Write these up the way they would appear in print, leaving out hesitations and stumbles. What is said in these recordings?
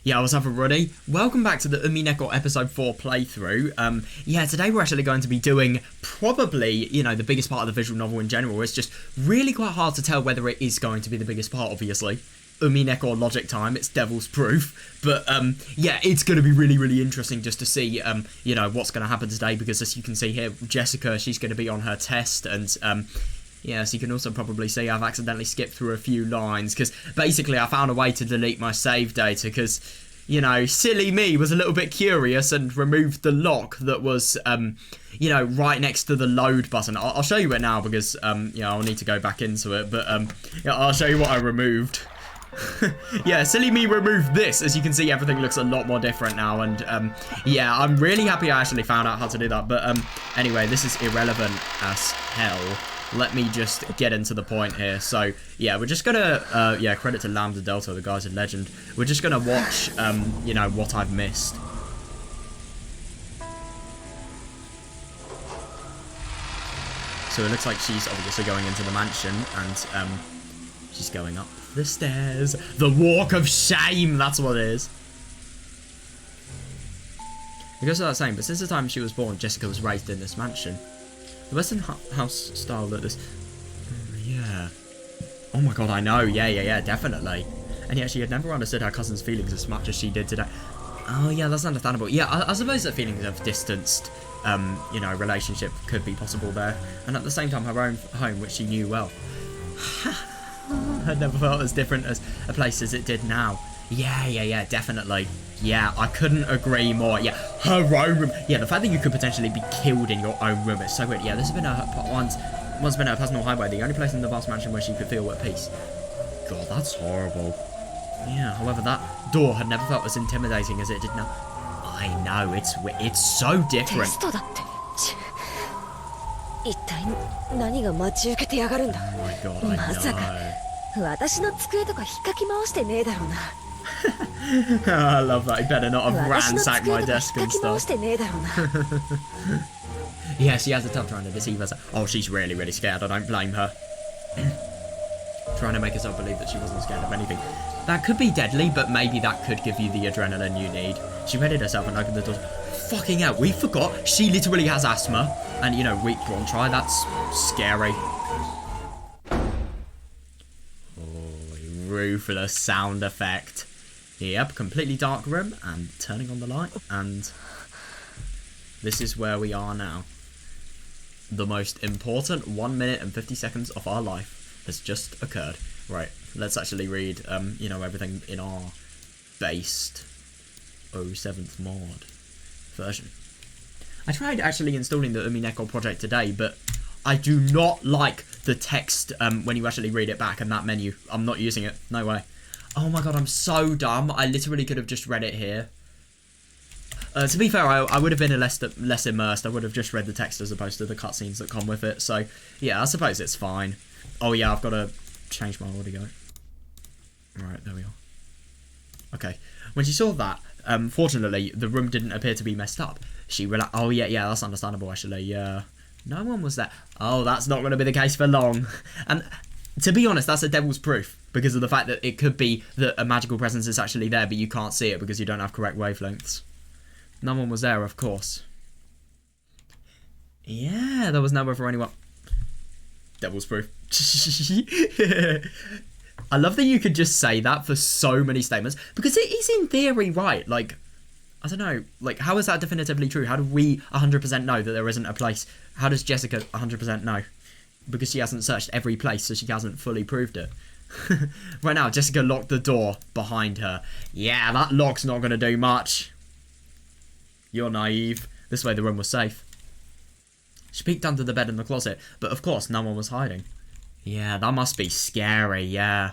Yeah, what's up everybody? Welcome back to the Umineko episode 4 playthrough. Yeah, today we're actually going to be doing probably, the biggest part of the visual novel in general. It's just really quite hard to tell whether it is going to be the biggest part, obviously. Umineko logic time, it's devil's proof. But, yeah, it's going to be really, really interesting just to see, what's going to happen today. Because as you can see here, Jessica, she's going to be on her test and, yes, you can also probably see I've accidentally skipped through a few lines because basically I found a way to delete my save data because, silly me was a little bit curious and removed the lock that was, right next to the load button. I'll show you it now because, I'll need to go back into it, but, I'll show you what I removed. Yeah, silly me removed this. As you can see, everything looks a lot more different now, and, yeah, I'm really happy I actually found out how to do that, but, anyway, this is irrelevant as hell. Let me just get into the point here. So, yeah, we're just gonna, credit to Lambda Delta, the guy's a legend. We're just gonna watch, what I've missed. So it looks like she's obviously going into the mansion, and, she's going up the stairs. The walk of shame, that's what it is. It goes without saying, but since the time she was born, Jessica was raised in this mansion. The Western house style that this... yeah. Oh my god, I know. Yeah, definitely. And yet she had never understood her cousin's feelings as much as she did today. Oh, yeah, that's understandable. Yeah, I suppose that feelings of distanced, relationship could be possible there. And at the same time, her own home, which she knew well. Had never felt as different as a place as it did now. Yeah, definitely. Yeah, I couldn't agree more. Yeah, her own room. Yeah, the fact that you could potentially be killed in your own room is so weird. Yeah, this has been once been her personal hideaway, the only place in the vast mansion where she could feel at peace. God, that's horrible. Yeah, however, that door had never felt as intimidating as it did now. I know, it's so different. Oh my god, I know. I love that. He better not have ransacked my desk and stuff. Yeah, she has a tough trying to deceive herself. Oh, she's really, really scared. I don't blame her. Trying to make herself believe that she wasn't scared of anything. That could be deadly, but maybe that could give you the adrenaline you need. She readied herself and opened the door. Fucking hell, we forgot. She literally has asthma. And, weak drawn try. That's scary. Ruthless sound effect. Yep, completely dark room, and turning on the light, and this is where we are now. The most important 1 minute and 50 seconds of our life has just occurred. Right, let's actually read, everything in our based 07th mod version. I tried actually installing the Umineko project today, but I do not like the text when you actually read it back in that menu. I'm not using it. No way. Oh my god, I'm so dumb. I literally could have just read it here. To be fair, I would have been less immersed. I would have just read the text as opposed to the cutscenes that come with it. So, yeah, I suppose it's fine. Oh yeah, I've got to change my audio. Right, there we are. Okay. When she saw that, fortunately, the room didn't appear to be messed up. She relaxed. Oh yeah, that's understandable actually. Yeah. No one was there. Oh, that's not going to be the case for long. And to be honest, that's a devil's proof. Because of the fact that it could be that a magical presence is actually there, but you can't see it because you don't have correct wavelengths. No one was there, of course. Yeah, there was nowhere for anyone. Devil's proof. I love that you could just say that for so many statements. Because it is in theory right. Like, I don't know. Like, how is that definitively true? How do we 100% know that there isn't a place? How does Jessica 100% know? Because she hasn't searched every place, so she hasn't fully proved it. Right now, Jessica locked the door behind her. Yeah, that lock's not going to do much. You're naive. This way the room was safe. She peeked under the bed in the closet, but of course no one was hiding. Yeah, that must be scary, yeah.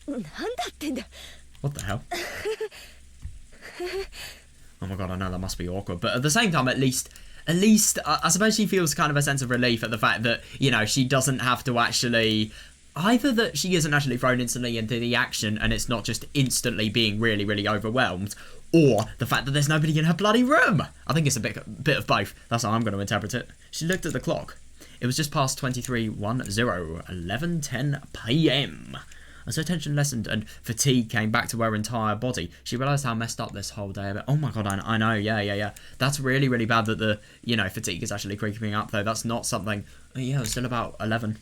What the hell? Oh my god, I know that must be awkward, but at the same time, at least, I suppose she feels kind of a sense of relief at the fact that, she doesn't have to actually... Either that she isn't actually thrown instantly into the action and it's not just instantly being really, really overwhelmed, or the fact that there's nobody in her bloody room. I think it's a bit of both. That's how I'm going to interpret it. She looked at the clock. It was just past 23:10, 11:10 p.m. As her tension lessened and fatigue came back to her entire body, she realised how messed up this whole day. Oh my god, I know, yeah. That's really, really bad that the, fatigue is actually creeping up, though. That's not something... Yeah, it was still about 11.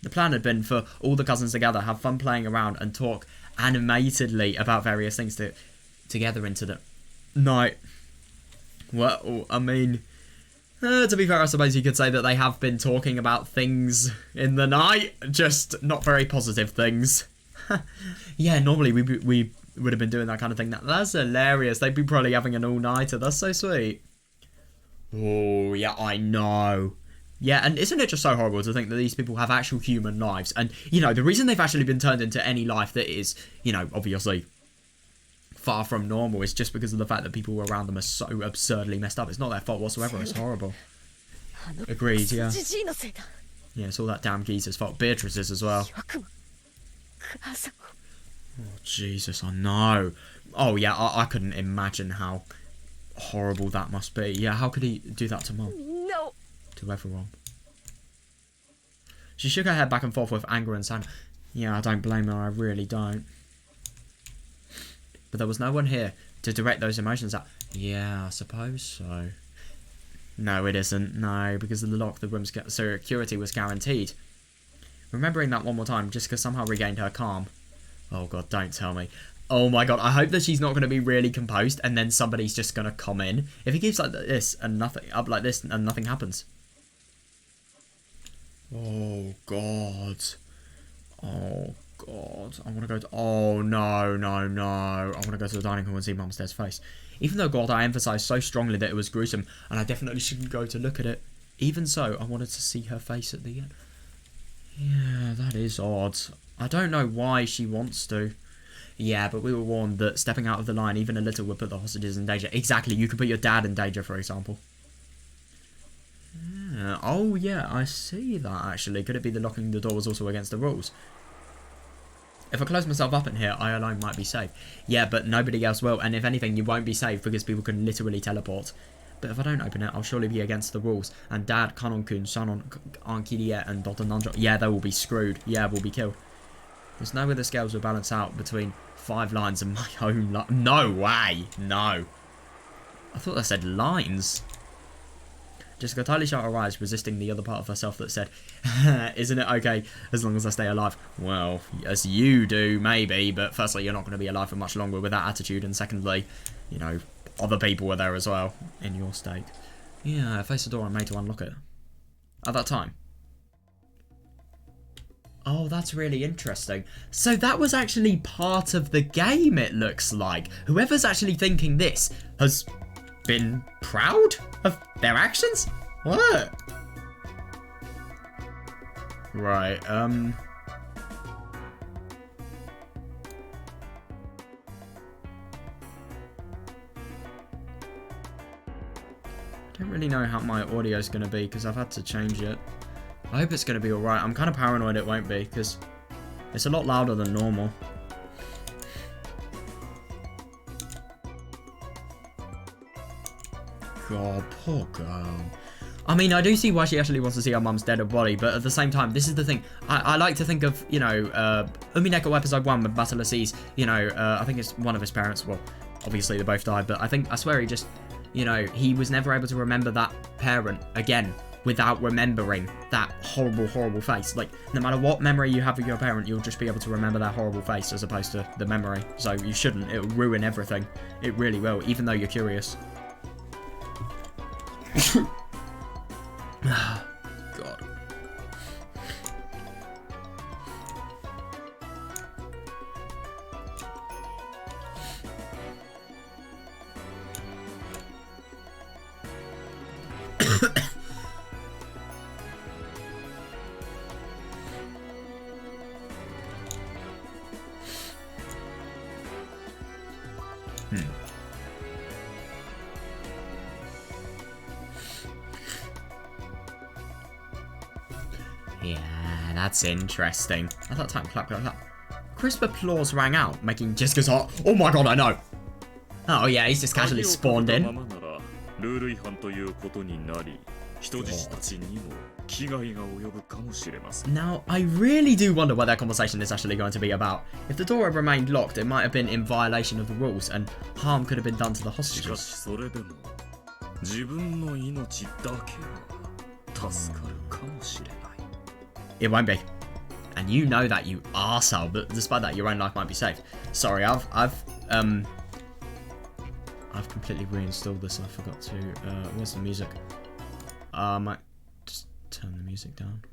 The plan had been for all the cousins together, have fun playing around and talk animatedly about various things together into the night. Well, I mean... to be fair, I suppose you could say that they have been talking about things in the night, just not very positive things. Yeah, normally we would have been doing that kind of thing. That's hilarious. They'd be probably having an all-nighter. That's so sweet. Oh, yeah, I know. Yeah, and isn't it just so horrible to think that these people have actual human lives? And, the reason they've actually been turned into any life that is, obviously far from normal is just because of the fact that people around them are so absurdly messed up. It's not their fault whatsoever. It's horrible. Agreed, yeah. Yeah, it's all that damn geezer's fault. Beatrice's as well. Oh, Jesus, I know. Oh, yeah, I couldn't imagine how horrible that must be. Yeah, how could he do that to Mum? No. To everyone. She shook her head back and forth with anger and sadness. Yeah, I don't blame her. I really don't. But there was no one here to direct those emotions at. Yeah, I suppose so. No, it isn't. No, because the lock, the room's security was guaranteed. Remembering that one more time, Jessica somehow regained her calm. Oh god, don't tell me. Oh my god, I hope that she's not going to be really composed and then somebody's just going to come in. If he keeps like this and nothing, up like this and nothing happens. Oh god. Oh god. I want to go to... Oh no. I want to go to the dining hall and see Mum's dead face. Even though, God, I emphasised so strongly that it was gruesome and I definitely shouldn't go to look at it. Even so, I wanted to see her face at the end. Yeah, that is odd. I don't know why she wants to. Yeah, but we were warned that stepping out of the line even a little would put the hostages in danger. Exactly, you could put your dad in danger, for example. Yeah. Oh, yeah, I see that, actually. Could it be that locking the door was also against the rules? If I close myself up in here, I alone might be safe. Yeah, but nobody else will, and if anything, you won't be safe because people can literally teleport. But if I don't open it, I'll surely be against the rules. And Dad, Kanon-kun, Shannon, Aunt Kirie, and Dr. Nanjo, yeah, they will be screwed. Yeah, we'll be killed. There's no way the scales will balance out between 5 lines and my own line. No way! No. I thought that said lines. Jessica tightly shut her eyes, resisting the other part of herself that said, isn't it okay as long as I stay alive? Well, as you do, maybe, but firstly, you're not going to be alive for much longer with that attitude, and secondly, other people were there as well, in your state. Yeah, I faced the door and made to unlock it. At that time. Oh, that's really interesting. So that was actually part of the game, it looks like. Whoever's actually thinking this has been proud of their actions? What? Right, I don't really know how my audio's going to be because I've had to change it. I hope it's going to be alright. I'm kind of paranoid it won't be because it's a lot louder than normal. God, poor girl. I mean, I do see why she actually wants to see her mum's dead body, but at the same time, this is the thing. I like to think of, Umineko episode 1 with Battle sees, I think it's one of his parents. Well, obviously they both died, but I swear he just, he was never able to remember that parent again without remembering that horrible, horrible face. Like, no matter what memory you have of your parent, you'll just be able to remember that horrible face as opposed to the memory. So you shouldn't. It'll ruin everything. It really will, even though you're curious. God. Yeah, that's interesting. At that time, clap, clap, clap. Crisp applause rang out, making Jessica's heart. Oh my god, I know! Oh yeah, he's just casually spawned in. Now, I really do wonder what that conversation is actually going to be about. If the door had remained locked, it might have been in violation of the rules, and harm could have been done to the hostages. It won't be. And you know that, you arsehole, but despite that, your own life might be saved. Sorry, I've completely reinstalled this. I forgot to. Where's the music? I might just turn the music down.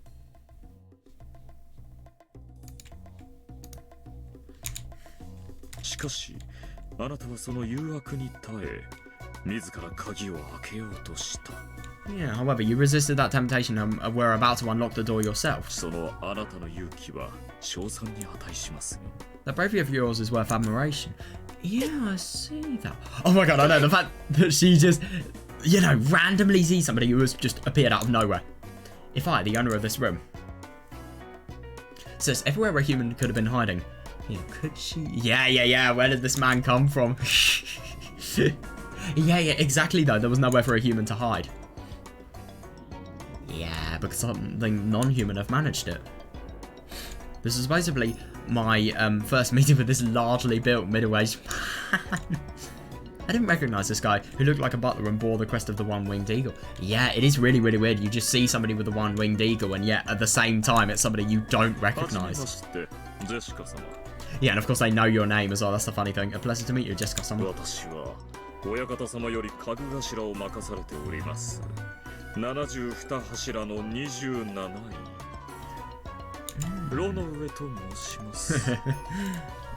Yeah, however, you resisted that temptation and were about to unlock the door yourself. That bravery of yours is worth admiration. Yeah, I see that. Oh my god, I know, the fact that she just, you know, randomly sees somebody who has just appeared out of nowhere. If I, the owner of this room, says everywhere a human could have been hiding. Yeah, could she? Yeah, where did this man come from? Yeah, exactly though, there was nowhere for a human to hide. Yeah, because something non-human have managed it. This is basically my first meeting with this largely built middle-aged man. I didn't recognise this guy who looked like a butler and bore the crest of the one-winged eagle. Yeah, it is really, really weird. You just see somebody with the one-winged eagle and yet at the same time it's somebody you don't recognise. Yeah, and of course they know your name as well. That's the funny thing. A pleasure to meet you, Jessica-sama.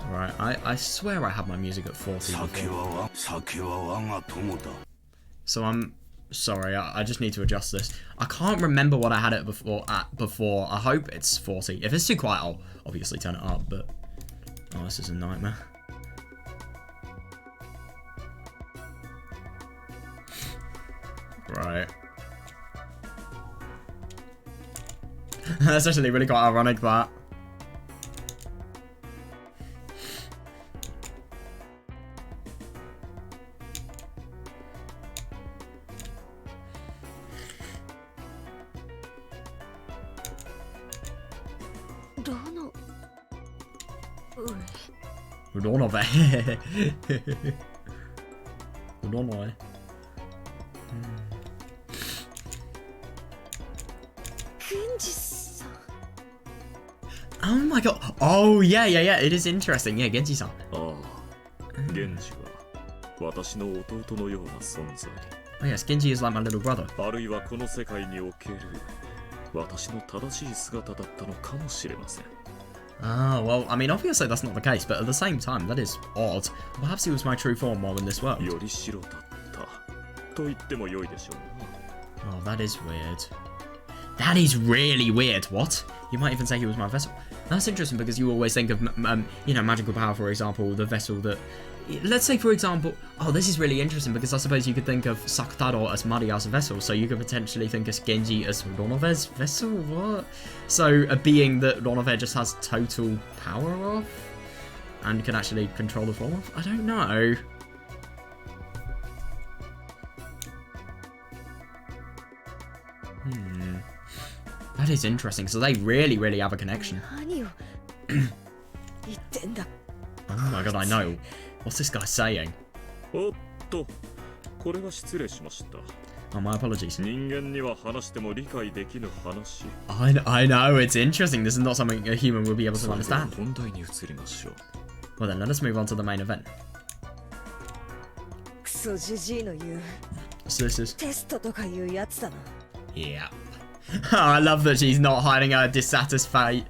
Right, I swear I had my music at 40 before. So I'm sorry, I just need to adjust this. I can't remember what I had it before. I hope it's 40. If it's too quiet, I'll obviously turn it up, but oh, this is a nightmare. Right. That's actually really quite ironic, that. Oh my god. Oh, yeah. It is interesting. Yeah, Genji-san. Oh, yes, Genji is like my little brother. Ah, well, I mean, obviously that's not the case, but at the same time, that is odd. Perhaps he was my true form while in this world. Oh, that is weird. That is really weird. What? You might even say he was my vessel. That's interesting because you always think of, you know, magical power, for example, the vessel that... Let's say, for example... Oh, this is really interesting because I suppose you could think of Sakutaro as Maria's vessel, so you could potentially think of Genji as Ronove's vessel? What? So, a being that Ronove just has total power of? And can actually control the form of? I don't know. That is interesting. So they really, really have a connection. Oh my god, I know. What's this guy saying? Oh, my apologies. I know, it's interesting. This is not something a human will be able to understand. Well then, let us move on to the main event. So this is... Yeah. I love that she's not hiding her dissatisfied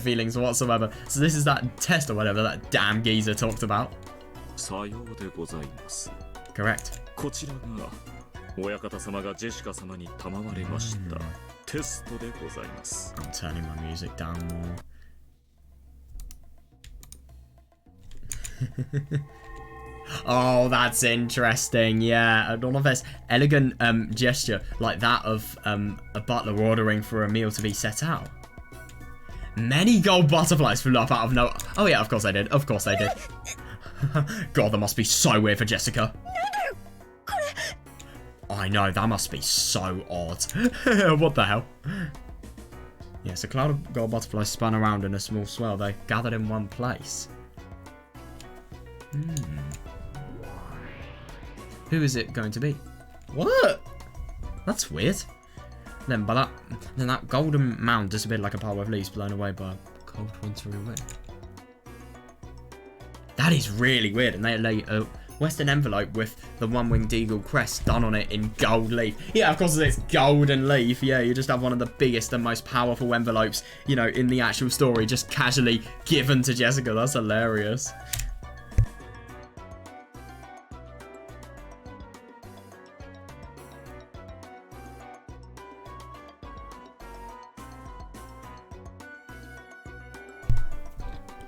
feelings whatsoever. So this is that test or whatever that damn geezer talked about. Correct. I'm turning my music down more. Oh, that's interesting. Yeah, Ronove's elegant gesture like that of a butler ordering for a meal to be set out. Many gold butterflies flew up out of no... Oh yeah, of course they did. Of course they did. God, that must be so weird for Jessica. I know, that must be so odd. What the hell? Yes, a cloud of gold butterflies spun around in a small swirl. They gathered in one place. Who is it going to be? What? That's weird. Then that golden mound disappeared like a pile of leaves blown away by a cold wintry wind. That is really weird. And they lay a western envelope with the one-winged eagle crest done on it in gold leaf. Yeah, of course it's golden leaf. Yeah, you just have one of the biggest and most powerful envelopes, you know, in the actual story just casually given to Jessica. That's hilarious.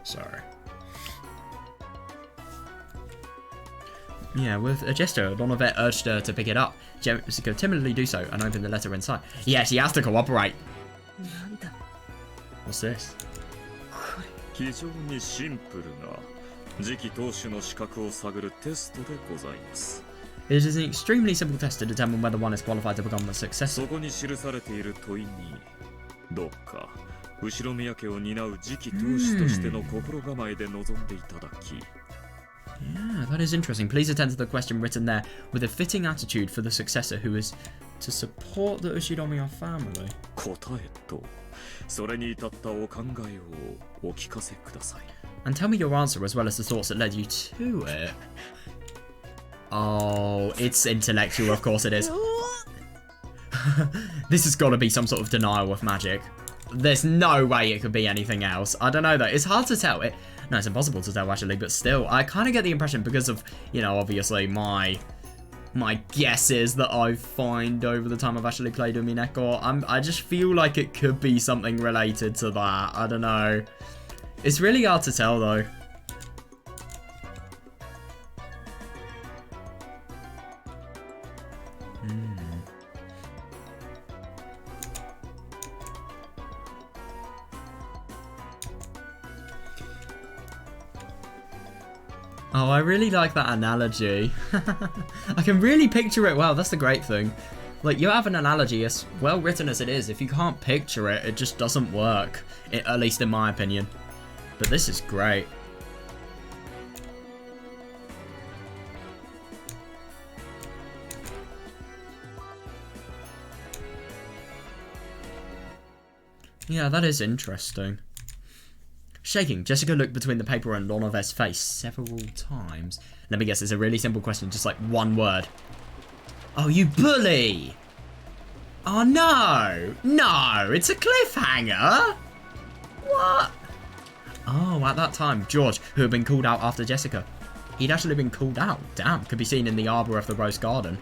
Sorry. Yeah, with a gesture, Donovan urged her to pick it up. Jessica timidly do so and opened the letter inside. Yeah, she has to cooperate. What's this? It is an extremely simple test to determine whether one is qualified to become a successor. Yeah, that is interesting. Please attend to the question written there with a fitting attitude for the successor who is to support the Ushinomiya family. And tell me your answer as well as the thoughts that led you to it. Oh, it's intellectual, of course it is. This has got to be some sort of denial of magic. There's no way it could be anything else. I don't know though. It's hard to tell. No, it's impossible to tell actually, but still, I kind of get the impression because of, you know, obviously my guesses that I find over the time I've actually played Umineko. I just feel like it could be something related to that. I don't know. It's really hard to tell though. Oh, I really like that analogy. I can really picture it well. That's the great thing. Like, you have an analogy as well written as it is. If you can't picture it, it just doesn't work. At least in my opinion. But this is great. Yeah, that is interesting. Shaking, Jessica looked between the paper and Lonove's face several times. Let me guess, it's a really simple question, just like one word. Oh, you bully! Oh no! No, it's a cliffhanger! What? Oh, at that time, George, who had been called out after Jessica. He'd actually been called out. Damn, could be seen in the arbor of the rose garden.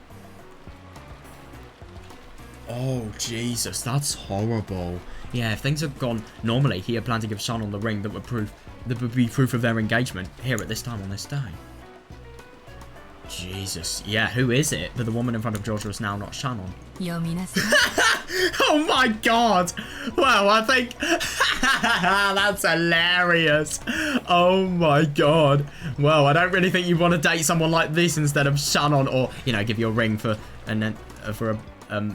Oh, Jesus, that's horrible. Yeah, if things had gone normally, he had planned to give Shannon the ring that would be proof of their engagement here at this time on this day. Jesus, yeah, who is it? But the woman in front of George was now not Shannon. Oh my god! Well, I think that's hilarious. Oh my god. Well, I don't really think you want to date someone like this instead of Shannon, or, you know, give your ring for a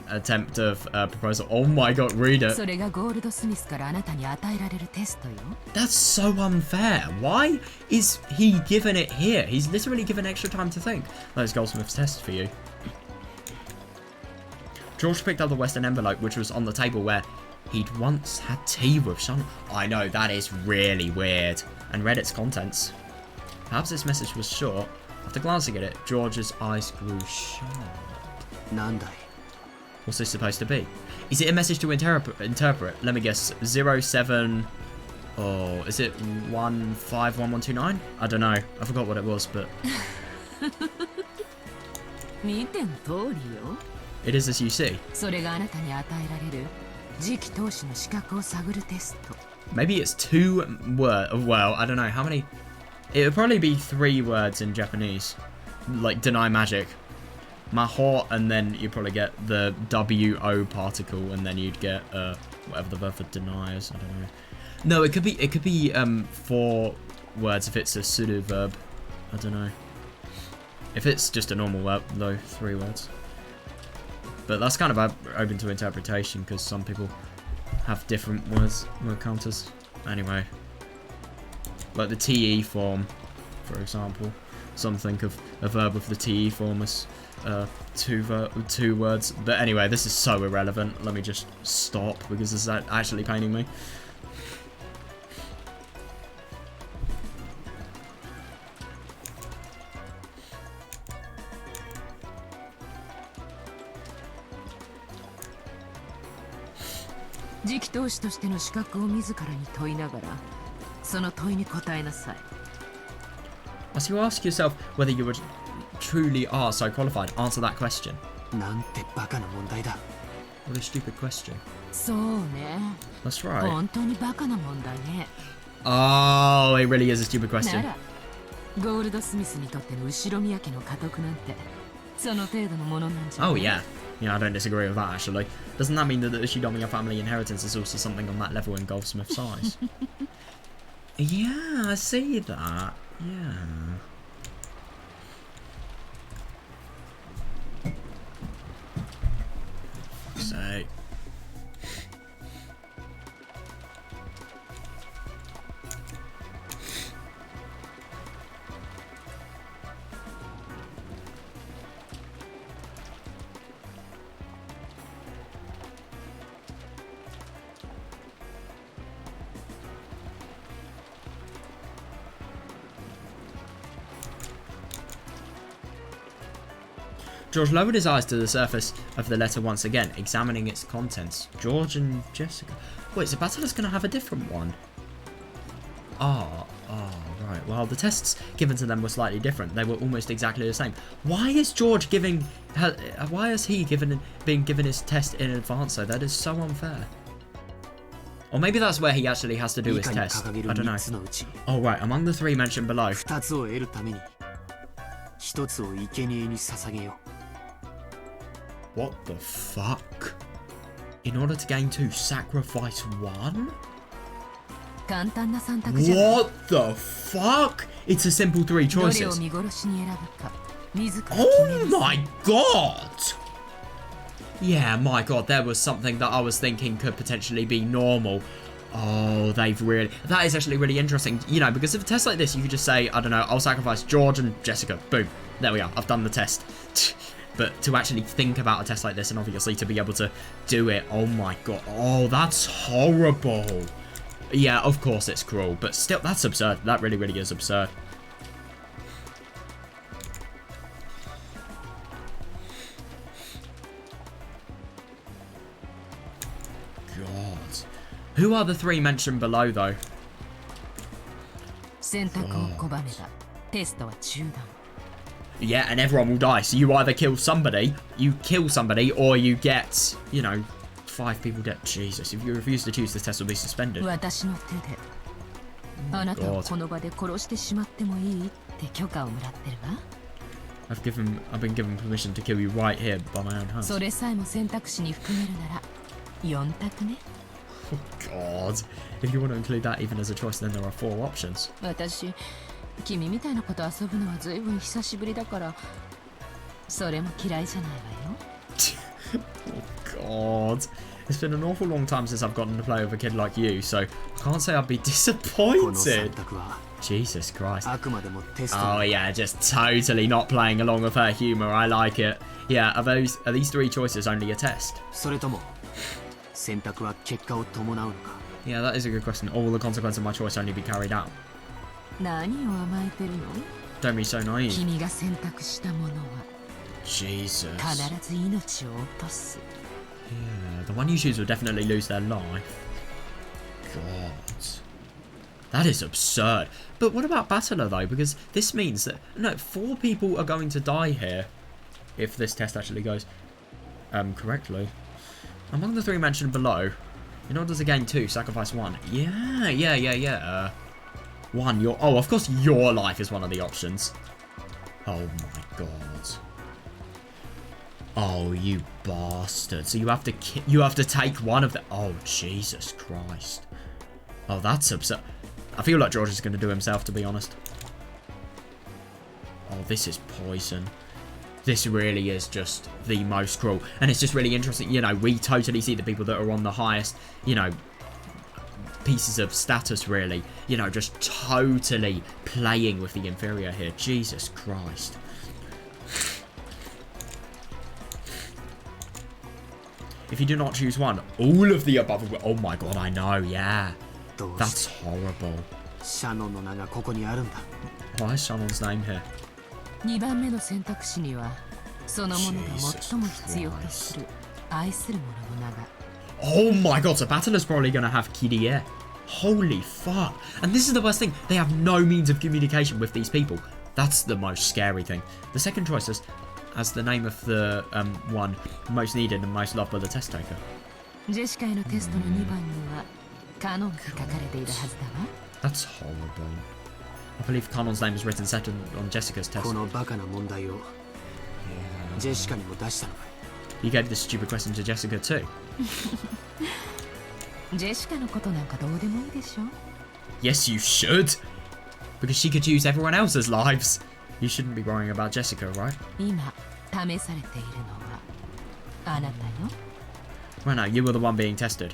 attempt of proposal. Oh my god, read it. That's so unfair. Why is he given it here? He's literally given extra time to think. Those Goldsmith's test for you. George picked up the western envelope, which was on the table where he'd once had tea with Shannon. I know, that is really weird. And read its contents. Perhaps this message was short. After glancing at it, George's eyes grew sharp. Nandai. What's this supposed to be? Is it a message to interpret? Let me guess. 07... Oh, is it 151129? I don't know. I forgot what it was, but... It is as you see. Maybe it's 2 words. Well, I don't know. How many? It would probably be 3 words in Japanese. Like, deny magic. Maho, and then you probably get the WO particle, and then you'd get whatever the verb for deny is. I don't know. No, it could be 4 words if it's a pseudo verb. I don't know. If it's just a normal verb, though, 3 words. But that's kind of open to interpretation because some people have different word counters. Anyway, like the TE form, for example. Some think of a verb with the TE form as two words. But anyway, this is so irrelevant. Let me just stop because this is actually paining me. As you ask yourself whether you truly are so qualified, answer that question. What a stupid question. That's right. Oh, it really is a stupid question. Oh yeah. Yeah, I don't disagree with that actually. Doesn't that mean that the Ushidomiya family inheritance is also something on that level in Goldsmith size? Yeah, I see that. Yeah. So. George lowered his eyes to the surface of the letter once again, examining its contents. George and Jessica. Wait, so Batella's going to have a different one? Oh, right. Well, the tests given to them were slightly different. They were almost exactly the same. Why is George giving... Why is he being given his test in advance, though? That is so unfair. Or maybe that's where he actually has to do his test. I don't know. Oh, right. Among the three mentioned below. What the fuck? In order to gain 2, sacrifice 1? What the fuck? It's a simple 3 choices. Oh my god! Yeah, my god, there was something that I was thinking could potentially be normal. Oh, they've really... That is actually really interesting. You know, because if a test like this, you could just say, I don't know, I'll sacrifice George and Jessica. Boom. There we are. I've done the test. But to actually think about a test like this and obviously to be able to do it, oh my god. Oh, that's horrible. Yeah, of course it's cruel, but still, that's absurd. That really, really is absurd. God. Who are the 3 mentioned below, though? Yeah, and everyone will die. So you either kill somebody, or you get, you know, 5 people dead. Jesus, if you refuse to choose, this test will be suspended. Oh, God. I've been given permission to kill you right here by my own hands. Oh, God. If you want to include that even as a choice, then there are 4 options. Oh God. It's been an awful long time since I've gotten to play with a kid like you, so I can't say I'd be disappointed. Jesus Christ. Oh yeah, just totally not playing along with her humour. I like it. Yeah, are these 3 choices only a test? Yeah, that is a good question. Or will the consequence of my choice only be carried out? Don't be so naive. Jesus. Yeah, the one you choose will definitely lose their life. God. That is absurd. But what about Batalla, though? Because this means that... No, 4 people are going to die here. If this test actually goes correctly. Among the 3 mentioned below, in order to gain 2, sacrifice 1. Yeah. 1, your... Oh, of course your life is one of the options. Oh my god. Oh, you bastard. So you have to take one of the... Oh, Jesus Christ. Oh, that's absurd. I feel like George is going to do himself, to be honest. Oh, this is poison. This really is just the most cruel. And it's just really interesting, you know, we totally see the people that are on the highest, you know, pieces of status, really, you know, just totally playing with the inferior here. Jesus Christ. If you do not choose one, all of the above. Oh my god, I know, yeah. That's horrible. Why is Shannon's name here? Oh my god, so Battler's probably going to have Kirie. Holy fuck. And this is the worst thing. They have no means of communication with these people. That's the most scary thing. The second choice is as the name of the one most needed and most loved by the test taker. That's horrible. I believe Kanon's name is written second on Jessica's test. Yeah. You gave this stupid question to Jessica too. Yes, you should. Because she could use everyone else's lives. You shouldn't be worrying about Jessica, right? Right now, you were the one being tested.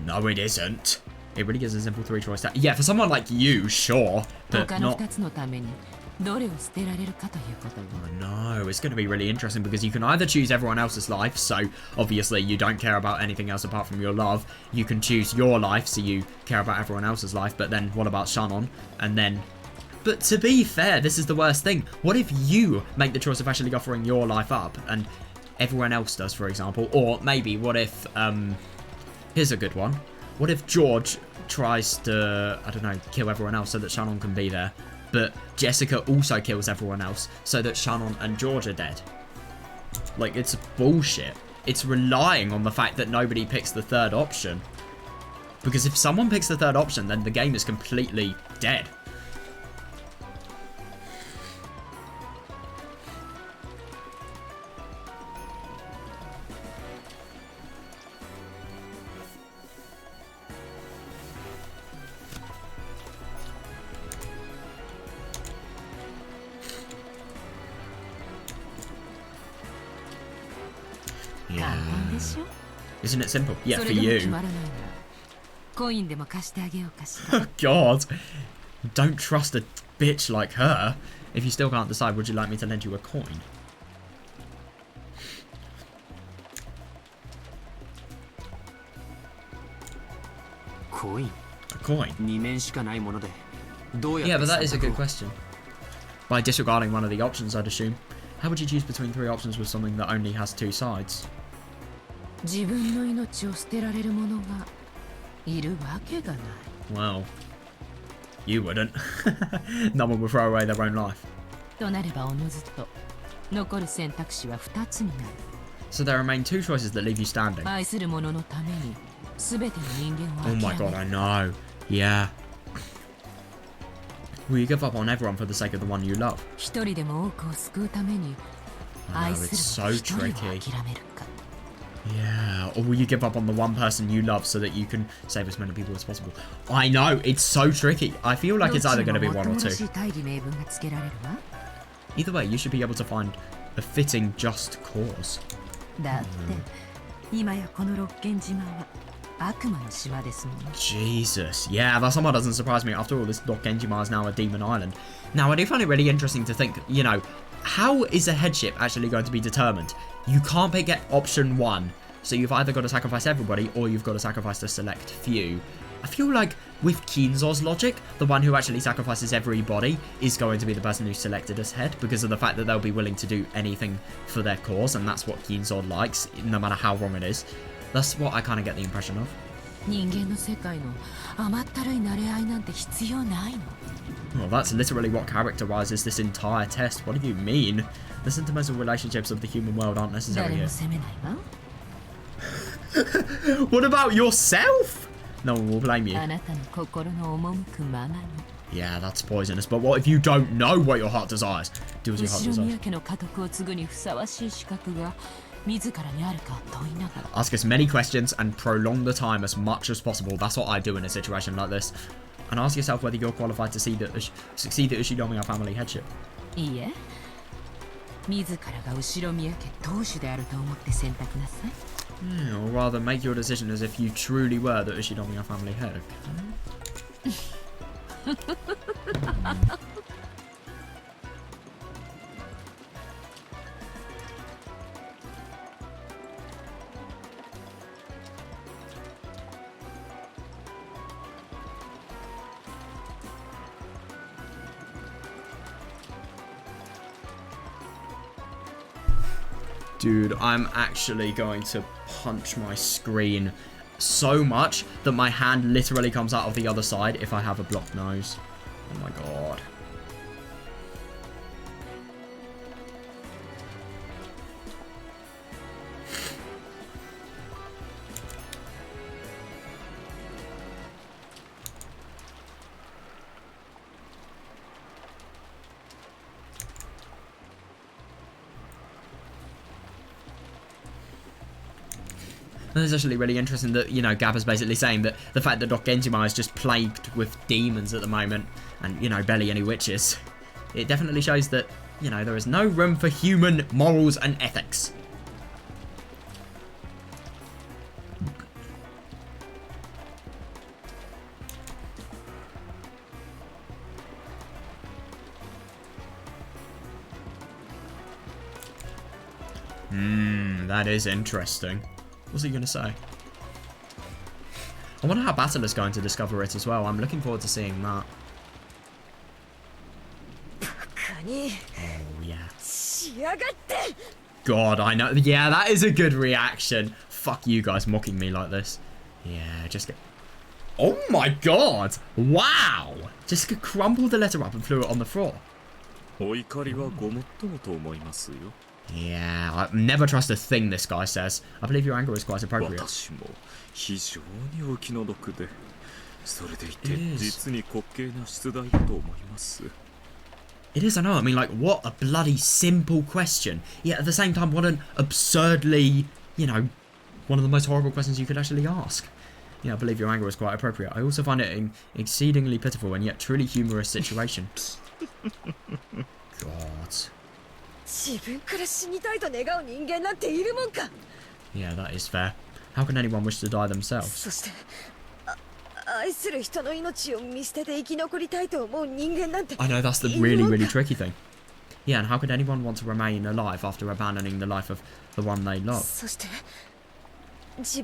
No, it isn't. It really is a simple three-choice test. Yeah, for someone like you, sure, but not... I know, it's going to be really interesting because you can either choose everyone else's life, so obviously you don't care about anything else apart from your love. You can choose your life, so you care about everyone else's life, but then what about Shannon? And then... But to be fair, this is the worst thing. What if you make the choice of actually offering your life up, and everyone else does, for example? Or maybe, what if... here's a good one. What if George tries to, I don't know, kill everyone else so that Shannon can be there? But Jessica also kills everyone else so that Shannon and George are dead. Like, it's bullshit. It's relying on the fact that nobody picks the third option. Because if someone picks the third option, then the game is completely dead. Yeah. Isn't it simple? Yeah, for you. Oh, God. Don't trust a bitch like her. If you still can't decide, would you like me to lend you a coin? Coin? A coin? Yeah, but that is a good question. By disregarding one of the options, I'd assume. How would you choose between three options with something that only has two sides? Well, you wouldn't. No one would throw away their own life. So there remain two choices that leave you standing. Oh my god, I know. Yeah. Will you give up on everyone for the sake of the one you love? I know, it's so tricky. Yeah, or will you give up on the one person you love so that you can save as many people as possible? I know, it's so tricky. I feel like it's either going to be one or two. Either way, you should be able to find a fitting, just cause. Jesus, yeah, that somehow doesn't surprise me. After all, this Lock Genjima is now a demon island. Now, I do find it really interesting to think, you know, how is a headship actually going to be determined? You can't pick option one, so you've either got to sacrifice everybody or you've got to sacrifice the select few. I feel like with Kinzo's logic, the one who actually sacrifices everybody is going to be the person who's selected as head because of the fact that they'll be willing to do anything for their cause, and that's what Kinzo likes, no matter how wrong it is. That's what I kind of get the impression of. Well, that's literally what characterizes this entire test. What do you mean? The sentimental relationships of the human world aren't necessary here. What about yourself? No one will blame you. Yeah, that's poisonous. But what if you don't know what your heart desires? Do as your heart desires. Ask as many questions and prolong the time as much as possible. That's what I do in a situation like this. and ask yourself whether you're qualified to succeed the Ushinomiya family headship. いいえ自らが後宮家当主であると思って選択なさい Or rather, make your decision as if you truly were the Ushinomiya family head. Dude, I'm actually going to punch my screen so much that my hand literally comes out of the other side if I have a blocked nose. Oh my god. And it's actually really interesting that, you know, Gabba's basically saying that the fact that Genjima is just plagued with demons at the moment and, you know, barely any witches. It definitely shows that, you know, there is no room for human morals and ethics. That is interesting. What's he going to say? I wonder how Battle is going to discover it as well. I'm looking forward to seeing that. Oh, yeah. God, I know. Yeah, that is a good reaction. Fuck you guys mocking me like this. Yeah, just get... Oh my god! Wow! Just crumbled the letter up and threw it on the floor. Yeah, I never trust a thing this guy says. I believe your anger is quite appropriate. It is, I know. I mean, like, what a bloody simple question. Yet at the same time, what an absurdly, you know, one of the most horrible questions you could actually ask. Yeah, I believe your anger is quite appropriate. I also find it an exceedingly pitiful and yet truly humorous situation. God. Yeah, that is fair. How can anyone wish to die themselves? I know, that's the really tricky thing. Yeah, and how could anyone want to remain alive after abandoning the life of the one they love? Yeah,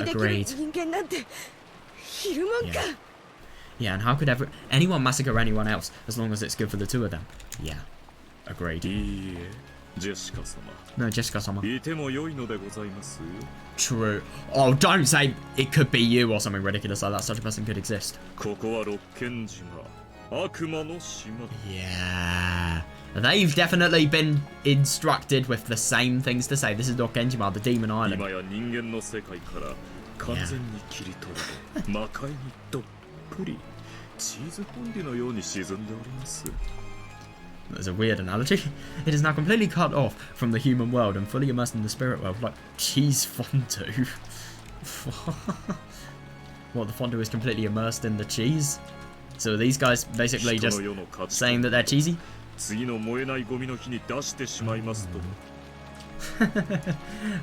agreed. Yeah. Yeah, and how could anyone massacre anyone else as long as it's good for the two of them? Yeah, agreed. No, Jessica-sama. True. Oh, don't say it could be you or something ridiculous like that. Such a person could exist. Yeah. They've definitely been instructed with the same things to say. This is Genjima, the Demon Island. That's a weird analogy. It is now completely cut off from the human world and fully immersed in the spirit world, like cheese fondue. What, the fondue is completely immersed in the cheese? So are these guys basically just saying that they're cheesy?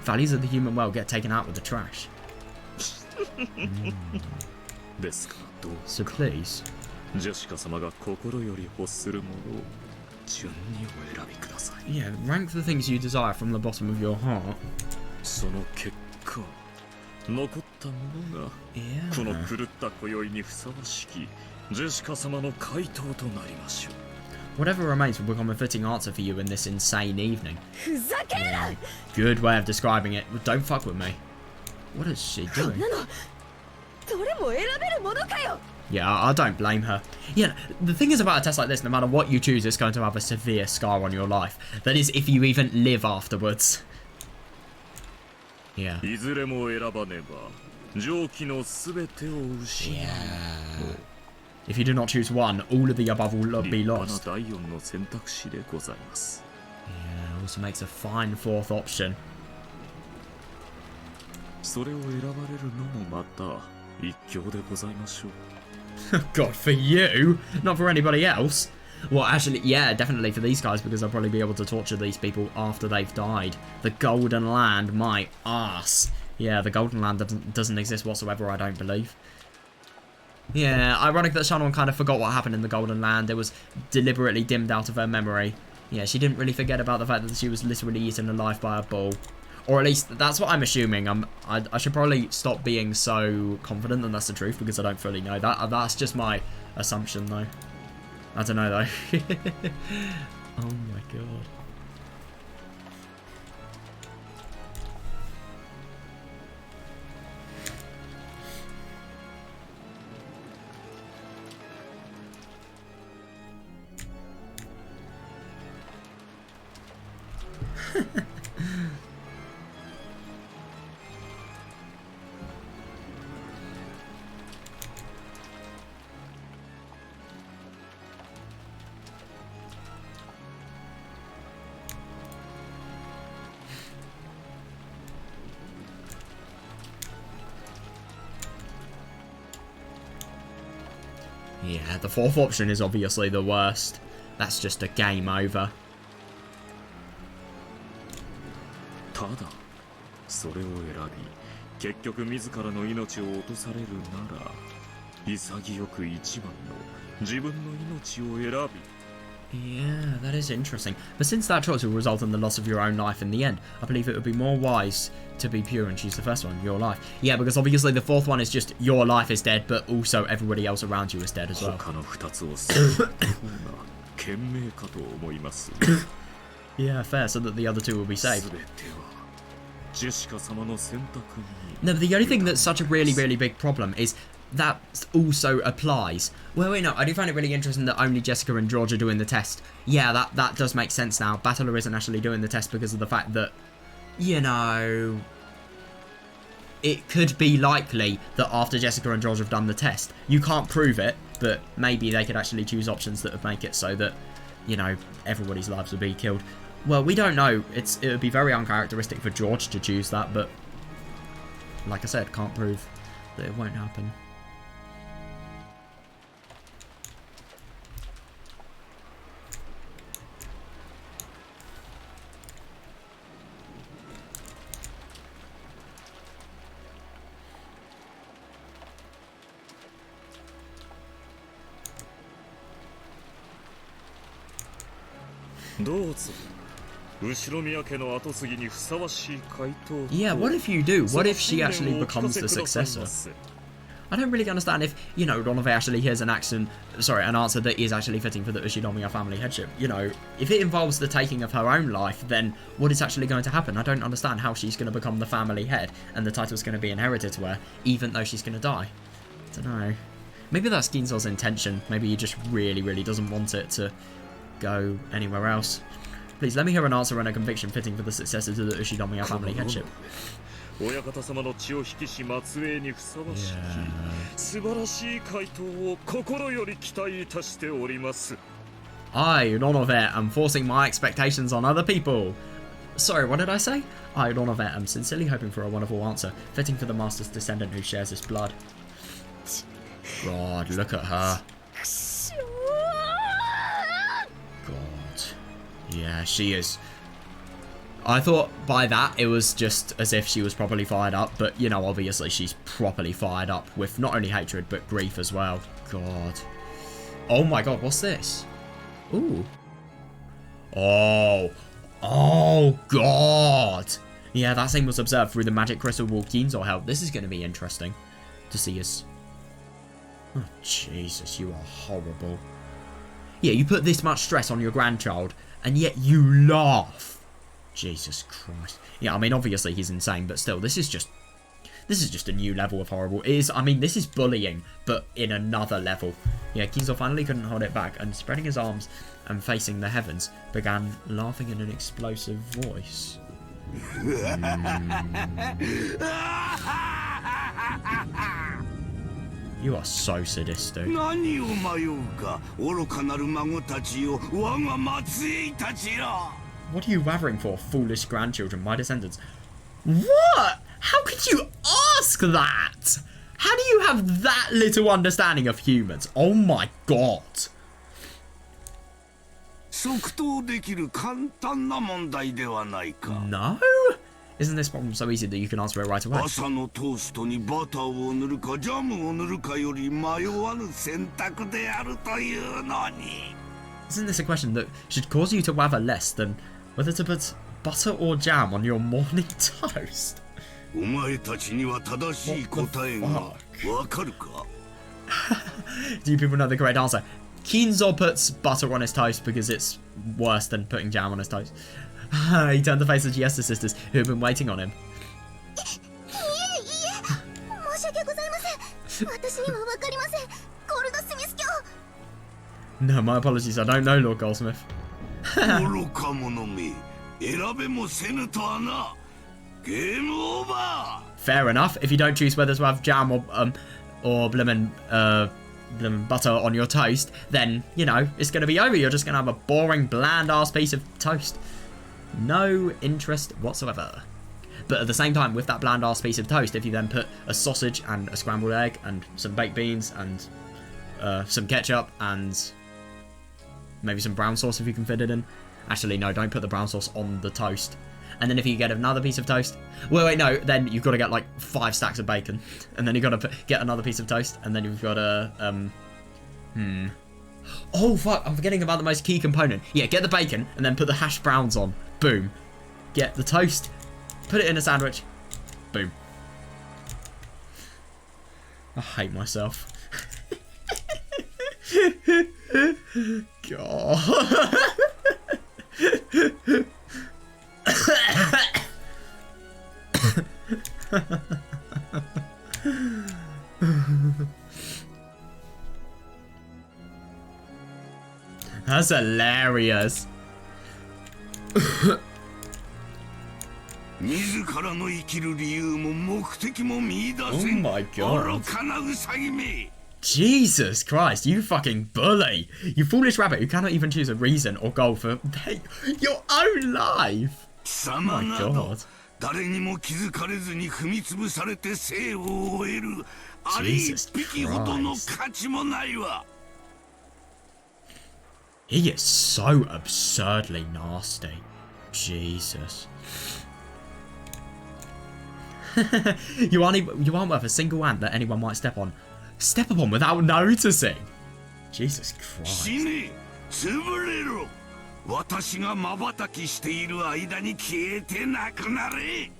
Values of the human world get taken out with the trash. So please. Yeah, rank the things you desire from the bottom of your heart. Yeah. Whatever remains will become a fitting answer for you in this insane evening. Yeah. Good way of describing it. Don't fuck with me. What is she doing? Yeah, I don't blame her. Yeah, the thing is about a test like this, no matter what you choose, it's going to have a severe scar on your life. That is, if you even live afterwards. Yeah. Yeah. If you do not choose one, all of the above will be lost. Yeah, also makes a fine fourth option. それを選ばれるのもまた一興でございましょう。 God, for you, not for anybody else. Well, actually, yeah, definitely for these guys, because I'll probably be able to torture these people after they've died. The Golden Land, my ass. Yeah, the Golden Land doesn't exist whatsoever, I don't believe. Yeah, ironic that Shannon kind of forgot what happened in the Golden Land. It was deliberately dimmed out of her memory. Yeah, she didn't really forget about the fact that she was literally eaten alive by a bull. Or at least, that's what I'm assuming. I should probably stop being so confident that that's the truth, because I don't fully know that. That's just my assumption, though. I don't know, though. Oh my god. Yeah, the fourth option is obviously the worst. That's just a game over. ただそれを選び結局自らの命を落とされるなら潔く一番の自分の命を選び Yeah, that is interesting. But since that choice will result in the loss of your own life in the end, I believe it would be more wise to be pure and choose the first one, your life. Yeah, because obviously the fourth one is just your life is dead, but also everybody else around you is dead as well. 他の2つをする方が賢明かと思います Yeah, fair, so that the other two will be saved. 全てはジェシカ様の選択に No, but the only thing that's such a really, really big problem is that also applies. Well, wait, no, I do find it really interesting that only Jessica and George are doing the test. Yeah, that does make sense now. Battler isn't actually doing the test because of the fact that, you know, it could be likely that after Jessica and George have done the test, you can't prove it, but maybe they could actually choose options that would make it so that, you know, everybody's lives would be killed. Well, we don't know. It would be very uncharacteristic for George to choose that, but like I said, can't prove that it won't happen. Yeah, what if you do? What if she actually becomes the successor? I don't really understand if, you know, Ronove actually hears an answer that is actually fitting for the Ushinomiya family headship. You know, if it involves the taking of her own life, then what is actually going to happen? I don't understand how she's going to become the family head and the title's going to be inherited to her, even though she's going to die. I don't know. Maybe that's Ginzo's intention. Maybe he just really, really doesn't want it to go anywhere else. Please, let me hear an answer and a conviction fitting for the successor to the Ushinomiya family headship. Yeah. I, Ronove, am forcing my expectations on other people. Sorry, what did I say? I, Ronove, am sincerely hoping for a wonderful answer, fitting for the master's descendant who shares his blood. God, look at her. God. Yeah, she is. I thought by that it was just as if she was properly fired up, but, you know, obviously she's properly fired up with not only hatred, but grief as well. God. Oh my god, what's this? Ooh. Oh. Oh, God. Yeah, that thing was observed through the magic crystal wall Ginzo held. This is going to be interesting to see us. Oh, Jesus, you are horrible. Yeah, you put this much stress on your grandchild, and yet you laugh. Jesus Christ. Yeah, I mean, obviously he's insane, but still, this is just a new level of horrible. I mean, this is bullying, but in another level. Yeah, Ginzo finally couldn't hold it back, and spreading his arms and facing the heavens, began laughing in an explosive voice. You are so sadistic. What are you rathering for, foolish grandchildren, my descendants? What? How could you ask that? How do you have that little understanding of humans? Oh my god. 即答できる簡単な問題ではないか。 No? Isn't this problem so easy that you can answer it right away? 朝のトーストにバターを塗るかジャムを塗るかより迷わぬ選択であるというのに。 Isn't this a question that should cause you to waver less than whether to put butter or jam on your morning toast? お前たちには正しい答えがわかるか？ Do you people know the correct answer? Kinzo puts butter on his toast because it's worse than putting jam on his toast. He turned to face the Giesta sisters who had been waiting on him. No, my apologies, I don't know, Lord Goldsmith. 愚か者め、選べもせぬとはな。ゲームオーバー。 Fair enough. If you don't choose whether to have jam or blimmin' butter on your toast, then, you know, it's going to be over. You're just going to have a boring, bland-ass piece of toast. No interest whatsoever. But at the same time, with that bland-ass piece of toast, if you then put a sausage and a scrambled egg and some baked beans and some ketchup and maybe some brown sauce if you can fit it in. Actually, no, don't put the brown sauce on the toast. And then if you get another piece of toast... Well, wait, no, then you've got to get like 5 stacks of bacon. And then you've got to get another piece of toast. And then you've got to... Oh, fuck, I'm forgetting about the most key component. Yeah, get the bacon and then put the hash browns on. Boom. Get the toast. Put it in a sandwich. Boom. I hate myself. God. That's hilarious. 自らの生きる理由も目的も見出せん。 Oh my god. 愚かなウサギめ。 Jesus Christ, you fucking bully. You foolish rabbit who cannot even choose a reason or goal for your own life. 貴様な Oh ど my god. 誰にも気づかれずに踏み潰されて生を終えるあれ一匹ほどの価値もないわ。 He is so absurdly nasty. Jesus. you aren't worth a single ant that anyone might step upon without noticing. Jesus 死 Christ. ね、潰れろ。私が瞬きしている間に消えてなくなれ。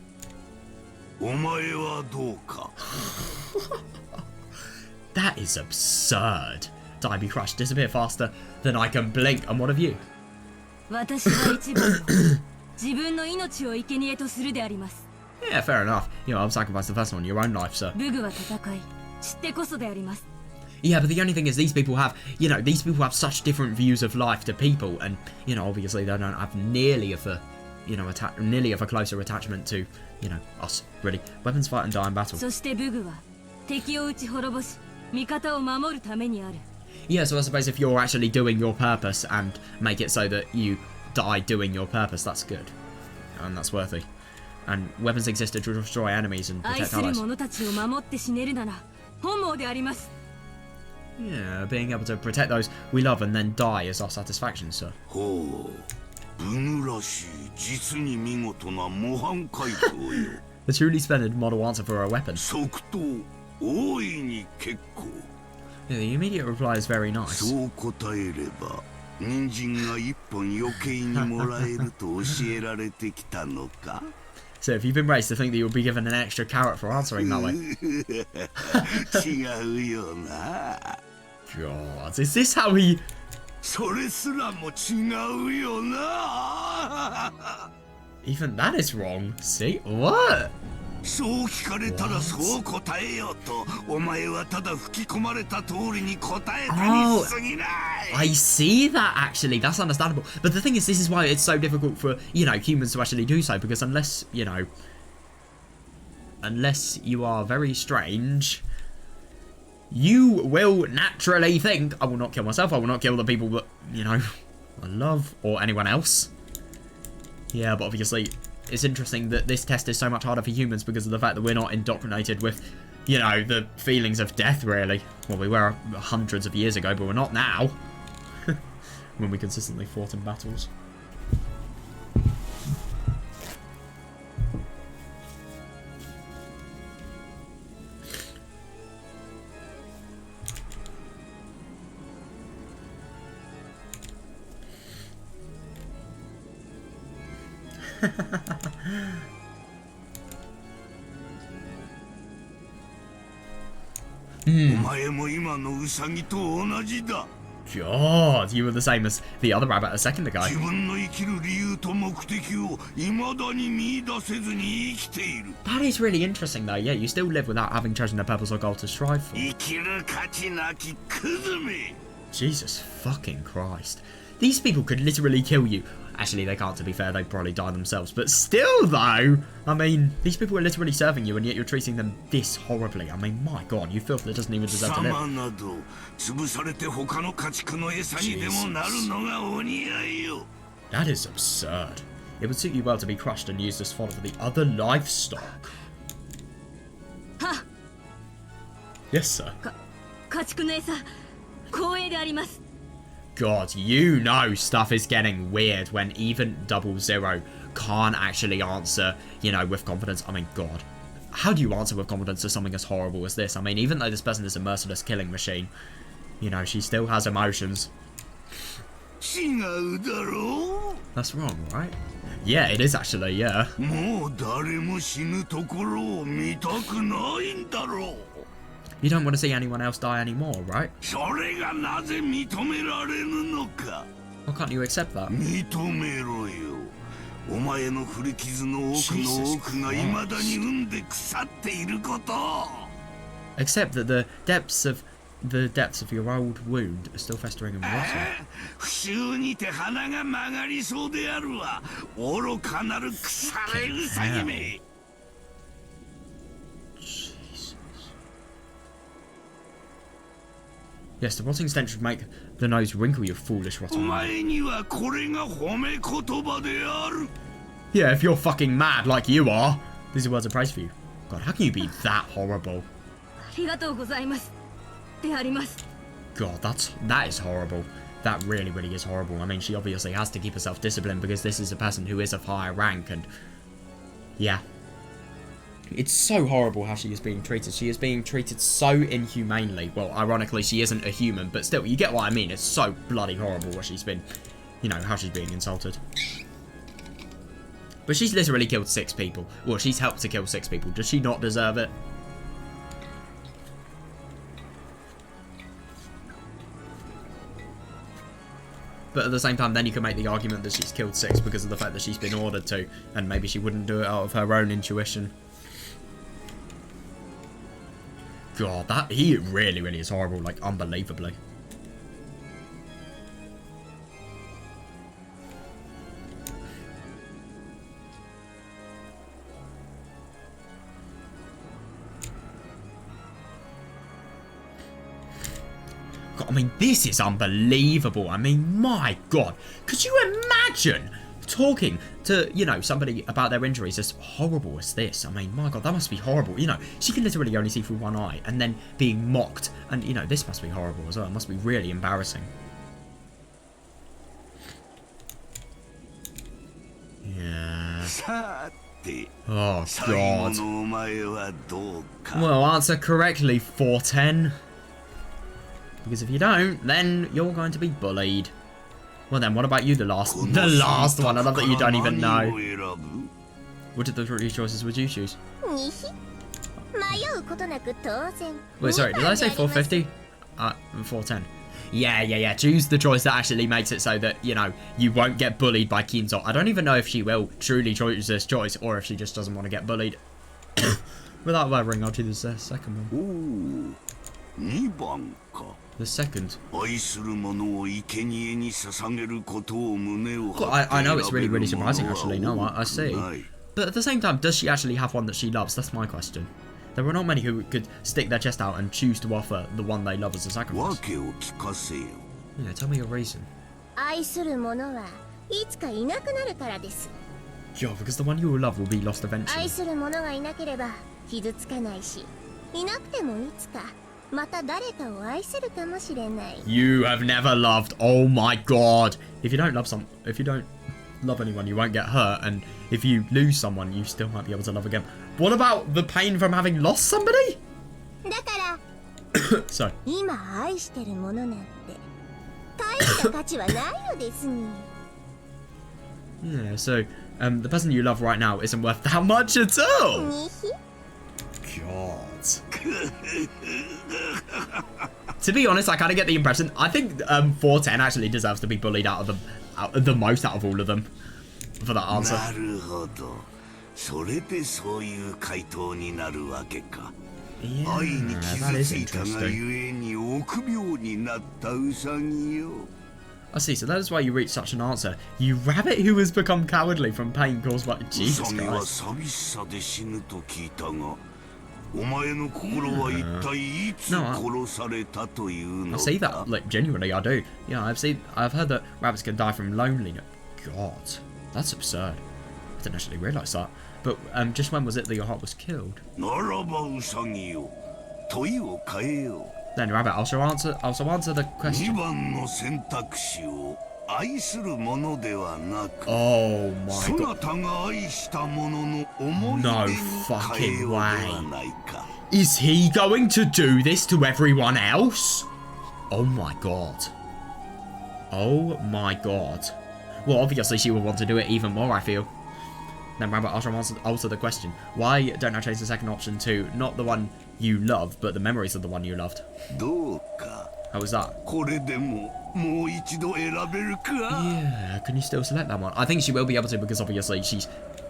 お前はどうか。 That is absurd. Die, be crushed, disappear faster than I can blink. And what of you? 私は一番の自分の命を生贄とするであります。 Yeah, fair enough. You know, I'll sacrifice the first one, your own life, sir. 武具は戦い、知ってこそであります。 Yeah, but the only thing is these people have such different views of life to people, and, you know, obviously they don't have nearly of a closer attachment to, you know, us, really. Weapons fight and die in battle. そして武具は敵を撃ち滅ぼし、味方を守るためにある。 Yeah, so I suppose if you're actually doing your purpose and make it so that you die doing your purpose, that's good. And that's worthy. And weapons exist to destroy enemies and 愛 protect する allies. 者たちを守って死ねるなら本望であります。 Yeah, being able to protect those we love and then die is our satisfaction, sir. ほう、武具らしい実に見事な模範解答よ。 A truly splendid model answer for a weapon. 即答、大いに結構。 Yeah, the immediate reply is very nice. そう答えれば、人参が一本余計にもらえると教えられてきたのか。 So if you've been raised to think that you'll be given an extra carrot for answering that way. 違うよな。 God, is this how he... それすらも違うよな。 Even that is wrong. See? What? そう聞かれたらそう答えよと、お前はただ吹き込まれた通りに答えたに過ぎない。 I see that, actually. That's understandable. But the thing is, this is why it's so difficult for, you know, humans to actually do so. Because unless you are very strange, you will naturally think, I will not kill myself. I will not kill the people that, you know, I love or anyone else. Yeah, but obviously, it's interesting that this test is so much harder for humans because of the fact that we're not indoctrinated with, you know, the feelings of death, really. Well, we were hundreds of years ago, but we're not now. When we consistently fought in battles. God, you were the same as the other rabbit a second ago. That is really interesting though, yeah, you still live without having chosen a purpose or goal to strive for. Jesus fucking Christ. These people could literally kill you. Actually, they can't, to be fair, they'd probably die themselves. But still, though, I mean, these people are literally serving you, and yet you're treating them this horribly. I mean, my God, you filth that doesn't even deserve to live. That is absurd. It would suit you well to be crushed and used as fodder for the other livestock. Ha! Yes, sir. 家畜の餌光栄であります。 God, you know stuff is getting weird when even 00 can't actually answer, you know, with confidence. I mean, God. How do you answer with confidence to something as horrible as this? I mean, even though this person is a merciless killing machine, you know, she still has emotions. That's wrong, right? Yeah, it is actually, yeah. You don't want to see anyone else die anymore, right? Why can't you accept that? Accept that the depths of your old wound are still festering and rotting. Yes, the rotting stench would make the nose wrinkle, you foolish rotten man. Yeah, if you're fucking mad like you are, these are words of praise for you. God, how can you be that horrible? God, that is horrible. That really, really is horrible. I mean, she obviously has to keep herself disciplined because this is a person who is of higher rank and... yeah. It's so horrible how she is being treated. She is being treated so inhumanely. Well, ironically, she isn't a human, but still, you get what I mean. It's so bloody horrible what she's been, you know, how she's being insulted. But she's literally killed 6 people. Well, she's helped to kill 6 people. Does she not deserve it? But at the same time, then you can make the argument that she's killed 6 because of the fact that she's been ordered to, and maybe she wouldn't do it out of her own intuition. God, he really, really is horrible, like, unbelievably. God, I mean, this is unbelievable. I mean, my God. Could you imagine talking to, you know, somebody about their injuries as horrible as this? I mean, my God, that must be horrible. You know, she can literally only see through one eye and then being mocked. And, you know, this must be horrible as well. It must be really embarrassing. Yeah. Oh, God. Well, answer correctly, 410. Because if you don't, then you're going to be bullied. Well then, what about you, the last one? I love that you don't even know. What of the 3 choices would you choose? Wait, sorry, did I say 450? 410. Yeah. Choose the choice that actually makes it so that, you know, you won't get bullied by Kinzo. I don't even know if she will truly choose this choice or if she just doesn't want to get bullied. Without worrying, I'll choose the second one. The second. God, I know it's really, really surprising, actually. No, I see. But at the same time, does she actually have one that she loves? That's my question. There are not many who could stick their chest out and choose to offer the one they love as a sacrifice. Yeah, tell me your reason. Yeah, because the one you will love will be lost 愛 eventually. する者がいなければ傷つかないし、いなくてもいつかまた誰かを愛せるかもしれない。 You have never loved. Oh my god. If you don't love anyone, you won't get hurt, and if you lose someone, you still might be able to love again. What about the pain from having lost somebody? だから So, 今愛してるものなんて大した価値はないのですに。 yeah, so, the person you love right now isn't worth that much at all. にひ God. To be honest, I kind of get the impression. I think 410 actually deserves to be bullied out of the most out of all of them for that answer. なるほど。それでそういう回答になるわけか。 Yeah, 愛に that 傷 is ついたが interesting. ゆえに臆病になったウサギよ。 I see, so that is why you reached such an answer. You rabbit who has become cowardly from pain caused by ウ Jesus サギは Christ. 寂しさで死ぬと聞いたが、お前の心は一体いつ No, I- 殺されたというの I か。 see that, like, genuinely, I do. Yeah, I've heard that rabbits can die from loneliness. God, that's absurd. I didn't actually realise that. But just when was it that your heart was killed? ならばウサギよ、問いを変えよう。 Then, rabbit, also answer the 2 question. 番の選択肢を愛するものではなく、 Oh my そ god. なたが愛したものの思い No 出に変えようではないか。 Is he going to do this to everyone else? Oh my god. Oh my god. Well, obviously she will want to do it even more, I feel. Then Rabbit also alter the question. Why don't I change the second option to not the one you love, but the memories of the one you loved? どうか、 How was that? これでももう一度選べるか。 Yeah, can you still select that one? I think she will be able to because obviously she's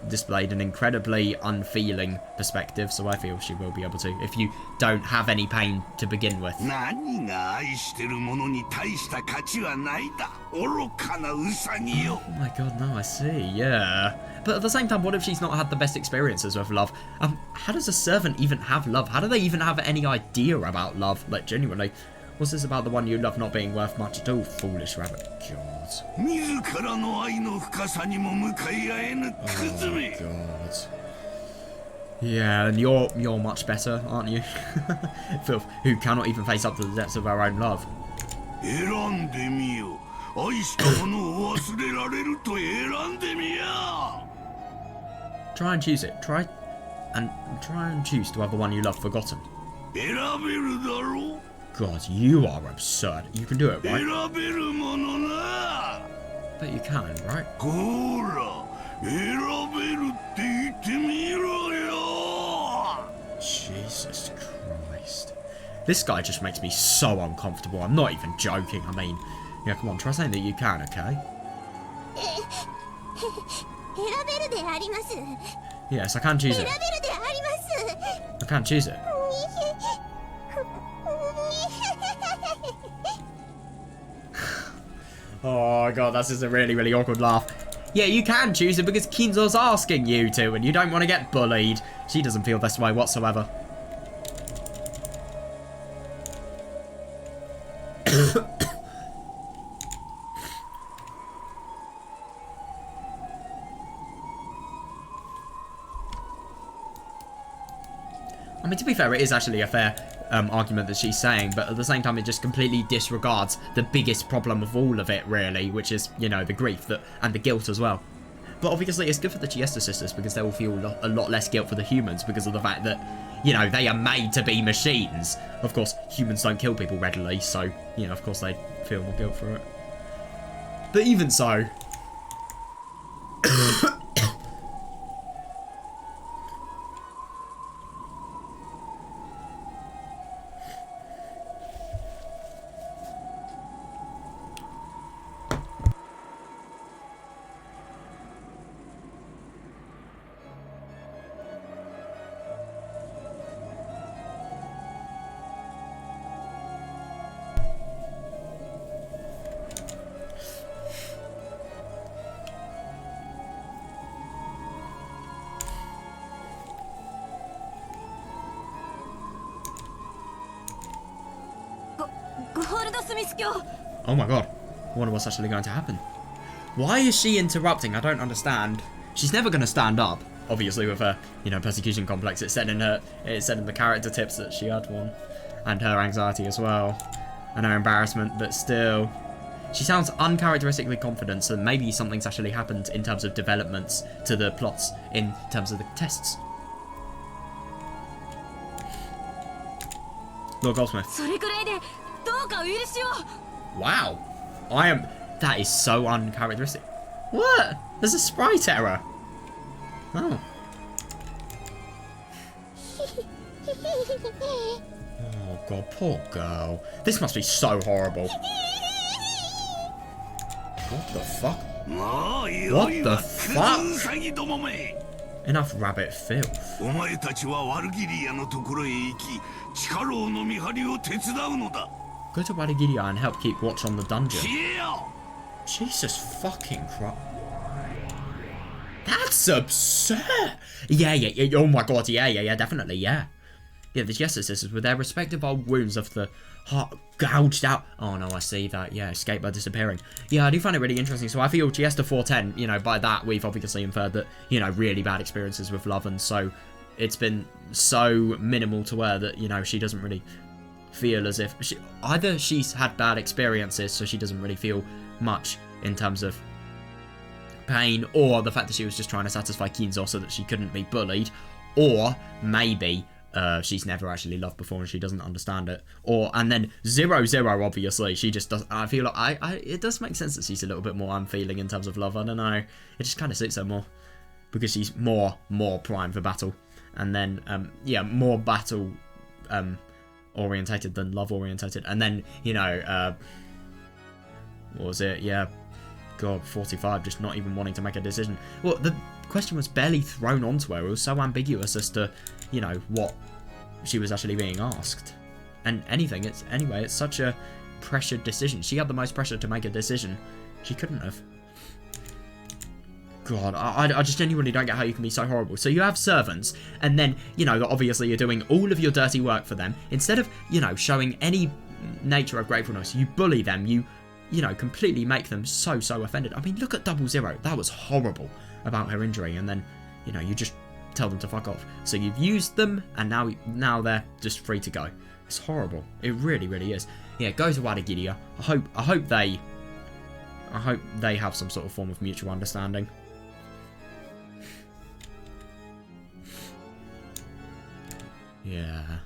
displayed an incredibly unfeeling perspective, so I feel she will be able to if you don't have any pain to begin with. 何が愛してるものに大した価値はないだ。愚かなウサギよ。 Oh my god, no, I see, yeah. But at the same time, what if she's not had the best experiences with love? How does a servant even have love? How do they even have any idea about love? Like, genuinely, what's this about the one you love not being worth much at all? Foolish rabbit. God. 自らの愛の深さにも向かい合えぬクズめ。 God. Yeah, and you're much better, aren't you? Filth, who cannot even face up to the depths of our own love. 選んでみよ。愛したものを忘れられると選んでみや。 Try and choose it. Try and choose to have the one you love forgotten. 選べるだろう。 God, you are absurd. You can do it, 選 right? べるものな。 But you can, right? ほら、選べるって言ってみろよ。 Jesus Christ. This guy just makes me so uncomfortable. I'm not even joking. I mean, yeah, come on, try saying that you can, okay? 選べるであります。 Yes, I can choose 選 it. べるであります。 I can choose it. Oh god, that's just a really, really awkward laugh. Yeah, you can choose it because Kinzo's asking you to, and you don't want to get bullied. She doesn't feel this way whatsoever. I mean, to be fair, it is actually a fair argument that she's saying, but at the same time, it just completely disregards the biggest problem of all of it, really, which is, you know, the grief and the guilt as well. But obviously, it's good for the Chiesta sisters because they will feel a lot less guilt for the humans because of the fact that, you know, they are made to be machines. Of course, humans don't kill people readily, so, you know, of course, they feel more guilt for it. But even so... Oh my god, I wonder what's actually going to happen. Why is she interrupting? I don't understand. she's never going to stand up. Obviously, with her, you know, persecution complex, it said in the character tips that she had one, and her anxiety as well, and her embarrassment. But still, she sounds uncharacteristically confident. So maybe something's actually happened in terms of developments to the plots in terms of the tests. Lord Goldsmith. それくらいでどうかお許しを。 Wow, that is so uncharacteristic. What? There's a sprite error. Oh. Oh god, poor girl. This must be so horrible. What the fuck? What the fuck? Enough rabbit filth. お前たちはワルギリアのところへ行き、地下牢の見張りを手伝うのだ。 Go to Wadagiria and help keep watch on the dungeon. 消えよ。 Jesus fucking Christ. That's absurd. Yeah, oh my god, yeah, definitely, yeah. Yeah, the Jester sisters with their respective old wounds of the heart gouged out. Oh no, I see that. Yeah, escape by disappearing. Yeah, I do find it really interesting. So I feel Giesta 410, you know, by that we've obviously inferred that, you know, really bad experiences with love, and so it's been so minimal to her that, you know, she doesn't really feel as if either she's had bad experiences, so she doesn't really feel much in terms of pain, or the fact that she was just trying to satisfy Kinzo so that she couldn't be bullied, or maybe she's never actually loved before and she doesn't understand it, and then 0 obviously she just does. I feel like it does make sense that she's a little bit more unfeeling in terms of love. I don't know, it just kind of suits her more because she's more primed for battle, and then yeah, more battle orientated than love orientated, and then, you know, what was it? Yeah, God, 45, just not even wanting to make a decision. Well, the question was barely thrown onto her. It was so ambiguous as to, you know, what she was actually being asked. And anyway, it's such a pressured decision. She had the most pressure to make a decision. She couldn't have. God, I just genuinely don't get how you can be so horrible. So you have servants, and then, you know, obviously you're doing all of your dirty work for them. Instead of, you know, showing any nature of gratefulness, you bully them, you know, completely make them so offended. I mean, look at 00. That was horrible about her injury, and then, you know, you just tell them to fuck off. So you've used them, and now they're just free to go. It's horrible. It really is. Yeah, go to Wadagiria. I hope they have some sort of form of mutual understanding. Yeah.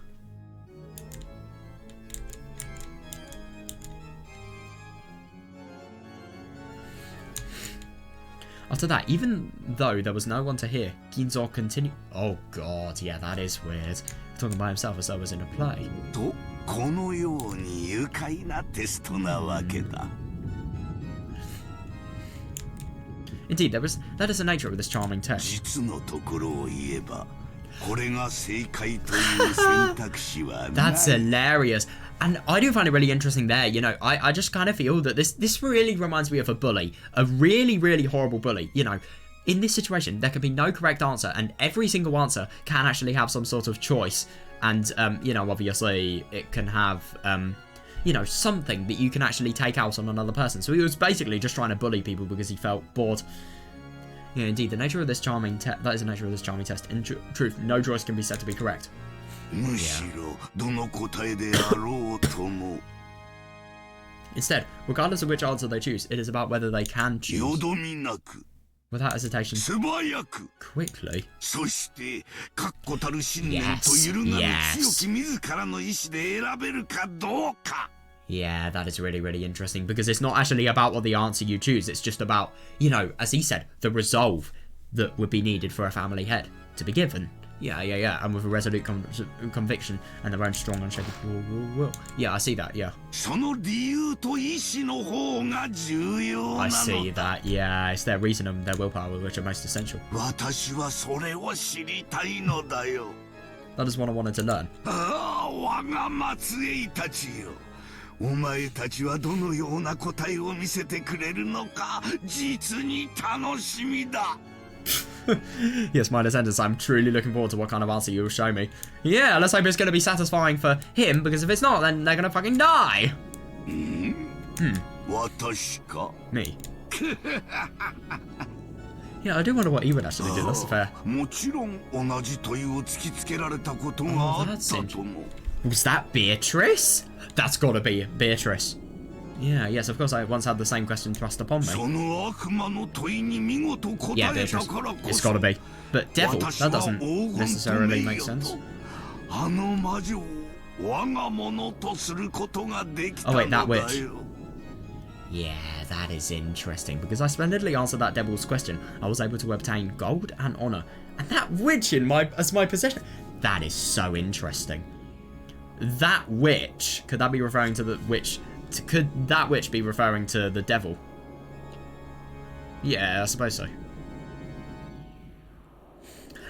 After that, even though there was no one to hear, Ginzo continued. Oh god, yeah, that is weird. Talking by himself as though it was in a play. とこのように愉快なテストなわけだ。 Indeed, that is the nature of this charming test. 実のところを言えば、これが正解という選択肢はない。 That's hilarious. And I do find it really interesting there, you know, I just kind of feel that this really reminds me of a bully. A really horrible bully. You know, in this situation, there can be no correct answer, and every single answer can actually have some sort of choice. And, you know, obviously, it can have, you know, something that you can actually take out on another person. So he was basically just trying to bully people because he felt bored. Yeah, indeed, the nature of this charming test, that is the nature of this charming test. In truth, no choice can be said to be correct. むしろどの答えであろうとも Instead, regardless of which answer they choose, it is about whether they can choose. よどみなく Without hesitation. 素早く Quickly. そして確固たる信念と揺るがぬ強き自らの意志で選べるかどうか Yeah, that is really interesting, because it's not actually about what the answer you choose, it's just about, you know, as he said, the resolve that would be needed for a family head to be given. Yeah, and with a resolute conviction and their own strong, unshakable will. Yeah, I see that, yeah. その理由と意志の方が重要なのだ I see that, yeah. It's their reason and their willpower which are most essential. 私はそれを知りたいのだよ That is what I wanted to learn. ああ、我が末裔たちよお前たちはどのような答えを見せてくれるのか実に楽しみだ Yes, my descendants, I'm truly looking forward to what kind of answer you'll show me. Yeah, let's hope it's going to be satisfying for him, because if it's not, then they're going to fucking die. 私か Me. Yeah, I do wonder what he would actually do. That's fair. もちろん同じ問いを突きつけられたことがあったとも。 Was that Beatrice? That's gotta be Beatrice. Yeah, yes, of course I once had the same question thrust upon me. その悪魔の問いに見事答 Yeah, えた Beatrice. からこ It's そ gotta be. But devil, that doesn't 私は黄 necessarily 金 make と名誉 sense. とあの魔女を我が物とすることができた Oh の wait, だ that よ。 witch. Yeah, that is interesting, because I splendidly answered that devil's question. I was able to obtain gold and honor, and that witch as my possession. That is so interesting. That witch, could that be referring to the witch? Could that witch be referring to the devil? Yeah, I suppose so.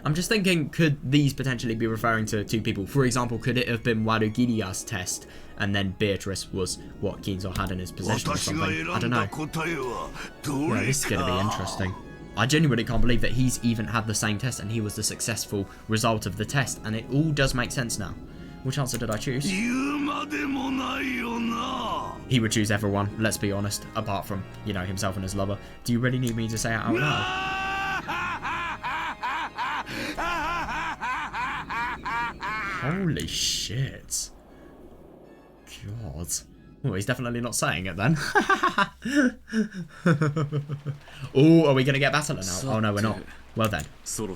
I'm just thinking, could these potentially be referring to two people? For example, could it have been Warugiria's test, and then Beatrice was what Ginzo had in his possession or something? I don't know. Yeah, this is going to be interesting. I genuinely can't believe that he's even had the same test and he was the successful result of the test, and it all does make sense now. Which answer did I choose? He would choose everyone, let's be honest, apart from, you know, himself and his lover. Do you really need me to say it out loud? Holy shit. God. Oh, he's definitely not saying it then. Oh, are we going to get battler now? Oh no, we're not. Well then. If you're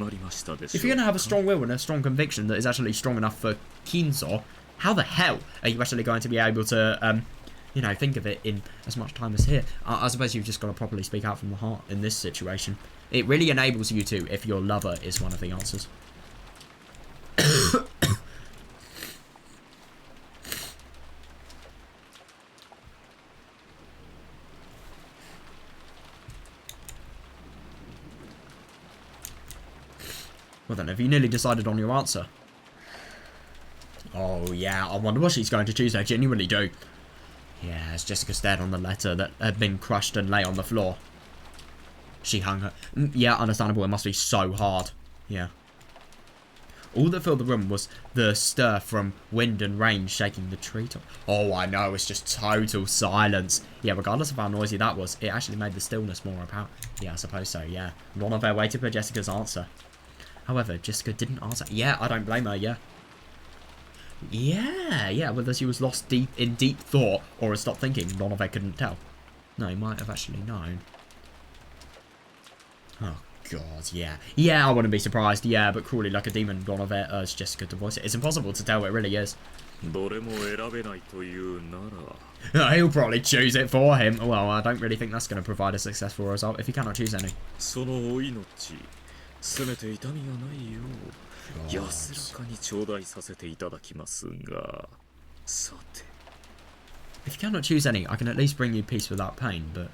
going to have a strong will and a strong conviction that is actually strong enough for Kinzo, how the hell are you actually going to be able to, you know, think of it in as much time as here? I suppose you've just got to properly speak out from the heart in this situation. It really enables you to if your lover is one of the answers. Well then, have you nearly decided on your answer? Oh yeah, I wonder what she's going to choose. I genuinely do. Yeah, as Jessica stared on the letter that had been crushed and lay on the floor. She hung her... Yeah, understandable. It must be so hard. Yeah. All that filled the room was the stir from wind and rain shaking the treetop. Oh, I know. It's just total silence. Yeah, regardless of how noisy that was, it actually made the stillness more apparent. Yeah, I suppose so, yeah. None of her waited for Jessica's answer. However, Jessica didn't answer. Yeah, I don't blame her, yeah. Yeah, whether she was lost in deep thought or had stopped thinking, none of her couldn't tell. No, he might have actually known. Oh, God, yeah. Yeah, I wouldn't be surprised, yeah, but cruelly like a demon, none of it urged Jessica to voice it. It's impossible to tell, it really is. He'll probably choose it for him. Well, I don't really think that's going to provide a successful result if he cannot choose any. God. If you cannot choose any, I can at least bring you peace without pain, but...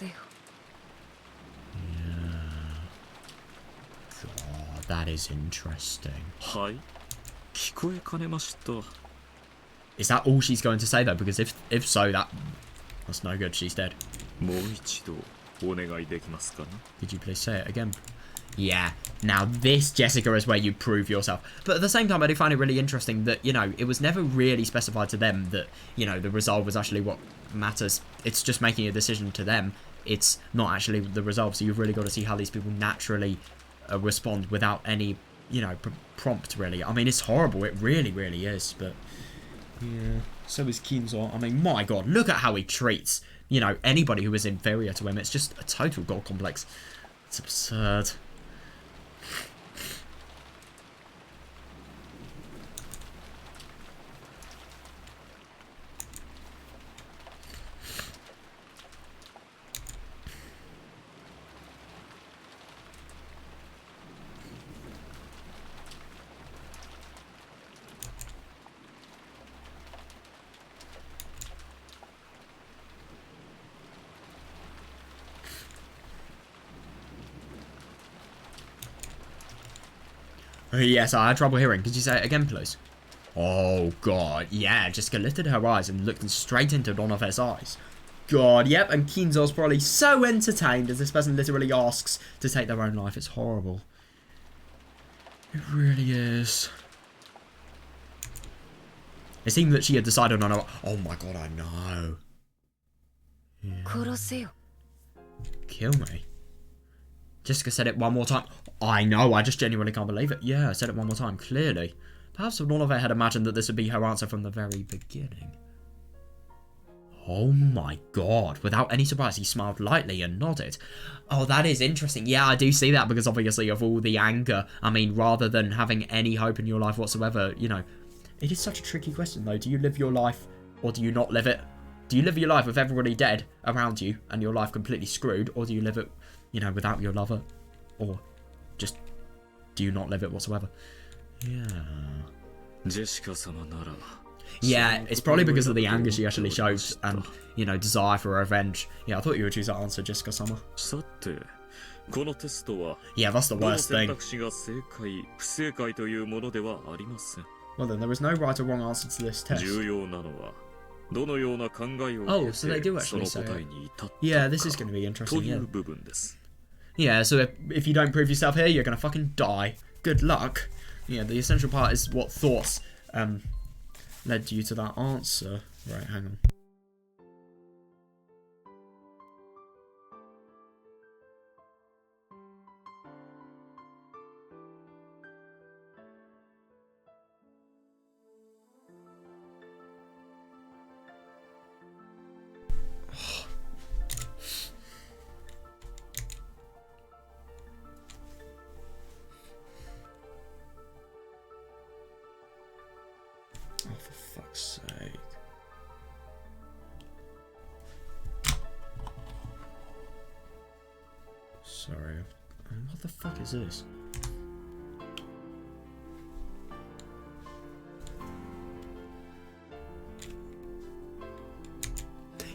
Yeah. God, that is interesting. Is that all she's going to say, though? Because if so, that's no good. She's dead. Could you please say it again? Yeah. Now this, Jessica, is where you prove yourself. But at the same time, I do find it really interesting that, you know, it was never really specified to them that, you know, the resolve was actually what matters. It's just making a decision to them. It's not actually the resolve. So you've really got to see how these people naturally respond without any, you know, prompt, really. I mean, it's horrible. It really, really is. But, yeah. So is Kinzo. I mean, my God, look at how he treats, you know, anybody who is inferior to him. It's just a total god complex. It's absurd. Yes, I had trouble hearing. Could you say it again, please? Oh, God. Yeah, Jessica lifted her eyes and looked straight into Donovan's eyes. God, yep, and Kinzo's probably so entertained as this person literally asks to take their own life. It's horrible. It really is. It seemed that she had decided on her... Oh, my God, I know. Yeah. kill me. Jessica said it one more time. I know, I just genuinely can't believe it. Yeah, I said it one more time, clearly. Perhaps none of her had imagined that this would be her answer from the very beginning. Oh my god. Without any surprise, he smiled lightly and nodded. Oh, that is interesting. Yeah, I do see that because obviously of all the anger. I mean, rather than having any hope in your life whatsoever, you know. It is such a tricky question, though. Do you live your life or do you not live it? Do you live your life with everybody dead around you and your life completely screwed? Or do you live it, you know, without your lover? Or just do you not live it whatsoever? Yeah. Yeah, it's probably because of the anger she actually shows and, you know, desire for revenge. Yeah, I thought you would choose that answer, Jessica-sama. Yeah, that's the worst thing. Well then, there is no right or wrong answer to this test. Oh, so they do actually say it. Yeah, this is going to be interesting, yeah. Yeah, so if you don't prove yourself here, you're going to fucking die. Good luck. Yeah, the essential part is what thoughts led you to that answer. Right, hang on. Oh, for fuck's sake. Sorry. What the fuck is this?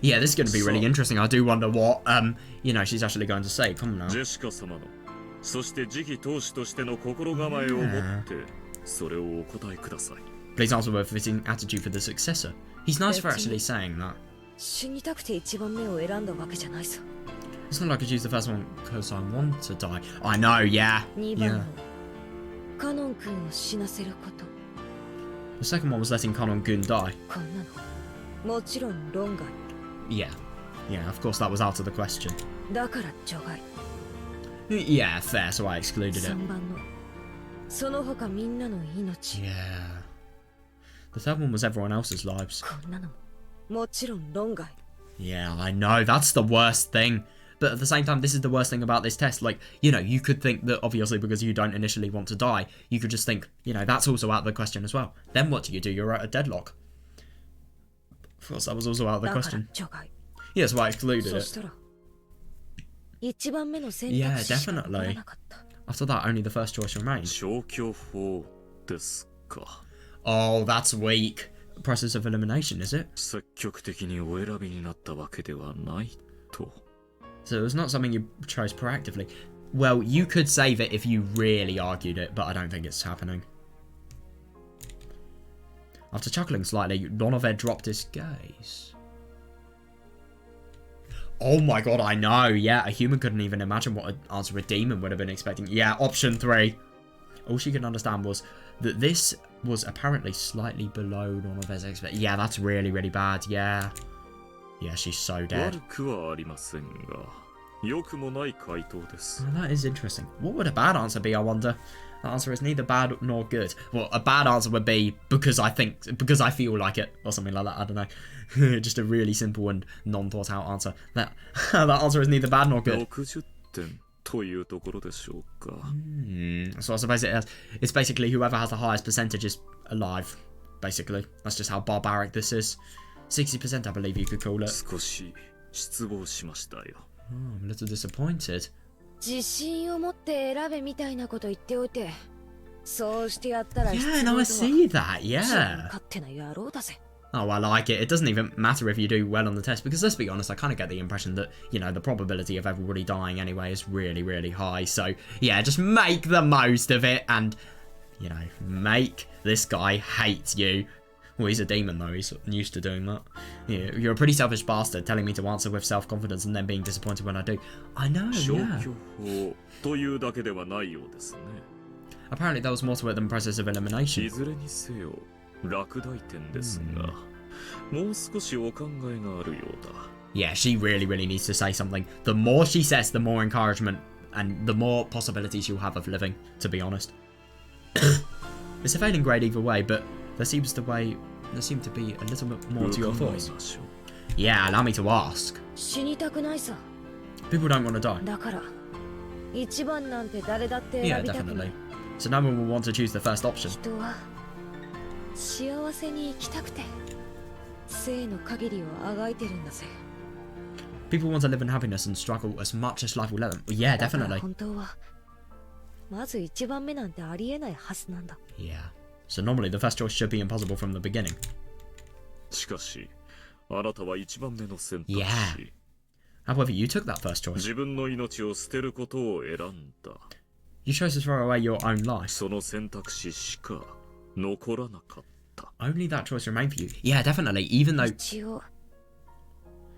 Yeah, this is going to be really interesting. I do wonder what, you know, she's actually going to say. Come on now. Yeah. Please answer with a fitting attitude for the successor. He's nice for actually saying that. It's not like I choose the first one because I want to die. I know, yeah. Yeah. The second one was letting Kanon-gun die. Yeah. Yeah, of course that was out of the question. Yeah, fair, so I excluded it. Yeah. The third one was everyone else's lives. Yeah, I know, that's the worst thing. But at the same time, this is the worst thing about this test. Like, you know, you could think that obviously because you don't initially want to die, you could just think, you know, that's also out of the question as well. Then what do? You're at a deadlock. Of course, that was also out of the question. Yeah, so I excluded it. Yeah, definitely. After that, only the first choice remains. Oh, that's weak. Process of elimination, is it? So it was not something you chose proactively. Well, you could save it if you really argued it, but I don't think it's happening. After chuckling slightly, Donovan dropped his gaze. Oh my god, I know. Yeah, a human couldn't even imagine what an answer a demon would have been expecting. Yeah, option 3. All she could understand was that this was apparently slightly below Donovan's expectation. Yeah, that's really, really bad. Yeah. Yeah, she's so dead. Oh, that is interesting. What would a bad answer be, I wonder? The answer is neither bad nor good. Well, a bad answer would be because I feel like it, or something like that. I don't know. Just a really simple and non-thought out answer. That answer is neither bad nor good. So I suppose it's basically whoever has the highest percentage is alive. Basically, that's just how barbaric this is. 60%, I believe you could call it. Oh, I'm a little disappointed. Yeah, no, I see that, yeah. Oh, I like it. It doesn't even matter if you do well on the test, because let's be honest, I kind of get the impression that, you know, the probability of everybody dying anyway is really, really high. So, yeah, just make the most of it and, you know, make this guy hate you. Well, he's a demon, though. He's used to doing that. Yeah, you're a pretty selfish bastard, telling me to answer with self-confidence and then being disappointed when I do. I know, yeah. Apparently there was more to it than process of elimination. Yeah, she really, really needs to say something. The more she says, the more encouragement and the more possibilities you'll have of living, to be honest. It's a failing grade either way, but there seems to be a little bit more to your thoughts. Yeah, allow me to ask. 死にたくないさ。 People don't want to die. だから一番なんて誰だって Yeah, 選びたくな definitely. い。 So no one will want to choose the first option. 人は幸せに生きたくて生の限りをあがいてるんだぜ。 People want to live in happiness and struggle as much as life will let them. Yeah, だから definitely. 本当はまず一番目なんてありえないはずなんだ。 Yeah. So normally the first choice should be impossible from the beginning. しかしあなたは一番目の選択肢、 Yeah. However, you took that first choice. 自分の命を捨てることを選んだ。 You chose to throw away your own life. その選択肢しか残らなかった。 Only that choice remained for you. Yeah, definitely. Even though 一応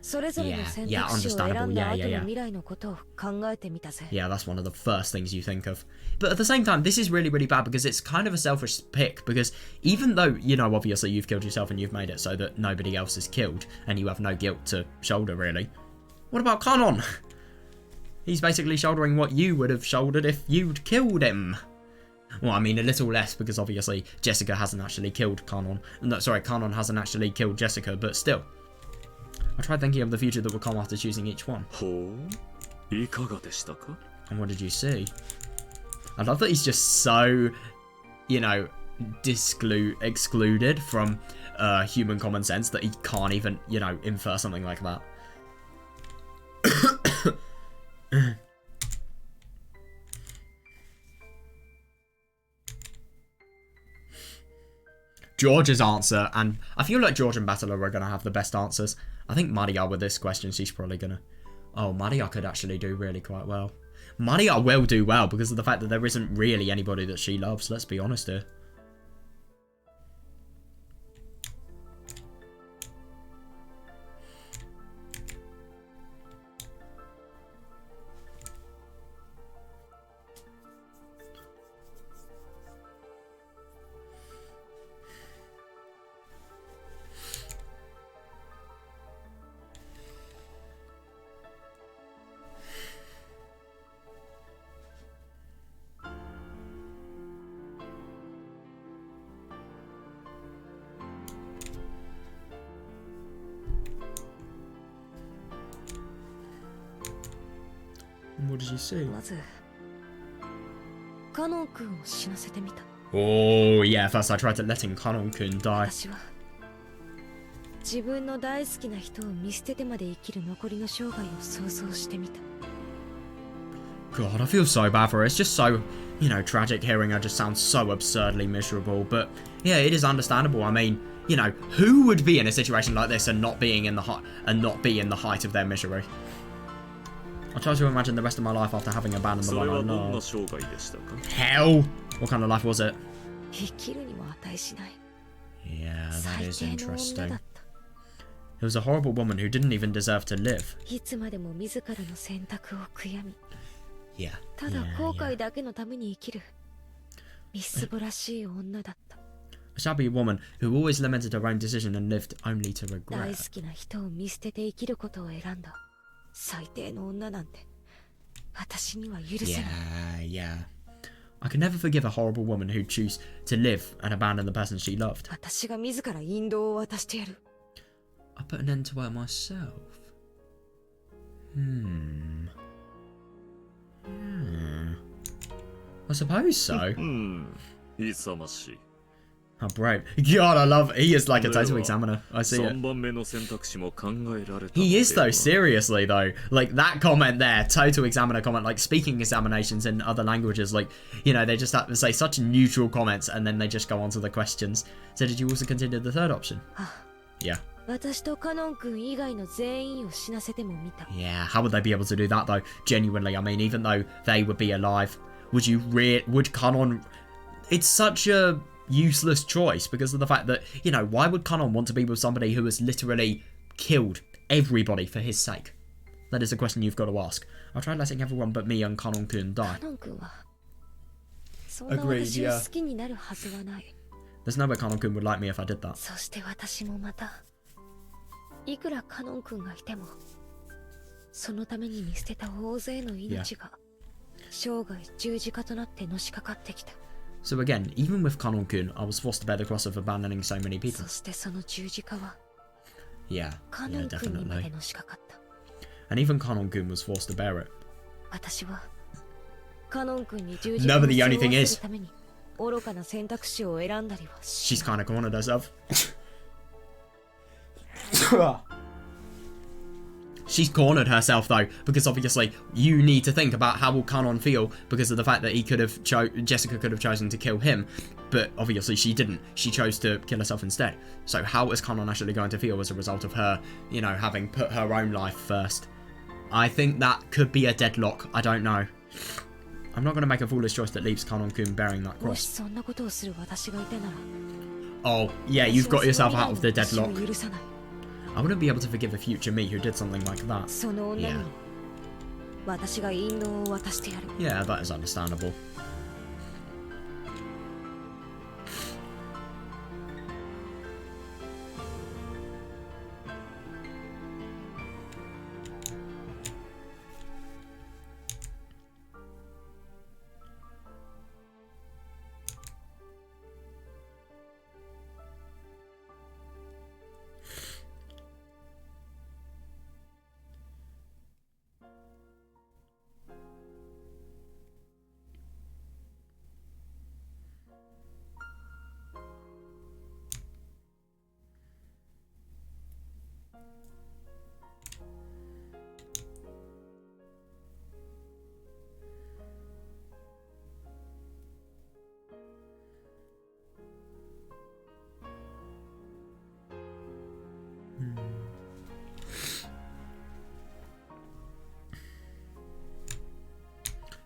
それぞれの選 Yeah, 択肢を選ん understandable. だ Yeah, 後 yeah, の yeah. 未来のことを考えてみたぜ。 yeah, that's one of the first things you think of. But at the same time, this is really, really bad because it's kind of a selfish pick. Because even though, you know, obviously you've killed yourself and you've made it so that nobody else is killed and you have no guilt to shoulder, really. What about Kanon? He's basically shouldering what you would have shouldered if you'd killed him. Well, I mean, a little less because obviously Jessica hasn't actually killed Kanon. No, sorry, Kanon hasn't actually killed Jessica, but still. I tried thinking of the future that would come after choosing each one. ほう、いかがでしたか？ And what did you see? I love that he's just so, you know, excluded from human common sense that he can't even, you know, infer something like that. George's answer, and I feel like George and Battler are going to have the best answers. I think Maria with this question, she's probably going to... Oh, Maria could actually do really quite well. Maria will do well because of the fact that there isn't really anybody that she loves, let's be honest here. What did you see? まずカノン君を死なせてみた。 Oh, yeah, first I tried to letting Kanon-kun die. 私は自分の大好きな人を見捨ててまで生きる残りの生涯を想像してみた。 God, I feel so bad for her. It's just so, you know, tragic hearing her just sound so absurdly miserable. But yeah, it is understandable. I mean, you know, who would be in a situation like this and not being in the height of their misery? I try to imagine the rest of my life after having abandoned the そ one れ I はどん know. な生涯でしたか？ Hell! What kind of life was it? 生きるにも値しない Yeah, that is 最低の女 interesting. だ It った。 was a horrible woman who didn't even deserve to live. いつまでも自らの選択を悔やみ、 Yeah. ただ Yeah, 後 yeah. 悔だけのために生きるみすぼらしい女だった。 A shabby woman who always lamented her own decision and lived only to 大 regret. 好きな人を見捨てて生きることを選んだ最低の女なんて私には許せない。 Yeah, yeah. I can never forgive a horrible woman who'd choose to live and abandon the person she loved. 私が自ら引導を渡してやる。 I put an end to her myself. Hmm. I suppose so. 勇ましい。 How brave. God, I love... He is like a total では examiner. I see it. 3番目の選択肢も考えられた。 He is though, seriously though. Like that comment there, total examiner comment, like speaking examinations in other languages, like, you know, they just have to say such neutral comments and then they just go on to the questions. So did you also consider the third option? Yeah. 私とカノン君以外の全員を死なせても見た。 Yeah, how would they be able to do that though? Genuinely, I mean, even though they would be alive, would Kanon... It's such a useless choice because of the fact that, you know, why would Kanon want to be with somebody who has literally killed everybody for his sake? That is a question you've got to ask. I tried letting everyone but me and Kanon-kun die. カノン君はそんな Agreed, 私を yeah. 好きになるはずはない。 There's no way Kanon-kun would like me if I did that. そして私もまたいくらカノン君がいても、そのために見捨てた大勢の命が生涯十字架となってのしかかってきた。 So again, even with Kanon-kun, I was forced to bear the cross of abandoning so many people. そしてその十字架は Yeah, カノ yeah, ン君にまで definitely. のしかかった。 And even Kanon-kun was forced to bear it. 私はカノン君に十字架を No, but the 背 only 負 thing わ is, せるために愚かな選択肢を選んだりはし she's kind of cornered herself. She's cornered herself though, because obviously you need to think about how will Kanon feel because of the fact that he could have Jessica could have chosen to kill him, but obviously she didn't. She chose to kill herself instead. So how is Kanon actually going to feel as a result of her, you know, having put her own life first? I think that could be a deadlock. I don't know. I'm not going to make a foolish choice that leaves Kanon-kun bearing that もし cross. そんなことをする私がいたなら Oh, yeah, you've got 私は yourself その out of the 未来の deadlock. 私を許さない。 I wouldn't be able to forgive a future me who did something like that. その女に Yeah. 私が引導を渡してやる。 Yeah, that is understandable.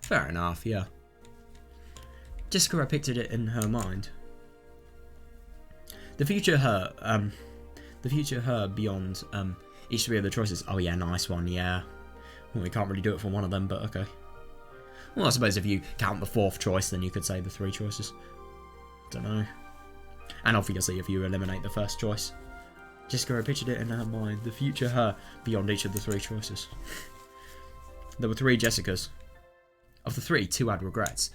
Fair enough, yeah. Jessica pictured it in her mind. The future her beyond each three of the choices. Oh yeah, nice one, yeah. Well, we can't really do it for one of them, but okay. Well, I suppose if you count the fourth choice, then you could say the three choices. Don't know. And obviously, if you eliminate the first choice. Jessica pictured it in her mind. The future her beyond each of the three choices. There were three Jessicas. Of the three, two had regrets.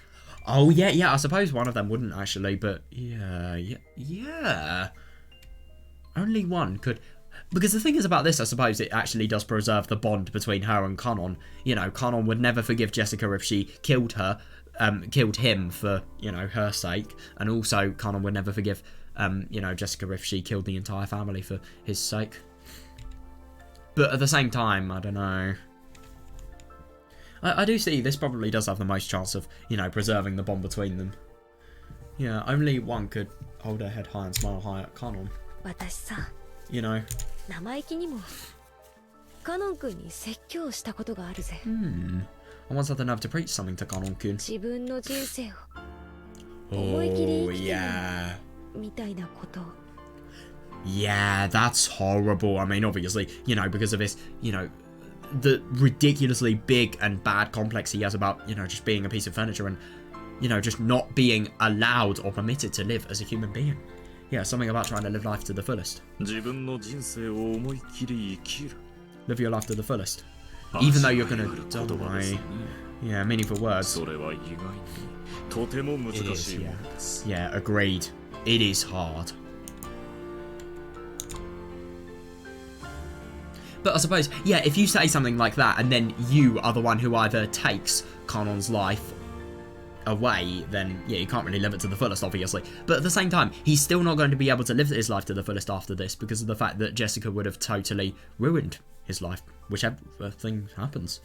Oh, yeah, I suppose one of them wouldn't actually, but yeah. Only one could... Because the thing is about this, I suppose it actually does preserve the bond between her and Kanon. You know, Kanon would never forgive Jessica if she killed him for, you know, her sake. And also, Kanon would never forgive, you know, Jessica if she killed the entire family for his sake. But at the same time, I don't know... I do see this probably does have the most chance of, you know, preserving the bond between them. Yeah, only one could hold her head high and smile high at Kanon. 私さ、 You know. 生意気にもカノン君に説教をしたことがあるぜ。 I once had the nerve to preach something to Kanon-kun. 自分の人生を思い切り Oh, 生きて yeah. みたいなことを。 Yeah, that's horrible. I mean, obviously, you know, because of his, you know, the ridiculously big and bad complex he has about, you know, just being a piece of furniture and, you know, just not being allowed or permitted to live as a human being. Yeah, something about trying to live life to the fullest. 自分の人生を思いっきり生きる Live your life to the fullest. Even though you're gonna die. Yeah, meaningful words. それは意外にとても難しいものです Yeah, agreed. It is hard. But I suppose, yeah, if you say something like that and then you are the one who either takes Kanon's life away, then yeah, you can't really live it to the fullest, obviously. But at the same time, he's still not going to be able to live his life to the fullest after this because of the fact that Jessica would have totally ruined his life, whichever thing happens.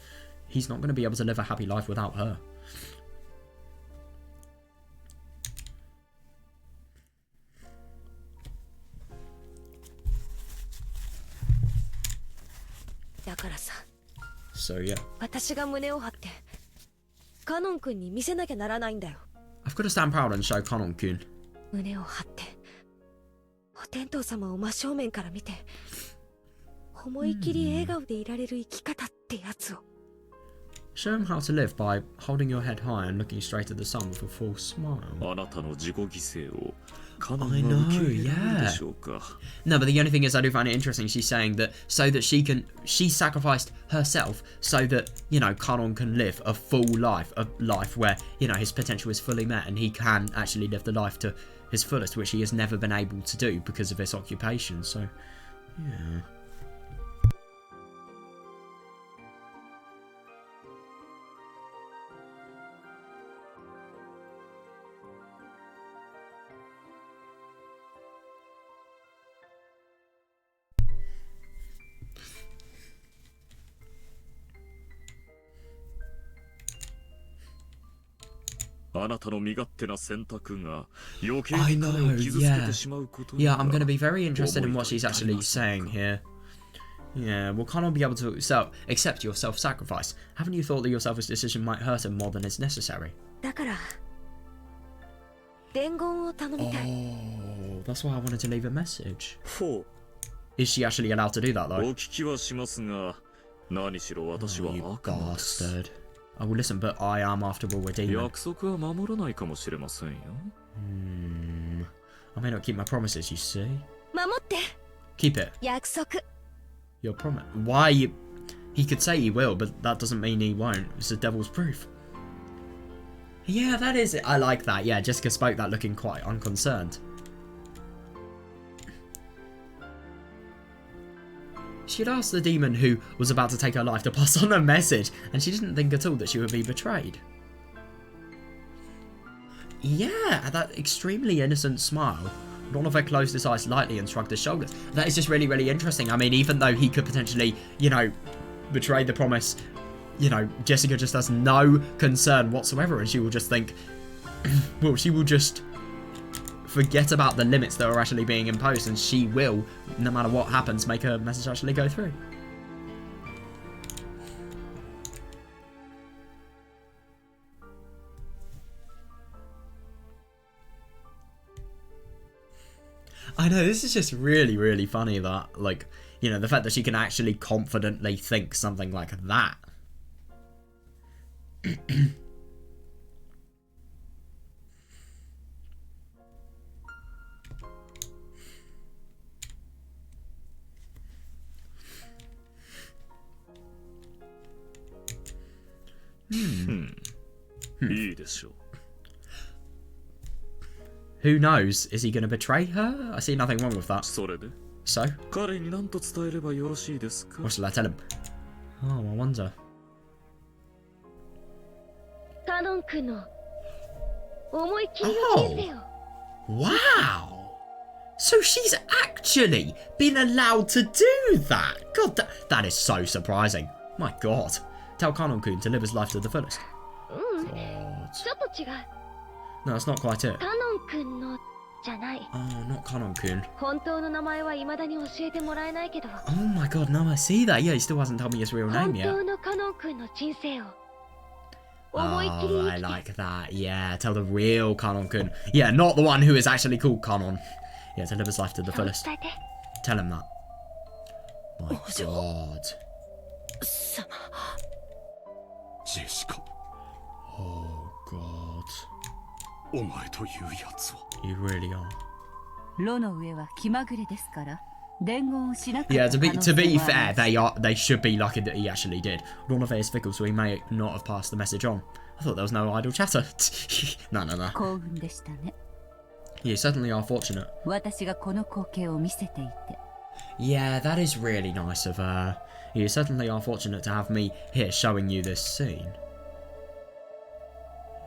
He's not going to be able to live a happy life without her. So yeah. 私が胸を張ってカノン君に見せなきゃならないんだよ。 I've got to stand proud and show Kanon-kun. 胸を張ってお天道様を真正面から見て思い切り笑顔でいられる生き方ってやつを。Show him how to live by holding your head high and looking straight at the sun with a full smile. あなたの自己犠牲をカノ I ンは know, 受け入れられる yeah. でしょうか。 No, but the only thing is I do find it interesting. She's saying that so that she sacrificed herself so that, you know, Kanon can live a full life, a life where, you know, his potential is fully met and he can actually live the life to his fullest, which he has never been able to do because of his occupation. So, yeah. I know, yeah, I'm going to be very interested in what she's actually saying here. Yeah, will Kanon be able to accept your self-sacrifice? Haven't you thought that your selfish decision might hurt him more than is necessary? Oh, that's why I wanted to leave a message. Is she actually allowed to do that, though? Oh, you bastard. Oh, well, listen, but I am, after all, a demon. I may not keep my promises, you see. Keep it. Your promise. Why you... He could say he will, but that doesn't mean he won't. It's the devil's proof. Yeah, that is it. I like that. Yeah, Jessica spoke that looking quite unconcerned. She had asked the demon who was about to take her life to pass on a message, and she didn't think at all that she would be betrayed. Yeah, that extremely innocent smile. Donovan closed his eyes lightly and shrugged his shoulders. That is just really, really interesting. I mean, even though he could potentially, you know, betray the promise, you know, Jessica just has no concern whatsoever, and she will just think, well, she will just forget about the limits that are actually being imposed, and she will, no matter what happens, make her message actually go through. I know, this is just really, really funny that, like, you know, the fact that she can actually confidently think something like that. Who knows? Is he going to betray her? I see nothing wrong with that. So? What shall I tell him? Oh, I wonder. Oh! Wow! So she's actually been allowed to do that! God, that is so surprising. My God. Tell Kanon-kun to live his life to the fullest. God. No, that's not quite it. Oh, not Kanon-kun. Oh my God, no, I see that. Yeah, he still hasn't told me his real name yet. Oh, I like that. Yeah, tell the real Kanon-kun. Yeah, not the one who is actually called Kanon. Yeah, to live his life to the fullest. Tell him that. My God. Jessica. Oh, God. You really are. Yeah, to be fair, they should be lucky that he actually did. Ronove is fickle, so he may not have passed the message on. I thought there was no idle chatter. No. You certainly are fortunate. Yeah, that is really nice of her. You certainly are fortunate to have me here showing you this scene.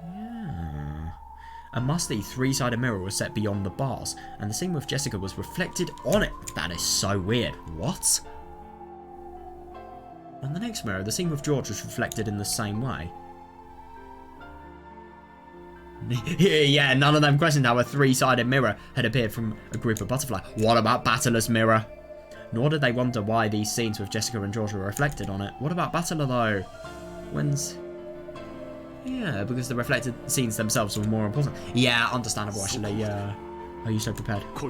Yeah. A musty three-sided mirror was set beyond the bars, and the scene with Jessica was reflected on it. That is so weird. What? On the next mirror, the scene with George was reflected in the same way. Yeah, none of them questioned how a three-sided mirror had appeared from a group of butterflies. What about Battler's mirror? Nor did they wonder why these scenes with Jessica and George were reflected on it. What about Battler, though? When's... Yeah, because the reflected scenes themselves were more important. Yeah, understandable, actually, yeah. Are you so prepared? Oh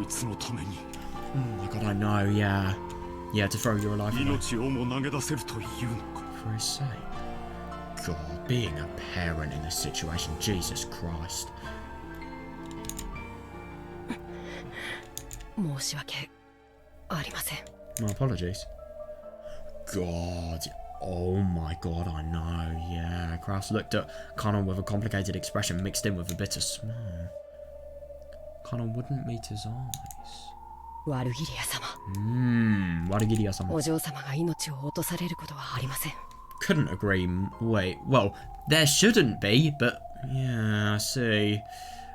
my God, I know, yeah. Yeah, to throw your life away. For his sake. God, being a parent in this situation, Jesus Christ. 申し訳ありません。 My apologies. God. Oh my god, I know. Yeah. Kraus looked at Kanon with a complicated expression mixed in with a bitter smile. Kanon wouldn't meet his eyes. ワルギリア様。Warigiriya-sama. お嬢様が命を落とされることはありません。 Couldn't agree. Wait, well, there shouldn't be, but yeah, I see.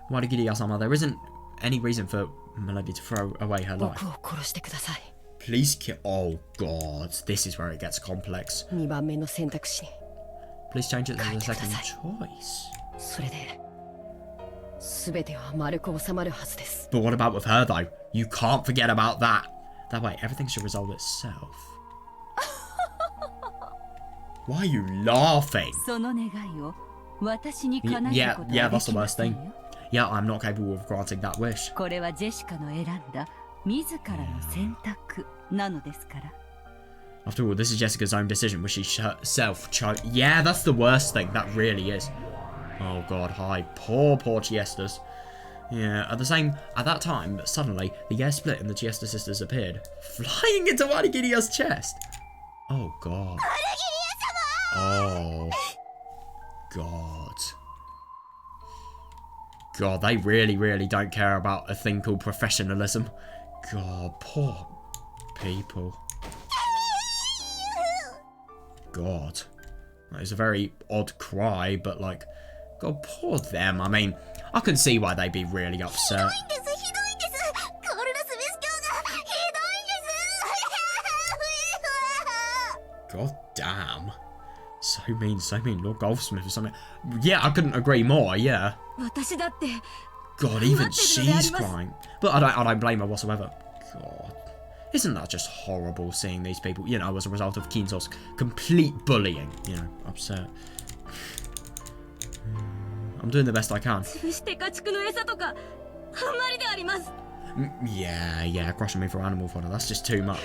Warigiriya-sama, there isn't any reason for Milady to throw away her life. 僕を殺してください。 Please kill. Oh god, this is where it gets complex. 2番目の選択肢に。 Please change it to the 書いてくだ second さい。 choice. それで、全ては丸く収まるはずです。 But what about with her though? You can't forget about that. That way, everything should resolve itself. Why are you laughing? その願いを私に叶える Yeah, こと yeah, はで that's き the ま worst せん thing. よ。 Yeah, I'm not capable of granting that wish. これはジェシカの選んだ自らの選択なのですから。 After all, this is Jessica's own decision, which she herself chose. Yeah, that's the worst thing. That really is. Oh god, hi. Poor Chiestas. Yeah, at that time, suddenly, the air split and the Chiesta sisters appeared, flying into Warigiriya's chest. Oh god. Oh. God. God, they really don't care about a thing called professionalism. God, poor people. God. That is a very odd cry, but like, God, poor them. I mean, I can see why they'd be really upset. God damn. So mean. Lord Goldsmith or something. Yeah, I couldn't agree more, yeah. 私だって God, even she's crying. But I don't blame her whatsoever. God. Isn't that just horrible seeing these people, you know, as a result of Kinzo's complete bullying, you know, upset. I'm doing the best I can. 潰して家畜の餌とかあんまりであります。 Yeah, crushing me for animal fodder, that's just too much.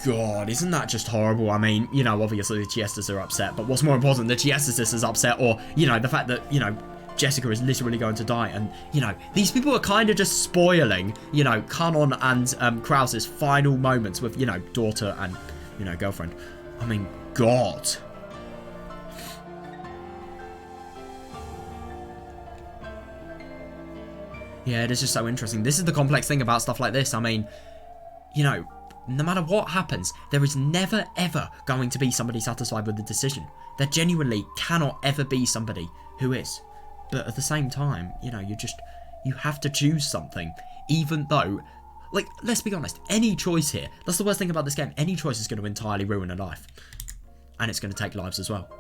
God, isn't that just horrible? I mean, you know, obviously the Chiestas are upset, but what's more important, the Chiesta sisters upset, or, you know, the fact that, you know, Jessica is literally going to die, and, you know, these people are kind of just spoiling, you know, Kanon and Krause's final moments with, you know, daughter and, you know, girlfriend. I mean, God. Yeah, it is just so interesting. This is the complex thing about stuff like this. I mean, you know, no matter what happens, there is never ever going to be somebody satisfied with the decision. There genuinely cannot ever be somebody who is. But at the same time, you know, you have to choose something. Even though, like, let's be honest, any choice here, that's the worst thing about this game, any choice is going to entirely ruin a life. And it's going to take lives as well.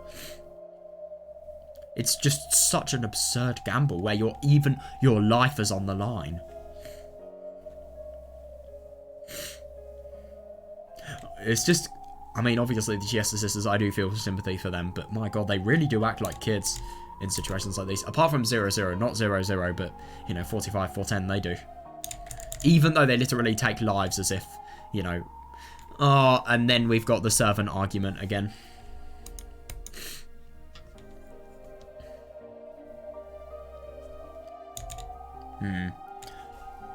It's just such an absurd gamble where your life is on the line. It's just, I mean, obviously the Chiesta sisters, I do feel sympathy for them, but my god, they really do act like kids in situations like these. Apart from 0-0, not 0-0, but, you know, 45-410, they do. Even though they literally take lives as if, you know, oh, and then we've got the servant argument again.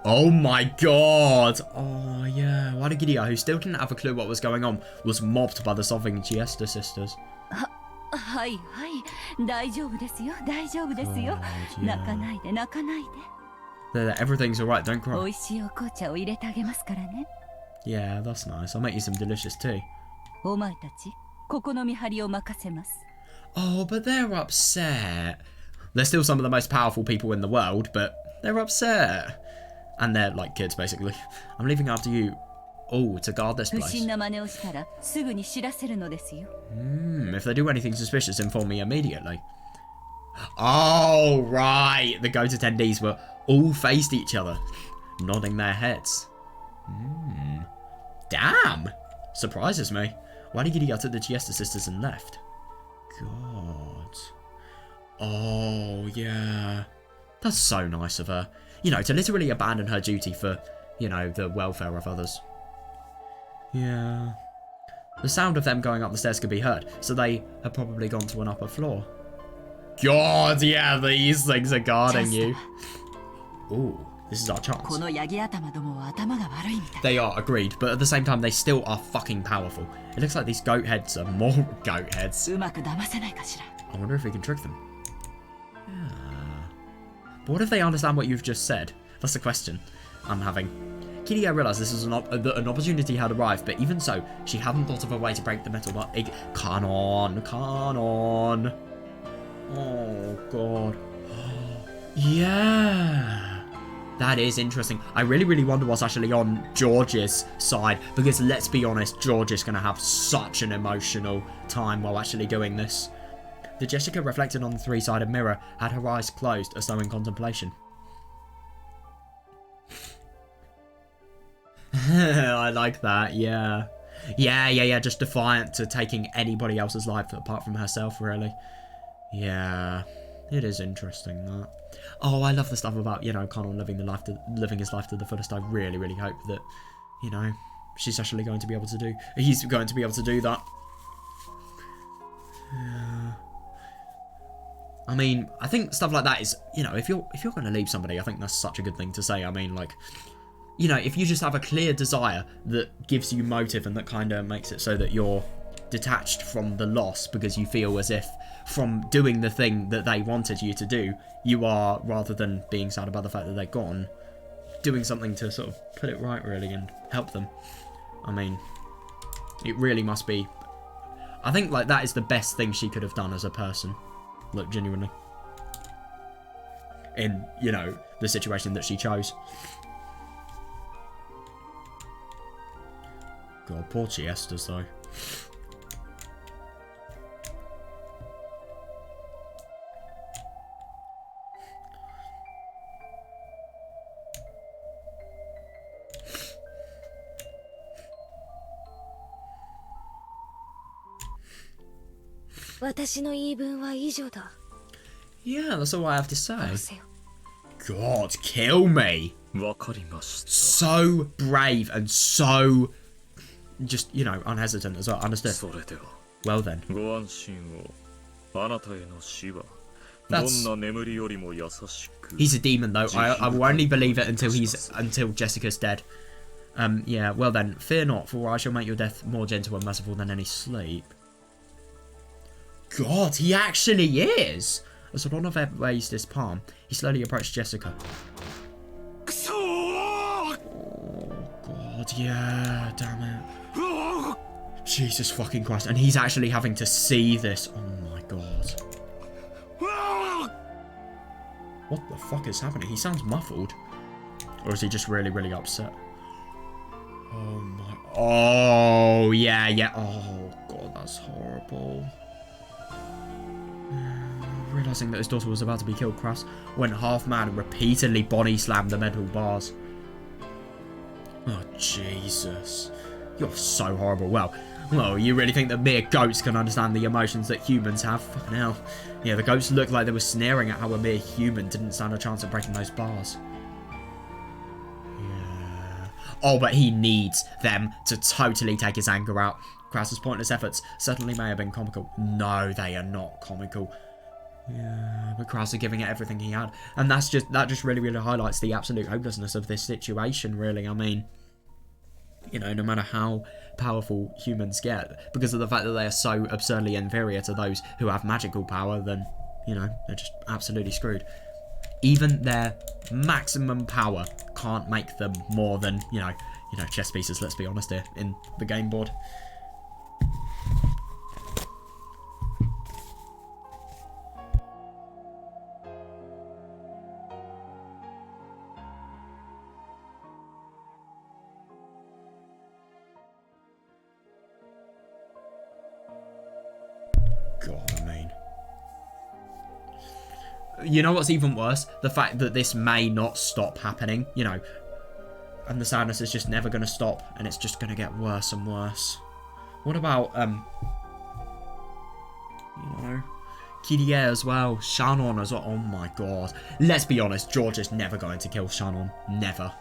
Oh my god! Oh yeah, Warigiriya, who still didn't have a clue what was going on, was mobbed by the sobbing Chiesta sisters. はいはい大丈夫ですよ大丈夫ですよ God, yeah. 泣かないで泣かないで There, everything's alright, don't 美 cry. 味しいお紅茶を入れてあげますからね Yeah, that's nice. I'll make you some delicious tea. お前たちここの見張りを任せます Oh, but they're upset. They're still some of the most powerful people in the world, but they're upset. And they're like kids, basically. I'm leaving after you all to guard this 不 place. 審な真似をしたらすぐに知らせるのですよ If they do anything suspicious, inform me immediately. Oh, right. The goat attendees were all faced each other, nodding their heads. Damn. Surprises me. Why did Gideon took the Chiesta sisters and left? God. Oh, yeah. That's so nice of her. you know, to literally abandon her duty for, you know, the welfare of others. Yeah. The sound of them going up the stairs could be heard, so they have probably gone to an upper floor. God, yeah, these things are guarding you. Ooh, this is our chance. They are, agreed, but at the same time, they still are fucking powerful. It looks like these goat heads are more goat heads. I wonder if we can trick them. Yeah. But what if they understand what you've just said? That's the question I'm having. Kiria realised this was an opportunity had arrived, but even so, she hadn't thought of a way to break the metal bar. Canon. Oh, God. Yeah. That is interesting. I really, really wonder what's actually on George's side, because let's be honest, George is going to have such an emotional time while actually doing this. The Jessica reflected on the three-sided mirror had her eyes closed as though in contemplation. I like that, yeah. Yeah, just defiant to taking anybody else's life apart from herself, really. Yeah, it is interesting, that. Oh, I love the stuff about, you know, Connell living his life to the fullest. I really, really hope that, you know, he's going to be able to do that. Yeah. I mean, I think stuff like that is, you know, if you're going to leave somebody, I think that's such a good thing to say. I mean, like, you know, if you just have a clear desire that gives you motive and that kind of makes it so that you're detached from the loss because you feel as if from doing the thing that they wanted you to do, you are, rather than being sad about the fact that they're gone, doing something to sort of put it right, really, and help them. I mean, it really must be. I think, like, that is the best thing she could have done as a person. Look, genuinely. In, you know, the situation that she chose. God, poor Chiestas, though. Yeah, that's all I have to say. God, kill me. So brave and so just, you know, unhesitant as well. Understood. Well then. He's a demon though. I will only believe it until Jessica's dead. Yeah, well then, fear not, for I shall make your death more gentle and merciful than any sleep. God, he actually is! As Ronov raised his palm, he slowly approached Jessica. Oh, God, yeah, damn it. Jesus fucking Christ. And he's actually having to see this. Oh, my God. What the fuck is happening? He sounds muffled. Or is he just really, really upset? Oh, my... Oh, yeah. Oh, God, that's horrible. Realising that his daughter was about to be killed, Crass went half mad and repeatedly body slammed the metal bars. Oh, Jesus. You're so horrible. Well, you really think that mere goats can understand the emotions that humans have? Fucking hell. Yeah, the goats looked like they were sneering at how a mere human didn't stand a chance of breaking those bars. Yeah. Oh, but he needs them to totally take his anger out. Crass's pointless efforts certainly may have been comical. No, they are not comical. Yeah, but Crass are giving it everything he had. And that just really, really highlights the absolute hopelessness of this situation, really. I mean, you know, no matter how powerful humans get, because of the fact that they are so absurdly inferior to those who have magical power, then, you know, they're just absolutely screwed. Even their maximum power can't make them more than, you know, chess pieces, let's be honest here, in the game board. God, I mean... You know what's even worse? The fact that this may not stop happening, you know, and the sadness is just never going to stop, and it's just going to get worse and worse. What about, you know, Kirie as well. Shannon as well. Oh my god. Let's be honest, George is never going to kill Shannon. Never.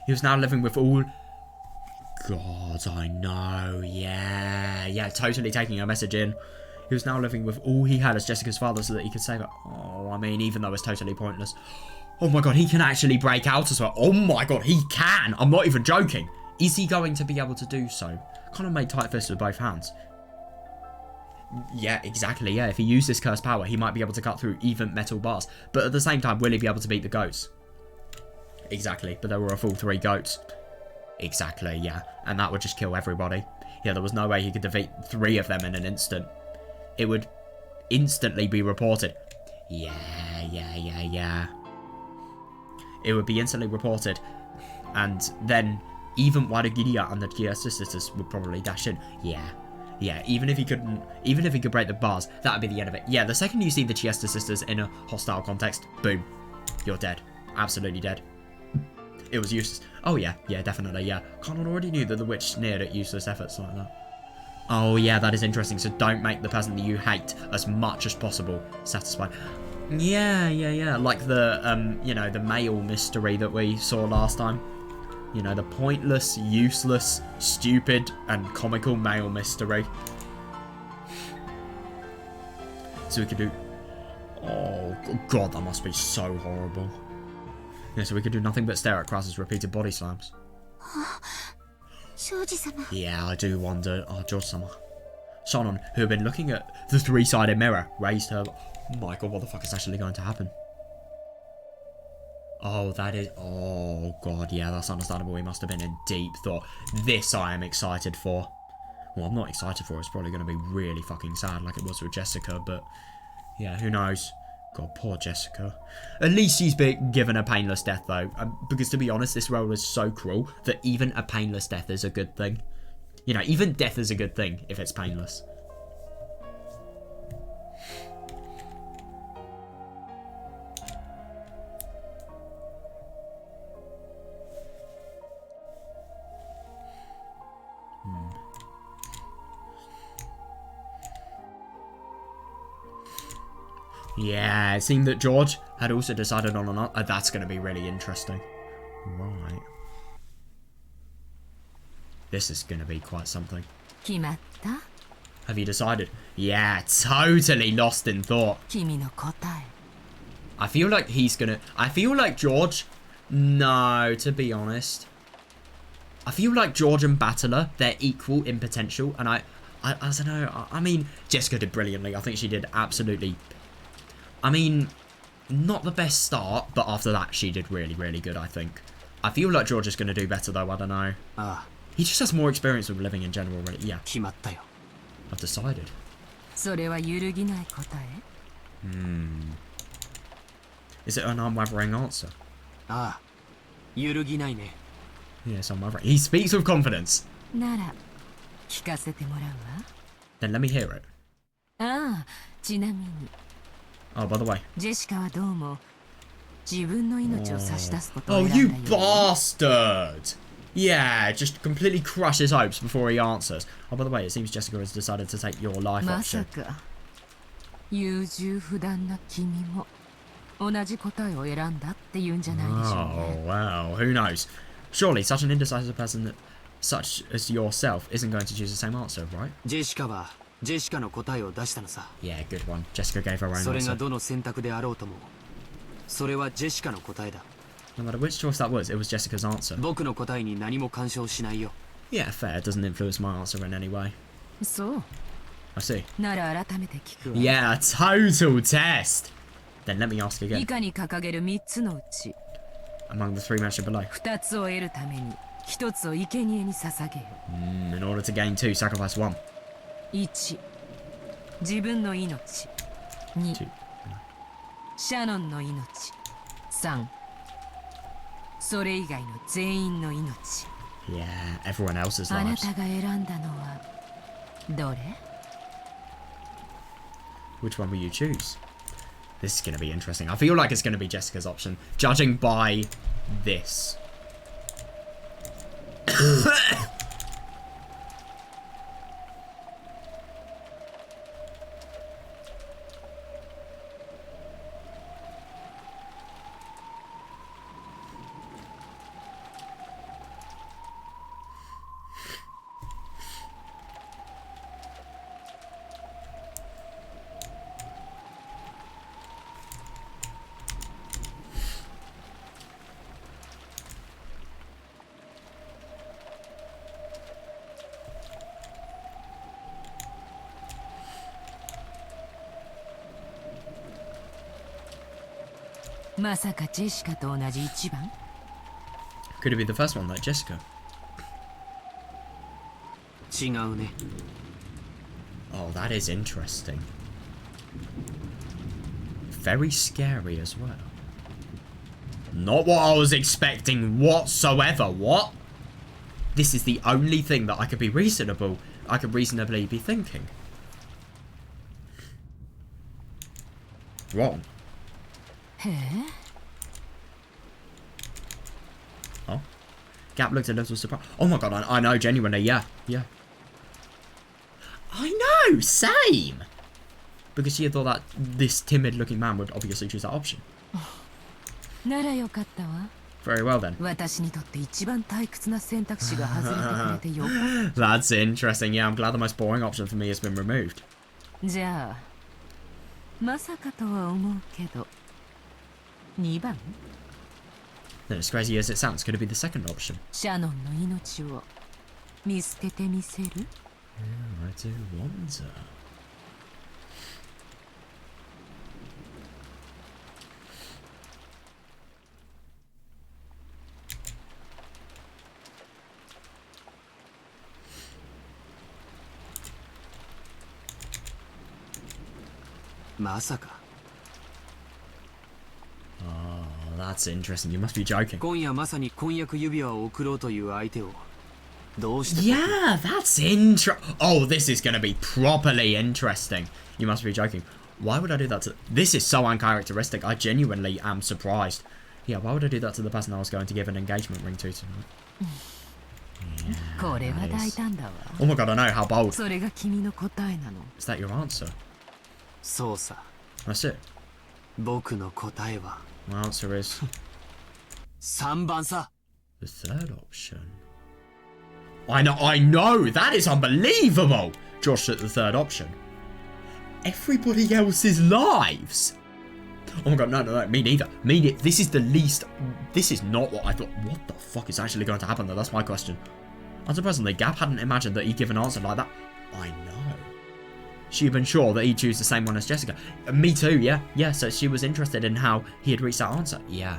He was now living with all... God, I know. Yeah. Yeah, totally taking her message in. He was now living with all he had as Jessica's father so that he could save her. Oh, I mean, even though it's totally pointless. Oh my god, he can actually break out as well. Oh my god, he can. I'm not even joking. Is he going to be able to do so? Kind of made tight fists with both hands. Yeah, exactly. Yeah, if he used this cursed power, he might be able to cut through even metal bars. But at the same time, will he be able to beat the goats? Exactly, but there were a full 3 goats. Exactly, yeah. And that would just kill everybody. Yeah, there was no way he could defeat 3 of them in an instant. It would instantly be reported. Yeah. It would be instantly reported. And then even Wadagiria and the Chiesa sisters would probably dash in. Yeah, even if he could break the bars, that would be the end of it. Yeah, the second you see the Chiesa sisters in a hostile context, boom. You're dead. Absolutely dead. It was useless. Oh yeah, definitely, yeah. Conan already knew that the witch sneered at useless efforts like that. Oh yeah, that is interesting. So don't make the person that you hate as much as possible satisfied. Yeah. Like the, you know, the male mystery that we saw last time. You know, the pointless, useless, stupid, and comical male mystery. So we could do... Oh god, that must be so horrible. Yeah, so we could do nothing but stare at Kras's repeated body slams. Yeah, I do wonder. Oh, George-sama. Shannon, who had been looking at the 3-sided mirror, raised her... Oh my god, what the fuck is actually going to happen? Oh, that is... Oh god, yeah, that's understandable. He must have been in deep thought. This I am excited for. Well, I'm not excited for. It's probably going to be really fucking sad like it was with Jessica, but... Yeah, who knows? God, poor Jessica. At least she's been given a painless death, though. Because, to be honest, this world is so cruel that even a painless death is a good thing. You know, even death is a good thing if it's painless. Yeah, it seemed that George had also decided on another... that's going to be really interesting. Right. This is going to be quite something. Have you decided? Yeah, totally lost in thought. I feel like he's going to... I feel like George... No, to be honest. I feel like George and Battler, they're equal in potential. And I don't know. I mean, Jessica did brilliantly. I think she did absolutely... I mean, not the best start, but after that, she did really, really good, I think. I feel like George is going to do better, though. I don't know. He just has more experience with living in general, really. Yeah. I've decided. Is it an unwavering answer? Yes, unwavering. He speaks with confidence. Then let me hear it. Oh, by the way. Oh, you bastard! Yeah, just completely crush his hopes before he answers. Oh, by the way, it seems Jessica has decided to take your life option. Oh, wow. Who knows? Surely, such an indecisive person that, such as yourself isn't going to choose the same answer, right? Yeah, good one. Jessica gave her own answer. No matter which choice that was, it was Jessica's answer. Yeah, fair. It doesn't influence my answer in any way. I see. Yeah, a total test! Then let me ask again. Among the 3 mentioned below. In order to gain 2, sacrifice 1. 自分の命 2 シャノンの命3それ以外の全員の命 Yeah, everyone else's あな lives. たが選んだのはどれ Which one will you choose? This is going to be interesting. I feel like it's going to be Jessica's option, judging by this.まさかジェシカと同じ1番 Could it be the first one, like Jessica? 違うね。 Oh, that is interesting. Very scary as well. Not what I was expecting whatsoever. What? This is the only thing that I could reasonably be thinking. Wrong. へえ Oh. Gap looked a little surprised. Oh my god, I know, genuinely, yeah. Yeah. I know, same! Because she had thought that this timid-looking man would obviously choose that option. ならよかったわ Very well then. 私にとって一番退屈な選択肢が外れてくれてよかっ That's interesting. Yeah, I'm glad the most boring option for me has been removed. たじゃあまさかとは思うけど2番 Then as crazy as it sounds, could it be the second option? シャノンの命を見捨ててみせる I do wonder. Oh, that's interesting. You must be joking. 今夜まさに婚約指輪を贈ろうという相手をどうして Yeah, that's Oh, this is going to be properly interesting. You must be joking. Why would I do that to... This is so uncharacteristic. I genuinely am surprised. Yeah, why would I do that to the person I was going to give an engagement ring to tonight? Yeah, これは that 大 is... 胆だわ Oh my god, I know, how bold. それが君の答えなの Is that your answer? そうさ That's it. 僕の答えは My answer is 3番さ the third option. I know, that is unbelievable. Josh took the third option. Everybody else's lives. Oh my god, no, me neither. This is the least, this is not what I thought. What the fuck is actually going to happen though? That's my question. Unsurprisingly, Gap hadn't imagined that he'd give an answer like that. I know. She had been sure that he'd choose the same one as Jessica. Me too, yeah. Yeah, so she was interested in how he had reached that answer. Yeah.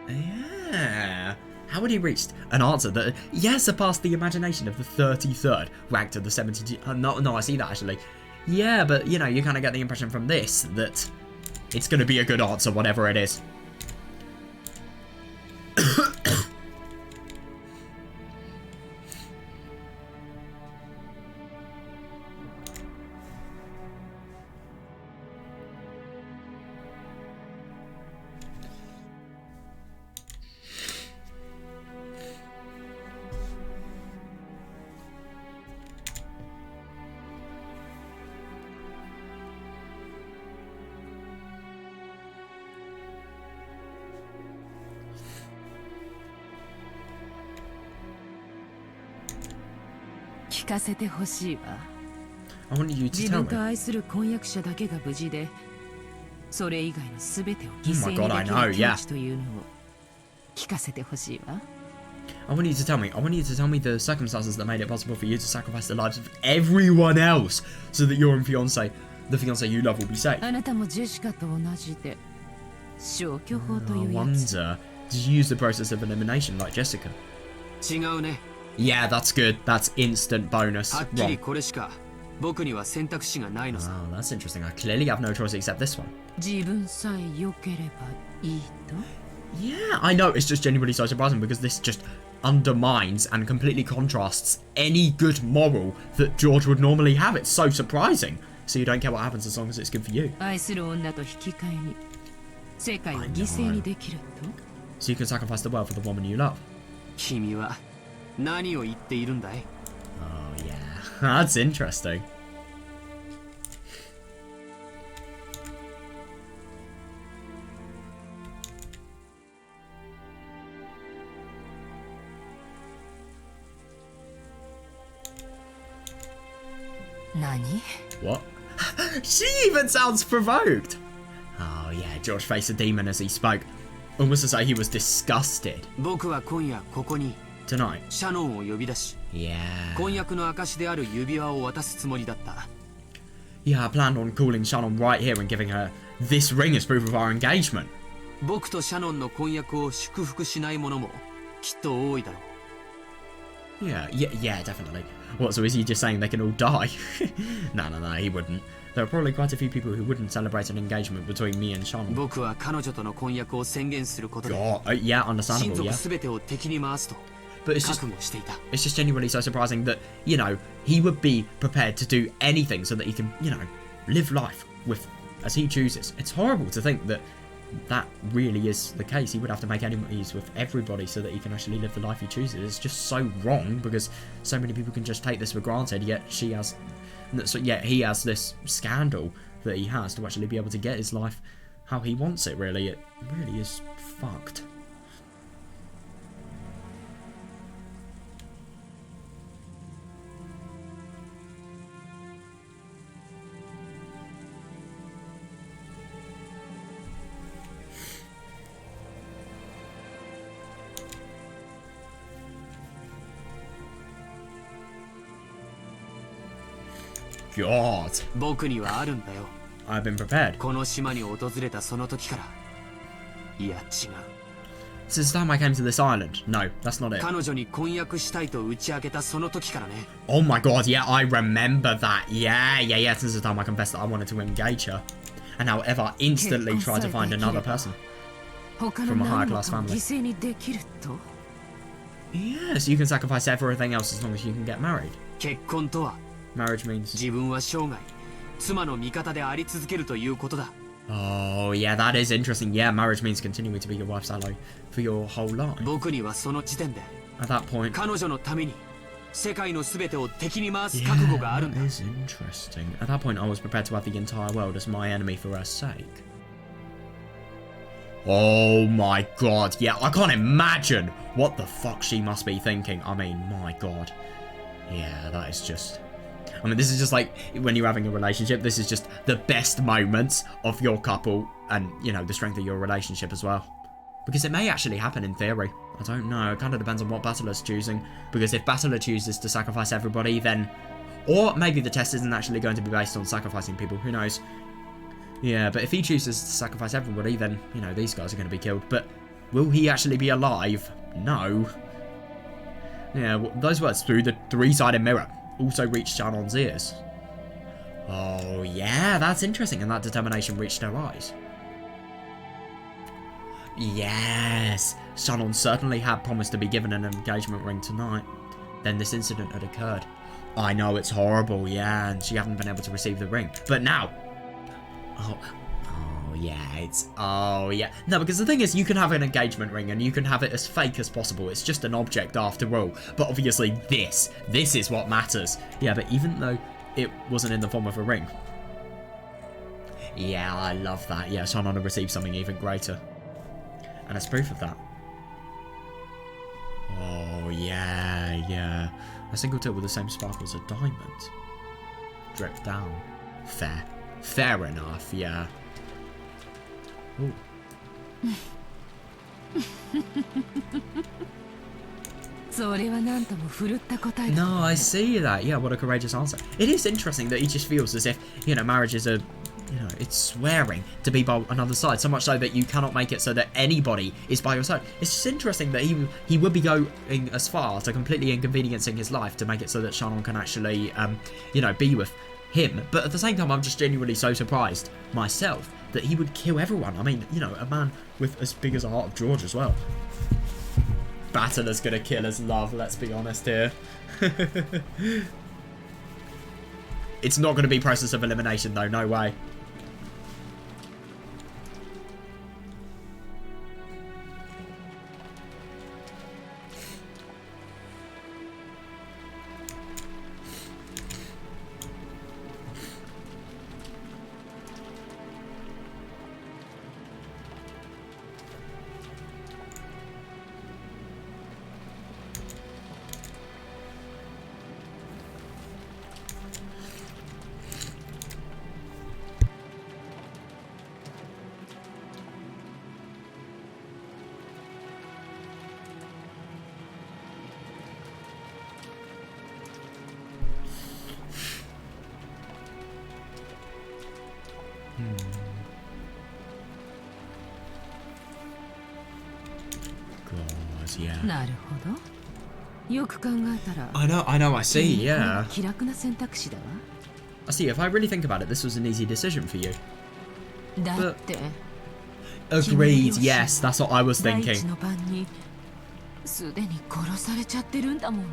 Yeah. How had he reached an answer that, yeah, surpassed the imagination of the 33rd, ranked to the 72? No, I see that actually. Yeah, but, you know, you kind of get the impression from this that it's going to be a good answer, whatever it is.聞かせてほしいわ I want you to 自 tell 分 me. と愛する婚約者だけが無事でそれ以外の全てを犠 Oh 牲 my に God, で I きる know, 境 yeah. 地というのを聞かせてほしいわ I want you to tell me the circumstances that made it possible for you to sacrifice the lives of everyone else so that your fiance, the fiance you love, will be safe. あなたもジェシカと同じで消去法と I いうやつ wonder, did you use the process of elimination like Jessica? 違うね Yeah, that's good. That's instant bonus. はっきり Wrong. これしか僕には選択肢がないのさ Oh, that's interesting. I clearly have no choice except this one. 自分さえ良ければいいと Yeah, I know. It's just genuinely so surprising because this just undermines and completely contrasts any good moral that George would normally have. It's so surprising. So you don't care what happens as long as it's good for you. 愛する女と引き換えに世界を犠牲にできると So you can sacrifice the world for the woman you love. 君は何を言っているんだい Oh yeah, that's interesting. What? She even sounds provoked. Oh yeah, George faced a demon as he spoke. Almost as though he was disgusted. 僕は今夜ここに Tonight. シャノンを呼び出し Yeah. 婚約の証である指輪を渡すつもりだった Yeah, I planned on calling Shannon right here and giving her this ring as proof of our engagement. 僕とシャノンの婚約を祝福しない者もきっと多いだろう Yeah, definitely. What, so is he just saying they can all die? No, he wouldn't. There are probably quite a few people who wouldn't celebrate an engagement between me and Shannon. 僕は彼女との婚約を宣言することで God, yeah, 親 understandable, 族 yeah. すべてを敵に回すと But it's 覚 just, 悟していた it's just genuinely so surprising that, you know, he would be prepared to do anything so that he can, you know, live life with as he chooses. It's horrible to think that that really is the case. He would have to make enemies with everybody so that he can actually live the life he chooses. It's just so wrong because so many people can just take this for granted, yet he has this scandal that he has to actually be able to get his life how he wants it, really. It really is fucked. God. 僕にはあるんだよ I've been prepared. この島に訪れたその時からいや違う Since the time I came to this island. No, that's not it. 彼女に婚約したいと打ち明けたその時からね Oh my god, yeah, I remember that. Yeah. Since the time I confessed that I wanted to engage her. And how Eva instantly tried to find another person. 他の From a higher 何も class かも family. 犠牲にできると Yes, you can sacrifice everything else as long as you can get married. 結婚とは Marriage means... 自分は生涯妻の味方であり続けるということだ Oh, yeah, that is interesting. Yeah, marriage means continuing to be your wife's ally for your whole life. 僕にはその時点で At that point... 彼女のために世界の全てを敵に回す覚悟があるんだ that is interesting. At that point, I was prepared to have the entire world as my enemy for her sake. Oh my god, yeah, I can't imagine what the fuck she must be thinking. I mean, my god. Yeah, that is just... I mean, this is just like, when you're having a relationship, this is just the best moments of your couple and, you know, the strength of your relationship as well. Because it may actually happen in theory. I don't know, it kind of depends on what Basilar's choosing. Because if Basilar chooses to sacrifice everybody, then... Or maybe the test isn't actually going to be based on sacrificing people, who knows. Yeah, but if he chooses to sacrifice everybody, then, you know, these guys are going to be killed. But will he actually be alive? No. Yeah, well, those words through the three-sided mirror also reached Shannon's ears. Oh, yeah, that's interesting. And that determination reached her eyes. Yes, Shannon certainly had promised to be given an engagement ring tonight. Then this incident had occurred. I know it's horrible, yeah, and she hadn't been able to receive the ring. But now... Oh, yeah, it's... Oh, yeah. No, because the thing is, you can have an engagement ring and you can have it as fake as possible. It's just an object after all. But obviously this is what matters. Yeah, but even though it wasn't in the form of a ring. Yeah, I love that. Yeah, Shannon had received something even greater. And as proof of that. Oh, yeah. A single tip with the same sparkle as a diamond. Drip down. Fair enough, yeah. Ooh. No, I see that. Yeah, what a courageous answer. It is interesting that he just feels as if, you know, marriage is a... You know, it's swearing to be by another side, so much so that you cannot make it so that anybody is by your side. It's just interesting that he would be going as far to completely inconveniencing his life to make it so that Shannon can actually, you know, be with him. But at the same time, I'm just genuinely so surprised myself that he would kill everyone. I mean, you know, a man with as big as a heart of George as well. battle is gonna kill his love, let's be honest here. It's not gonna be process of elimination though, no way. God, yeah. なるほど。よく考えたら。I know, I see, yeah. 気楽な選択肢だわ。I see, if I really think about it, this was an easy decision for you. だって。Agreed, yes, that's what I was 第 thinking. 一の晩にすでに殺されちゃってるんだもんね。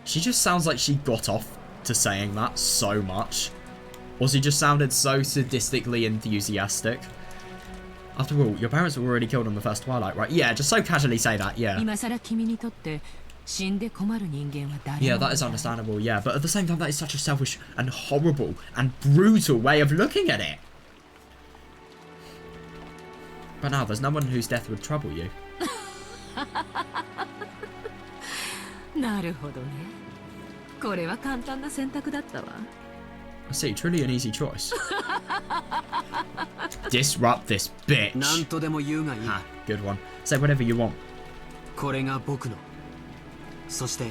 She just sounds like she got off to saying that so much. Or she just sounded so sadistically enthusiastic. After all, your parents were already killed on the first Twilight, right? Yeah, just so casually say that, yeah. 今さら君にとって死んで困る人間は誰もい Yeah, ない。 that is understandable, yeah. But at the same time, that is such a selfish and horrible and brutal way of looking at it. But now, there's no one whose death would trouble you. なるほどね。これは簡単な選択だったわ。I see, truly an easy choice. Disrupt this bitch. 何とでも言うがいい。 Ah, good one. Say whatever you want. これが僕の、そして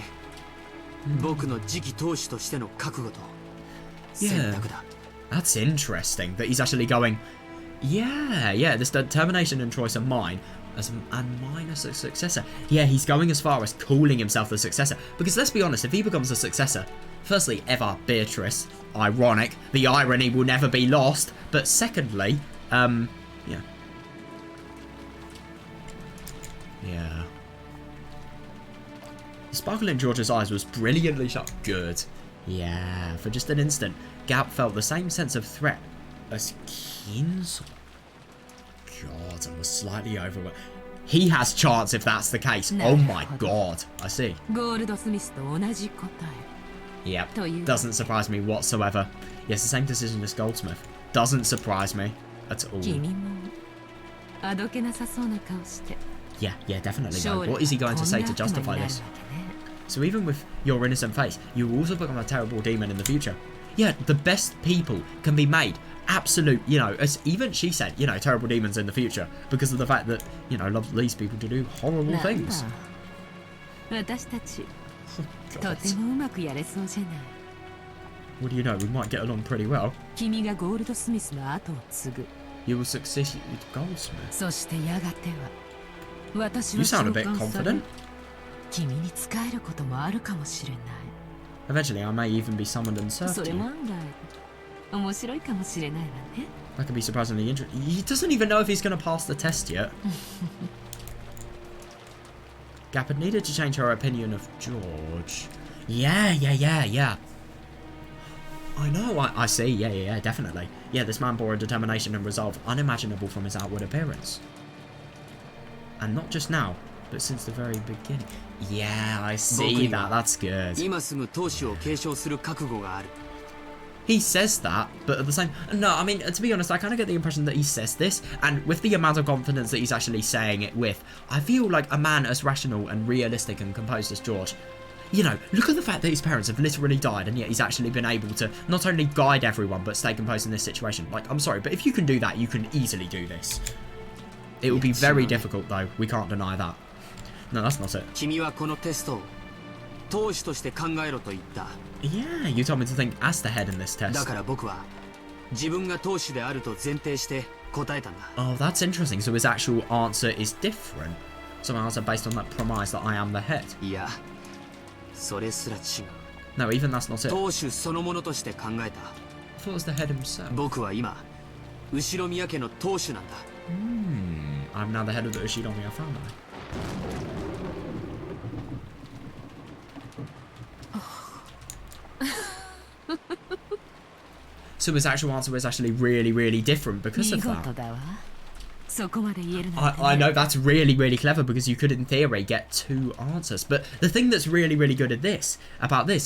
僕の次期当主としての覚悟と選択だ。 That's interesting that he's actually going, yeah, this determination and choice are mine, and mine as a successor. Yeah, he's going as far as calling himself the successor. Because let's be honest, if he becomes a successor, firstly, ever Beatrice, ironic, the irony will never be lost. But secondly, yeah. The sparkle in George's eyes was brilliantly shot. Good. Yeah, for just an instant, Gap felt the same sense of threat as Kinzel. God, and was slightly overwhelmed. He has chance if that's the case. Oh my god. I see. ゴールドスミスと同じ答え。 Yep. Doesn't surprise me whatsoever. Yes, the same decision as Goldsmith. Doesn't surprise me at all. 君もあどけなさそうな顔して。 Yeah, definitely. Though. What is he going to say to justify this? So even with your innocent face, you will also become a terrible demon in the future. Yeah, the best people can be made absolute, as even she said, terrible demons in the future because of the fact that, love leads people to do horrible things. 私たちとてもうまくやれそうじゃない。 What do you know? We might get along pretty well. 君がゴールドスミスの後を継ぐ。 You will succeed with Goldsmith. そしてやがては私 You は sound a bit 召喚され confident. 君に仕えることもあるかもしれない。 Eventually, I may even be summoned and そ served れ you. も案外面白いかもしれないわね。 That could be surprisingly interesting. He doesn't even know if he's going to pass the test yet. Gap had needed to change her opinion of George. Yeah. I know, I see. Yeah, definitely. Yeah, this man bore a determination and resolve unimaginable from his outward appearance. And not just now, but since the very beginning. Yeah, I see that. That's good. 今すぐ当主を継承する覚悟がある。 He says that, but at the same... No, I mean, to be honest, I kind of get the impression that he says this, and with the amount of confidence that he's actually saying it with, I feel like a man as rational and realistic and composed as George. Look at the fact that his parents have literally died, and yet he's actually been able to not only guide everyone, but stay composed in this situation. Like, I'm sorry, but if you can do that, you can easily do this. It will be very difficult, though. We can't deny that. No, that's not it. 君はこのテストを当主として考えろと言った。 Yeah, you told me to think as the head in this test. だから僕は自分が当主であると前提して答えたんだ。 Oh, that's interesting. So his actual answer is different. So an answer based on that premise that I am the head. いや、それすら違う。 No, even that's not it. 当主そのものとして考えた。 I thought it was the head himself. 僕は今、後宮家の当主なんだ。I'm now the head of the Ushinomiya family. So his actual answer was actually really, really different because of that. I know that's really, really clever because you could, in theory, get 2 answers. But the thing that's really, really good at this,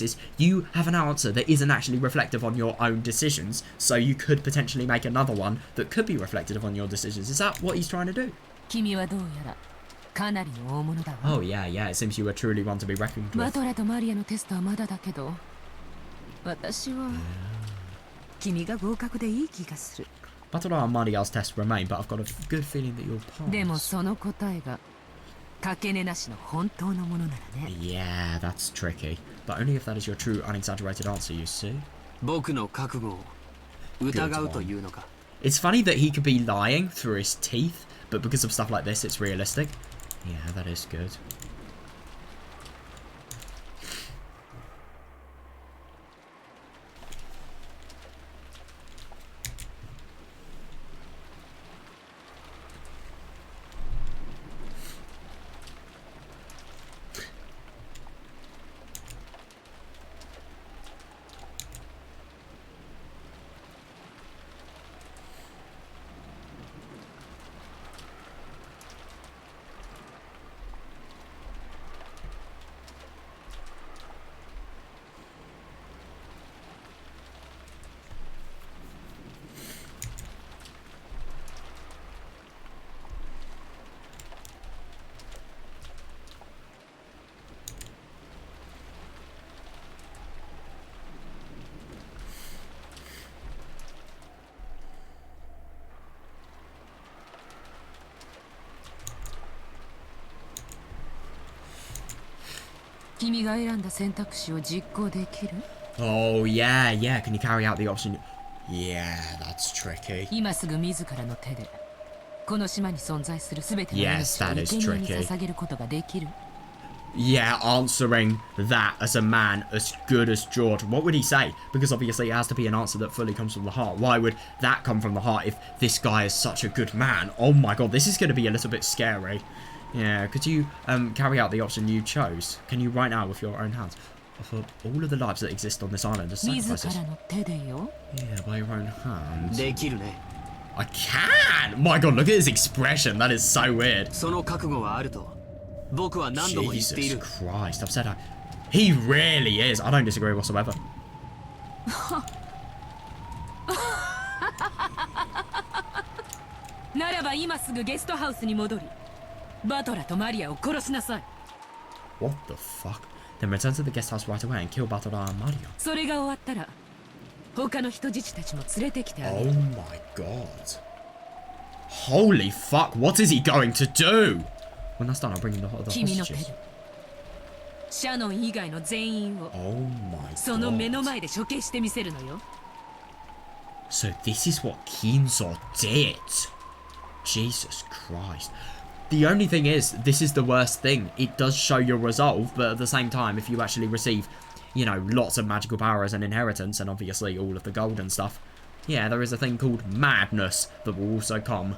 is you have an answer that isn't actually reflective on your own decisions. So you could potentially make another one that could be reflective on your decisions. Is that what he's trying to do? Oh, yeah, yeah. It seems you are truly one to be reckoned with. Battle and Mariel's tests remain, but I've got a good feeling that you'll pass. Yeah, that's tricky. But only if that is your true, unexaggerated answer, you see. It's funny that he could be lying through his teeth, but because of stuff like this, it's realistic. Yeah, that is good. Oh, yeah, yeah. Can you carry out the option? Yeah, that's tricky. Yes, that is tricky. Yeah, answering that as a man as good as George. What would he say? Because obviously it has to be an answer that fully comes from the heart. Why would that come from the heart if this guy is such a good man? Oh my god, this is going to be a little bit scary. Yeah, could you carry out the option you chose? Can you right now with your own hands offer all of the lives that exist on this island as sacrifices? Yeah, by your own hands. I can! My god, look at his expression. That is so weird. Jesus Christ, I've said that. He really is. I don't disagree whatsoever. What the fuck? Then return to the guest house right away and kill Batara and Mario. Oh my god. Holy fuck, what is he going to do? When that's done, I'll bring in the hostages. Oh my god. So this is what Kinzo did. Jesus Christ. The only thing is, this is the worst thing. It does show your resolve, but at the same time, if you actually receive, you know, lots of magical power as an inheritance, and obviously all of the gold and stuff, yeah, there is a thing called madness that will also come.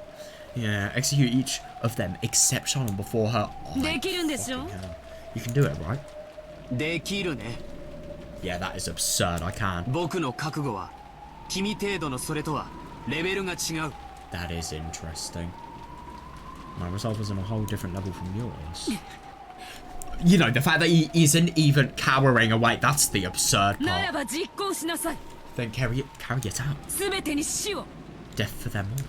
Yeah, execute each of them except Shannon before her. Oh, you can do it, right? Yeah, that is absurd. I can. That is interesting. My resolve was on a whole different level from yours. You know, the fact that he isn't even cowering away, that's the absurd part. Then carry it out. Death for them all.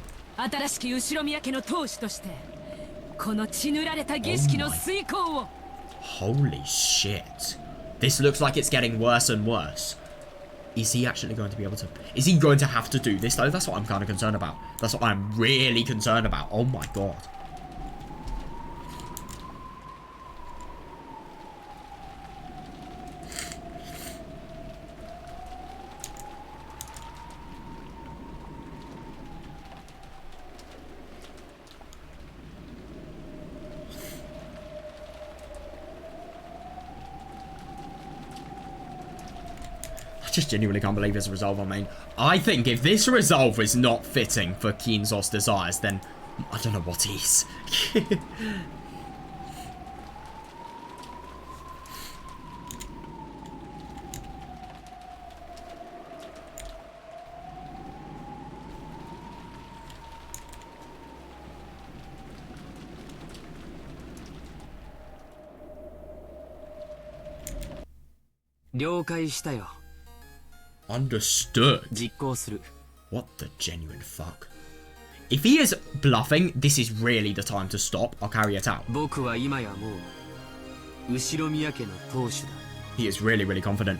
Holy shit. This looks like it's getting worse and worse. Is he actually going to be able to... Is he going to have to do this, though? That's what I'm kind of concerned about. That's what I'm really concerned about. Oh, my God. Just genuinely can't believe his resolve. I mean, I think if this resolve is not fitting for Kinzo's desires, then I don't know what is. 了解したよ。 Understood. 実行する。 What the genuine fuck? If he is bluffing, this is really the time to stop. I'll carry it out. 僕は今やもう後宮家の当主だ。 He is really, really confident.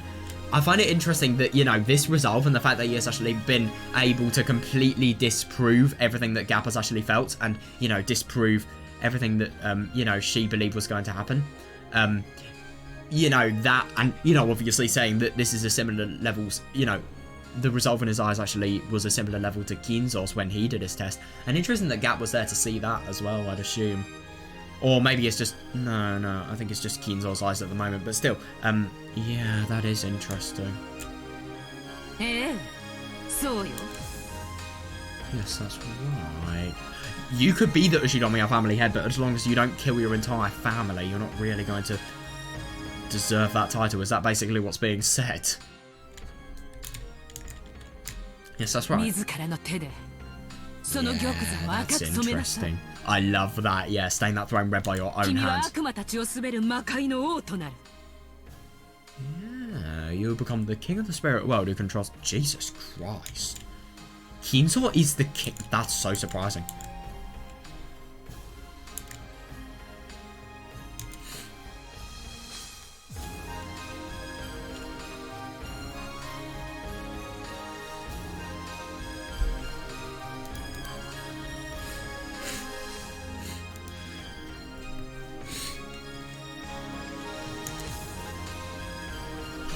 I find it interesting that, you know, this resolve and the fact that he has actually been able to completely disprove everything that Gap has actually felt and, you know, disprove everything that, you know, she believed was going to happen. You know, that, and, you know, obviously saying that this is a similar levels, you know, the resolve in his eyes actually was a similar level to Kinzo's when he did his test. And interesting that Gap was there to see that as well, I'd assume. Or maybe it's just... No, I think it's just Kinzo's eyes at the moment. But still, yeah, that is interesting. So yes, that's right. You could be the Ushinomiya family head, but as long as you don't kill your entire family, you're not really going to deserve that title. Is that basically what's being said? Yes, that's right. Yeah, that's interesting. I love that. Yeah, stain that throne red by your own hands. Yeah, you become the king of the spirit world who controls... Jesus Christ. Kinzo is the king. That's so surprising.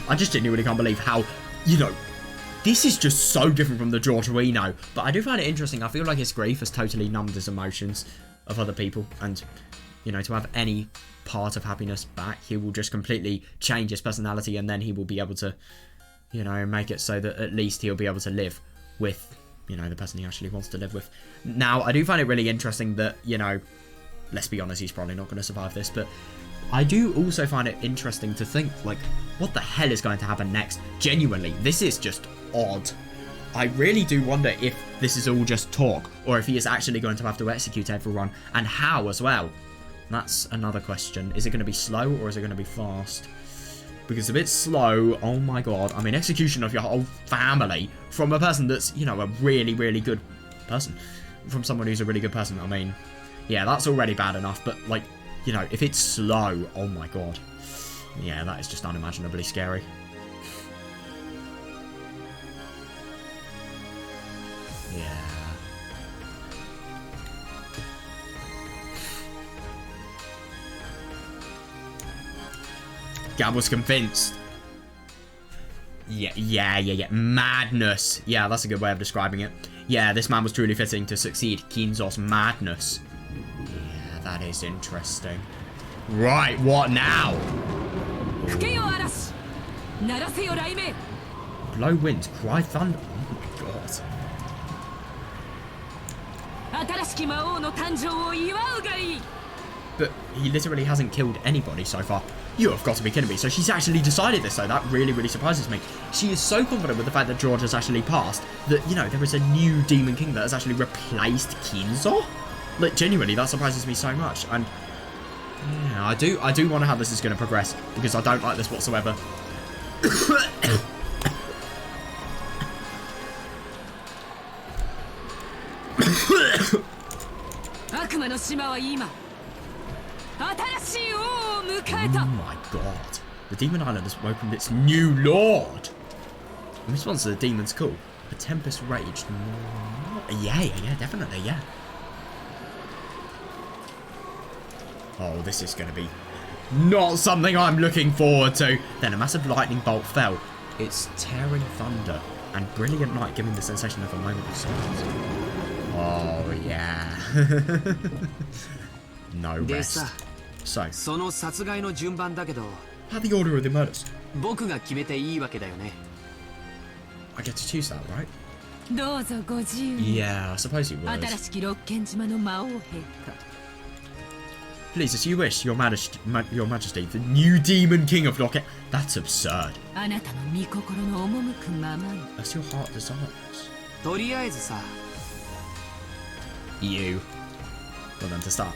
I just genuinely can't believe how, you know, this is just so different from the George we know. But I do find it interesting. I feel like his grief has totally numbed his emotions of other people. And, you know, to have any part of happiness back, he will just completely change his personality. And then he will be able to, you know, make it so that at least he'll be able to live with, you know, the person he actually wants to live with. Now, I do find it really interesting that, you know, let's be honest, he's probably not going to survive this. But I do also find it interesting to think, like, what the hell is going to happen next? Genuinely, this is just odd. I really do wonder if this is all just talk, or if he is actually going to have to execute everyone, and how as well. That's another question. Is it going to be slow, or is it going to be fast? Because if it's slow, oh my god, I mean, execution of your whole family from a person that's, you know, a really, really good person. From someone who's a really good person, I mean, yeah, that's already bad enough, but, like, you know, if it's slow, oh my god. Yeah, that is just unimaginably scary. Yeah. Gab was convinced. Yeah. Madness. Yeah, that's a good way of describing it. Yeah, this man was truly fitting to succeed Kinzo's madness. Yeah, that is interesting. Right, what now? Blow winds, cry thunder. Oh my god. But he literally hasn't killed anybody so far. You have got to be kidding me. So she's actually decided this, though. That really, really surprises me. She is so confident with the fact that George has actually passed that, you know, there is a new Demon King that has actually replaced Kinzo. Like, genuinely, that surprises me so much. And yeah, I do wonder how this is going to progress, because I don't like this whatsoever. Oh my god. The Demon Island has welcomed its new lord. In response to the demon's call, a tempest raged. Yeah, definitely, yeah. Oh, this is going to be not something I'm looking forward to. Then a massive lightning bolt fell. It's tearing thunder and brilliant light, giving the sensation of a moment of silence. Oh, yeah. No rest. So, how the order of the murders? I get to choose that, right? Yeah, I suppose you would. Please, as you wish, Your Majesty, the new Demon King of Locket. That's absurd. As your heart desires. You. Well then, to start.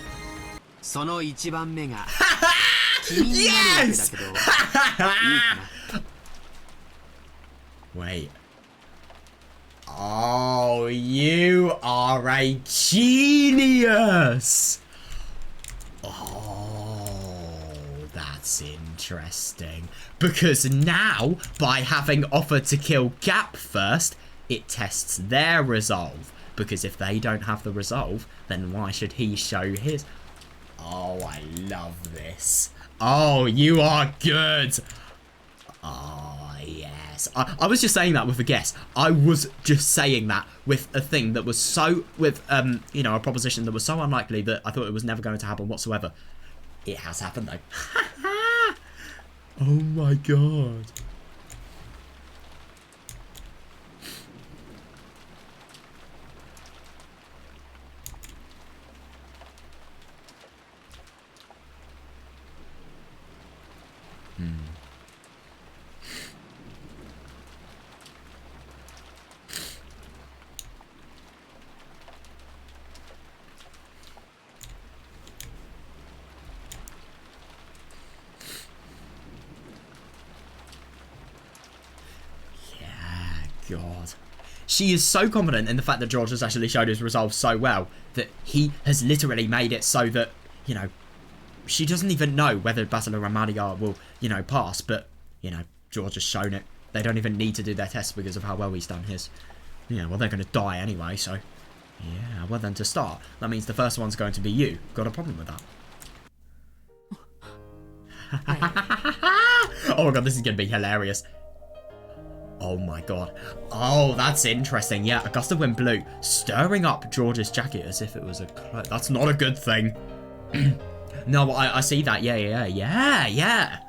Yes! Wait. Oh, you are a genius! Oh, that's interesting. Because now, by having offered to kill Gap first, it tests their resolve. Because if they don't have the resolve, then why should he show his? Oh, I love this. Oh, you are good. Oh, yes. I was just saying that with a guess. I was just saying that with a thing that was so, with, you know, a proposition that was so unlikely that I thought it was never going to happen whatsoever. It has happened, though. Oh, my God. God. She is so confident in the fact that George has actually showed his resolve so well that he has literally made it so that, you know, she doesn't even know whether Basila and Madigar will, you know, pass, but, you know, George has shown it. They don't even need to do their tests because of how well he's done his. Yeah, well, they're going to die anyway, so. Yeah, well then to start, that means the first one's going to be you. Got a problem with that? Oh my God, this is going to be hilarious. Oh my God. Oh, that's interesting. Yeah, a gust of wind blew, stirring up George's jacket as if it was a cloak. That's not a good thing. No, I see that. Yeah.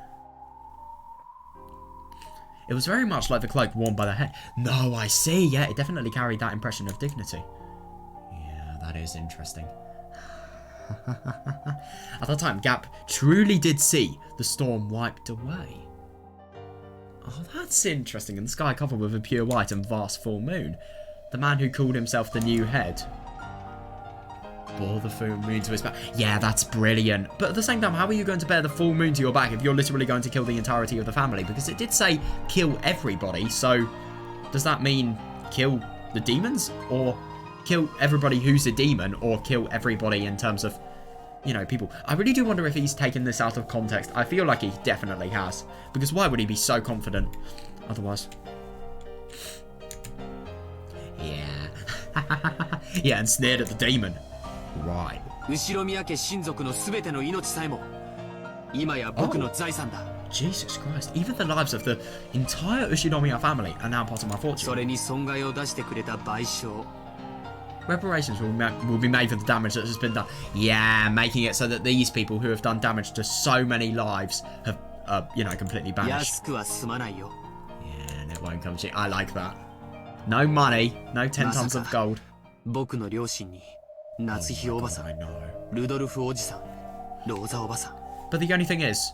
It was very much like the cloak worn by the head. No, I see. Yeah, it definitely carried that impression of dignity. Yeah, that is interesting. At the time, Gap truly did see the storm wiped away. Oh, that's interesting. In the sky covered with a pure white and vast full moon. The man who called himself the new head bore the full moon to his back. Yeah, that's brilliant. But at the same time, how are you going to bear the full moon to your back if you're literally going to kill the entirety of the family? Because it did say kill everybody. So does that mean kill the demons? Or kill everybody who's a demon? Or kill everybody in terms of, you know, people? I really do wonder if he's taken this out of context. I feel like he definitely has. Because why would he be so confident otherwise? Yeah. Yeah, and sneered at the demon. Right. Oh. Jesus Christ. Even the lives of the entire Ushinomiya family are now part of my fortune. Reparations will be made for the damage that has been done. Yeah, making it so that these people who have done damage to so many lives have, you know, completely banished. Yeah, and it won't come cheap. I like that. No money, no 10 tons of gold. Oh God, I know. But the only thing is,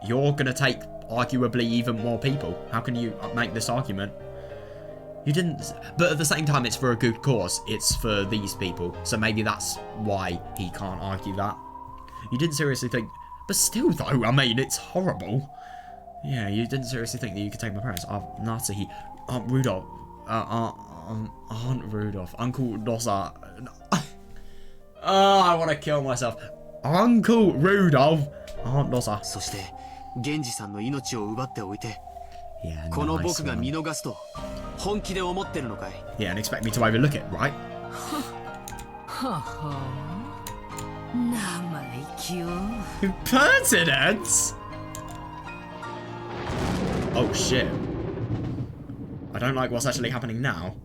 you're gonna take arguably even more people. How can you make this argument? You didn't, but at the same time, it's for a good cause. It's for these people, so maybe that's why he can't argue that. You didn't seriously think, but still though, I mean, it's horrible. Yeah, you didn't seriously think that you could take my parents. Aunt Natsuhi, Aunt Rudolph, Aunt Rudolph, Uncle Nosa. Oh, I want to kill myself. Uncle Rudolph, Aunt Nosa. Yeah, nice one. Yeah, and expect me to overlook it, right? Impertinence? Oh shit. I don't like what's actually happening now.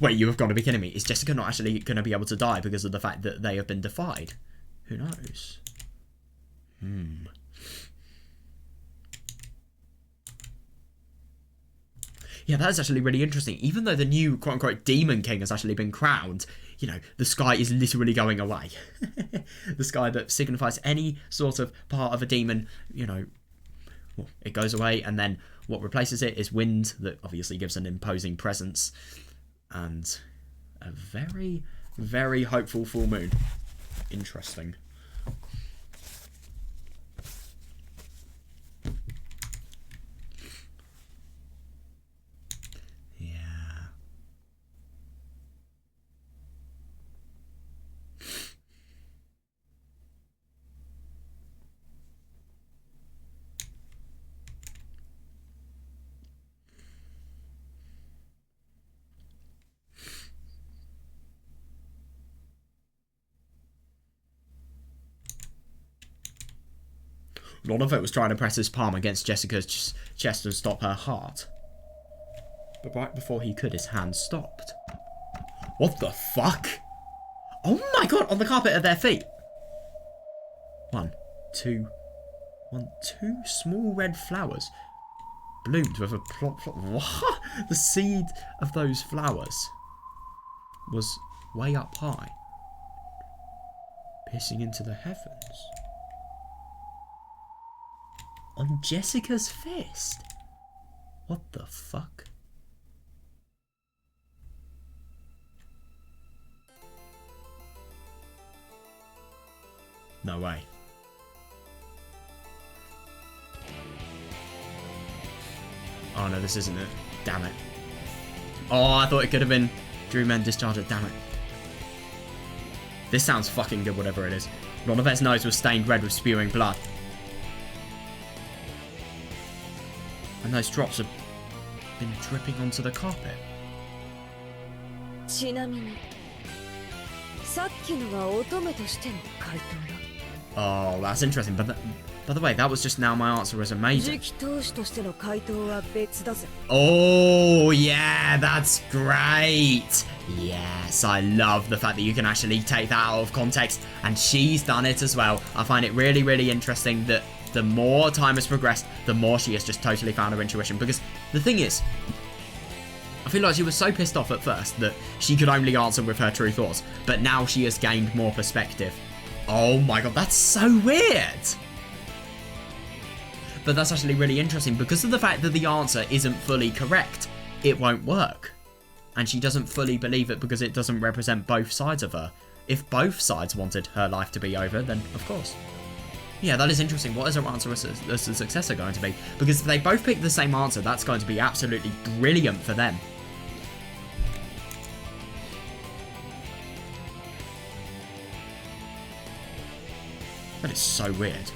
Wait, you have got to be kidding me. Is Jessica not actually going to be able to die because of the fact that they have been defied? Who knows? Yeah, that is actually really interesting. Even though the new quote-unquote Demon King has actually been crowned, you know, the sky is literally going away. The sky that signifies any sort of part of a demon, you know, well, it goes away, and then what replaces it is wind that obviously gives an imposing presence. And a very, very hopeful full moon. Interesting. Lord was trying to press his palm against Jessica's chest and stop her heart. But right before he could, his hand stopped. What the fuck? Oh my god, on the carpet at their feet. Two small red flowers bloomed with a plop. What? The seed of those flowers was way up high, piercing into the heavens. On Jessica's fist? What the fuck? No way. Oh no, this isn't it. Damn it. Oh, I thought it could have been Dream Men Discharge It. Damn it. This sounds fucking good, whatever it is. Ronovet's nose was stained red with spewing blood. And those drops have been dripping onto the carpet. ちなみにさっきのは乙女としての回答だ。 Oh, that's interesting. But by the way, that was just now my answer as a maiden. 次期当主としての回答は別だぜ。 Oh, yeah, that's great. Yes, I love the fact that you can actually take that out of context. And she's done it as well. I find it really, really interesting that the more time has progressed, the more she has just totally found her intuition. Because the thing is, I feel like she was so pissed off at first that she could only answer with her true thoughts. But now she has gained more perspective. Oh my god, that's so weird. But that's actually really interesting because of the fact that the answer isn't fully correct. It won't work. And she doesn't fully believe it because it doesn't represent both sides of her. If both sides wanted her life to be over, then of course. Yeah, that is interesting. What is her answer as a successor going to be? Because if they both pick the same answer, that's going to be absolutely brilliant for them. That is so weird.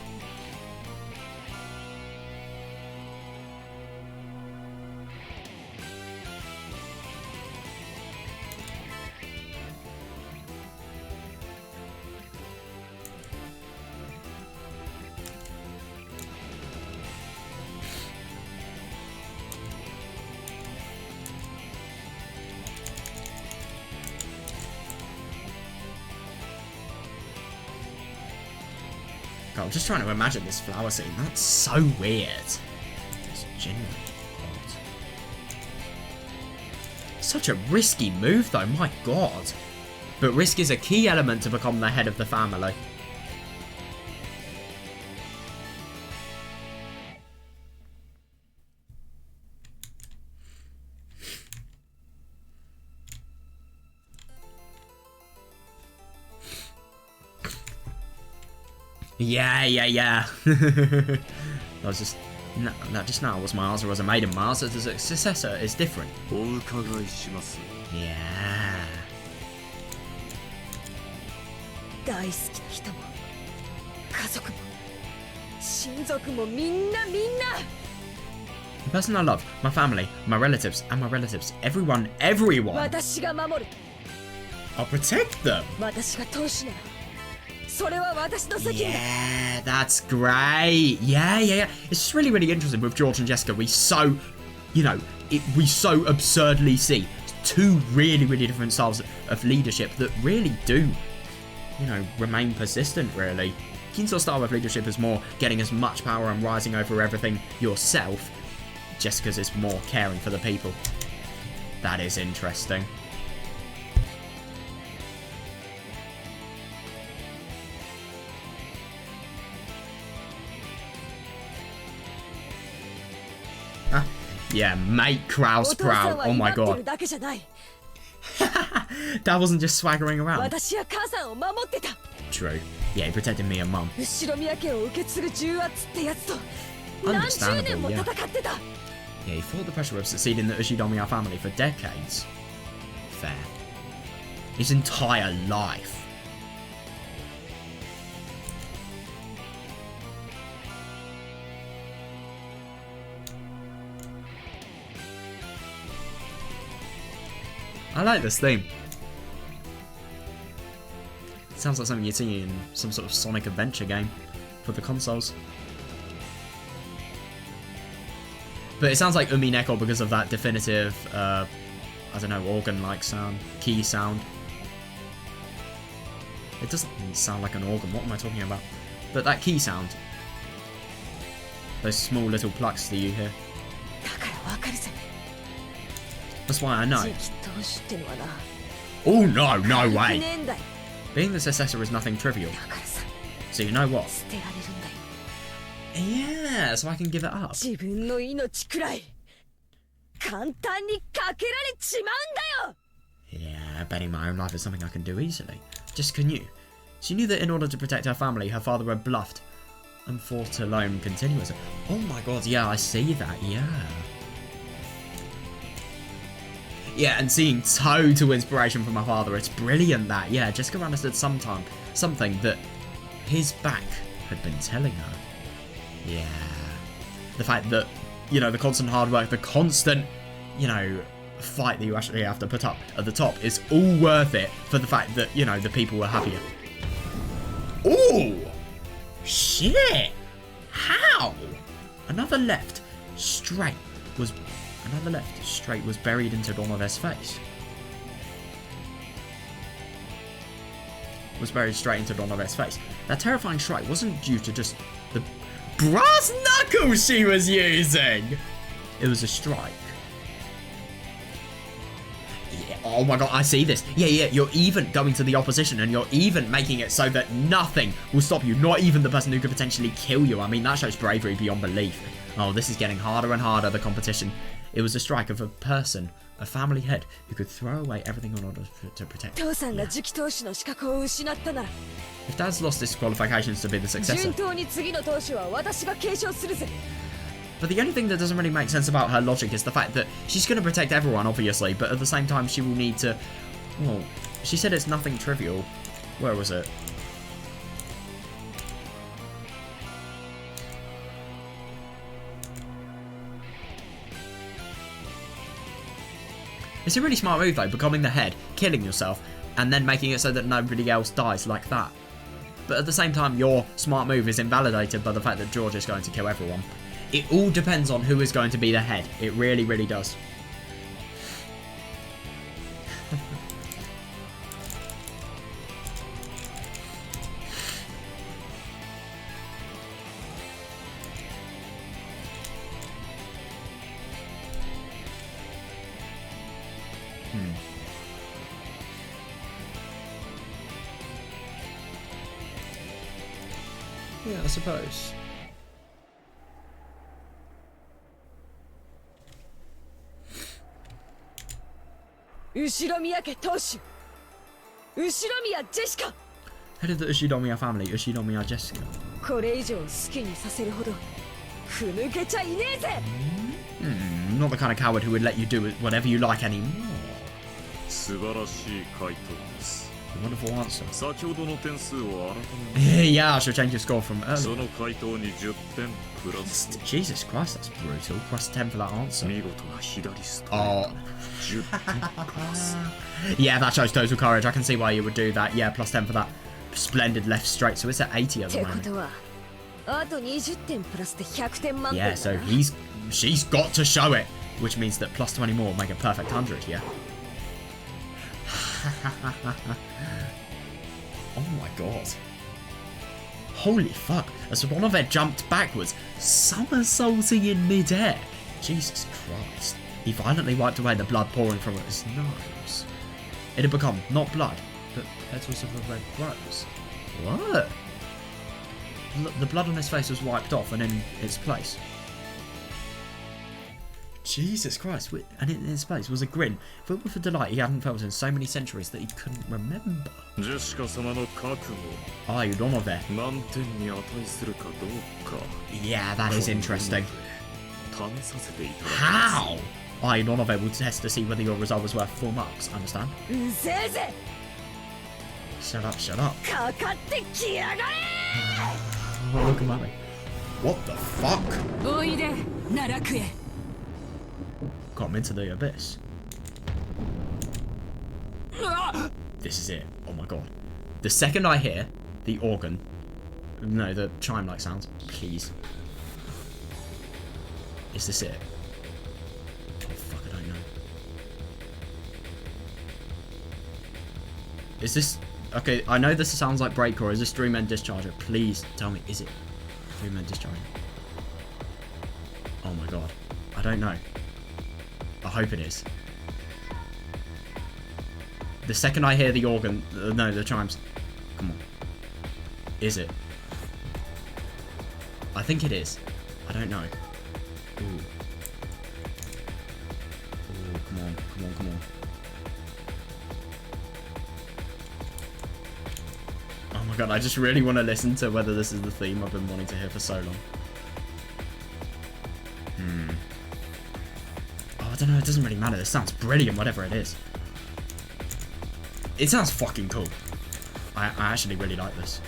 I'm just trying to imagine this flower scene. That's so weird. It's genuinely odd. Such a risky move though, my god. But risk is a key element to become the head of the family. Yeah. That was just... No, that just now was my answer as a maiden. My answer as a successor is different. Yeah. 大好きな人も家族も親族もみんな The person I love, my family, my relatives, everyone. 私が守る I'll protect them. 私が当主ならそれは私の責任だ Yeah, that's great. Yeah. It's just really, really interesting with George and Jessica. We so, we so absurdly see two really, really different styles of leadership that really do, remain persistent, really. Kinzo's style of leadership is more getting as much power and rising over everything yourself. Jessica's is more caring for the people. That is interesting. Yeah, mate Kraus proud. Oh my god. Dad wasn't just swaggering around. True. Yeah, he protected me and Mum. Understandable, yeah. Yeah, he fought the pressure of succeeding the Ushidomiya family for decades. Fair. His entire life. I like this theme. It sounds like something you'd see in some sort of Sonic adventure game for the consoles. But it sounds like Umineko because of that definitive, I don't know, organ-like sound, key sound. It doesn't sound like an organ, what am I talking about? But that key sound. Those small little plucks that you hear. That's why I know. Oh no, no way! Being the successor is nothing trivial. So you know what? Yeah, so I can give it up. Yeah, betting my own life is something I can do easily. Just can you? She knew that in order to protect her family, her father had bluffed and fought alone continuously. Oh my god, yeah, I see that, yeah. Yeah, and seeing total inspiration from my father, it's brilliant that, yeah, Jessica understood something that his back had been telling her. Yeah. The fact that, you know, the constant hard work, the constant, you know, fight that you actually have to put up at the top is all worth it for the fact that, you know, the people were happier. Ooh! Shit! How? Another left straight was buried into Donove's face. Was buried straight into Donove's face. That terrifying strike wasn't due to just the brass knuckles she was using. It was a strike. Yeah, oh my god, I see this. Yeah, you're even going to the opposition and you're even making it so that nothing will stop you. Not even the person who could potentially kill you. I mean, that shows bravery beyond belief. Oh, this is getting harder and harder, the competition. It was a strike of a person, a family head, who could throw away everything in order to protect. Yeah. If Dad's lost his qualifications to be the successor. But the only thing that doesn't really make sense about her logic is the fact that she's going to protect everyone, obviously, but at the same time she will need to... Well, she said it's nothing trivial. Where was it? It's a really smart move though, becoming the head, killing yourself, and then making it so that nobody else dies like that. But at the same time, your smart move is invalidated by the fact that George is going to kill everyone. It all depends on who is going to be the head. It really, really does. Yeah, I suppose. Head of the Ushinomiya family, Ushinomiya Jessica. Not the kind of coward who would let you do whatever you like anymore. Wonderful answer. Yeah, I should change your score from earlier. Jesus Christ, that's brutal. Plus 10 for that answer. Oh. Yeah, that shows total courage. I can see why you would do that. Yeah, plus 10 for that. Splendid left straight. So it's at 80 at the moment. Yeah, so she's got to show it. Which means that plus 20 more will make a perfect 100, yeah? Oh my god. Holy fuck. As one of them jumped backwards, somersaulting in midair. Jesus Christ. He violently wiped away the blood pouring from his nose. It had become not blood, but petals of a red rose. What? The blood on his face was wiped off and in its place. Jesus Christ, and in his face was a grin filled with a delight he hadn't felt in so many centuries that he couldn't remember. Ah, you don't know that. Yeah, that is interesting. How? I, none of it will test to see whether your result was worth 4 marks, understand? Shut up, shut up. Look at me. What the fuck? Got him into the abyss. This is it. Oh my god. The second I hear the organ, no, the chime-like sounds, please. Is this it? Is this... Okay, I know this sounds like breakcore. Is this Dream End Discharger? Please tell me. Is it Dream End Discharger? Oh my god. I don't know. I hope it is. The second I hear the organ... no, the chimes. Come on. Is it? I think it is. I don't know. Ooh. Ooh, come on, come on, come on. Oh my god, I just really want to listen to whether this is the theme I've been wanting to hear for so long. Oh, I don't know, it doesn't really matter. This sounds brilliant, whatever it is. It sounds fucking cool. I actually really like this.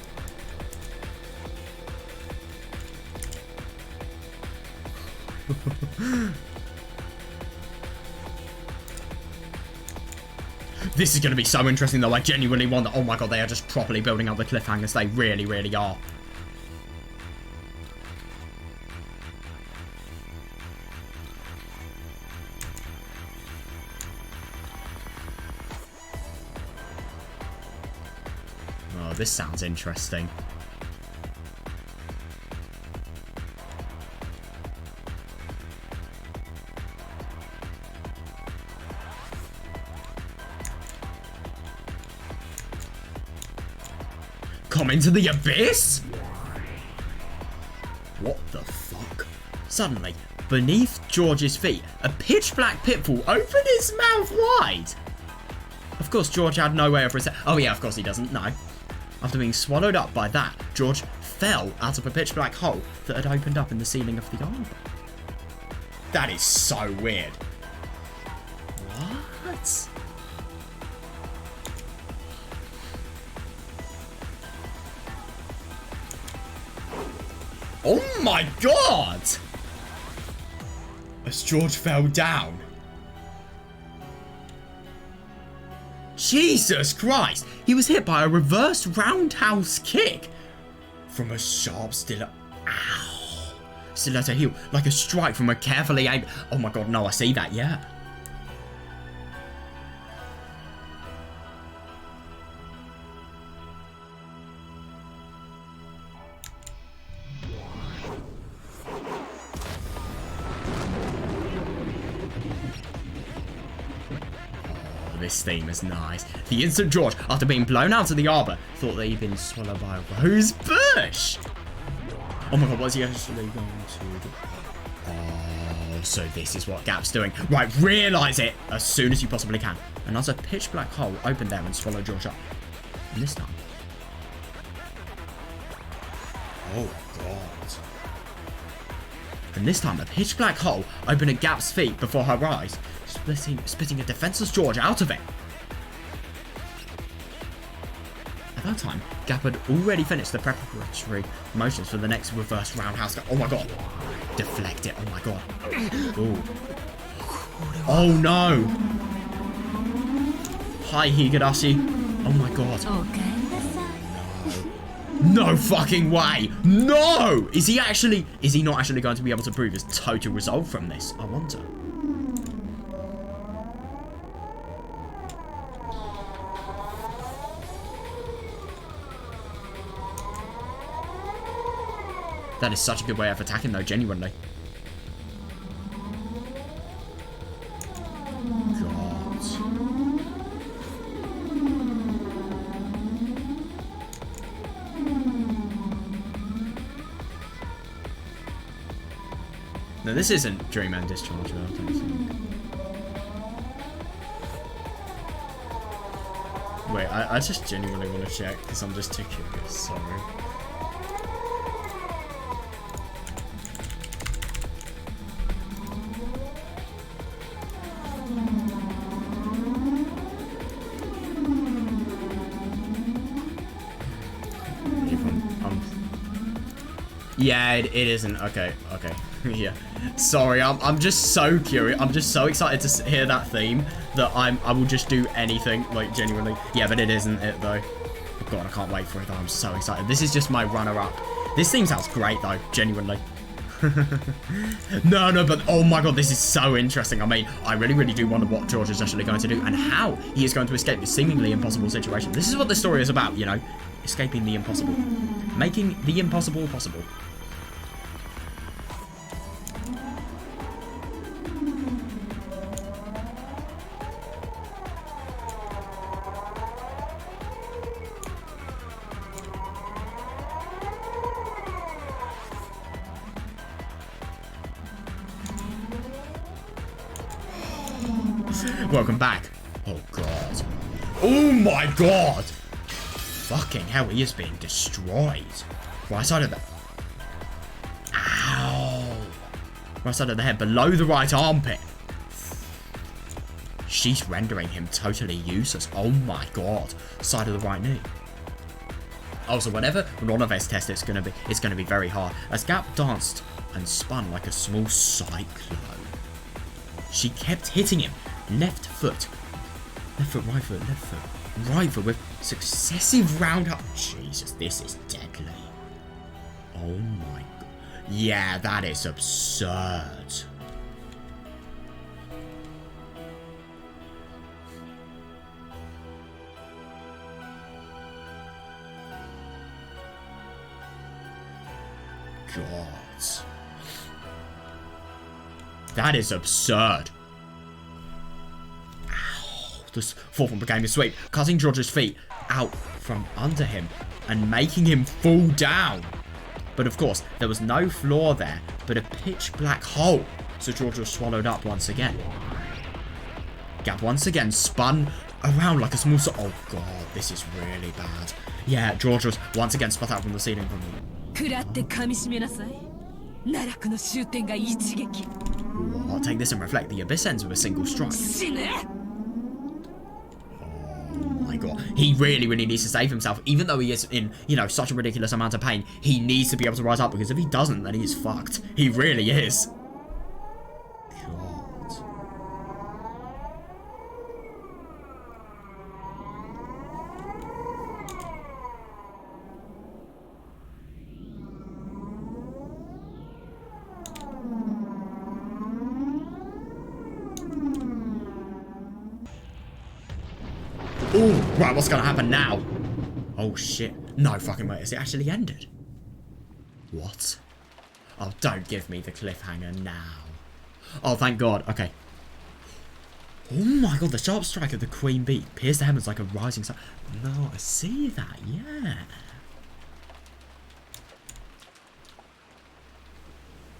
This is going to be so interesting though. I genuinely wonder. Oh my god, they are just properly building up the cliffhangers. They really, really are. Oh, this sounds interesting. Come into the abyss? What the fuck? Suddenly, beneath George's feet, a pitch black pitfall opened its mouth wide. Of course, George had no way of oh yeah, of course he doesn't, no. After being swallowed up by that, George fell out of a pitch black hole that had opened up in the ceiling of the arbor. That is so weird. What? Oh my god! As George fell down. Jesus Christ! He was hit by a reverse roundhouse kick from a sharp stiletto heel, like a strike from a carefully aimed... Oh my god, no, I see that, yeah. This theme is nice. The instant George, after being blown out of the arbor, thought that he'd been swallowed by a rose bush. Oh my god, what's he actually going to do? Oh, so this is what Gap's doing. Right, realise it as soon as you possibly can. Another pitch black hole opened there and swallowed George up. And this time. Oh god. And this time, a pitch black hole opened at Gap's feet before her eyes, spitting a defenseless George out of it. At that time, Gap had already finished the preparatory motions for the next reverse roundhouse. Oh my god. Deflect it. Oh my god. Ooh. Oh no. Hi, Higurashi. Oh my god. No fucking way! No! Is he not actually going to be able to prove his total resolve from this? I wonder. That is such a good way of attacking though, genuinely. No, this isn't Dream End Discharge, I don't think. Wait, I just genuinely want to check, because I'm just too curious, sorry. Yeah, it isn't. Okay. Yeah. Sorry, I'm just so curious. I'm just so excited to hear that theme that I will just do anything, like, genuinely. Yeah, but it isn't it, though. Oh, God, I can't wait for it, though. I'm so excited. This is just my runner-up. This theme sounds great, though, genuinely. No, but oh my god, this is so interesting. I mean, I really, really do wonder what George is actually going to do and how he is going to escape this seemingly impossible situation. This is what this story is about, you know, escaping the impossible, making the impossible possible. Welcome back. Oh god. Oh my god! Fucking hell, he is being destroyed. Right side of the... Ow! Right side of the head, below the right armpit. She's rendering him totally useless. Oh my god. Side of the right knee. Also, whenever one of us tests, it's gonna be very hard. As Gap danced and spun like a small cyclone. She kept hitting him. Left foot, right foot, left foot, right foot with successive roundhouse. Jesus, this is deadly. Oh my god. Yeah, that is absurd. God. That is absurd. This fourth one became a sweep, cutting George's feet out from under him and making him fall down. But of course, there was no floor there, but a pitch black hole. So George was swallowed up once again. Gap once again spun around like a small oh god, this is really bad. Yeah, George was once again spun out from the ceiling from What? Take this and reflect. The abyss ends with a single strike. My god, he really, really needs to save himself. Even though he is in, you know, such a ridiculous amount of pain, he needs to be able to rise up, because if he doesn't, then he's fucked. He really is. God. Ooh, right, what's gonna happen now? Oh shit. No fucking way, has it actually ended? What? Oh, don't give me the cliffhanger now. Oh, thank god, okay. Oh my god, the sharp strike of the Queen Bee pierced the heavens like a rising sun. No, I see that, yeah.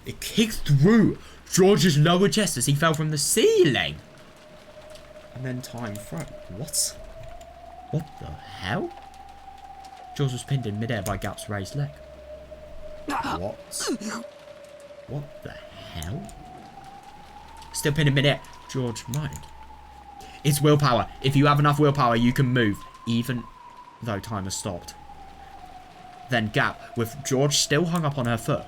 It kicked through George's lower chest as he fell from the ceiling. And then time froze. What? What the hell? George was pinned in midair by Gap's raised leg. What? What the hell? Still pinned in midair. George moaned. It's willpower. If you have enough willpower, you can move, even though time has stopped. Then Gap, with George still hung up on her foot.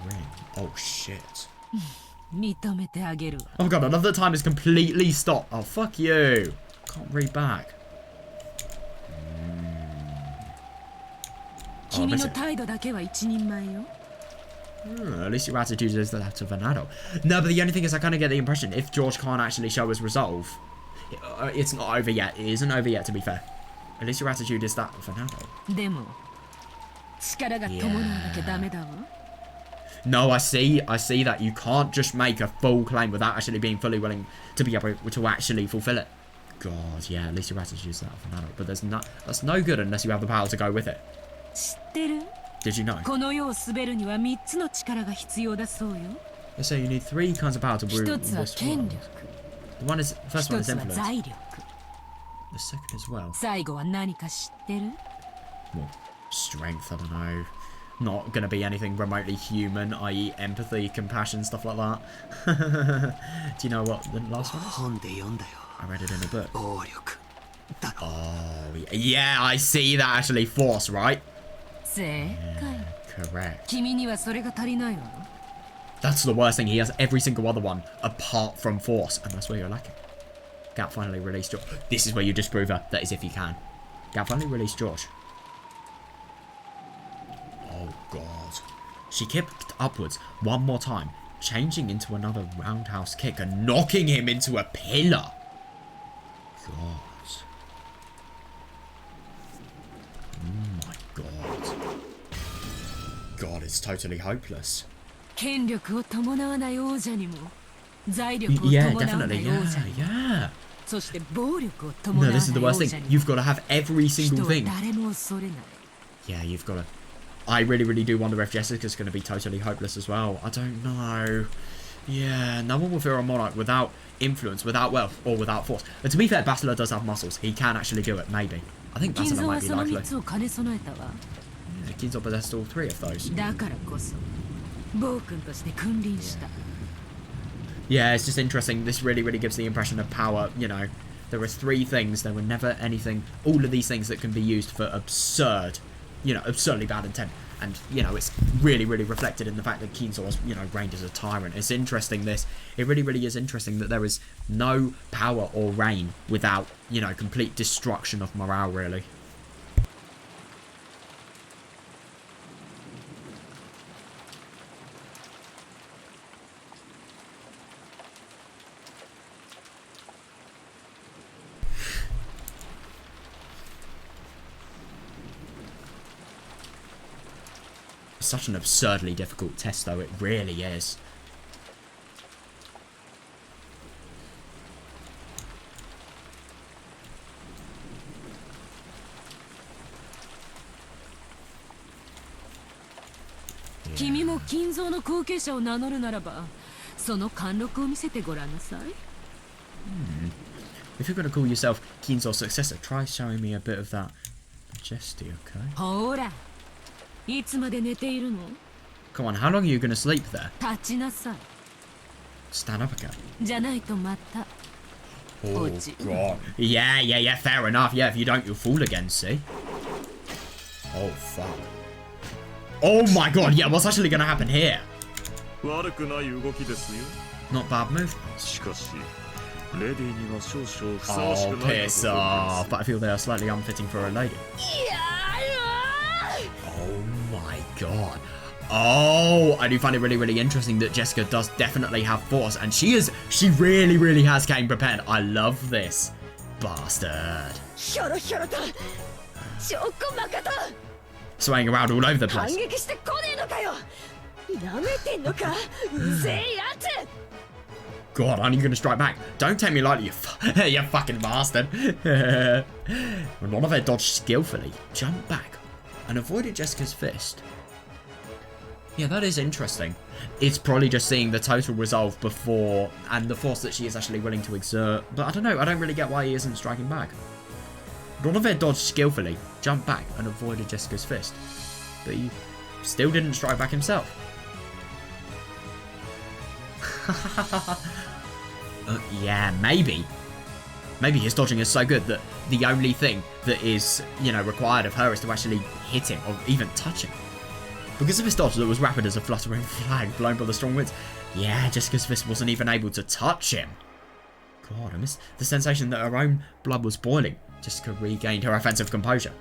Grim. Oh shit. Oh god, another time is completely stopped. Oh fuck you. Can't read back. Oh, at least your attitude is that of an adult. No, but the only thing is I kind of get the impression if George can't actually show his resolve, it's not over yet. It isn't over yet, to be fair. At least your attitude is that of an adult. Yeah. No, I see that you can't just make a full claim without actually being fully willing to be able to actually fulfill it. God, yeah, at least your attitude is that of an adult. But that's no good unless you have the power to go with it. Did you know? They say you need 3 kinds of power to rule this world. The one is, first one is influence. The second as well. Well, strength, I don't know. Not gonna be anything remotely human, i.e. empathy, compassion, stuff like that. Do you know what the last one is? I read it in a book. Oh, yeah, I see that actually. Force, right? Yeah, correct. That's the worst thing. He has every single other one apart from force, and that's where you're lacking. Gap finally released George. This is where you disprove her. That is if you can. Gap finally released George. Oh god. She kicked upwards one more time, changing into another roundhouse kick and knocking him into a pillar. God. Oh my god. God, it's totally hopeless. 権力を伴わない王者にも財力を Yeah, 伴わな definitely. い王者 Yeah, にも yeah. そして暴力を No, 伴わない this is the 王 worst 者 thing. にも You've got to have every 人 single は thing. 誰も恐れない Yeah, you've got to... I really do wonder if Jessica's going to be totally hopeless as well. I don't know. Yeah, no one will fear a monarch without influence, without wealth, or without force. And to be fair, Bastila does have muscles. He can actually do it, maybe. I think 金 Bastila 蔵は might be その likely. 3つを兼ね備えたわ Yeah, Kinzo possessed all 3 of those. だからこそ暴君として君臨した Yeah, it's just interesting. This really gives the impression of power. You know, there were 3 things. There were never anything. All of these things that can be used for absurd, you know, absurdly bad intent. And, you know, it's really reflected in the fact that Kinzo has, you know, reigned as a tyrant. It's interesting, this. It really is interesting that there is no power or reign without, you know, complete destruction of morale, really. Such an absurdly difficult test, though. It really is. Yeah. 君も金蔵の後継者を名乗るならばその貫禄を見せてごらんなさい If you're going to call yourself Kinzo's successor, try showing me a bit of that majesty, okay? ほらいつまで寝ているの Come on, how long are you going to sleep there? 立ちなさい Stand up again. じゃないとまた Oh, God. Yeah, fair enough. Yeah, if you don't, you'll fall again, see? Oh, fuck. Oh, my God. Yeah, what's actually going to happen here? 悪くない動きですよ Not bad move. しかしレディには少々ふさわし Oh, くないか piss と思いま off. す But I feel they are slightly unfitting for a lady. いや Oh, my God. Oh, I do find it really interesting that Jessica does definitely have force, and she really has came prepared. I love this. Bastard. ひょろひょろとちょこまかと Swaying around all over the 反 place. 撃してこねえのかよなめてんのかうぜえやつ God, aren't you going to strike back? Don't take me lightly, you fucking bastard. One of her dodged skillfully, jumped back, and avoided Jessica's fist. Yeah, that is interesting. It's probably just seeing the total resolve before, and the force that she is actually willing to exert. But I don't know, I don't really get why he isn't striking back. Donovan dodged skillfully, jumped back, and avoided Jessica's fist. But he still didn't strike back himself. Yeah, maybe. Maybe his dodging is so good that the only thing that is, you know, required of her is to actually hit him, or even touch him. Because of his dodge that was rapid as a fluttering flag blown by the strong winds, yeah, Jessica's fist wasn't even able to touch him. God, I miss the sensation that her own blood was boiling. Jessica regained her offensive composure.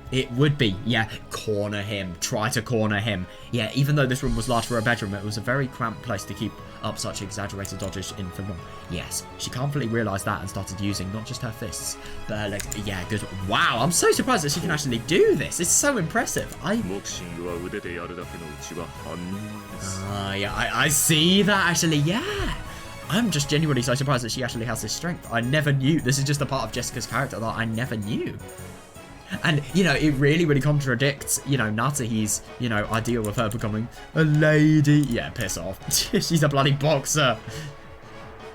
It would be, yeah, corner him, try to corner him. Yeah, even though this room was large for a bedroom, it was a very cramped place to keep up such exaggerated dodges in for long. Yes, she calmly realised that and started using not just her fists, but her legs. Yeah, good. Wow, I'm so surprised that she can actually do this. It's so impressive. ボクシングは腕でやるだけのうちは反応です Yeah, I see that actually, yeah. I'm just genuinely so surprised that she actually has this strength. I never knew. This is just a part of Jessica's character that I never knew. And, you know, it really contradicts, you know, Natsuhi's, you know, ideal of her becoming a lady. Yeah, piss off. She's a bloody boxer.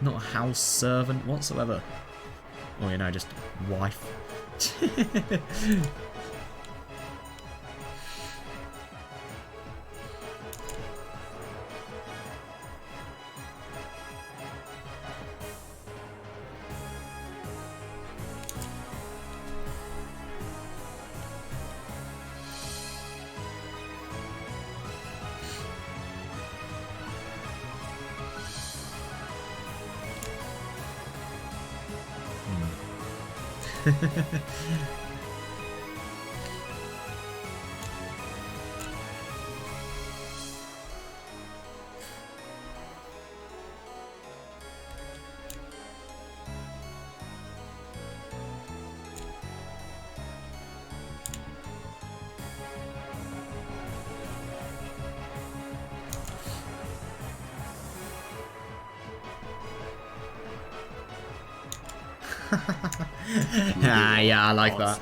Not a house servant whatsoever. Or, you know, just wife. Yeah, I like that.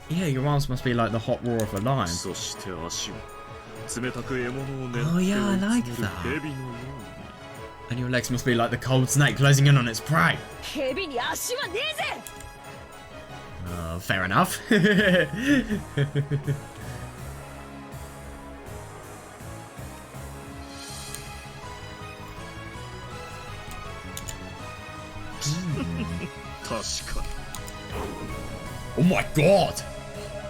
Yeah, your arms must be like the hot roar of a lion. Oh yeah, I like that. And your legs must be like the cold snake closing in on its prey. Fair enough. Oh my god!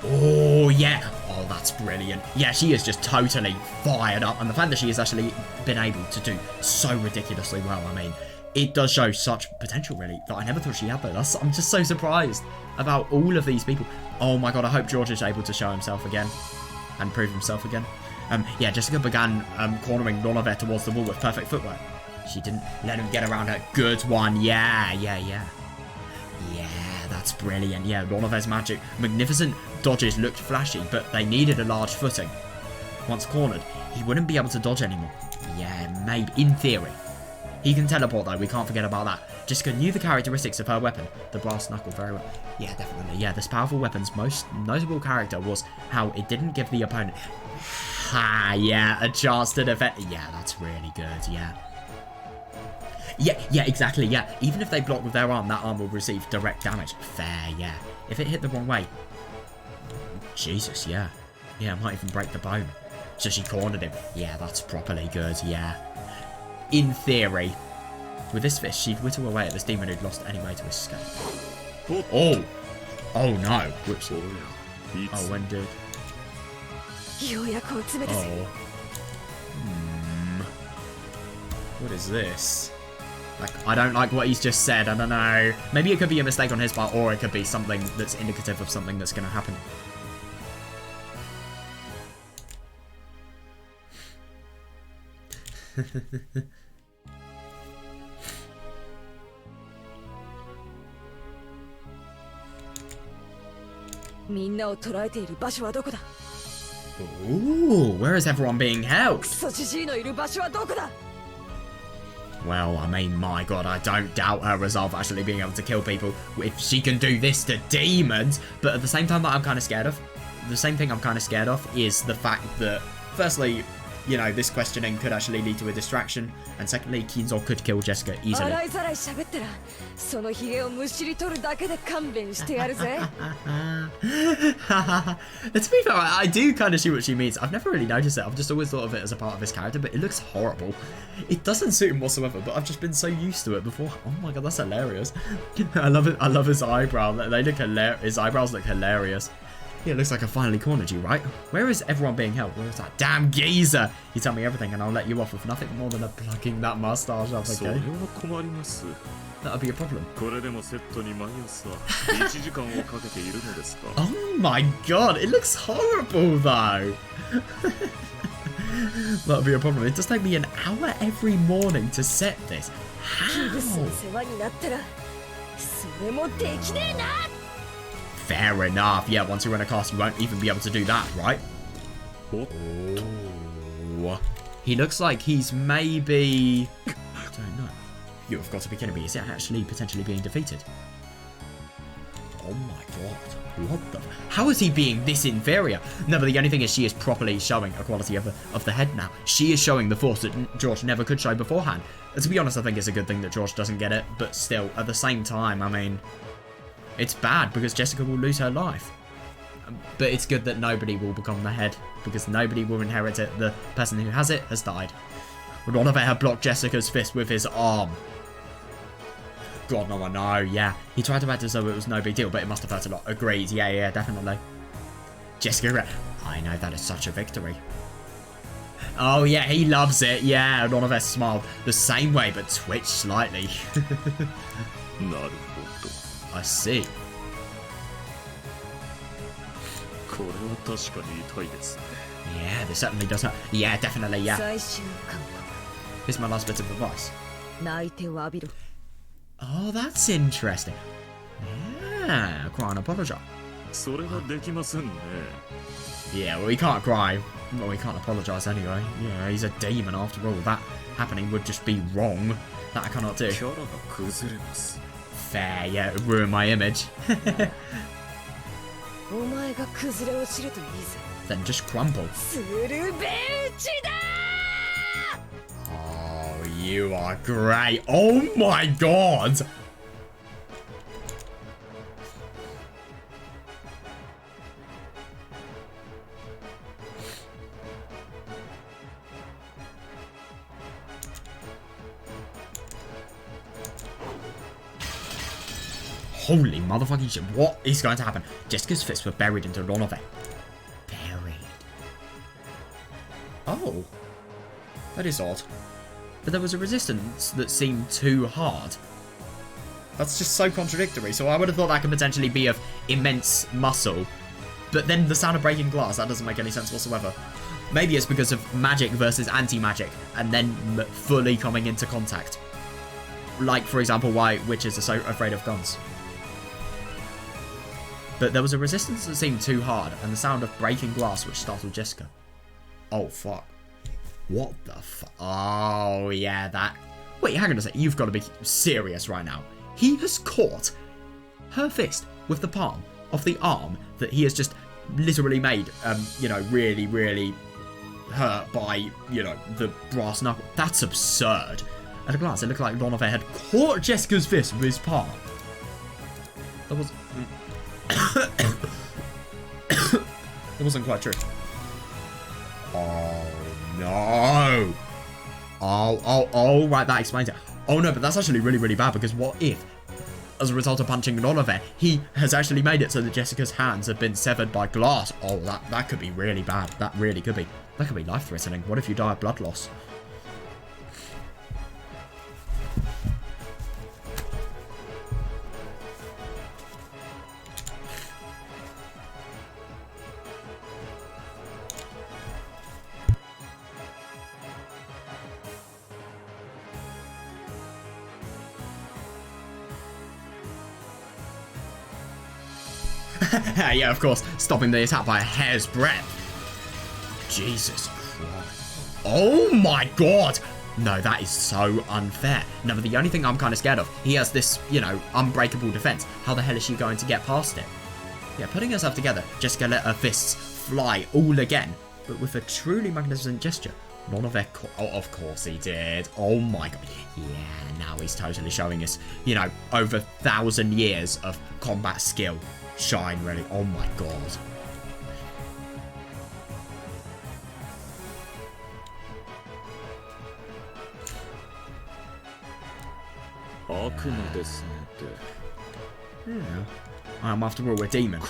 Oh yeah! Oh, that's brilliant. Yeah, she is just totally fired up, and the fact that she has actually been able to do so ridiculously well, I mean, it does show such potential, really, that I never thought she had though. I'm just so surprised about all of these people. Oh my god, I hope George is able to show himself again and prove himself again. Yeah, Jessica began cornering Ronove towards the wall with perfect footwork. She didn't let him get around her. Good one. Yeah, that's brilliant. Yeah, Ronove's magnificent dodges looked flashy, but they needed a large footing. Once cornered, he wouldn't be able to dodge anymore. Yeah, maybe, in theory. He can teleport though, we can't forget about that. Jessica knew the characteristics of her weapon, the brass knuckle, very well. Yeah, definitely. Yeah, this powerful weapon's most notable character was how it didn't give the opponent, a chance to defend. Yeah, that's really good, yeah. Yeah, exactly, yeah. Even if they block with their arm, that arm will receive direct damage. Fair, yeah. If it hit the wrong way. Jesus, yeah. Yeah, it might even break the bone. So she cornered him. Yeah, that's properly good, yeah. In theory, with this fist, she'd whittle away at this demon who'd lost any way to escape. Oh! Oh no. Whoops. Oh, when did... Oh. What is this? Like, I don't like what he's just said. I don't know. Maybe it could be a mistake on his part, or it could be something that's indicative of something that's going to happen. Ooh, where is everyone being held? Well, I mean, my god, I don't doubt her resolve actually being able to kill people if she can do this to demons. But at the same time that I'm kind of scared of, the same thing I'm kind of scared of is the fact that, firstly, you know, this questioning could actually lead to a distraction, and secondly, Kinzo could kill Jessica easily. To be fair, I do kind of see what she means. I've never really noticed it. I've just always thought of it as a part of his character, but it looks horrible. It doesn't suit him whatsoever, but I've just been so used to it before. Oh my god, that's hilarious. I love it. I love his eyebrow. They look hilarious. His eyebrows look hilarious. Yeah, it looks like I finally cornered you, right? Where is everyone being held? Where is that damn geezer? You tell me everything and I'll let you off with nothing more than plucking that mustache up, okay? That'll be a problem. Oh my god, it looks horrible though. That'll be a problem. It does take me an hour every morning to set this. How? Fair enough. Yeah, once you run a cast, you won't even be able to do that, right? Oh. He looks like he's maybe... I don't know. You have got to be kidding me. Is it actually potentially being defeated? Oh my god. What the... How is he being this inferior? No, but the only thing is she is properly showing a quality of the head now. She is showing the force that George never could show beforehand. And to be honest, I think it's a good thing that George doesn't get it. But still, at the same time, I mean... It's bad because Jessica will lose her life. But it's good that nobody will become the head because nobody will inherit it. The person who has it has died. Ronove had blocked Jessica's fist with his arm. God, no, I know, yeah. He tried to act as though it was no big deal, but it must have hurt a lot. Agreed, yeah, definitely. Jessica, I know that is such a victory. Oh, yeah, he loves it. Yeah, Ronove smiled the same way, but twitched slightly. I see. Yeah, this certainly does hurt. Yeah, definitely, yeah. Here's my last bit of advice. Oh, that's interesting. Yeah, cry and apologize. Yeah, well, he can't cry. Well, he can't apologize anyway. Yeah, he's a demon after all. That happening would just be wrong. That I cannot do. キャラが崩れます。 Fair, yeah, it ruined my image. お前が崩れ落ちるといいぜ。 Then just crumble. スルベ打ちだ。 Oh, you are great. Oh my god. Holy motherfucking shit. What is going to happen? Jessica's fists were buried into Ronove. Buried. Oh. That is odd. But there was a resistance that seemed too hard. That's just so contradictory. So I would have thought that could potentially be of immense muscle. But then the sound of breaking glass, that doesn't make any sense whatsoever. Maybe it's because of magic versus anti-magic, and then fully coming into contact. Like, for example, why witches are so afraid of guns. But there was a resistance that seemed too hard, and the sound of breaking glass which startled Jessica. Oh, fuck. What the fuck? Oh, yeah, that... Wait, hang on a sec. You've got to be serious right now. He has caught her fist with the palm of the arm that he has just literally made, you know, really, really hurt by, you know, the brass knuckle. That's absurd. At a glance, it looked like Ronove had caught Jessica's fist with his palm. That was... It wasn't quite true. Oh, no. Oh, right, that explains it. Oh, no, but that's actually really, really bad, because what if, as a result of punching Ronove, he has actually made it so that Jessica's hands have been severed by glass? Oh, that could be really bad. That really could be. That could be life-threatening. What if you die of blood loss? Yeah, of course, stopping the attack by a hair's breadth. Jesus Christ. Oh my god! No, that is so unfair. No, but the only thing I'm kind of scared of, he has this, you know, unbreakable defense. How the hell is she going to get past it? Yeah, putting herself together, Jessica let her fists fly all again, but with a truly magnificent gesture. None of their... Oh, of course he did. Oh my god. Yeah, now he's totally showing us, you know, over 1,000 years of combat skill. Shine, really. Oh my god. Yeah. After all, we're demon.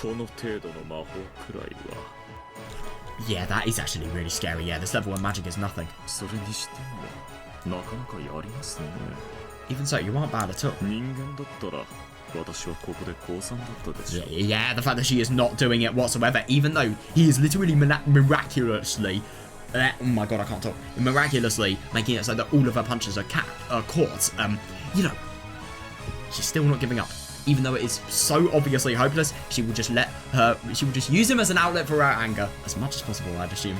Yeah, that is actually really scary. Yeah, this level of magic is nothing. Even so, you aren't bad at all. Yeah, the fact that she is not doing it whatsoever, even though he is literally miraculously... oh my god, I can't talk. Miraculously making it so that all of her punches are caught. You know, she's still not giving up. Even though it is so obviously hopeless, she will just she will just use him as an outlet for her anger as much as possible, I'd assume.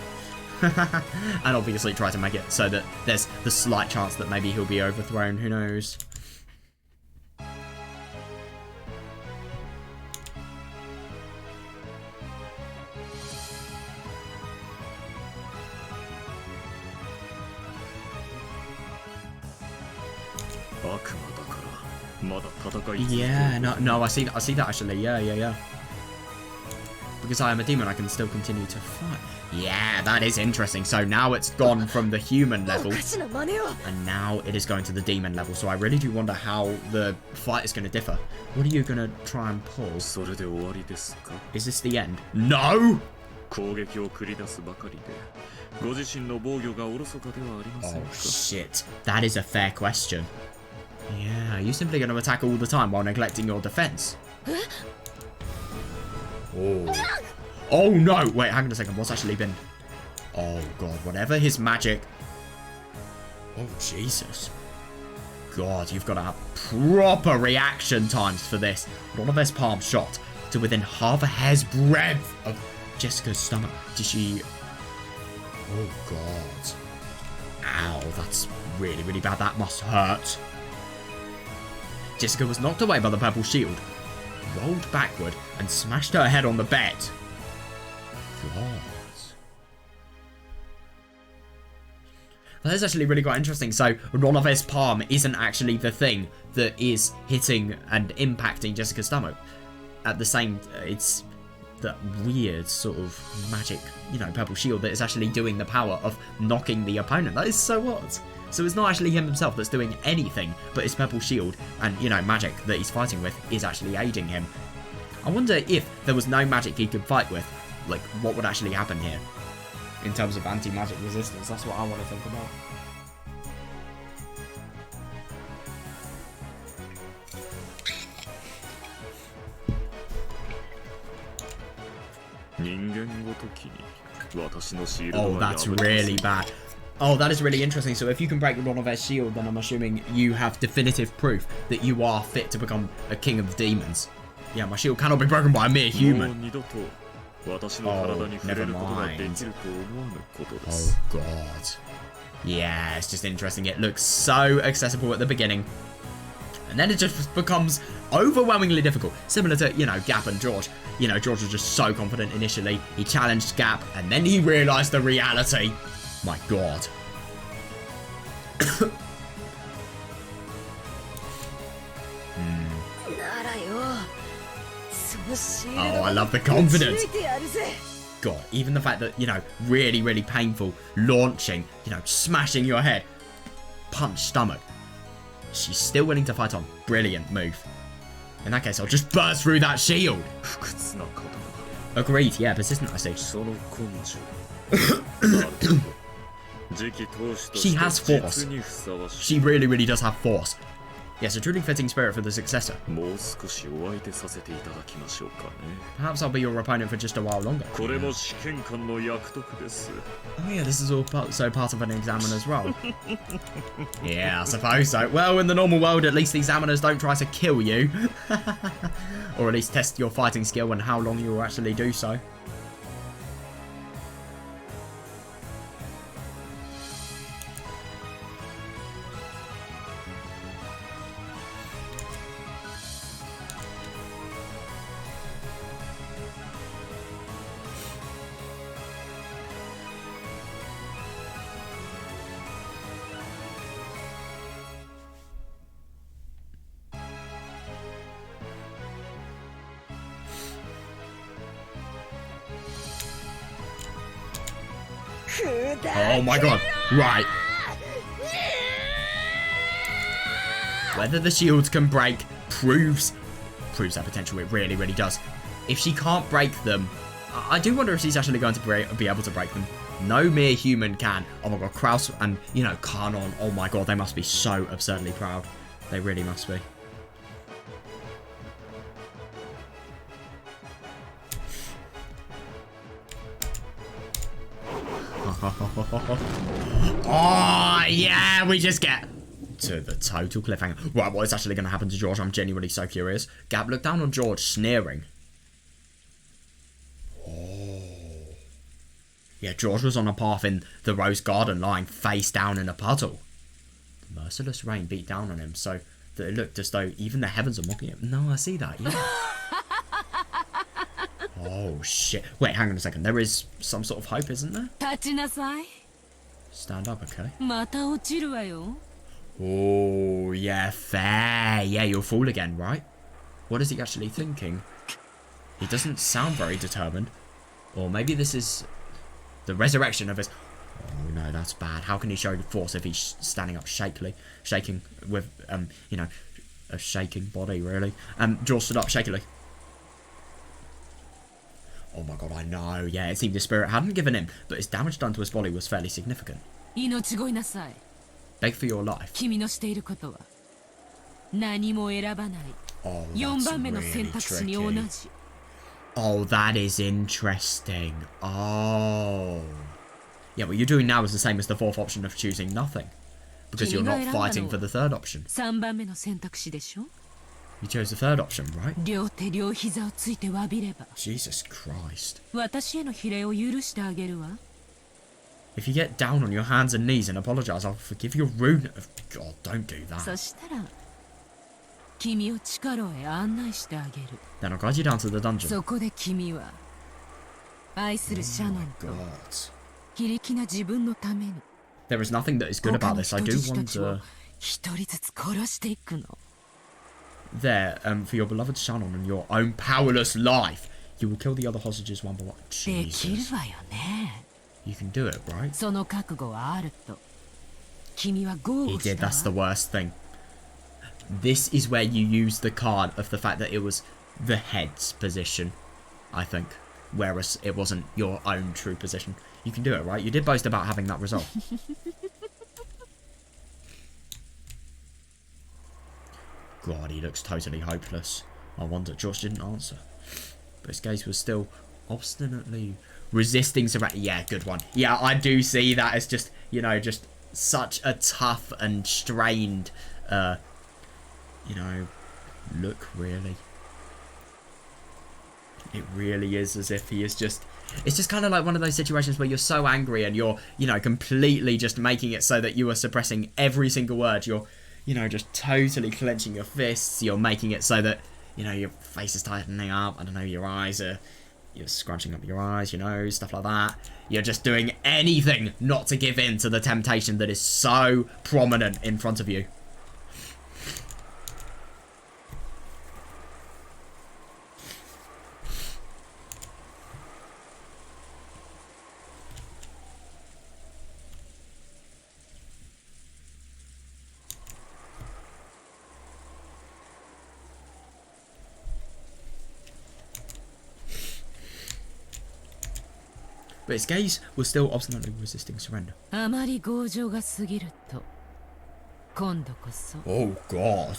And obviously try to make it so that there's the slight chance that maybe he'll be overthrown, who knows. Yeah, no, I see that actually. Yeah. Because I am a demon, I can still continue to fight. Yeah, that is interesting. So now it's gone from the human level, and now it is going to the demon level. So I really do wonder how the fight is going to differ. What are you going to try and pull? Is this the end? No! Oh shit, that is a fair question. Yeah, are you simply going to attack all the time while neglecting your defense? Oh. Oh no! Wait, hang on a second. What's actually been... Oh god, whatever his magic... Oh Jesus. God, you've got to have proper reaction times for this. One of his palm shot to within half a hair's breadth of Jessica's stomach. Did she... Oh god. Ow, that's really, really bad. That must hurt. Jessica was knocked away by the purple shield, rolled backward, and smashed her head on the bed. God. That is actually really quite interesting. So Ronov's palm isn't actually the thing that is hitting and impacting Jessica's stomach. At the same, it's that weird sort of magic, you know, purple shield that is actually doing the power of knocking the opponent. That is so odd. So it's not actually him himself that's doing anything, but his purple shield and, you know, magic that he's fighting with is actually aiding him. I wonder if there was no magic he could fight with, like, what would actually happen here in terms of anti-magic resistance. That's what I want to think about. Oh, that's really bad. Oh, that is really interesting. So if you can break Ronov's shield, then I'm assuming you have definitive proof that you are fit to become a king of the demons. Yeah, my shield cannot be broken by a mere human. Oh, never mind. Oh, God. Yeah, it's just interesting. It looks so accessible at the beginning, and then it just becomes overwhelmingly difficult. Similar to, you know, Gap and George. You know, George was just so confident initially. He challenged Gap, and then he realised the reality. My God. Oh, I love the confidence. God, even the fact that, you know, really, really painful, launching, you know, smashing your head, punch stomach. She's still willing to fight on. Brilliant move. In that case, I'll just burst through that shield. Agreed, yeah, persistent, I see. She has force. She really, really does have force. Yes, a truly fitting spirit for the successor. Perhaps I'll be your opponent for just a while longer. Oh yeah, this is all part of an examiner's role. Yeah, I suppose so. Well, in the normal world, at least the examiners don't try to kill you. Or at least test your fighting skill and how long you will actually do so. Oh my God, right. Whether the shields can break proves that potential. It really, really does. If she can't break them, I do wonder if she's actually going to be able to break them. No mere human can. Oh my God, Kraus and, you know, Kanon. Oh my God, they must be so absurdly proud. They really must be. Oh, yeah, we just get to the total cliffhanger. Right, what is actually going to happen to George? I'm genuinely so curious. Gab looked down on George, sneering. Oh. Yeah, George was on a path in the Rose Garden, lying face down in a puddle. The merciless rain beat down on him, so that it looked as though even the heavens are mocking him. No, I see that, yeah. Oh, shit. Wait, hang on a second. There is some sort of hope, isn't there? Stand up, okay? Oh, yeah, fair. Yeah, you'll fall again, right? What is he actually thinking? He doesn't sound very determined. Or maybe this is the resurrection of his... Oh, no, that's bad. How can he show force if he's standing up shaking with, you know, a shaking body, really? George stood up shakily. Oh my God, I know. Yeah, it seemed his spirit hadn't given him, but his damage done to his body was fairly significant. Beg for your life. Oh, that's really tricky. Oh, that is interesting. Oh. Yeah, what you're doing now is the same as the fourth option of choosing nothing. Because you're not fighting for the third option. You chose the third option, right? Jesus Christ. If you get down on your hands and knees and apologise, I'll forgive your rudeness. God, don't do that. 君を地下牢へ案内してあげる。 Then I'll guide you down to the dungeon. そこで君は愛するシャノン Oh と my god. 非力な自分のために There is nothing that is good 他 about の this. I 人 do 質た want ちを to... 一人ずつ殺していくの。 There, for your beloved Shannon and your own powerless life, you will kill the other hostages one by one. できる Jesus. わよね。 You can do it, right? その覚悟はあると君は豪 He 語し did. た That's the わ。 worst thing. This is where you use the card of the fact that it was the head's position, I think. Whereas it wasn't your own true position. You can do it, right? You did boast about having that result. God, he looks totally hopeless. I wonder. George didn't answer. But his gaze was still obstinately resisting surrender. Yeah, good one. Yeah, I do see that as just, you know, just such a tough and strained, you know, look, really. It really is as if he is just... It's just kind of like one of those situations where you're so angry and you're, you know, completely just making it so that you are suppressing every single word. You're, you know, just totally clenching your fists. You're making it so that, you know, your face is tightening up. I don't know, your eyes are... You're scrunching up your eyes, you know, stuff like that. You're just doing anything not to give in to the temptation that is so prominent in front of you. But his gaze was still obstinately resisting surrender. あまり強情が過ぎると今度こそ Oh God.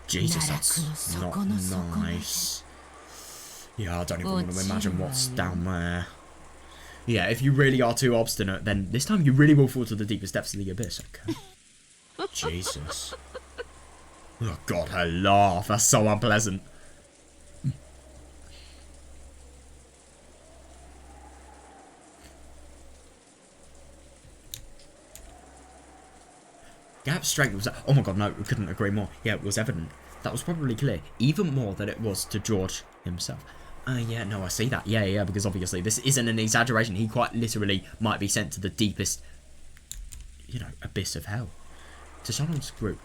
Jesus, that's not 奈落の底の底まで。 nice. Yeah, I don't even want to imagine what's 落ちるわよ。 down there. Yeah, if you really are too obstinate, then this time you really will fall to the deepest depths of the abyss, okay? Jesus. Oh God, her laugh. That's so unpleasant. Gap's strength was... Oh my God, no, we couldn't agree more. Yeah, it was evident. That was probably clear. Even more than it was to George himself. Yeah, no, I see that. Yeah, because obviously this isn't an exaggeration. He quite literally might be sent to the deepest, you know, abyss of hell. To Shannon's group.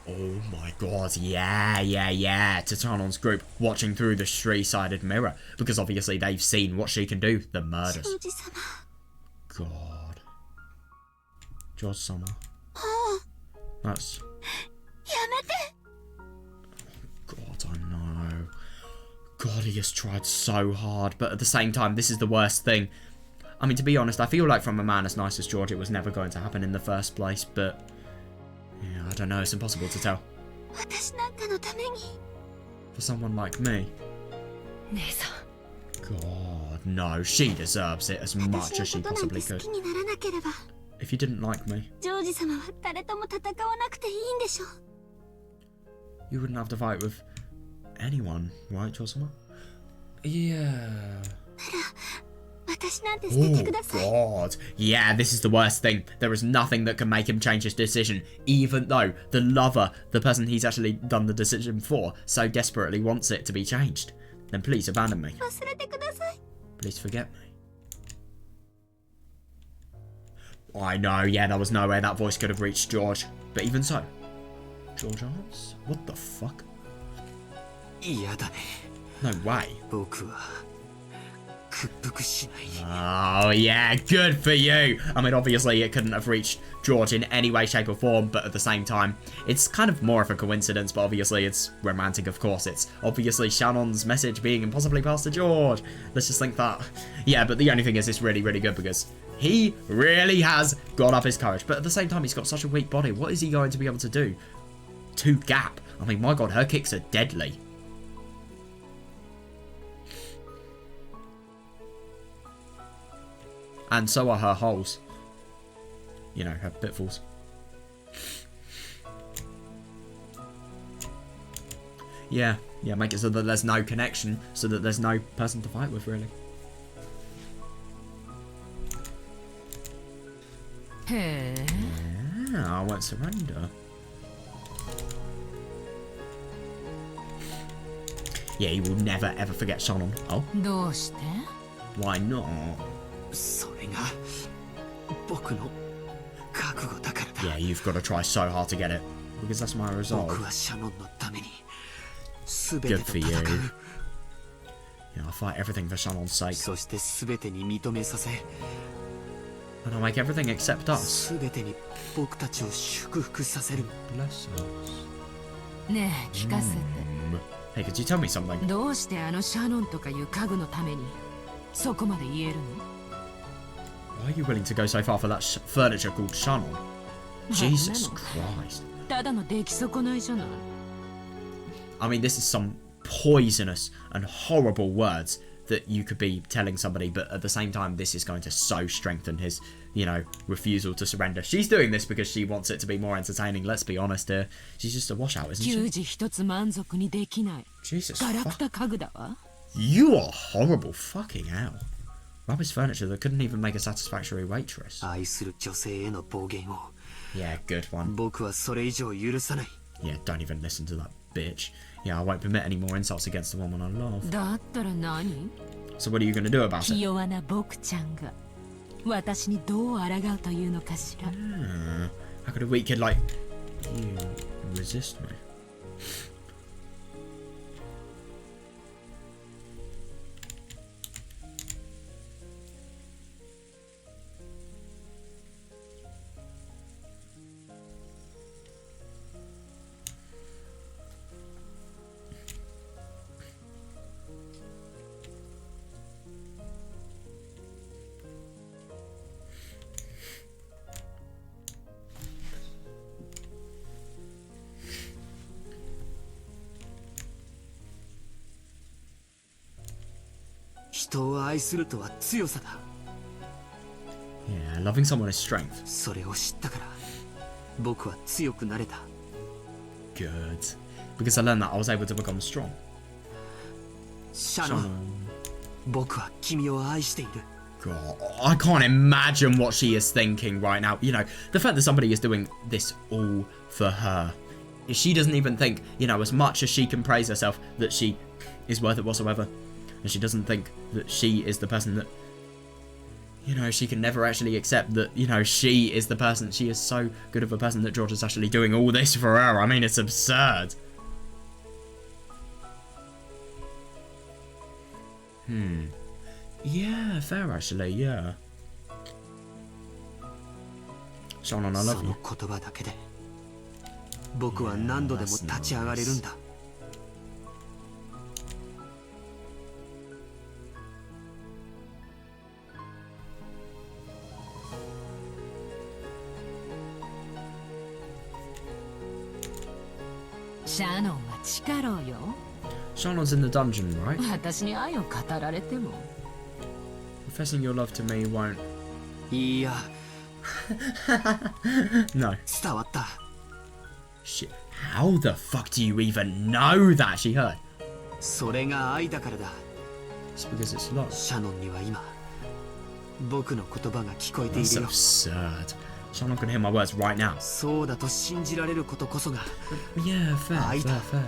Oh my God, yeah. To Shannon's group watching through the three-sided mirror. Because obviously they've seen what she can do. The murders. God. George-sama. That's... God, I know. God, he has tried so hard, but at the same time, this is the worst thing. I mean, to be honest, I feel like from a man as nice as George, it was never going to happen in the first place, but... Yeah, I don't know, it's impossible to tell. For someone like me... 姉さん God, no, she deserves it as much as she possibly could. If you didn't like me, ジョージ様は誰とも戦わなくていいんでしょう。 you wouldn't have to fight with anyone, right, Josama? Yeah. 私なんて捨ててくだ Oh さい。 God. Yeah, this is the worst thing. There is nothing that can make him change his decision, even though the lover, the person he's actually done the decision for, so desperately wants it to be changed. Then please abandon me. 忘れてください。 Please forget me. I know, yeah, there was no way that voice could have reached George. But even so, George asks, what the fuck? 嫌だね。 No way. 僕は屈服しない。 Oh, yeah, good for you. I mean, obviously, it couldn't have reached George in any way, shape, or form, but at the same time, it's kind of more of a coincidence, but obviously, it's romantic, of course. It's obviously Shannon's message being impossibly passed to George. Let's just think that. Yeah, but the only thing is, it's really, really good because he really has got up his courage, but at the same time, he's got such a weak body. What is he going to be able to do to Gap? I mean, my God, her kicks are deadly. And so are her holes. You know, her pitfalls. Yeah, make it so that there's no connection, so that there's no person to fight with, really. へえ Yeah, I won't surrender. Yeah, he will never ever forget Shannon. Oh, どうして？ why not? それが僕の覚悟だからだ。 Yeah, you've got to try so hard to get it. Because that's my 僕 resolve. はシャノンのために全て Good と for 戦 you. う。 Yeah, I'll fight everything for Shannon's sake. そして全てに認めさせ、 And I'll make everything except us. 全てに僕たちを祝福させる。 Bless us. ねえ聞かせて。 Hey, could you tell me something? どうしてあのシャノンとかいう家具のためにそこまで言えるの？ Why are you willing to go so far for that furniture called Shannon? Jesus Christ. ただの出来損ないじゃない。 I mean, this is some poisonous and horrible words that you could be telling somebody, but at the same time, this is going to so strengthen his, you know, refusal to surrender. She's doing this because she wants it to be more entertaining, let's be honest here. She's just a washout, isn't 給 she? 仕一つ満足にできない。 Jesus, ガラクタ家具だわ。 you are horrible, fucking hell. Rubbish furniture that couldn't even make a satisfactory waitress. 愛する女性への暴言を Yeah, good one. 僕はそれ以上許さない。 Yeah, don't even listen to that bitch. Yeah, I won't permit any more insults against the woman I love. だったら何？ So what are you going to do about 気 it? 弱な僕ちゃんが私にどう抗うというのかしら。 How could a weak kid like you resist me?「人を愛するとは強さだ。 Yeah, loving someone is strength. それを知ったから僕は強くなれた。 Good. Because I learned that I was able to become strong. シャノン、僕は君を愛している。 God, I can't imagine what she is thinking right now. You know, the fact that somebody is doing this all for her. She doesn't even think, you know, as much as she can praise herself that she is worth it whatsoever. And she doesn't think that she is the person that, you know, she can never actually accept that, you know, she is the person. She is so good of a person that George is actually doing all this for her. I mean, it's absurd. Yeah, fair actually, yeah. Shannon, I そ love の you. 言葉だけで僕は何度でも立ち上がれるんだ。 シャノンは力よ。 Shannon's in the dungeon, right? 私に愛を語られても。 Professing your love to me won't... いや、 No. 伝わった。 Shit. How the fuck do you even know that? She heard. それが愛だからだ。 It's because it's love. シャノンには今僕の言葉が聞こえてい That's るよ。 absurd. Shannon can hear my words right now. そうだと信じられることこそが Yeah, fair, I- fair, fair.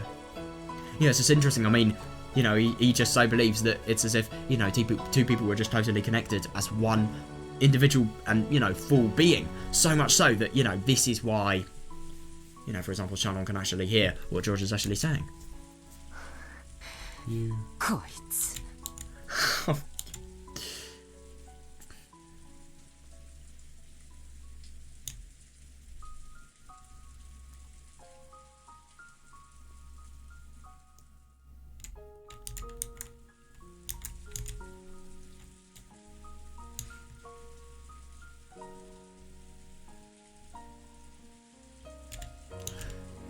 Yeah, it's just interesting. I mean, you know, he just so believes that it's as if, you know, two people were just totally connected as one individual and, you know, full being. So much so that, you know, this is why, you know, for example, Shannon can actually hear what George is actually saying. You... こいつ。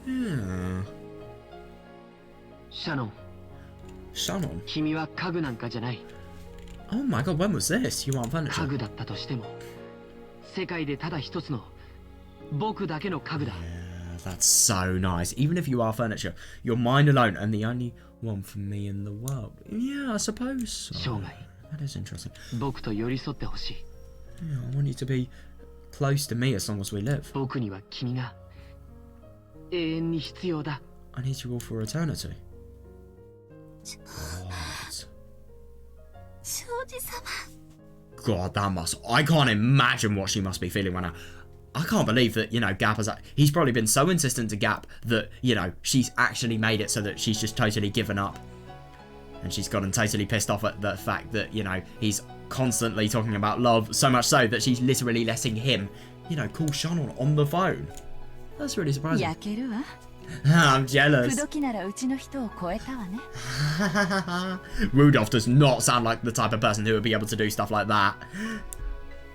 Yeah. シャノン、 Shannon? 君は家具なんかじゃない。 Oh my god, when was this? You aren't 家 furniture. 具だったとしても世界でただ一つの僕だけの家具だ。 Yeah, that's so nice. Even if you are furniture, you're mine alone and the only one for me in the world. Yeah, I suppose so. 生涯 That is interesting. 僕と寄り添ってほしい。 Yeah, I want you to be close to me as long as we live. 僕には君が永遠に必要だ。 I need you all for eternity. God, that must... I can't imagine what she must be feeling right now. I can't believe that, you know, Gap has... He's probably been so insistent to Gap that, you know, she's actually made it so that she's just totally given up. And she's gotten totally pissed off at the fact that, you know, he's constantly talking about love, so much so that she's literally letting him, you know, call Shannon on the phone. That's really surprising. I'm jealous. Rudolph does not sound like the type of person who would be able to do stuff like that.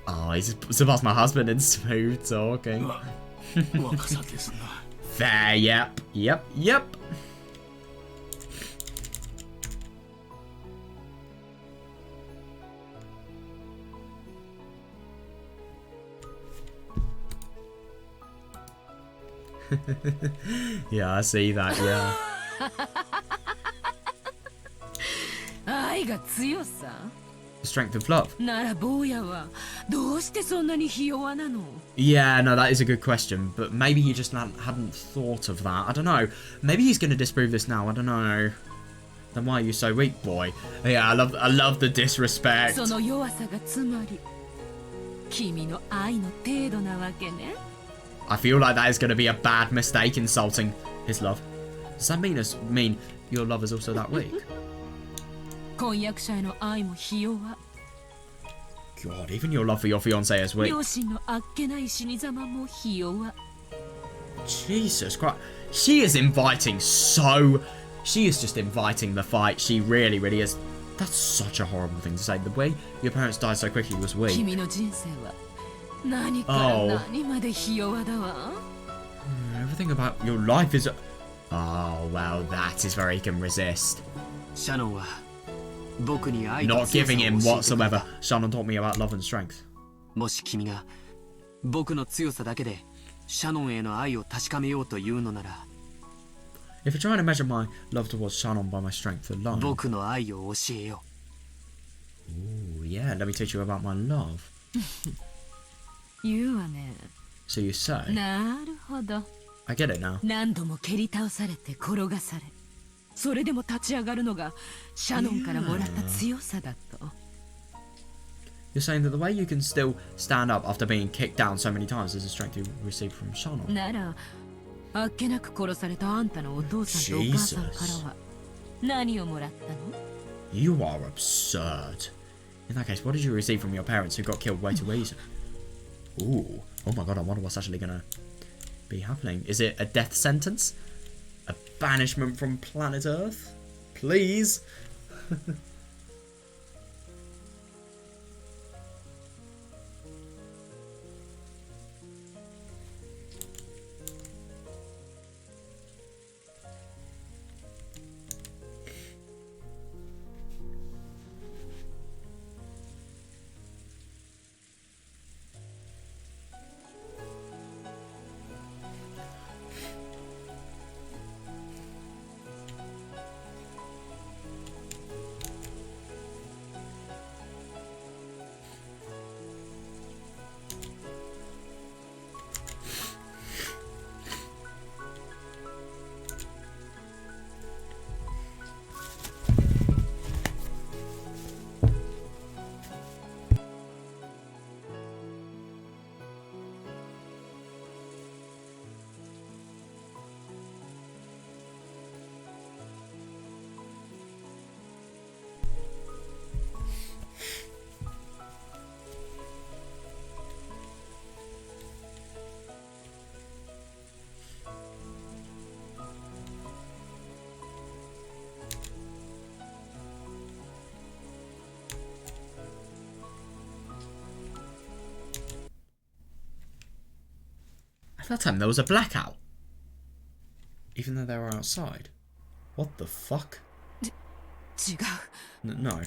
Oh, he's surpassed my husband in smooth talking. Fair, yep. Yeah, I see that, yeah. The strength of love. Yeah, no, that is a good question, but maybe he just hadn't thought of that. I don't know. Maybe he's going to disprove this now. I don't know. Then why are you so weak, boy? Yeah, I love the disrespect. I feel like that is going to be a bad mistake, insulting his love. Does that mean your love is also that weak? God, even your love for your fiancé is weak. Jesus Christ. She is just inviting the fight. She really, really is. That's such a horrible thing to say. The way your parents died so quickly was weak. Oh. Everything about your life is... Oh, well, that is where he can resist. Not giving him whatsoever. Shannon taught me about love and strength. If you're trying to measure my love towards Shannon by my strength alone... Ooh, yeah, let me teach you about my love. So you say. I get it now. You're saying that the way you can still stand up after being kicked down so many times is the strength you received from Shannon. Jesus. You are absurd. In that case, what did you receive from your parents who got killed way too easy? Ooh. Oh my god, I wonder what's actually gonna be happening. Is it a death sentence? A banishment from planet Earth? Please? At that time, there was a blackout. Even though they were outside. What the fuck? No.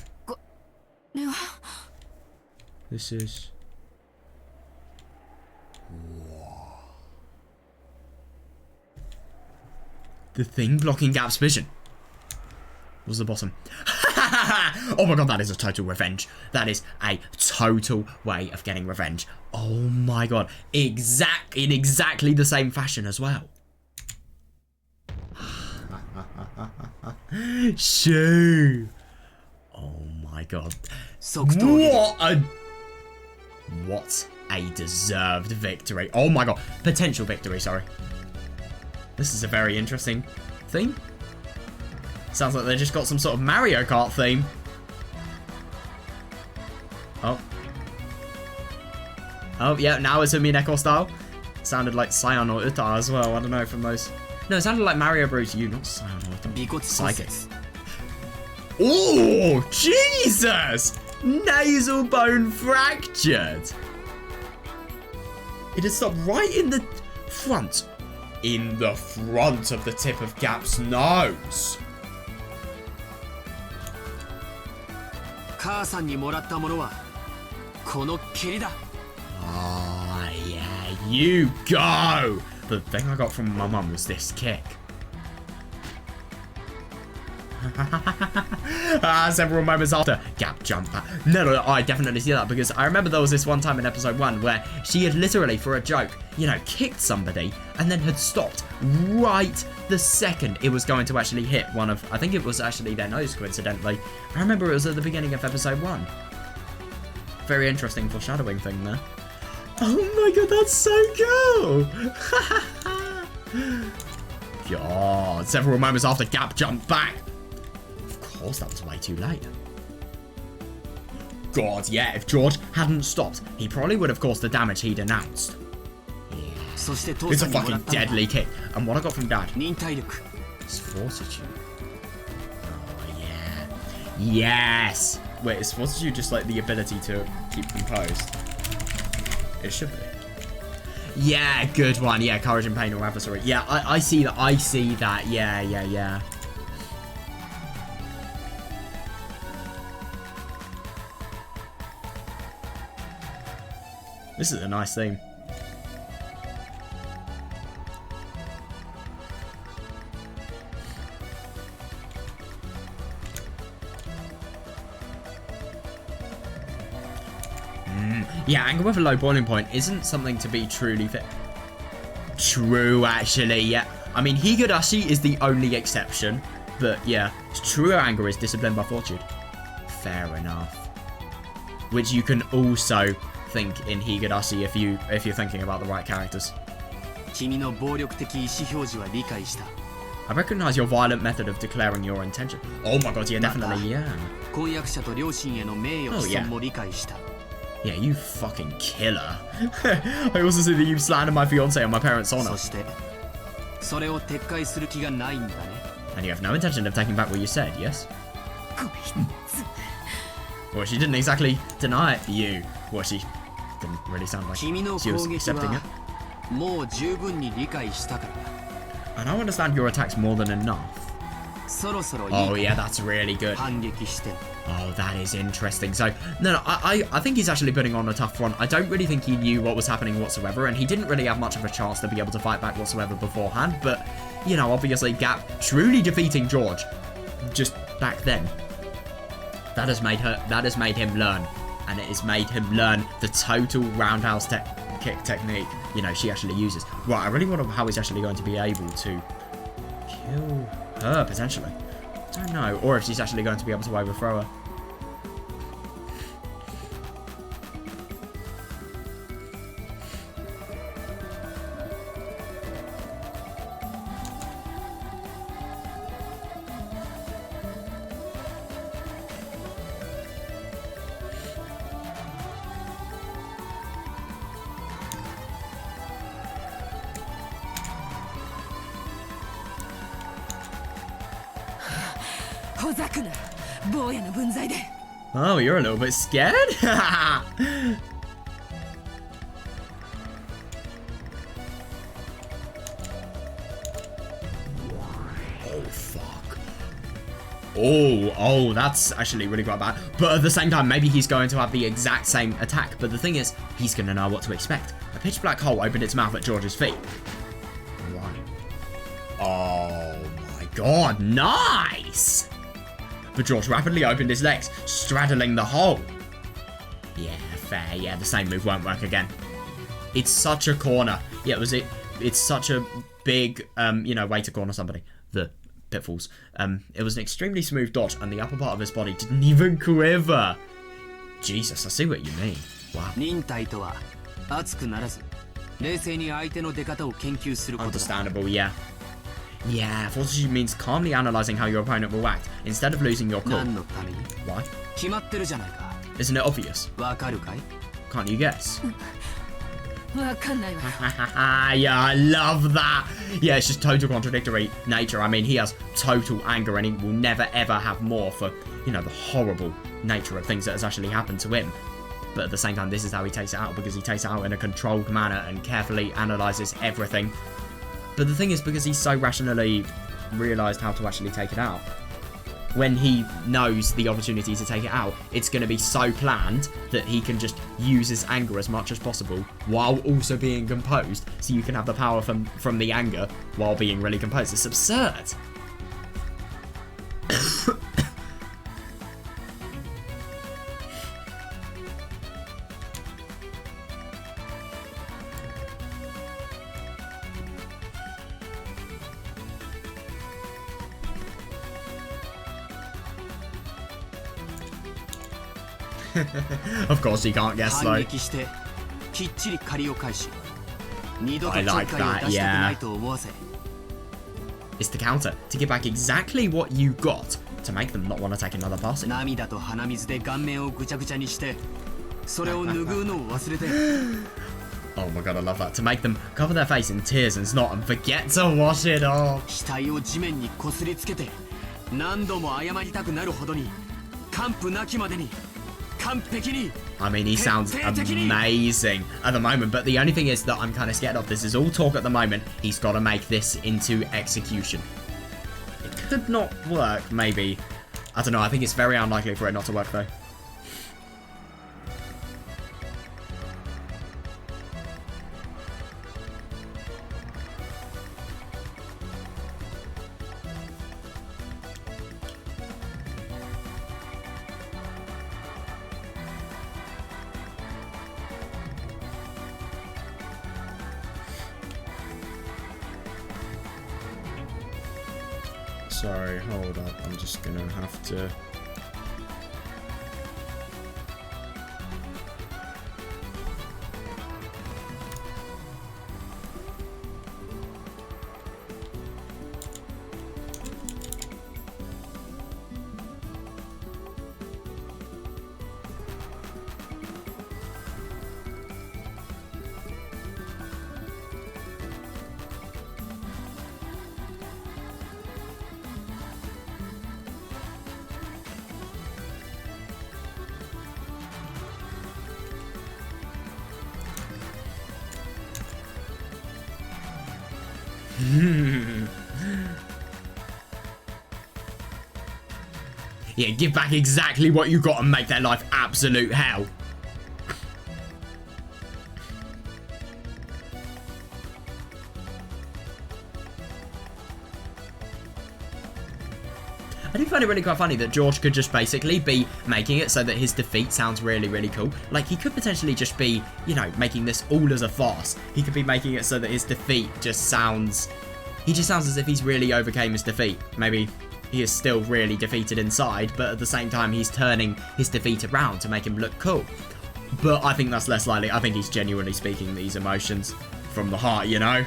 This is... The thing blocking Gap's vision was the bottom. Oh my god, that is a total revenge. That is a total way of getting revenge. Oh my god. In exactly the same fashion as well. Shoo. Oh my god. What a deserved victory. Oh my god. Potential victory, sorry. This is a very interesting theme. Sounds like they just got some sort of Mario Kart theme. Oh. Oh, yeah, now it's Umineko style. Sounded like Scion or Uta as well. I don't know from those. No, it sounded like Mario Bros. U, not Scion or Uta. Psychic. Oh, Jesus! Nasal bone fractured. It has stopped right in the front. In the front of the tip of Gap's nose. 母さんにもらったものはこの蹴りだ。 Oh, yeah, you go! The thing I got from my mum was this kick. Several moments after, Gap jump back. No, I definitely see that because I remember there was this one time in episode 1 where she had literally, for a joke, you know, kicked somebody and then had stopped right the second it was going to actually hit one of, I think it was actually their nose, coincidentally. I remember it was at the beginning of episode 1. Very interesting foreshadowing thing there. Oh my god, that's so cool! God, several moments after Gap jumped back. Of course, that was way too late. God, yeah, if George hadn't stopped, he probably would have caused the damage he'd announced. Yeah. It's a fucking deadly kick. And what I got from Dad? It's fortitude. Oh, yeah. Yes! Wait, is fortitude just like the ability to keep composed? It should be. Yeah, good one. Yeah, courage and pain or adversary. Yeah, I see that. I see that. Yeah. This is a nice theme. Yeah, anger with a low boiling point isn't something to be truly fit. True, actually, yeah. I mean, Higurashi is the only exception, but yeah, true anger is disciplined by fortitude. Fair enough. Which you can also think in Higurashi if you're thinking about the right characters. I recognize your violent method of declaring your intention. Oh my god, yeah, definitely, yeah. Oh yeah. Yeah, you fucking killer. I also see that you've slandered my fiance on my parents' honor. And you have no intention of taking back what you said, yes? Well, she didn't exactly deny it, you. Well, she didn't really sound like she was accepting it. And I understand your attacks more than enough. Oh yeah, that's really good. Oh, that is interesting. So, no, I think he's actually putting on a tough front. I don't really think he knew what was happening whatsoever, and he didn't really have much of a chance to be able to fight back whatsoever beforehand. But, you know, obviously Gap truly defeating George just back then. That has made him learn, and it has made him learn the total roundhouse kick technique, you know, she actually uses. Right, I really wonder how he's actually going to be able to kill her, potentially. I don't know. Or if she's actually going to be able to overthrow her. Oh, you're a little bit scared? Oh, fuck. Oh, that's actually really quite bad. But at the same time, maybe he's going to have the exact same attack. But the thing is, he's going to know what to expect. A pitch black hole opened its mouth at George's feet. Right. Oh, my God. Nice! But George rapidly opened his legs, straddling the hole. Yeah, fair. Yeah, the same move won't work again. It's such a corner. Yeah, it's such a big, you know, way to corner somebody. The pitfalls. It was an extremely smooth dodge, and the upper part of his body didn't even quiver. Jesus, I see what you mean. Wow. 忍耐とは熱くならず冷静に相手の出方を研究することだ。 Understandable, yeah. Yeah, fortitude means calmly analysing how your opponent will act instead of losing your cool. 何のために Why? 決まってるじゃないか。 Isn't it obvious? わかるかい Can't you guess? わかんないわ。 Yeah, I love that. Yeah, it's just total contradictory nature. I mean, he has total anger and he will never ever have more for, you know, the horrible nature of things that has actually happened to him. But at the same time, this is how he takes it out, because he takes it out in a controlled manner and carefully analyses everything. But the thing is, because he's so rationally realised how to actually take it out, when he knows the opportunity to take it out, it's going to be so planned that he can just use his anger as much as possible while also being composed, so you can have the power from the anger while being really composed. It's absurd. Of course he can't guess 反 though. 撃してきっちり借りを返し二度と I ちょっ like かいを that, 出したくな yeah. いと思わせ It's the counter, to give back exactly what you got to make them not want to take another passing. 涙と鼻水で顔面をぐちゃぐちゃにしてそれを拭うのを忘れて Oh my god, I love that. To make them cover their face in tears and snot and forget to wash it off. 額を地面にこすりつけて何度も謝りたくなるほどに完膚なきまでに完璧に I mean, he sounds amazing at the moment, but the only thing is that I'm kind of scared of. This is all talk at the moment. He's got to make this into execution. It could not work, maybe. I don't know. I think it's very unlikely for it not to work, though. Sorry, hold up. I'm just gonna have to... Yeah, give back exactly what you got and make their life absolute hell. I do find it really quite funny that George could just basically be making it so that his defeat sounds really, really cool. Like, he could potentially just be, you know, making this all as a farce. He could be making it so that his defeat just sounds... He just sounds as if he's really overcame his defeat. Maybe he is still really defeated inside, but at the same time he's turning his defeat around to make him look cool. But I think that's less likely. I think he's genuinely speaking these emotions from the heart, you know?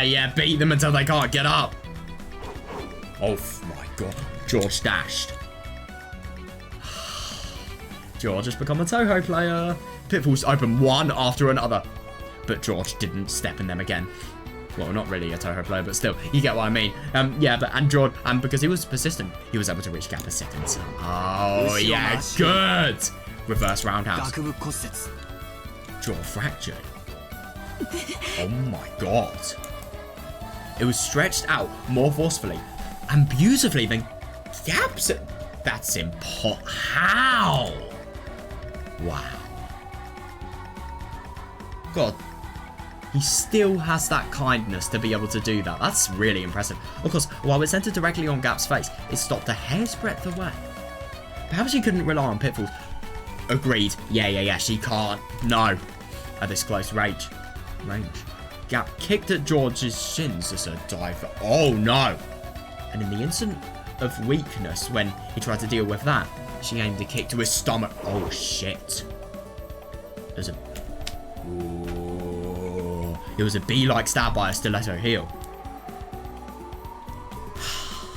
Yeah, beat them until they can't get up. Oh my god, George dashed. George has become a Toho player. Pitfalls open one after another, but George didn't step in them again. Well, not really a Toho player, but still, you get what I mean. Yeah, but and George, because he was persistent, he was able to reach gap a second. Oh yeah, good. Reverse roundhouse. Jaw fractured. Oh my god. It was stretched out more forcefully and beautifully than gaps. That's impossible. How? Wow. God. He still has that kindness to be able to do that. That's really impressive. Of course, while it's centered directly on Gap's face, it stopped a hair's breadth away. Perhaps she couldn't rely on pitfalls. Agreed. Yeah, she can't. No. At this close range. Gap kicked at George's shins as a dive. Oh no. And in the instant of weakness, when he tried to deal with that, she aimed a kick to his stomach. Oh shit. There's a... Ooh. It was a bee-like stab by a stiletto heel.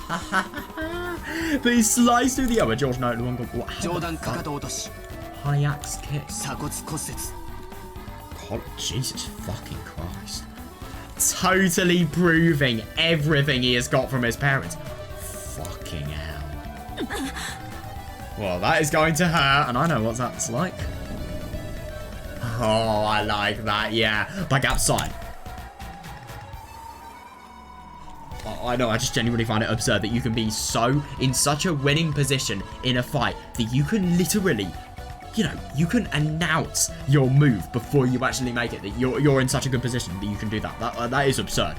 But he sliced through the other. George no longer... What? High axe kick. God, Jesus fucking Christ. Totally proving everything he has got from his parents. Fucking hell. Well, that is going to hurt, and I know what that's like. Oh, I like that, yeah. Like outside. I know, I just genuinely find it absurd that you can be so in such a winning position in a fight that you can literally, you know, you can announce your move before you actually make it. That you're in such a good position that you can do that. That is absurd.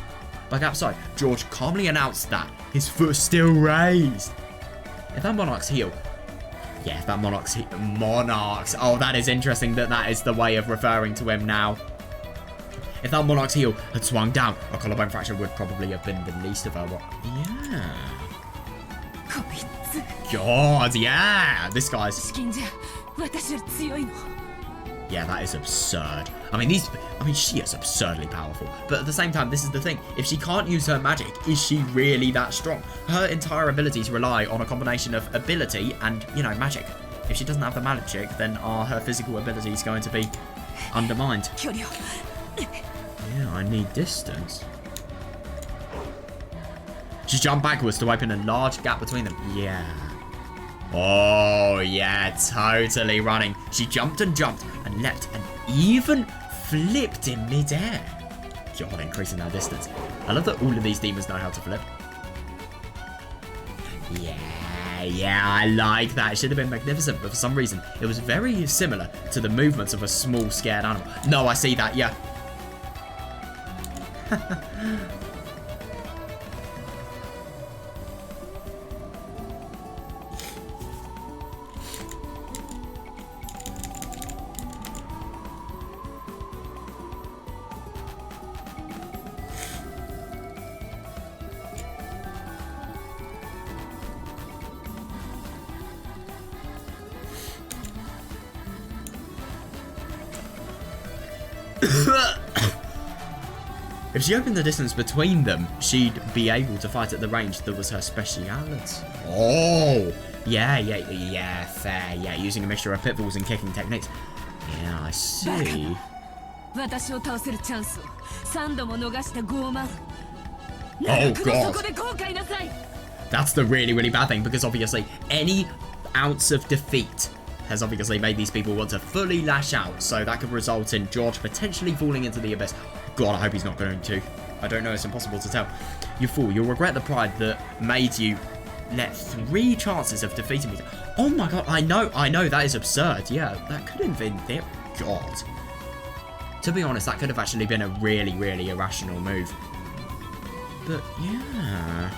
Like outside, George calmly announced that his foot still raised. If that Monarch's heel, yeah, if that Monarch's oh, that is interesting that that is the way of referring to him now. If that Monarch's heel had swung down, a collarbone fracture would probably have been the least of her. Yeah. God, yeah. This guy's... Yeah, that is absurd. I mean, she is absurdly powerful. But at the same time, this is the thing. If she can't use her magic, is she really that strong? Her entire abilities rely on a combination of ability and, you know, magic. If she doesn't have the magic, then are her physical abilities going to be undermined? Yeah, I need distance. She jumped backwards to open a large gap between them. Yeah. Oh, yeah, totally running. She jumped and leapt and even flipped in midair. God, increasing that distance. I love that all of these demons know how to flip. Yeah, I like that. It should have been magnificent, but for some reason, it was very similar to the movements of a small, scared animal. No, I see that, yeah. If she opened the distance between them, she'd be able to fight at the range that was her speciality. Oh, yeah, fair. Yeah, using a mixture of pitfalls and kicking techniques. Yeah, I see. Oh, God. That's the really, really bad thing, because obviously any ounce of defeat has obviously made these people want to fully lash out, so that could result in George potentially falling into the abyss. God, I hope he's not going to. I don't know, it's impossible to tell. You fool, you'll regret the pride that made you let 3 chances of defeating me. Oh my God, I know, that is absurd. Yeah, that could have been it. God. To be honest, that could have actually been a really, really irrational move. But, yeah.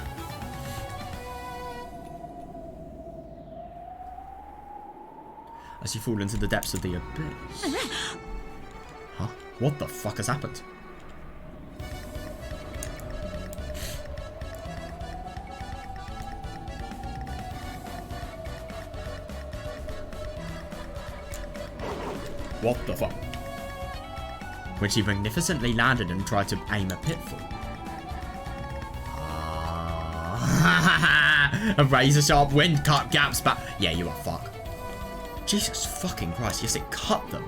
As you fall into the depths of the abyss. Huh? What the fuck has happened? What the fuck? When she magnificently landed and tried to aim a pitfall. A razor sharp wind cut Gap's back. Yeah, you are fucked. Jesus fucking Christ, yes, it cut them.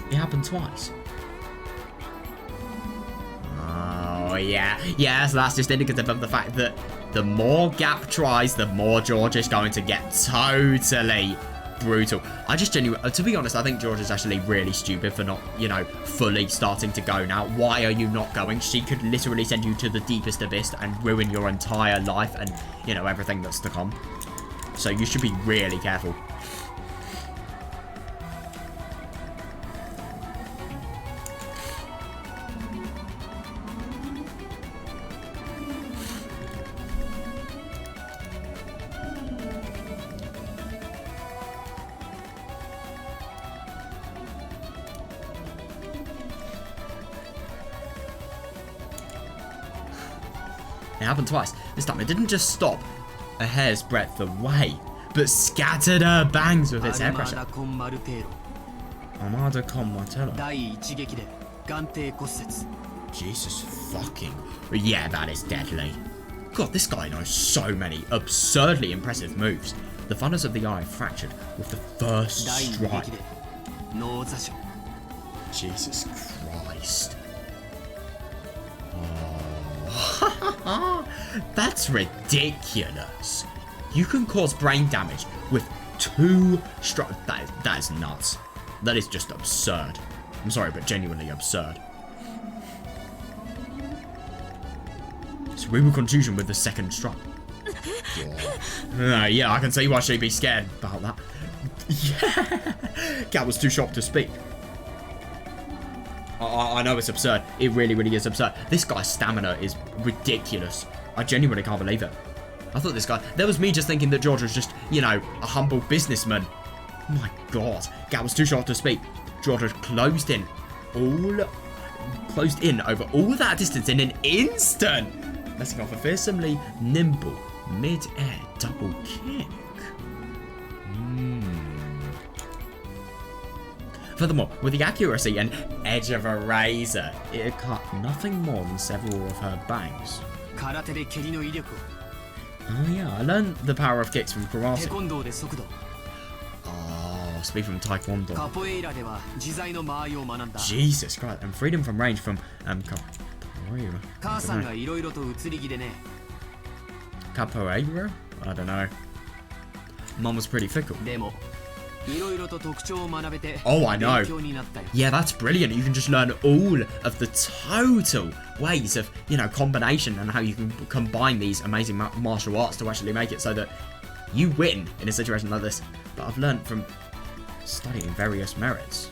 It happened twice. Oh, yeah. Yeah, so that's just indicative of the fact that the more Gap tries, the more George is going to get totally brutal. I just genuinely, to be honest, I think George is actually really stupid for not, you know, fully starting to go now. Why are you not going? She could literally send you to the deepest abyss and ruin your entire life and, you know, everything that's to come. So you should be really careful. It happened twice. This time it didn't just stop a hair's breadth away, but scattered her bangs with its air pressure. Armada con martello. Jesus fucking... Yeah, that is deadly. God, this guy knows so many absurdly impressive moves. The funnels of the eye fractured with the first strike. Jesus Christ. Oh. That's ridiculous. You can cause brain damage with 2 strikes. That is nuts. That is just absurd. I'm sorry, but genuinely absurd. Cerebral contusion with the second strike. Yeah, I can see why she'd be scared about that. Yeah. Cat was too shocked to speak. I know it's absurd. It really, really is absurd. This guy's stamina is ridiculous. I genuinely can't believe it. I thought this guy... That was me just thinking that George was just, you know, a humble businessman. My God. Gat was too shocked to speak. George was closed in over all that distance in an instant. Letting off a fearsomely nimble mid-air double kick. Furthermore, with the accuracy and edge of a razor, it had cut nothing more than several of her bangs. Oh yeah, I learned the power of kicks from karate. Oh, speak from taekwondo. Jesus Christ, and freedom from range from capoeira. Capoeira? I don't know. Mum was pretty fickle. Oh, I know. Yeah, that's brilliant. You can just learn all of the total ways of, you know, combination and how you can combine these amazing martial arts to actually make it so that you win in a situation like this. But I've learned from studying various merits.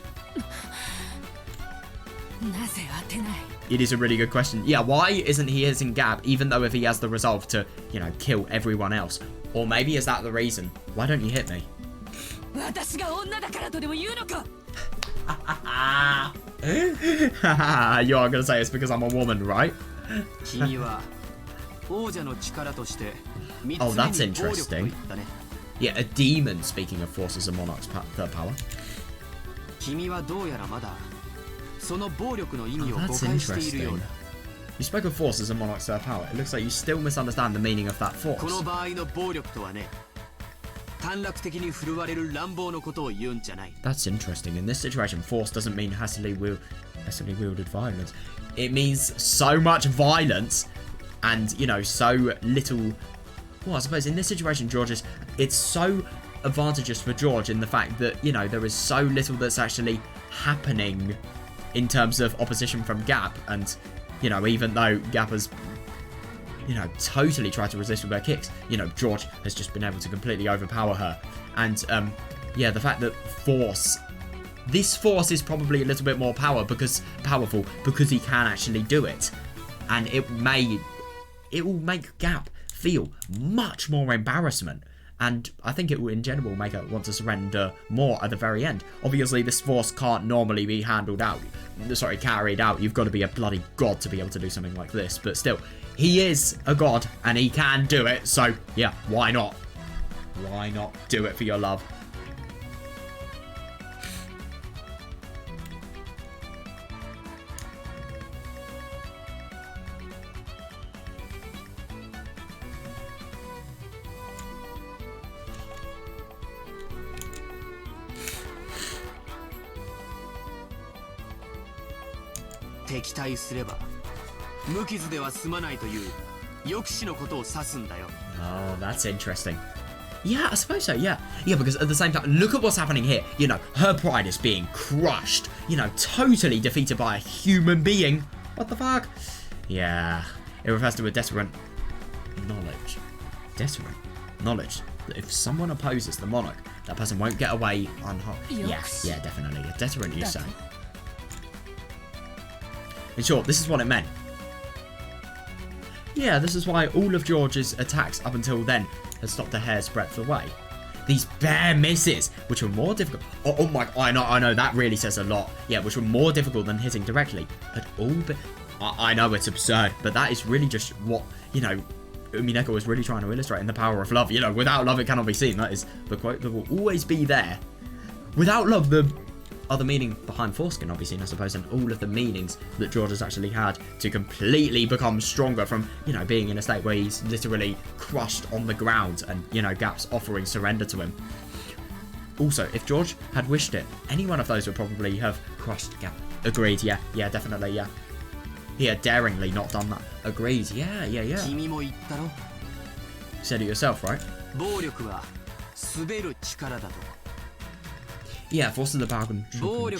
It is a really good question. Yeah, why isn't he hitting Gab, even though if he has the resolve to, you know, kill everyone else? Or maybe is that the reason? Why don't you hit me? You are gonna say it's because I'm a woman, right? Oh, that's interesting. Yeah, a demon, speaking of forces and monarch's third power. Oh, that's interesting. You spoke of force as a monarch's third power. It looks like you still misunderstand the meaning of that force. That's interesting. In this situation, force doesn't mean hastily wielded violence. It means so much violence and, you know, so little... Well, I suppose in this situation, it's so advantageous for George in the fact that, you know, there is so little that's actually happening in terms of opposition from Gap. And, you know, even though Gap has... you know, totally tried to resist with her kicks, you know, George has just been able to completely overpower her. And, yeah, the fact that this force is probably a little bit more powerful because he can actually do it. And it will make Gap feel much more embarrassment. And I think it will, in general, make her want to surrender more at the very end. Obviously, this force can't normally be carried out. You've got to be a bloody god to be able to do something like this. But still, he is a god, and he can do it. So, yeah, why not? Why not do it for your love? Oh, that's interesting. Yeah, I suppose so, yeah. Yeah, because at the same time, look at what's happening here. You know, her pride is being crushed. You know, totally defeated by a human being. What the fuck? Yeah. It refers to a deterrent knowledge. Deterrent knowledge. That if someone opposes the monarch, that person won't get away unharmed. Yeah, definitely. A deterrent, you say. In short, this is what it meant. Yeah, this is why all of George's attacks up until then had stopped a hair's breadth away. These bare misses, which were more difficult. Oh my, I know, that really says a lot. Yeah, which were more difficult than hitting directly, had all been... I know it's absurd, but that is really just what, you know, Umineko was really trying to illustrate in the power of love. You know, without love it cannot be seen. That is the quote that will always be there. Without love, the other meaning behind force can not be seen, I suppose, and all of the meanings that George has actually had to completely become stronger from, you know, being in a state where he's literally crushed on the ground and, you know, Gap's offering surrender to him. Also, if George had wished it, any one of those would probably have crushed Gap. Agreed, yeah, definitely, yeah. He had daringly not done that. Agreed, yeah. Said it yourself, right? Yeah, force of the power can control.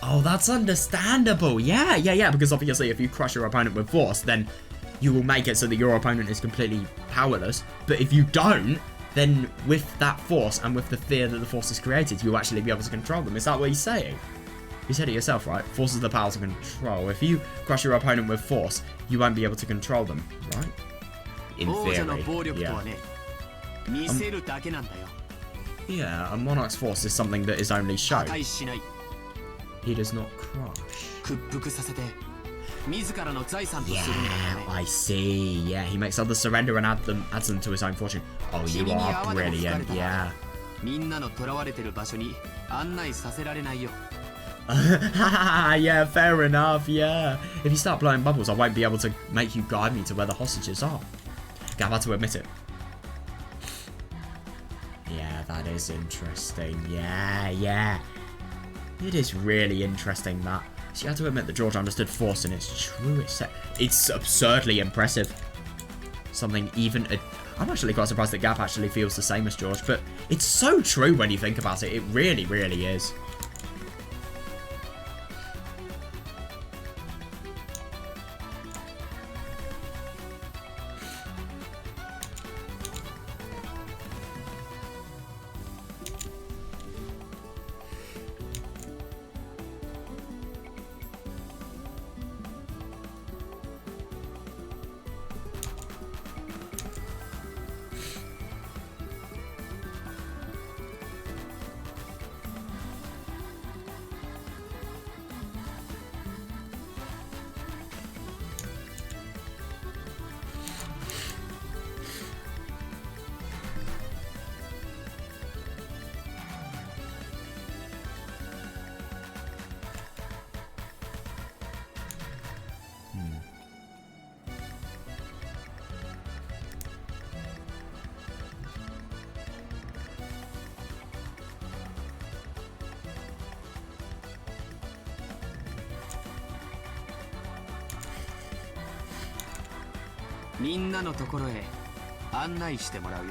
Oh, that's understandable. Yeah, because obviously if you crush your opponent with force, then you will make it so that your opponent is completely powerless. But if you don't, then with that force and with the fear that the force has created, you'll actually be able to control them. Is that what he's saying? You said it yourself, right? Force is the power to control. If you crush your opponent with force, you won't be able to control them, right? In theory, yeah, a monarch's force is something that is only shown. He does not crush. Yeah, I see. Yeah, he makes others surrender and adds them to his own fortune. Oh, you are brilliant. Yeah. Yeah, fair enough. Yeah. If you start blowing bubbles, I won't be able to make you guide me to where the hostages are. Gap had to admit it. Yeah, that is interesting. Yeah. It is really interesting that. So you have to admit that George understood force in its truest sense. It's absurdly impressive. Something even... I'm actually quite surprised that Gap actually feels the same as George, but it's so true when you think about it. It really, really is.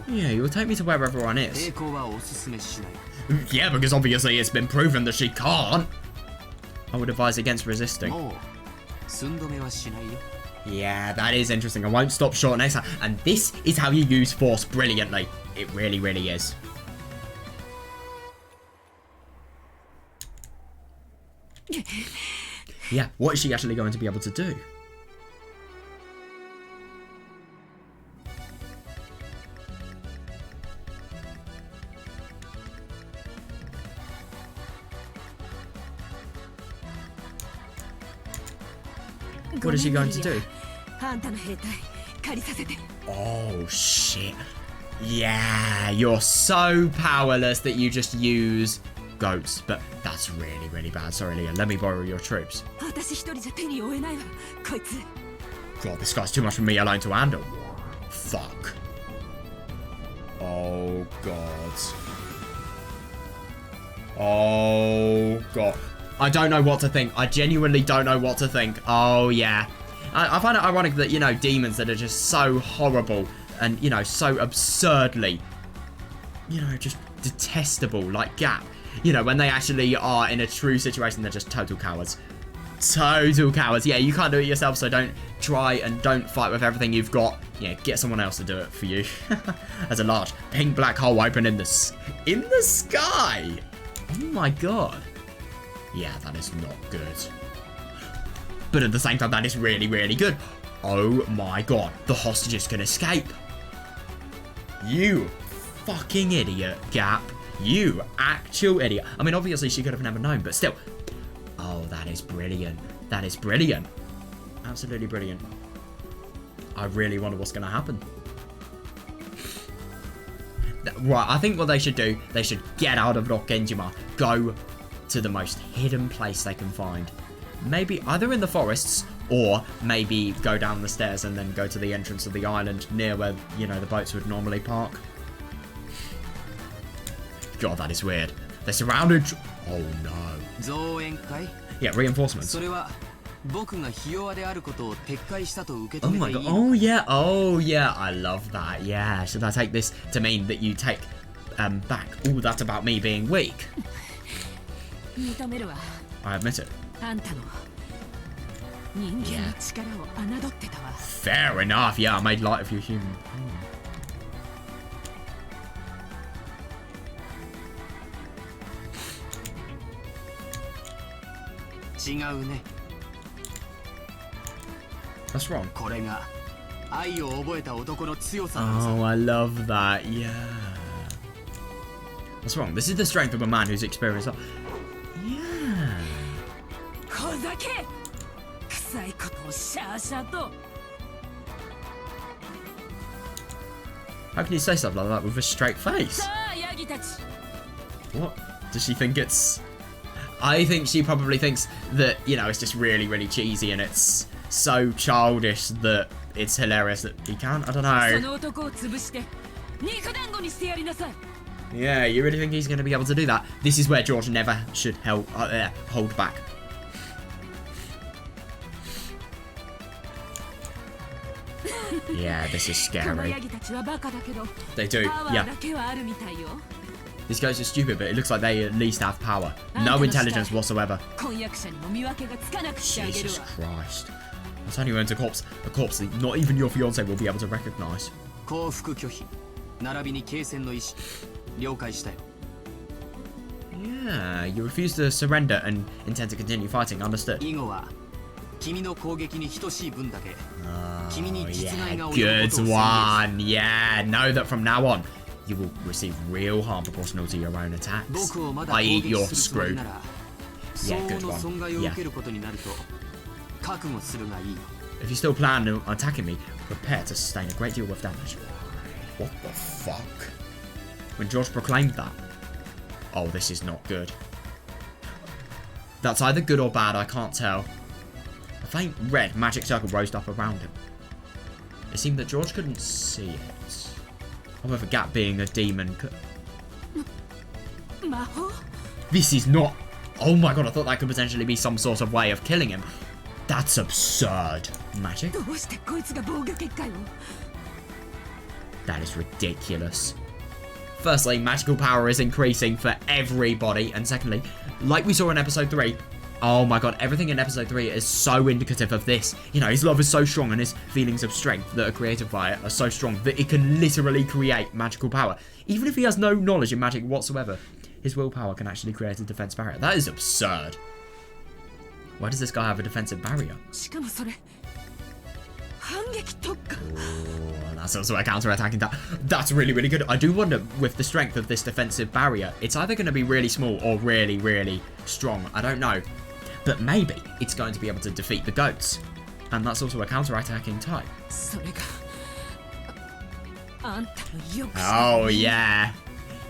Yeah, you will take me to where everyone is. Yeah, because obviously it's been proven that she can't. I would advise against resisting. Yeah, that is interesting. I won't stop short next time. And this is how you use force brilliantly. It really, really is. Yeah, what is she actually going to be able to do? What is she going to do? Oh, shit. Yeah, you're so powerless that you just use goats. But that's really, really bad. Sorry, Leah. Let me borrow your troops. God, this guy's too much for me alone to handle. Fuck. Oh, God. Oh, God. I don't know what to think. I genuinely don't know what to think. Oh, yeah. I find it ironic that, you know, demons that are just so horrible and, you know, so absurdly, you know, just detestable, like Gap. You know, when they actually are in a true situation, they're just total cowards. Total cowards. Yeah, you can't do it yourself, so don't try and don't fight with everything you've got. Yeah, get someone else to do it for you. There's a large pink black hole open in the sky. Oh, my God. Yeah, that is not good. But at the same time, that is really, really good. Oh my God, the hostages can escape. You fucking idiot, Gap. You actual idiot. I mean, obviously she could have never known, but still. Oh, that is brilliant. That is brilliant. Absolutely brilliant. I really wonder what's going to happen. Right, I think what they should do, they should get out of Rokkenjima, go to the most hidden place they can find. Maybe either in the forests, or maybe go down the stairs and then go to the entrance of the island near where, you know, the boats would normally park. God, that is weird. They're surrounded. Oh no. Yeah, reinforcements. Oh my god. Oh yeah. Oh yeah. I love that. Yeah. Should I take this to mean that you take back? Oh, that's about me being weak. I admit it. Yeah. Fair enough. Yeah, I made light of you human. That's wrong. Oh, I love that. Yeah. What's wrong? This is the strength of a man who's experienced. Yeah. How can you say stuff like that with a straight face? What? Does she think it's... I think she probably thinks that, you know, it's just really, really cheesy and it's so childish that it's hilarious that he can't. I don't know. Yeah, you really think he's going to be able to do that? This is where George never should hold back. Yeah, this is scary. They do, yeah. These guys are stupid, but it looks like they at least have power. No intelligence whatsoever. Jesus Christ. I'll turn you into a corpse that not even your fiance will be able to recognize. Yeah, you refuse to surrender and intend to continue fighting, understood. Oh, yeah, good one. Yeah, know that from now on, you will receive real harm proportional to your own attacks. I.e. you're screwed. Yeah, good one. Yeah. If you still plan on attacking me, prepare to sustain a great deal of damage. What the fuck? When George proclaimed that. Oh, this is not good. That's either good or bad, I can't tell. A faint red magic circle rose up around him. It seemed that George couldn't see it. However, Gap being a demon could... This is not... Oh my god, I thought that could potentially be some sort of way of killing him. That's absurd. Magic? That is ridiculous. Firstly, magical power is increasing for everybody. And secondly, like we saw in episode 3, oh my god, everything in episode 3 is so indicative of this. You know, his love is so strong and his feelings of strength that are created by it are so strong that it can literally create magical power. Even if he has no knowledge in magic whatsoever, his willpower can actually create a defense barrier. That is absurd. Why does this guy have a defensive barrier? Oh, that's also a counter-attacking attack. That's really, really good. I do wonder, with the strength of this defensive barrier, it's either going to be really small or really, really strong. I don't know. But maybe it's going to be able to defeat the goats. And that's also a counter-attacking type. Oh, yeah.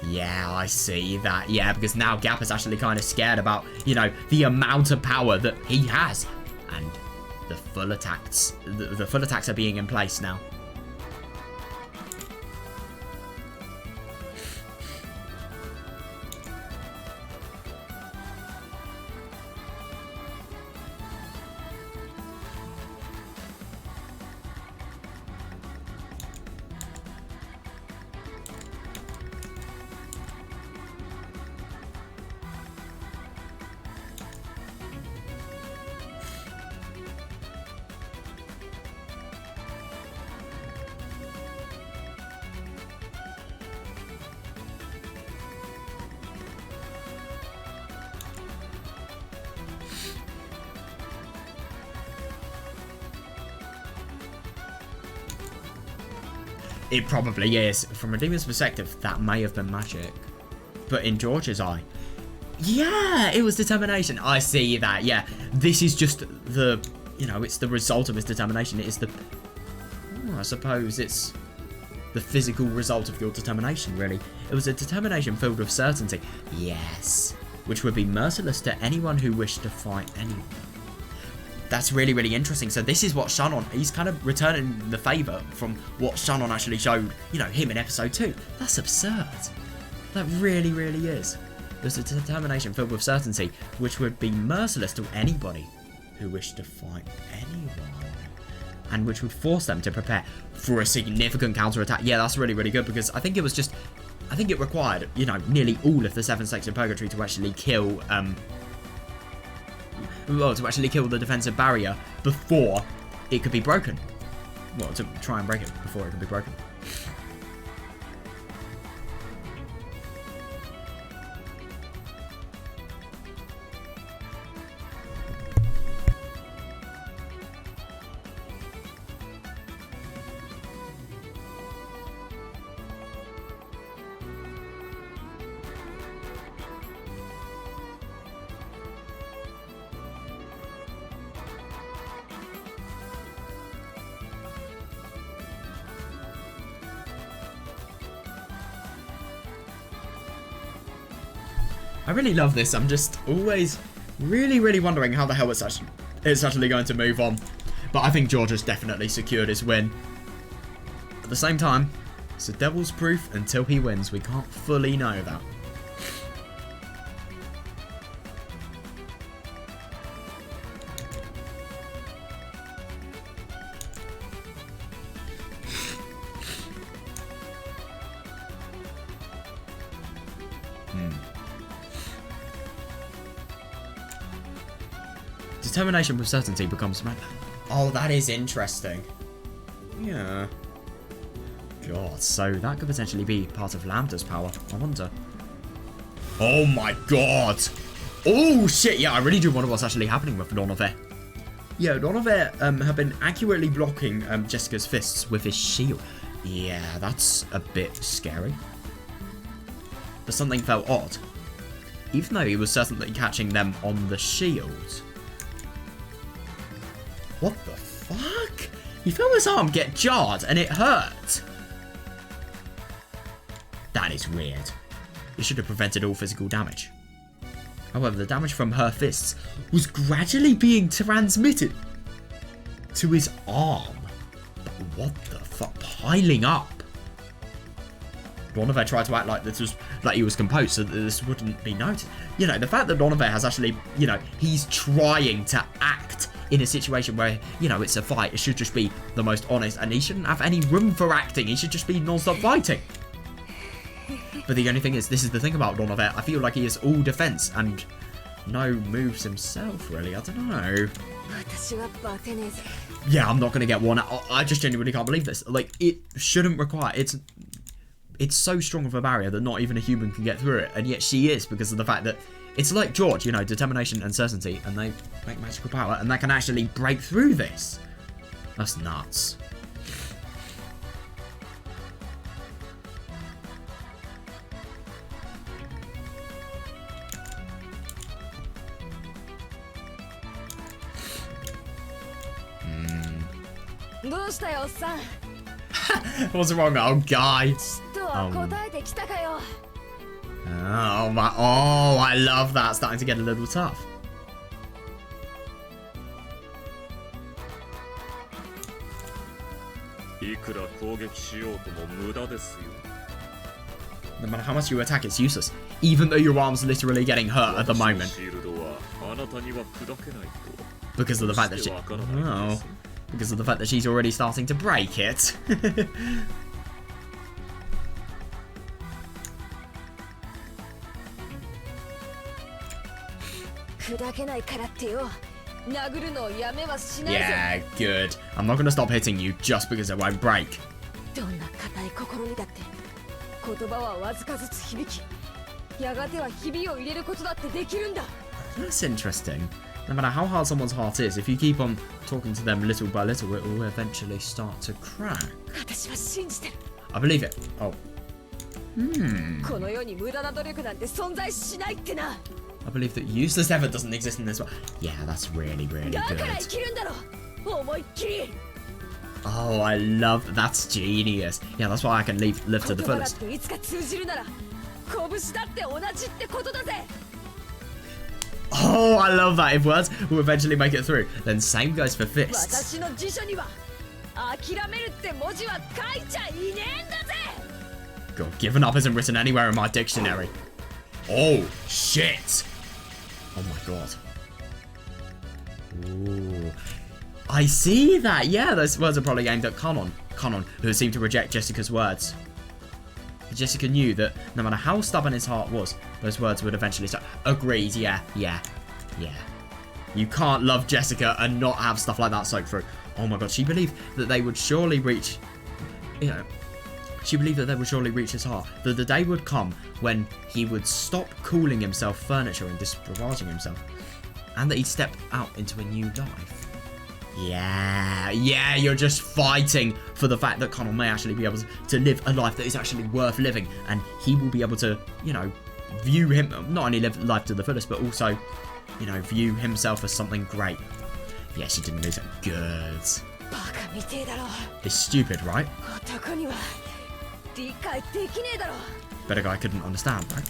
Yeah, I see that. Yeah, because now Gap is actually kind of scared about, you know, the amount of power that he has. And the full attacks. The full attacks are being in place now. It probably is. From a demon's perspective, that may have been magic. But in George's eye, yeah, it was determination. I see that. Yeah, this is just the, it's the result of his determination. It is the, I suppose it's the physical result of your determination, really. It was a determination filled with certainty. Yes, which would be merciless to anyone who wished to fight anyone. That's really, really interesting. So this is what Shannon, he's kind of returning the favour from what Shannon actually showed, him in episode 2. That's absurd. That really, really is. There's a determination filled with certainty, which would be merciless to anybody who wished to fight anyone. And which would force them to prepare for a significant counterattack. Yeah, that's really, really good, because I think it was just, I think it required, nearly all of the 7 Snakes of Purgatory to actually kill, the defensive barrier before it could be broken. Well, to try and break it before it could be broken. I really love this. I'm just always really, really wondering how the hell it's actually going to move on. But I think George has definitely secured his win. At the same time, it's a devil's proof until he wins. We can't fully know that. Determination with certainty becomes... Oh, that is interesting. Yeah. God, so that could potentially be part of Lambda's power. I wonder. Oh my god. Oh shit, yeah, I really do wonder what's actually happening with Donovan. Yeah, Donovan have been accurately blocking Jessica's fists with his shield. Yeah, that's a bit scary. But something felt odd. Even though he was certainly catching them on the shield. What the fuck? He felt his arm get jarred and it hurt. That is weird. It should have prevented all physical damage. However, the damage from her fists was gradually being transmitted to his arm. But what the fuck? Piling up. Donovan tried to act like this was like he was composed so that this wouldn't be noticed. The fact that Donovan has actually, he's trying to act in a situation where, it's a fight. It should just be the most honest, and he shouldn't have any room for acting. He should just be non-stop fighting. But the only thing is, this is the thing about Donovan. I feel like he is all defense and no moves himself, really. I don't know. Yeah, I'm not going to get one. I just genuinely can't believe this. Like, it shouldn't require... It's so strong of a barrier that not even a human can get through it. And yet she is, because of the fact that it's like George, determination and certainty, and they make magical power, and that can actually break through this. That's nuts. What's wrong, old guy? Oh my! Oh, I love that. Starting to get a little tough. No matter how much you attack, it's useless. Even though your arm's literally getting hurt at the moment. Because of the fact that she... Oh. Because of the fact that she's already starting to break it. Yeah, good. I'm not gonna stop hitting you just because it won't break. That's interesting. No matter how hard someone's heart is, if you keep on talking to them little by little, it will eventually start to crack. I believe it. Oh. この世に無駄な努力なんて存在しないってな。 I believe that useless effort doesn't exist in this world. Yeah, that's really, really だから good. 生きるんだろ思いっきり。 Oh, I love that's genius. Yeah, that's why I can live to the 言葉だっ fullest. ていつか通じるなら拳だって同じってことだぜ。 Oh, I love that. If words will eventually make it through, then same goes for fists. 私の辞書には諦めるって文字は書いちゃいねえんだぜ。 God, giving up isn't written anywhere in my dictionary. Oh, shit. Oh my god. Ooh. I see that. Yeah, those words are probably aimed at Conon, who seemed to reject Jessica's words. Jessica knew that no matter how stubborn his heart was, those words would eventually start. Agreed, yeah. You can't love Jessica and not have stuff like that soak through. Oh my god, she believed that they would surely reach... You know, she believed that they would surely reach his heart. That the day would come when he would stop calling himself furniture and disparaging himself. And that he'd step out into a new life. Yeah, you're just fighting for the fact that Connor may actually be able to live a life that is actually worth living, and he will be able to, you know, view him, not only live life to the fullest, but also, you know, view himself as something great. Yeah, she didn't lose it. Good. バカみてえだろ。 It's stupid, right? 男には理解できねえだろ。 Better guy couldn't understand, right?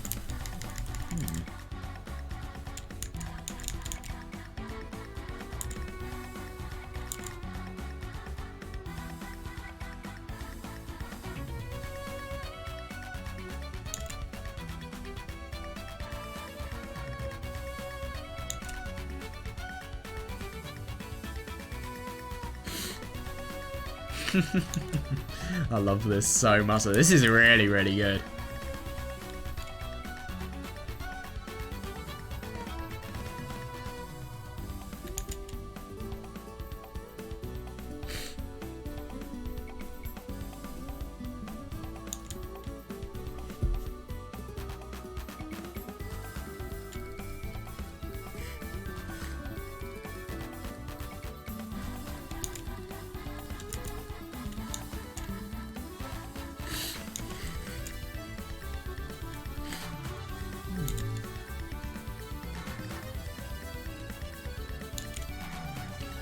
I love this so much. This is really, really good.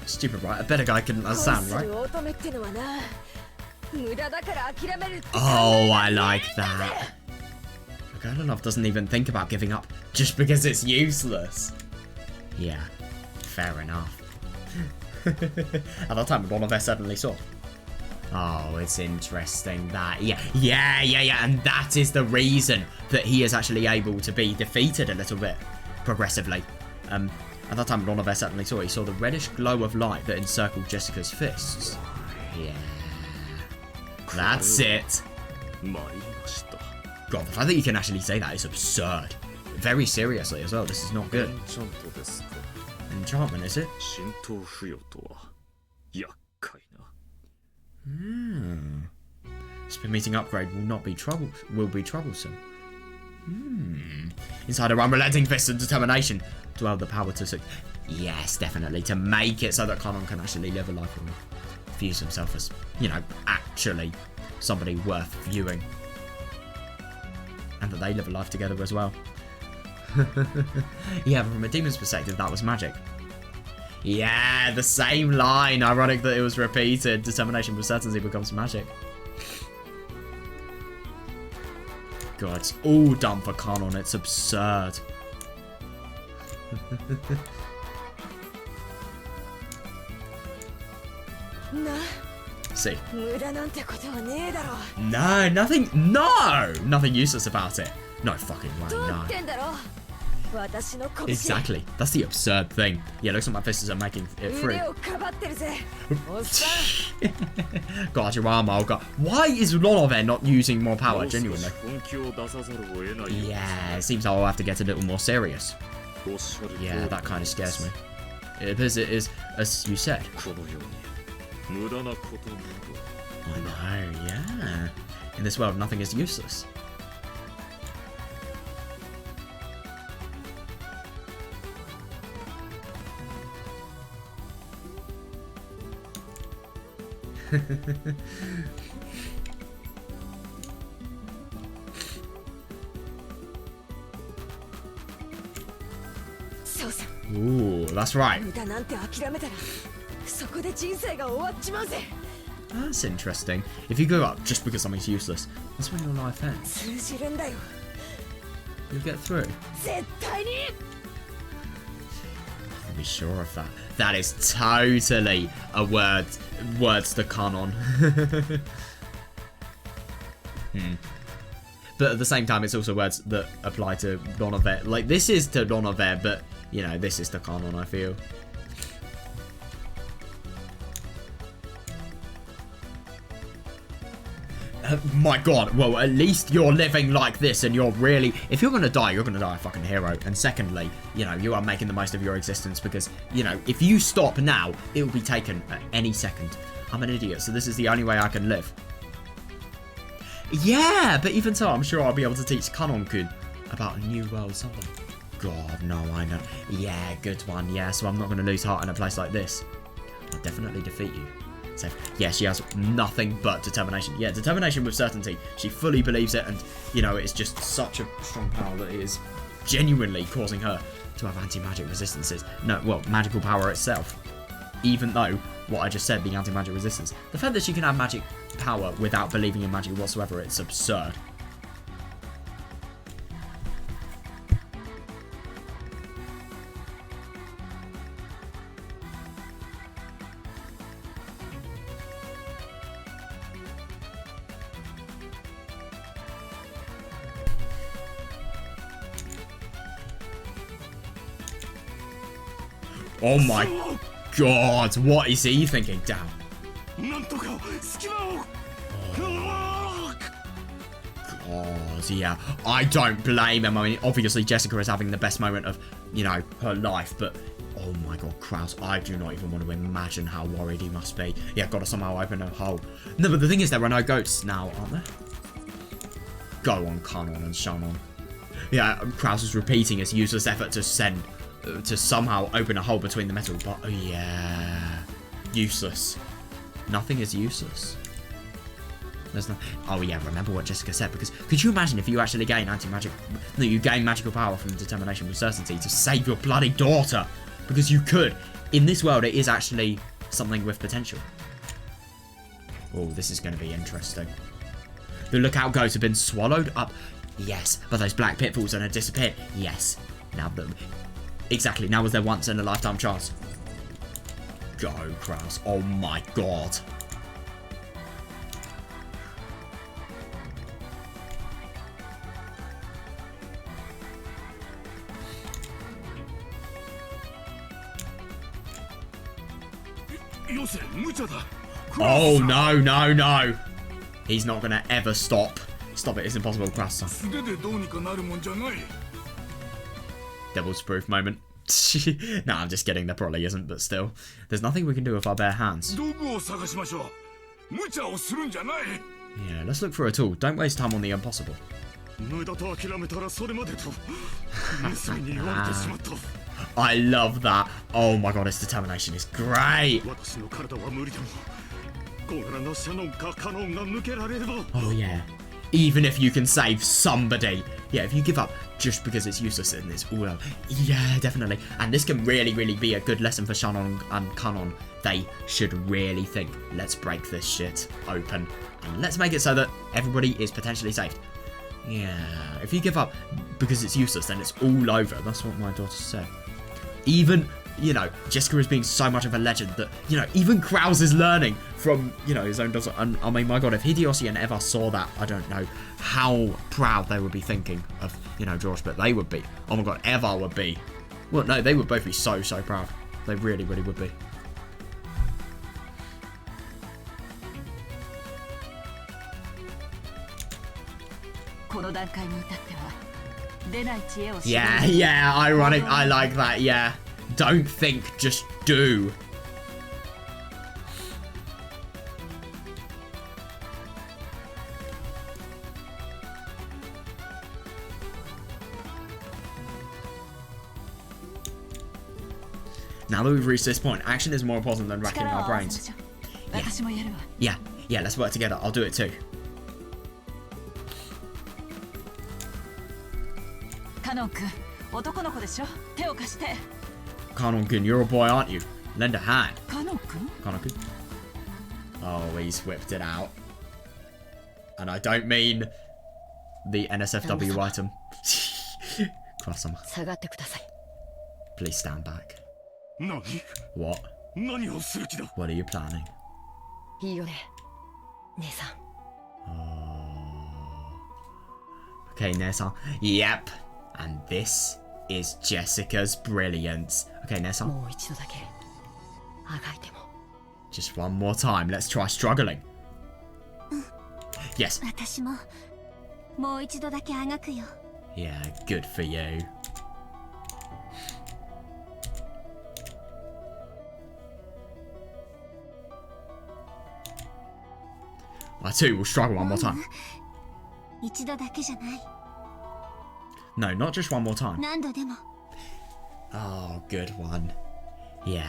Stupid, right? A better guy couldn't understand, right? 恋する乙女ってのはな、無駄だから諦めるって Oh, I like that. A girl in love doesn't even think about giving up just because it's useless. Yeah, fair enough. At that time, one of us suddenly saw. Oh, it's interesting that, yeah, and that is the reason that he is actually able to be defeated a little bit progressively. At that time, one of us suddenly saw. He saw the reddish glow of light that encircled Jessica's fists. Yeah, that's it. God, the fact that you can actually say that is absurd. Very seriously as well. This is not good. Enchantment, is it? Spin meeting upgrade will be troublesome. Inside her unrelenting fist and determination to have the power to yes, definitely, to make it so that Conan can actually live a life and views himself as, you know, actually somebody worth viewing. And that they live a life together as well. Yeah, but from a demon's perspective, that was magic. Yeah, the same line. Ironic that it was repeated. Determination with certainty becomes magic. God, it's all done for Conan. It's absurd. See. No, nothing. No! Nothing useless about it. No fucking way, no. Exactly. That's the absurd thing. Yeah, looks like my fists are making it through. God, your armor. God. Why is Lolove not using more power, genuinely? Yeah, it seems I'll have to get a little more serious. Yeah, that kind of scares me. It appears it is, as you said. I know, yeah. In this world, nothing is useless. さ。 Ooh, that's right. 無駄なんて諦めたらそこで人生が終わっちまうぜ。 That's interesting. If you go up just because something's useless, that's when your life ends. 通じるんだよ。 You'll get through. 絶対に。 I'll be sure of that. That is totally a words to canon. But at the same time, it's also words that apply to non-Aver. Like, this is to non-Aver, but, you know, this is to canon, I feel. My god, well, at least you're living like this and you're really... If you're gonna die, you're gonna die a fucking hero. And secondly, you know, you are making the most of your existence because, you know, if you stop now, it will be taken at any second. I'm an idiot, so this is the only way I can live. Yeah, but even so, I'm sure I'll be able to teach Kanon-kun about a new world something. God, no, I know. Yeah, good one, yeah, so I'm not gonna lose heart in a place like this. I'll definitely defeat you. So, yeah, she has nothing but determination. Yeah, determination with certainty. She fully believes it, and, you know, it's just such a strong power that it is genuinely causing her to have anti-magic resistances. No, well, magical power itself. Even though, what I just said, the anti-magic resistance. The fact that she can have magic power without believing in magic whatsoever, it's absurd. Oh my god, what is he thinking? Damn. God, yeah. I don't blame him. I mean, obviously Jessica is having the best moment of, you know, her life, but oh my god, Kraus, I do not even want to imagine how worried he must be. Yeah, gotta somehow open a hole. No, but the thing is, there are no goats now, aren't there? Go on, Kanon and Shannon. Yeah, Kraus is repeating his useless effort to somehow open a hole between the metal, but oh yeah, useless. Nothing is useless. There's no. Oh yeah, remember what Jessica said, because could you imagine if you actually gain anti-magic, that you gain magical power from determination with certainty to save your bloody daughter? Because you could. In this world, it is actually something with potential. Oh, this is going to be interesting. The lookout goats have been swallowed up. Yes, but those black pitfalls are going to disappear. Yes. Now the. Exactly, now was their once in a lifetime chance. Go, Kraus. Oh my god. Oh no, no, no. He's not gonna ever stop. Stop it, it's impossible, Kraus. Devil's proof moment. No, I'm just kidding, there probably isn't, but still. There's nothing we can do with our bare hands. Yeah, let's look for a tool. Don't waste time on the impossible. I love that. Oh my god, his determination is great. Oh yeah. Even if you can save somebody. Yeah, if you give up just because it's useless and it's all out. Yeah, definitely. And this can really, really be a good lesson for Shannon and Kanon. They should really think, let's break this shit open. And let's make it so that everybody is potentially saved. Yeah, if you give up because it's useless, then it's all over. That's what my daughter said. Even, you know, Jessica is being so much of a legend that, you know, even Kraus is learning from, you know, his own daughter. And I mean, my god, if Hideyoshi and Eva saw that, I don't know how proud they would be thinking of, you know, George, but they would be. Oh my god, Eva would be. Well, no, they would both be so, so proud. They really, really would be. Yeah, yeah, ironic. I like that, yeah. Don't think, just do. Now that we've reached this point, action is more important than racking our brains. Yeah, yeah, let's work together. I'll do it too. Kanon-kun, you're a boy, aren't you? Lend a hand. カノ君 Kanon-kun. Oh, he's whipped it out. And I don't mean the NSFW item. Cross them. 下がってください。 Please stand back. 何 What? 何をする気だ What are you planning? いいよね、姉さん。 Okay, Nesan. Yep. And this is Jessica's brilliance. Okay, Nesan. もう一度だけあがいても。 Just one more time. Let's try struggling. Yes. 私ももう一度だけあがくよ。 Yeah, good for you. I too will struggle one more time. 一度だけじゃない。 No, not just one more time. 何度でも。 Oh, good one. Yeah.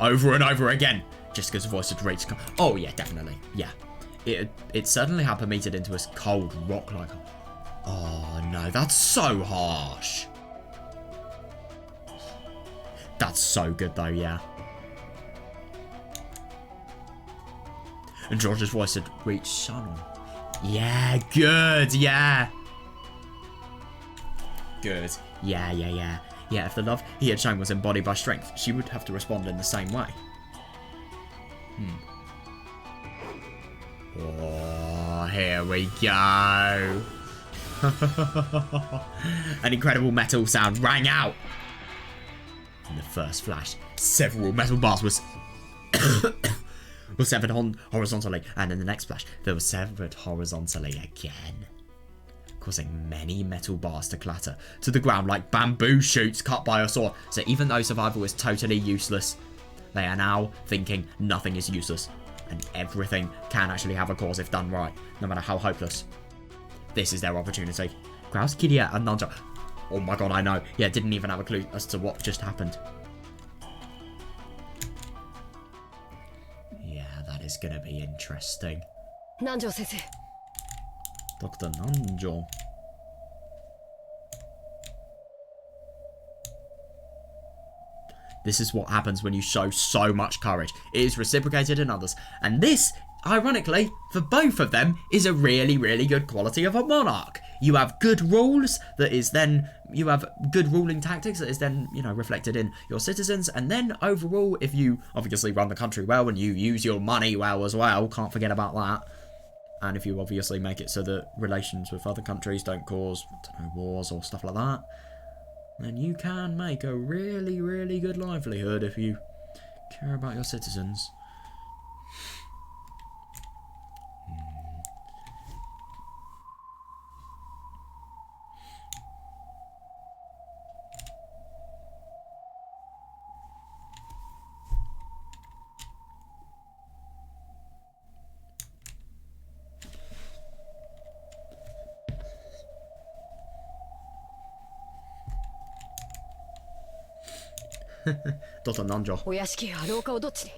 Over and over again. Jessica's voice had reached. Oh yeah, definitely. Yeah. It suddenly had permeated into a cold rock like. Oh no, that's so harsh. That's so good though, yeah. And George's voice had reached Shannon. Yeah, good, yeah. Good. Yeah. Yeah, if the love he had shown was embodied by strength, she would have to respond in the same way. Oh, here we go. An incredible metal sound rang out. In the first flash, several metal bars were severed horizontally, and in the next flash, they were severed horizontally again, causing many metal bars to clatter to the ground like bamboo shoots cut by a saw. So even though survival is totally useless, they are now thinking nothing is useless, and everything can actually have a cause if done right, no matter how hopeless. This is their opportunity. Kraus, Kidia, and Nanjo. Oh my god, I know. Yeah, didn't even have a clue as to what just happened. Yeah, that is gonna be interesting. 南條先生。 Dr. Nanjo. This is what happens when you show so much courage. It is reciprocated in others. And this, ironically, for both of them, is a really, really good quality of a monarch. You have good rules that is then, you have good ruling tactics that is then, you know, reflected in your citizens. And then overall, if you obviously run the country well and you use your money well as well, can't forget about that. And if you obviously make it so that relations with other countries don't cause, I don't know, wars or stuff like that, then you can make a really, really good livelihood if you care about your citizens. Dr. Nanjo. お屋敷や廊下をどっちに？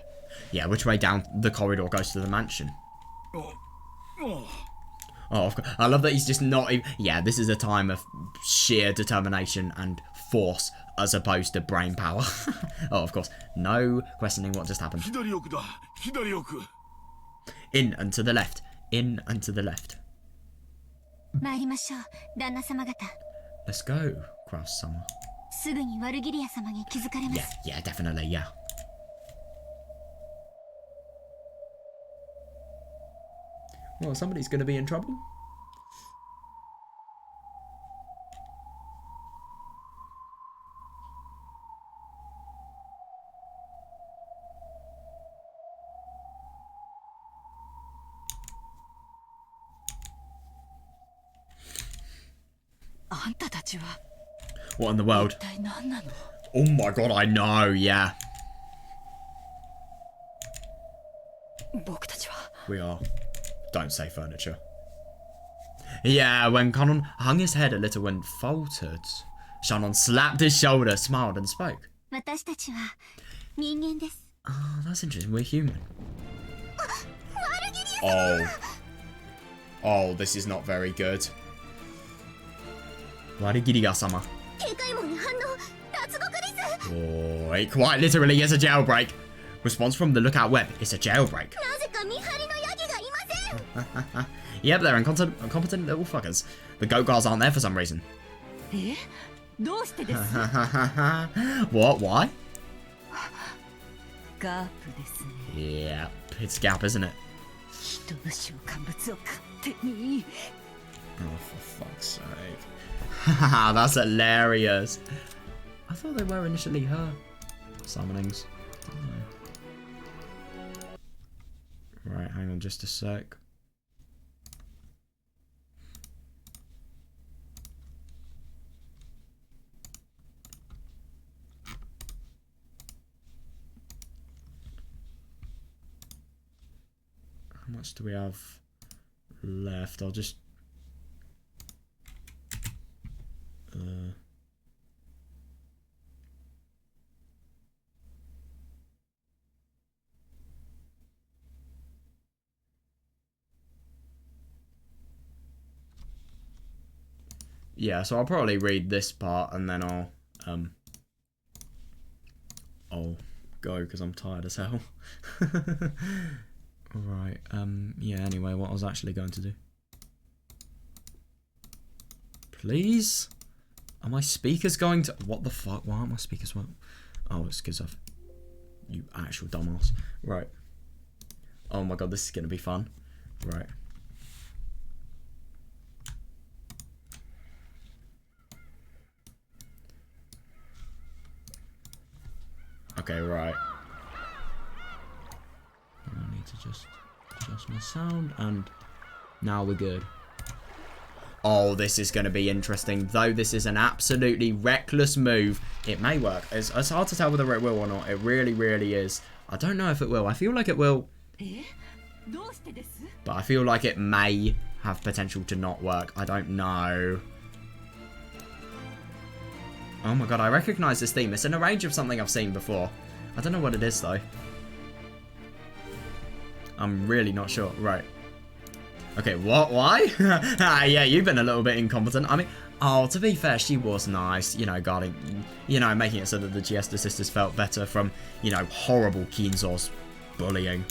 Yeah, which way down the corridor goes to the mansion? Oh, of course. I love that he's just not even... Yeah, this is a time of sheer determination and force as opposed to brain power. Oh, of course. No questioning what just happened. 左奥だ左奥 In and to the left. In and to the left. 参りましょう、旦那様方。 Let's go, Kraus Summer. すぐにワルギリア様に気づかれま Yeah, す。 yeah, definitely, yeah. Well, somebody's gonna be in trouble. What in the world? Oh my god, I know, yeah. 僕たちは We are. Don't say furniture. Yeah, when Conan hung his head a little and faltered, Shannon slapped his shoulder, smiled and spoke. 私たちは人間です。 Oh, that's interesting. We're human. Oh. Oh, this is not very good. Warigiri-sama. 警戒網に反応脱獄です。 Oh, it quite literally is a jailbreak. Response from the lookout web. It's a jailbreak. なぜか見張りのヤギがいません。 Yep, they're incompetent little fuckers. The goat guards aren't there for some reason. え、どうしてです？ What? Why? ガープですね。 Yep, it's Gap, isn't it? 人の召喚物を勝手に。 Oh, for fuck's sake. That's hilarious. I thought they were initially her summonings. Right, hang on just a sec. How much do we have left? I'll just... Yeah, so I'll probably read this part and then I'll go because I'm tired as hell. Right, yeah, anyway, what I was actually going to do. Please? Are my speakers going to... What the fuck? Why aren't my speakers well? Oh, it's because I've... You actual dumbass. Right. Oh my god, this is going to be fun. Right. Okay, right. I need to just adjust my sound, and now we're good. Oh, this is going to be interesting. Though this is an absolutely reckless move, it may work. It's hard to tell whether it will or not. It really, really is. I don't know if it will. I feel like it will. But I feel like it may have potential to not work. I don't know. Oh my god, I recognise this theme. It's in a range of something I've seen before. I don't know what it is, though. I'm really not sure. Right. Okay, what? Why? Yeah, you've been a little bit incompetent. I mean, oh, to be fair, she was nice. You know, guarding... You know, making it so that the Giesta sisters felt better from, you know, horrible Kinzo's bullying.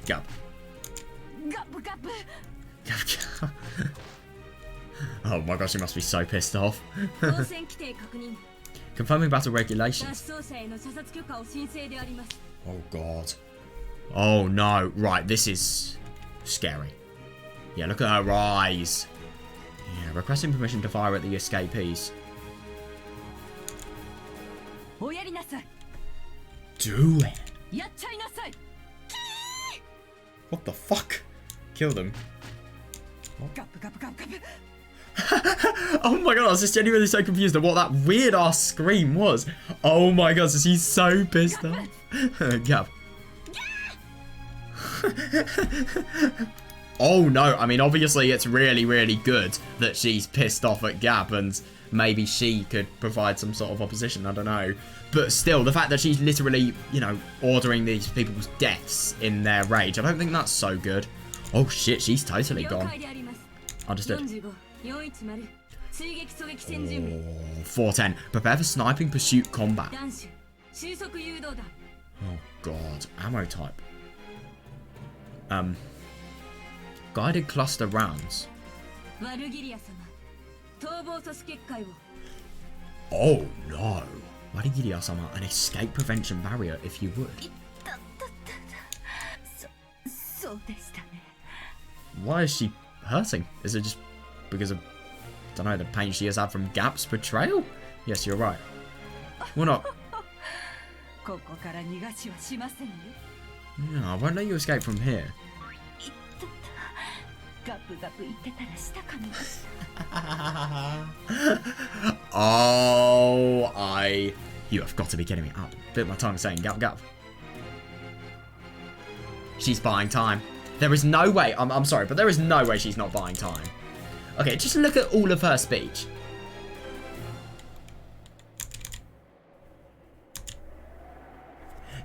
Gap. Oh my gosh, she must be so pissed off. Confirming battle regulations. Oh god. Oh no. Right, this is scary. Yeah, look at her eyes. Yeah, requesting permission to fire at the escapees. Do it. What the fuck? Kill them. Oh my god, I was just genuinely so confused at what that weird ass scream was. Oh my god, she's so pissed off. Gap. Oh no, I mean obviously it's really, really good that she's pissed off at Gap and maybe she could provide some sort of opposition, I don't know. But still, the fact that she's literally, you know, ordering these people's deaths in their rage, I don't think that's so good. Oh shit, she's totally gone. Understood. Oh, 410. Prepare for sniping pursuit combat. Oh god, ammo type. Guided cluster rounds. Oh no. Warigiri-sama, an escape prevention barrier if you would. Why is she hurting? Is it just because of, I don't know, the pain she has had from Gap's betrayal? Yes, you're right. We're not. No, I won't let you escape from here. Oh, you have got to be kidding me. Oh, bit my tongue saying gap gap. She's buying time. There is no way. I'm sorry, but there is no way she's not buying time. Okay, just look at all of her speech.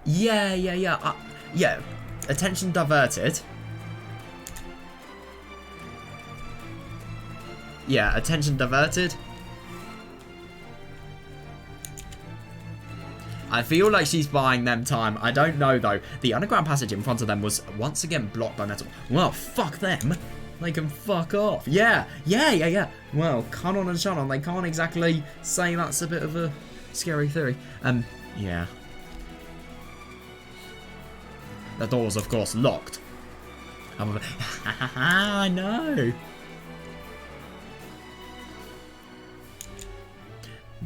Yeah. Yeah. Attention diverted. Yeah, attention diverted. I feel like she's buying them time. I don't know, though. The underground passage in front of them was once again blocked by metal. Well, fuck them. They can fuck off. Yeah. Well, Kanon and Shannon, they can't exactly say that's a bit of a scary theory. Yeah. The door's, of course, locked. However, I know.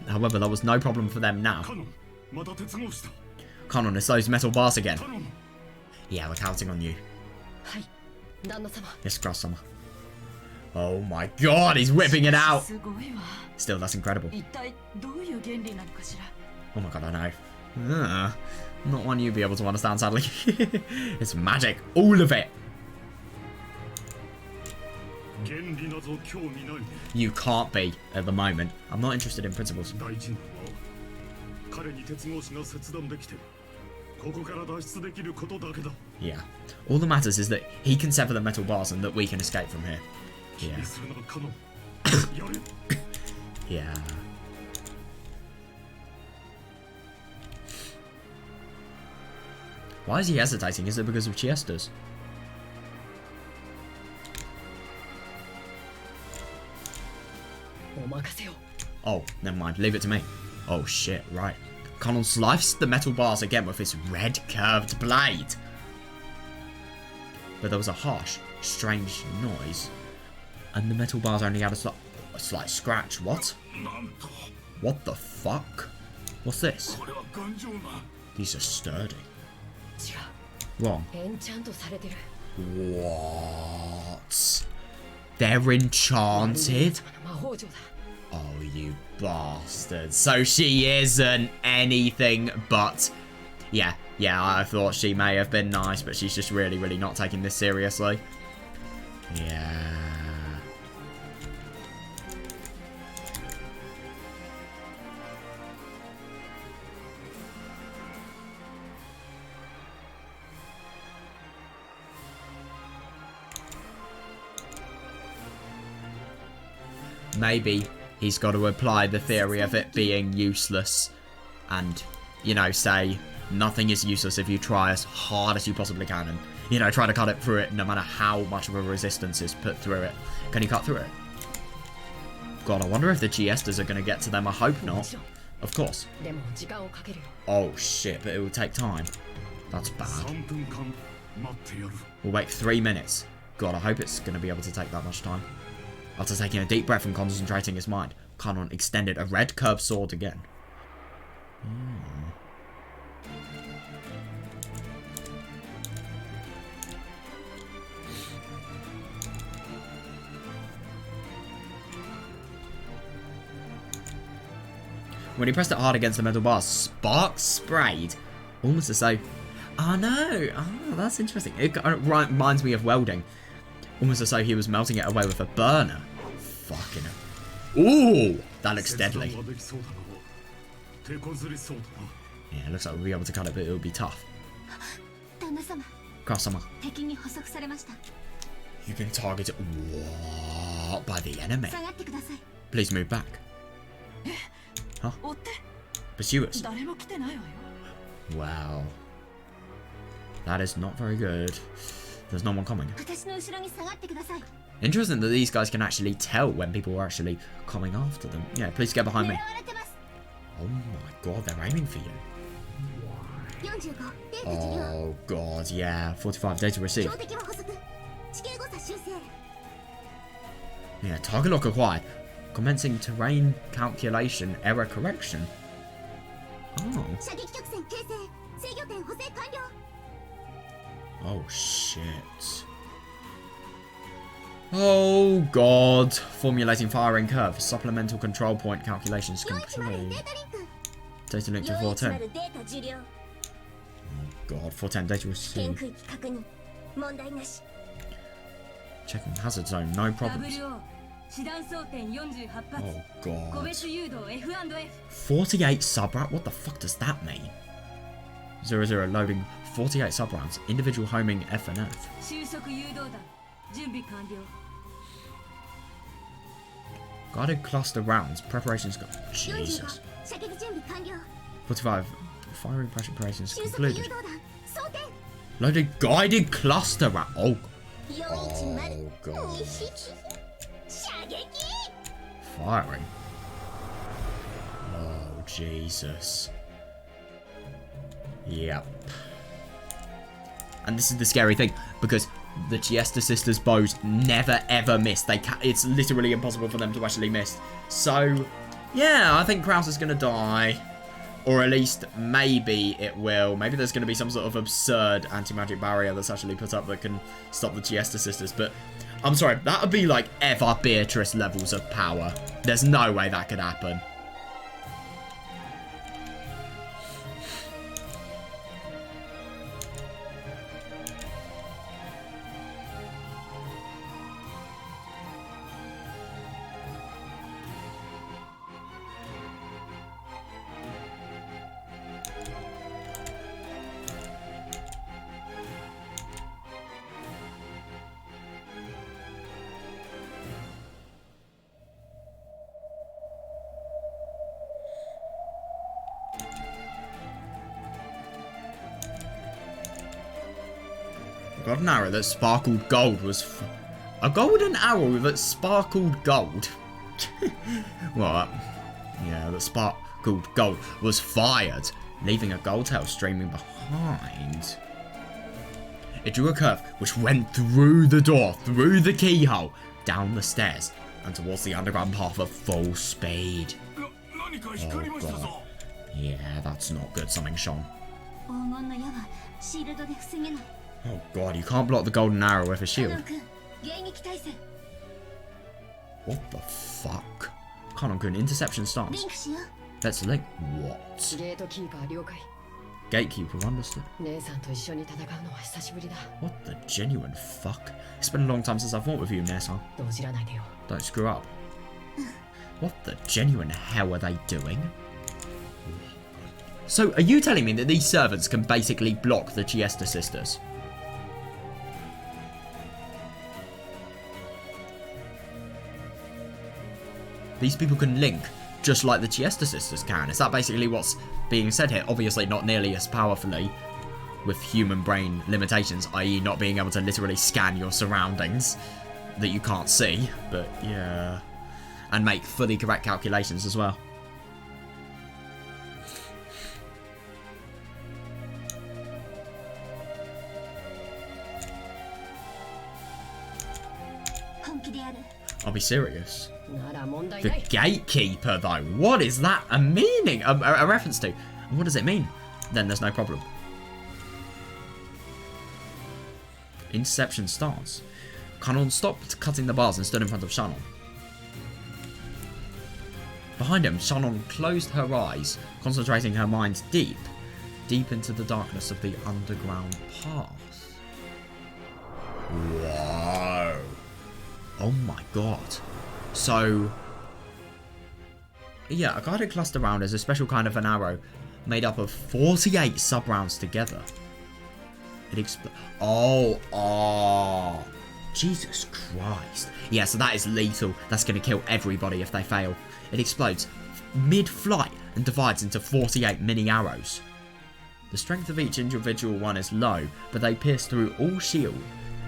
However, there was no problem for them now. Kanon, it's those metal bars again. Yeah, we're counting on you. Yes, Cross-sama. Oh my god, he's whipping it out! Still, that's incredible. Oh my god, I know. Not one you'd be able to understand, sadly. It's magic. All of it. You can't be at the moment. I'm not interested in principles. Yeah. All that matters is that he can sever the metal bars and that we can escape from here. Yeah. Yeah. Why is he hesitating? Is it because of Chiestas? Oh, never mind. Leave it to me. Oh shit, right. Kanon sliced the metal bars again with his red curved blade. But there was a harsh, strange noise. And the metal bars only had a slight scratch. What? What the fuck? What's this? These are sturdy. Wrong. What? They're enchanted? Oh, you bastard. So she isn't anything but... Yeah, I thought she may have been nice, but she's just really, really not taking this seriously. Yeah. Maybe he's got to apply the theory of it being useless and, you know, say nothing is useless if you try as hard as you possibly can and, you know, try to cut it through it no matter how much of a resistance is put through it. Can you cut through it? God, I wonder if the Giestas are going to get to them. I hope not. Of course. Oh shit, but it will take time. That's bad. We'll wait 3 minutes. God, I hope it's going to be able to take that much time. After taking a deep breath and concentrating his mind, Kanon extended a red curved sword again. When he pressed it hard against the metal bars, sparks sprayed. Almost as though... Oh no! Oh, that's interesting. It reminds me of welding. Almost as though he was melting it away with a burner. Fucking hell. Ooh! That looks deadly. Yeah, it looks like we'll be able to cut it, but it'll be tough. Cross-sama. You've been targeted. What? By the enemy? Please move back. Huh? Pursue us. Wow. That is not very good. There's no one coming. Interesting that these guys can actually tell when people are actually coming after them. Yeah, please get behind me. Oh my god, they're aiming for you. Oh god, yeah. 45 data received. Yeah, target lock acquired. Commencing terrain calculation error correction. Oh. Oh shit. Oh god. Formulating firing curve. Supplemental control point calculations complete. Data link to 410. Oh god, 410 data received. Checking hazard zone, no problems. Oh god. 48 sub-round? What the fuck does that mean? 00 loading 48 sub-rounds. Individual homing F and F. Guided cluster rounds. Preparations go. Jesus. 45 firing preparations completed. Loaded guided cluster round. Oh. Oh god. Firing. Oh Jesus. Yep. And this is the scary thing, because the Giesta sisters' bows never ever miss. It's literally impossible for them to actually miss. So, yeah, I think Kraus is going to die. Or at least, maybe it will. Maybe there's going to be some sort of absurd anti-magic barrier that's actually put up that can stop the Giesta sisters. But, I'm sorry, that would be like Eva Beatrice levels of power. There's no way that could happen. Got an arrow that sparkled gold was... a golden arrow that sparkled gold? What? Yeah, that sparkled gold was fired, leaving a gold tail streaming behind. It drew a curve which went through the door, through the keyhole, down the stairs, and towards the underground path at full speed. Oh god. Yeah, that's not good. Something shone. Oh god, you can't block the golden arrow with a shield. What the fuck? Kanon-kun, interception starts. Let's link. What? Gatekeeper, understood. What the genuine fuck? It's been a long time since I fought with you, Nesan. Don't screw up. What the genuine hell are they doing? So, are you telling me that these servants can basically block the Giesta sisters? These people can link just like the Giesta sisters can. Is that basically what's being said here? Obviously not nearly as powerfully with human brain limitations, i.e. not being able to literally scan your surroundings that you can't see. But yeah. And make fully correct calculations as well. I'll be serious. The gatekeeper, though. What is that a meaning? A reference to? And what does it mean? Then there's no problem. Interception starts. Kanon stopped cutting the bars and stood in front of Shannon. Behind him, Shannon closed her eyes, concentrating her mind deep into the darkness of the underground path. Whoa. Oh my god. So, yeah, a guided cluster round is a special kind of an arrow made up of 48 sub-rounds together. It oh, Jesus Christ. Yeah, so that is lethal. That's going to kill everybody if they fail. It explodes mid-flight and divides into 48 mini arrows. The strength of each individual one is low, but they pierce through all shield.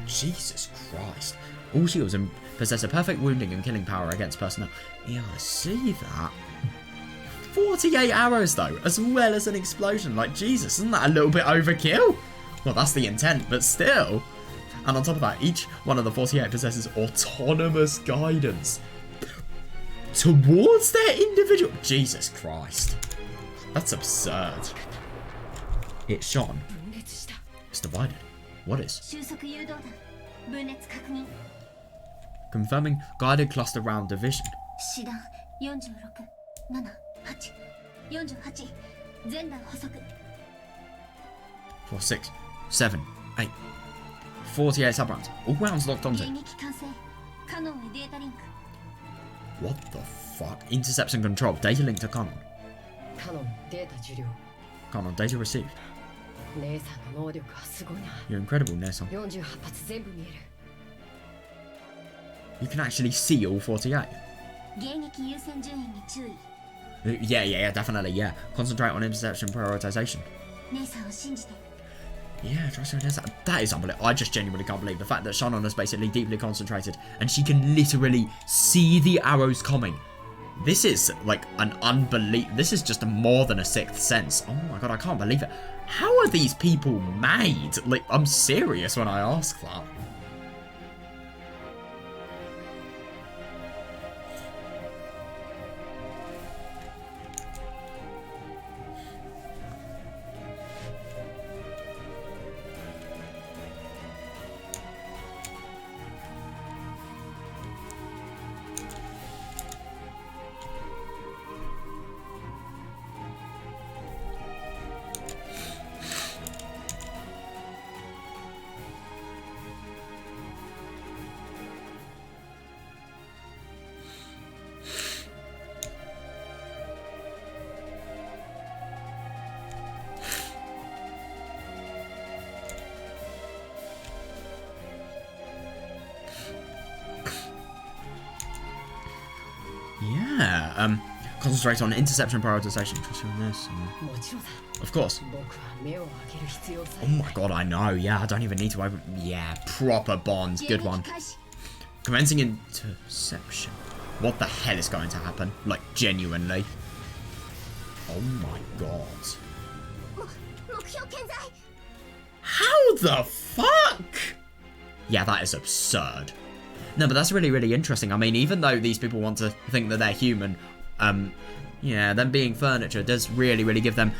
Jesus Christ. All shields and possess a perfect wounding and killing power against personnel. Yeah, I see that. 48 arrows though, as well as an explosion. Like, Jesus, isn't that a little bit overkill? Well, that's the intent, but still. And on top of that, each one of the 48 possesses autonomous guidance towards their individual... Jesus Christ. That's absurd. It's shone. It's divided. What is? Confirming guided cluster round division. 師団46、7、8、48、全弾捕捉。 4, 6, 7, 8. 48 sub-rounds. All rounds locked onto. 迎撃完成。カノンへデータリンク。 What the fuck? Interception control. Data link to Canon. カノンデータ受領 Canon, data received. 姉さんの能力はすごいな You're incredible, Nesson. 48発全部見える You can actually see all 48. 迎撃優先順位に注意。 Yeah, definitely, yeah. Concentrate on interception prioritization. 姉さんを信じて。 Yeah, trust me, that is unbelievable. I just genuinely can't believe the fact that Shannon is basically deeply concentrated and she can literally see the arrows coming. This is like an this is just more than a sixth sense. Oh my god, I can't believe it. How are these people made? Like, I'm serious when I ask that. Yeah, concentrate on interception prioritization. Trust you on this. もちろんだ Of course. 僕は目を開ける必要さ Oh my god, I know. Yeah, I don't even need to open. Yeah, proper bonds. Good one. 開始。 Commencing interception. What the hell is going to happen? Like, genuinely. Oh my god. 目標健在。 How the fuck? Yeah, that is absurd. No, but that's really, really interesting. I mean, even though these people want to think that they're human, yeah, them being furniture does really, really give them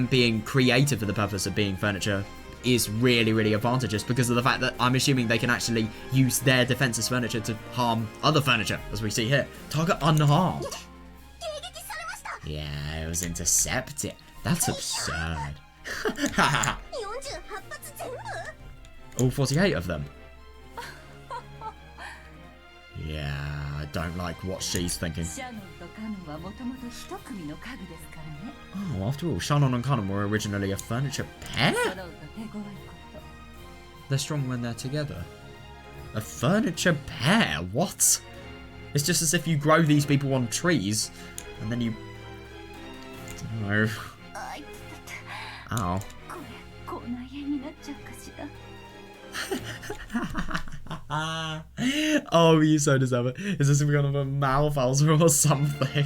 being creative for the purpose of being furniture is really, really advantageous because of the fact that I'm assuming they can actually use their defense as furniture to harm other furniture, as we see here. Target unharmed. 迎撃されました。 Yeah, it was intercepted. That's absurd. 48発全部。 All 48 of them. Yeah, I don't like what she's thinking. シャノンとカノンはもともと一組の家具ですからね。 Oh, after all, Shannon and Cunham were originally a furniture pair? 揃うと手強いこと。 They're strong when they're together. A furniture pair? What? It's just as if you grow these people on trees, and then you... I don't know. あいつだ Ow. これ口内炎になっちゃうかしら。 Oh, you so deserve it. Is this one of a mouth ulcer or something?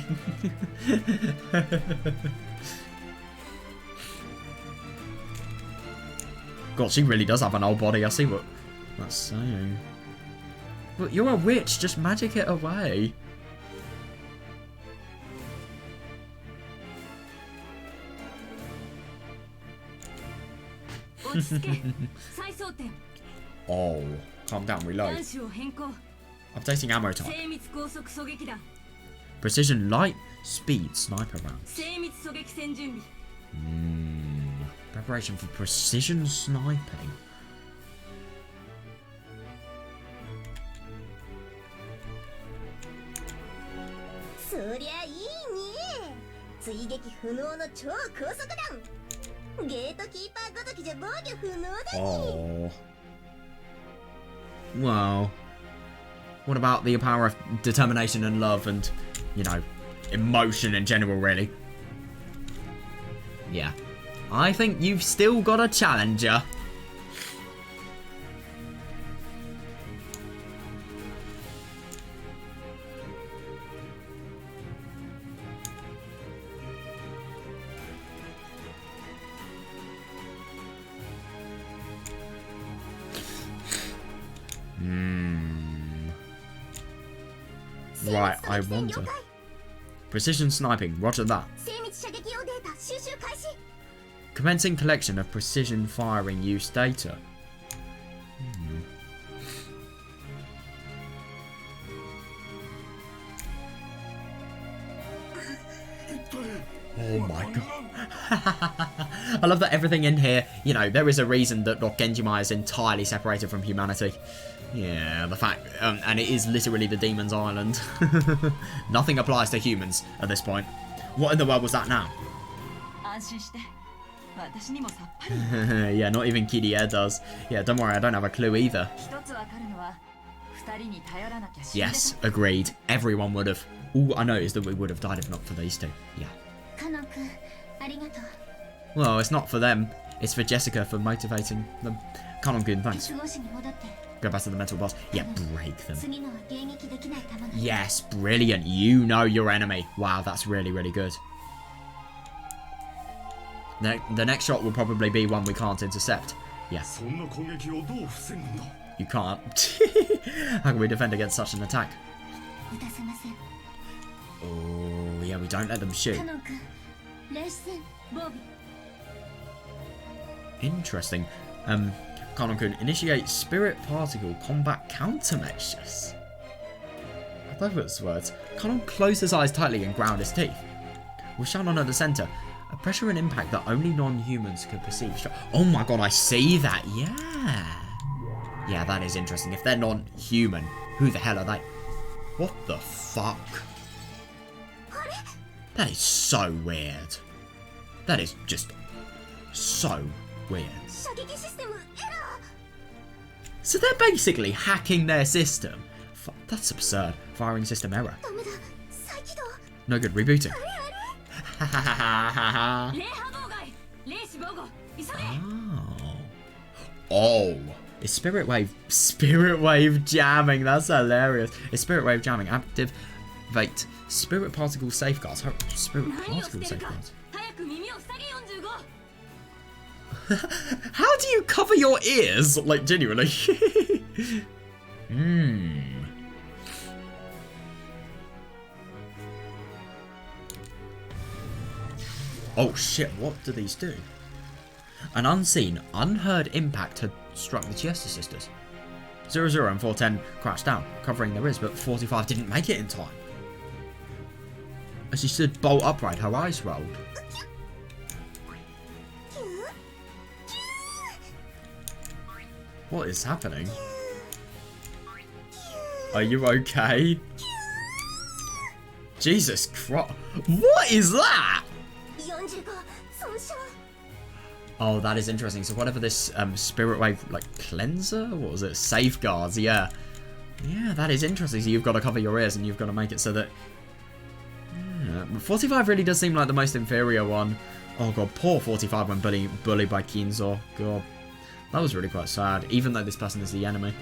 God, she really does have an old body. I see what that's saying. But you're a witch. Just magic it away. 落ち着け。再装填。 Oh, calm down, reload. 弾種を変更。 Updating ammo type. 精密高速狙撃弾。 Precision light speed sniper round. 精密狙撃戦準備。 Preparation for precision sniping. そりゃいいね。追撃不能の超高速弾。ゲートキーパーごときじゃ防御不能だね。 Oh. Well. What about the power of determination and love and, you know, emotion in general, really? Yeah. I think you've still got a challenger. Right, I wonder. Precision sniping, roger that. 精密射撃用データ収集開始。 Commencing collection of precision firing use data. Oh my god. I love that everything in here, you know, there is a reason that Genjimai is entirely separated from humanity. Yeah, the fact, and it is literally the Demon's Island. Nothing applies to humans at this point. What in the world was that now? Yeah, not even Kirie does. Yeah, don't worry, I don't have a clue either. Yes, agreed. Everyone would have. Ooh, I noticed that we would have died if not for these two. Yeah. Well, it's not for them. It's for Jessica for motivating them. Kanon-kun, thanks. Go back to the mental boss. Yeah, break them. Yes, brilliant. You know your enemy. Wow, that's really, really good. The next shot will probably be one we can't intercept. Yeah. You can't. How can we defend against such an attack? Oh, yeah, we don't let them shoot. Interesting. Kanon-kun, initiate spirit particle combat countermeasures. I love those words. Kanon closed his eyes tightly and ground his teeth. With Shannon at the center, a pressure and impact that only non-humans could perceive. Oh my god, I see that. Yeah. Yeah, that is interesting. If they're non-human, who the hell are they? What the fuck? That is so weird. That is just so weird. So they're basically hacking their system. That's absurd. Firing system error. No good, rebooting. Oh. It's Spirit Wave jamming. That's hilarious. It's Spirit Wave jamming. Activate Spirit Particle Safeguards. Spirit Particle Safeguards. How do you cover your ears? Like, genuinely. Oh shit, what do these do? An unseen, unheard impact had struck the Chiesa sisters. 00 and 410 crashed down, covering their ears, but 45 didn't make it in time. As she stood bolt upright, her eyes rolled. What is happening? Are you okay? Jesus Christ. What is that? Oh, that is interesting. So whatever this Spirit Wave, like, cleanser? What was it? Safeguards, yeah. Yeah, that is interesting. So you've got to cover your ears and you've got to make it so that... Yeah. 45 really does seem like the most inferior one. Oh god, poor 45 when bullied by Kinzo. God. That was really quite sad, even though this person is the enemy.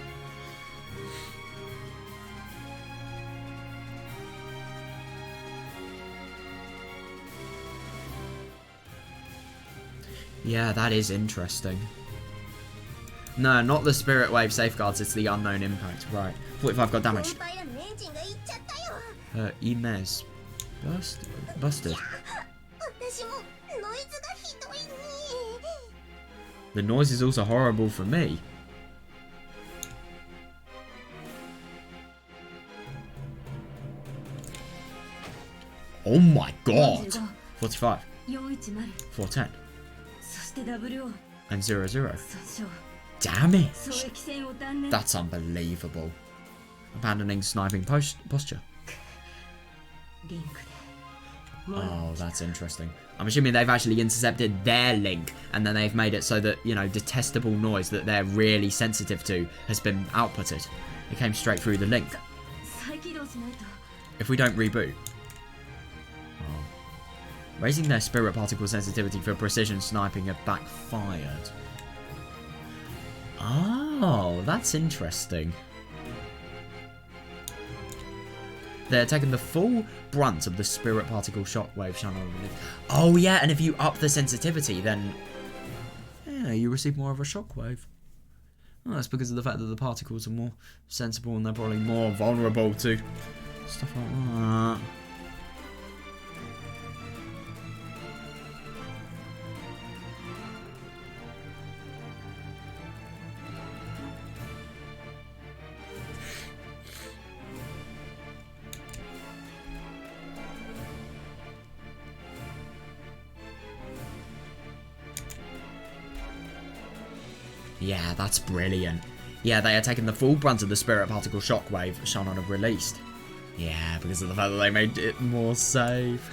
Yeah, that is interesting. No, not the Spirit Wave safeguards, it's the unknown impact. Right. 45 got damaged. Inez. Busted. The noise is also horrible for me. Oh my god. 45. 410. And 00. Damage. That's unbelievable. Abandoning sniping posture. Oh, that's interesting. I'm assuming they've actually intercepted their link and then they've made it so that, you know, detestable noise that they're really sensitive to has been outputted. It came straight through the link. If we don't reboot. Oh. Raising their spirit particle sensitivity for precision sniping have backfired. Oh, that's interesting. They're taking the full brunt of the spirit particle shockwave channel. Oh yeah, and if you up the sensitivity, then yeah, you receive more of a shockwave. Oh, that's because of the fact that the particles are more sensible and they're probably more vulnerable to stuff like that. Yeah, that's brilliant. Yeah, they are taking the full brunt of the spirit particle shockwave Shannon have released. Yeah, because of the fact that they made it more safe.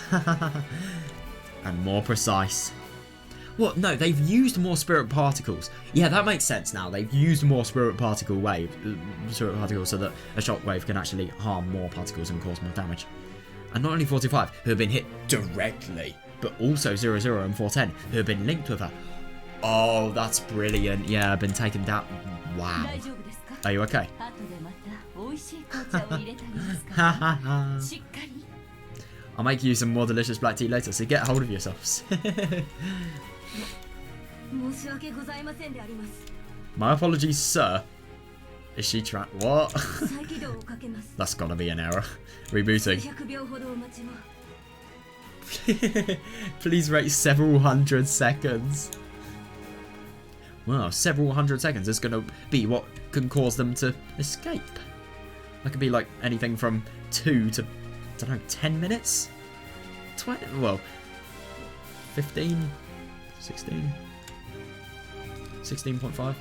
And more precise. What? No, they've used more spirit particles. Yeah, that makes sense now. They've used more spirit particles so that a shockwave can actually harm more particles and cause more damage. And not only 45, who have been hit directly, but also 00 and 410, who have been linked with her. Oh, that's brilliant. Yeah, I've been taken down. Wow. Are you okay? I'll make you some more delicious black tea later, so get hold of yourselves. My apologies, sir. Is she what? That's gotta be an error. Rebooting. Please wait several hundred seconds. Well, several hundred seconds is gonna be what can cause them to escape. That could be like anything from 2 to, I don't know, 10 minutes? 20, well, 15, 16, 16.5.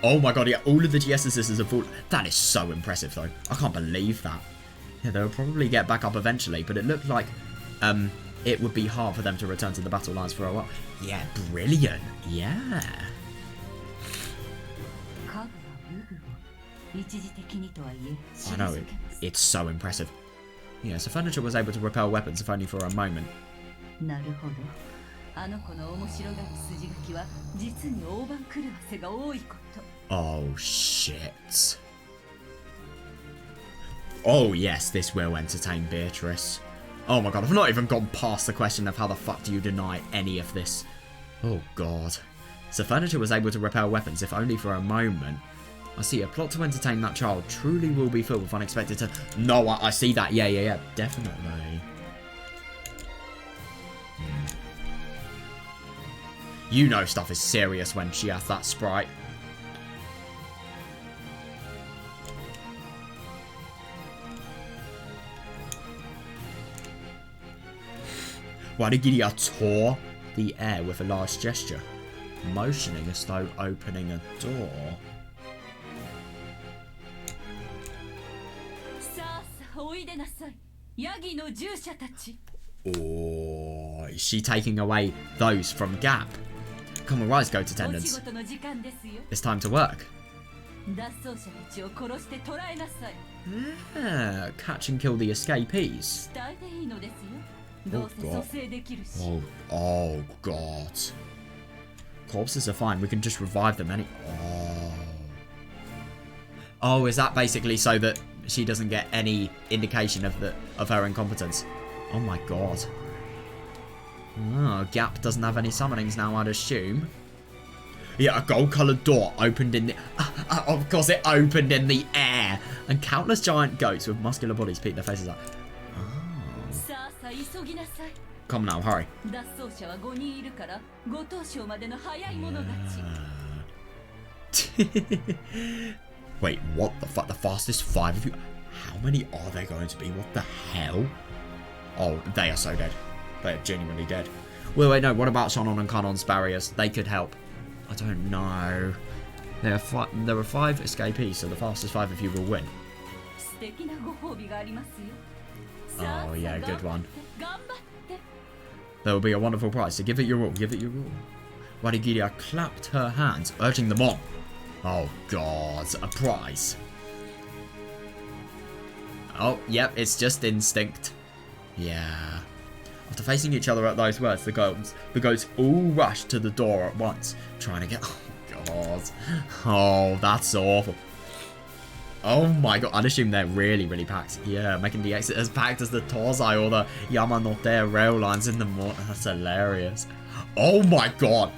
Oh my god, yeah, all of the GS sisters have fallen. That is so impressive though. I can't believe that. Yeah, they'll probably get back up eventually, but it looked like it would be hard for them to return to the battle lines for a while. Yeah, brilliant. Yeah. I know, it's so impressive. Yeah, so Furniture was able to repel weapons if only for a moment. Oh shit. Oh yes, this will entertain Beatrice. Oh my god, I've not even gone past the question of how the fuck do you deny any of this. Oh god. So Furniture was able to repel weapons if only for a moment. I see, a plot to entertain that child truly will be filled with unexpected No, I see that. Yeah, definitely. You know stuff is serious when she has that sprite. Warigiria tore the air with a large gesture, motioning as though opening a door. Oh, is she taking away those from Gap? Come on, rise, goat attendants. It's time to work. Yeah, catch and kill the escapees. Oh god. Oh god. Corpses are fine, we can just revive them Oh, is that basically so that she doesn't get any indication of her incompetence? Oh my god. Oh, Gap doesn't have any summonings now, I'd assume. Yeah, a gold-coloured door opened in the... of course it opened in the air. And countless giant goats with muscular bodies peek their faces out. Oh. Come now, hurry. Wait, what the fuck? The fastest 5 of you? How many are there going to be? What the hell? Oh, they are so dead. They are genuinely dead. Wait, no. What about Shannon and Kanon's barriers? They could help. I don't know. There are 5 escapees, so the fastest 5 of you will win. Oh, yeah, good one. There will be a wonderful prize, so give it your all. Give it your all. Warigiria clapped her hands, urging them on. Oh, God. A prize. Oh, yep, it's just instinct. Yeah. After facing each other at those words, the goats all rushed to the door at once, trying to get... Oh, God. Oh, that's awful. Oh, my God. I'd assume they're really, really packed. Yeah, making the exit as packed as the Tozai or the Yamanote rail lines in the morning. That's hilarious. Oh, my God.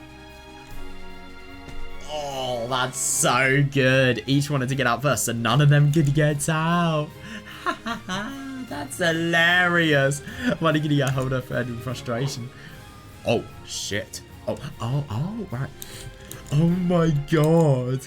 Oh, that's so good. Each wanted to get out first, so none of them could get out. That's hilarious. Why did you hold her head in frustration? Oh, shit. Oh, right. Oh my god.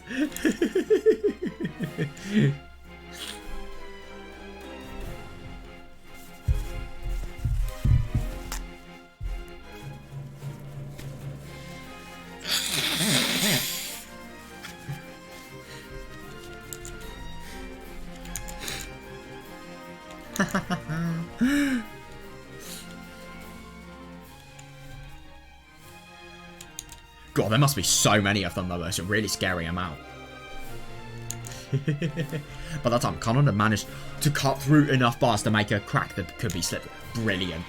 God, there must be so many of them though. It's a really scary amount. By that time, Conan had managed to cut through enough bars to make a crack that could be slipped. Brilliant.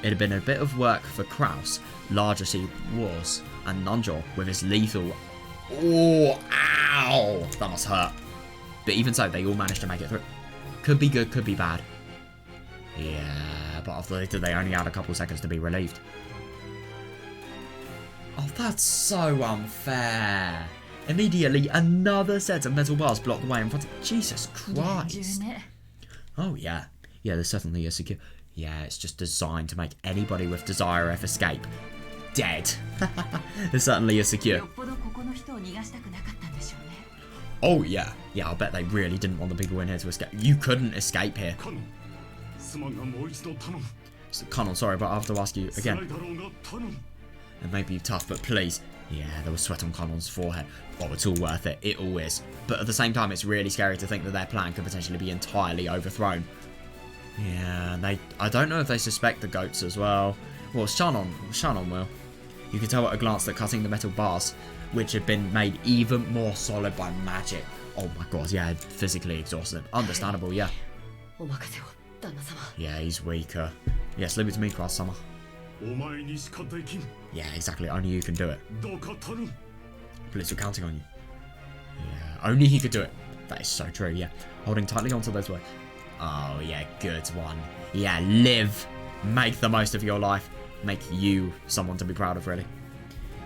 It had been a bit of work for Kraus, large as he was, and Nunjaw with his lethal... Oh, ow! That must hurt. But even so, they all managed to make it through. Could be good, could be bad. Yeah, but after they only had a couple seconds to be relieved. Oh, that's so unfair. Immediately, another set of metal bars blocked the way in front of... Jesus Christ. Oh, yeah. Yeah, there certainly is secure... Yeah, it's just designed to make anybody with desire of escape dead. There certainly is secure. Oh, yeah. Yeah, I'll bet they really didn't want the people in here to escape. You couldn't escape here. So, Conan, sorry, but I have to ask you again. It may be tough, but please. Yeah, there was sweat on Conan's forehead. Oh, it's all worth it. It all is. But at the same time, it's really scary to think that their plan could potentially be entirely overthrown. Yeah, I don't know if they suspect the goats as well. Well, Shannon will. You could tell at a glance that cutting the metal bars, which had been made even more solid by magic. Oh my god, yeah, physically exhausted. Understandable, yeah. Yeah, he's weaker. Yes, leave it to me, Cross-Sama. Yeah, exactly, only you can do it. Please, we're counting on you. Yeah, only he could do it. That is so true, yeah. Holding tightly onto those words. Oh, yeah, good one. Yeah, live. Make the most of your life. Make you someone to be proud of, really.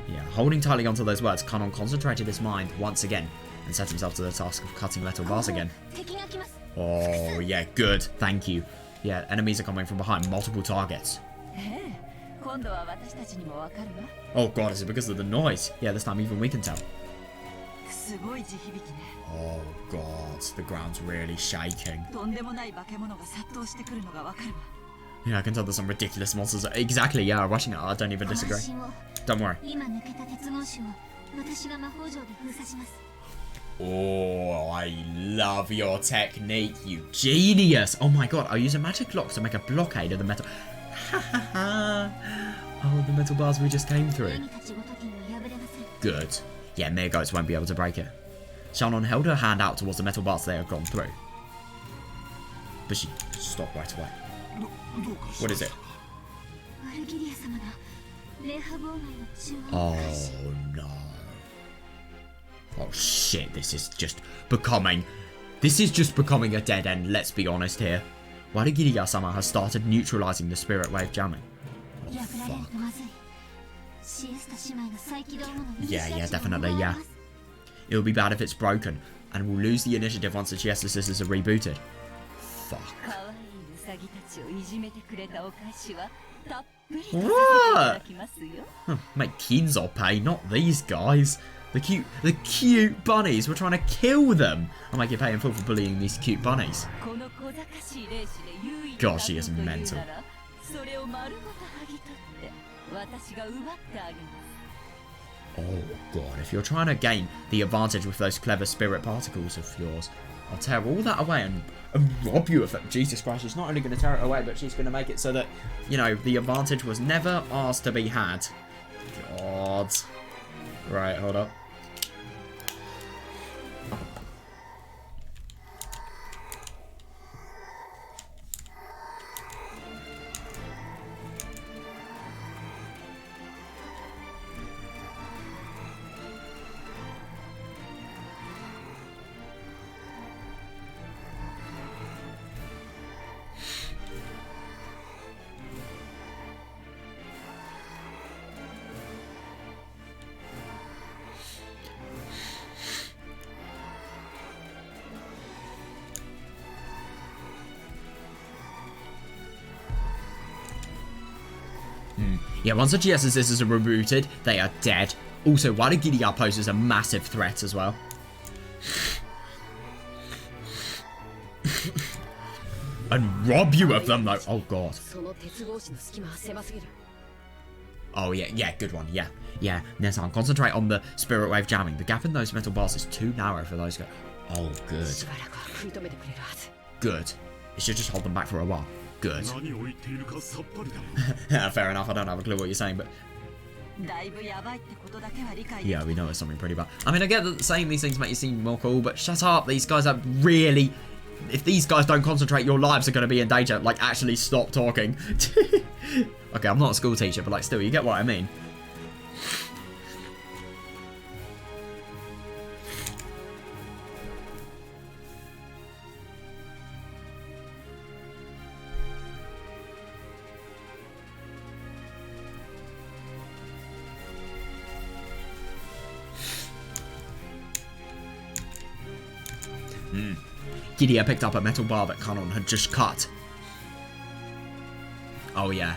Yeah, holding tightly onto those words, Kanon concentrated his mind once again and set himself to the task of cutting metal bars again. Oh, yeah, good. Thank you. Yeah, enemies are coming from behind. Multiple targets. Oh, God, is it because of the noise? Yeah, this time even we can tell. Oh god, the ground's really shaking. Yeah, I can tell there's some ridiculous monsters. Exactly, yeah, rushing it. I don't even disagree. Don't worry. Oh, I love your technique, you genius! Oh my god, I'll use a magic lock to make a blockade of the metal... Oh, the metal bars we just came through. Good. Yeah, mere goats won't be able to break it. Shannon held her hand out towards the metal bars they had gone through. But she stopped right away. What is it? Oh no. Oh shit, this is just becoming a dead end, let's be honest here. Warigiriya-sama has started neutralizing the spirit wave jamming. Oh fuck. Yeah, definitely, yeah. It'll be bad if it's broken, and we'll lose the initiative once the Chiesa Sisters are rebooted. Fuck. What? Huh, make Kinzo pay, not these guys. The cute bunnies, we're trying to kill them. I'll make you pay in full for bullying these cute bunnies. Gosh, she is mental. Oh god, if you're trying to gain the advantage with those clever spirit particles of yours, I'll tear all that away and rob you of it. Jesus Christ, she's not only going to tear it away, but she's going to make it so that, you know, the advantage was never ours to be had. God. Right, hold up. Yeah, once the Chiesa Sisters are rebooted, they are dead. Also, Warigiriya poses a massive threat as well. And rob you of them, though. Oh, God. Oh, yeah, good one. Yeah. Nesan, concentrate on the spirit wave jamming. The gap in those metal bars is too narrow for those guys. Oh, good. Good. It should just hold them back for a while. Good. Fair enough, I don't have a clue what you're saying, but... Yeah, we know it's something pretty bad. I mean, I get that saying these things make you seem more cool, but shut up, these guys are really... If these guys don't concentrate, your lives are going to be in danger. Like, actually stop talking. Okay, I'm not a school teacher, but like, still, you get what I mean. Gideon picked up a metal bar that Kanon had just cut. Oh, yeah.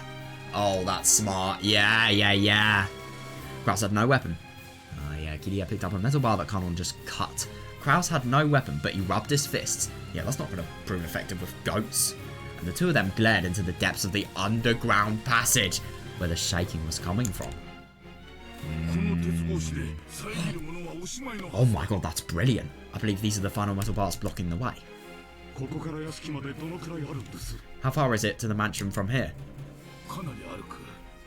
Oh, that's smart. Yeah. Kraus had no weapon. Oh, yeah. Gideon picked up a metal bar that Kanon just cut. Kraus had no weapon, but he rubbed his fists. Yeah, that's not going to prove effective with goats. And the two of them glared into the depths of the underground passage where the shaking was coming from. Oh my god, that's brilliant. I believe these are the final metal bars blocking the way. How far is it to the mansion from here?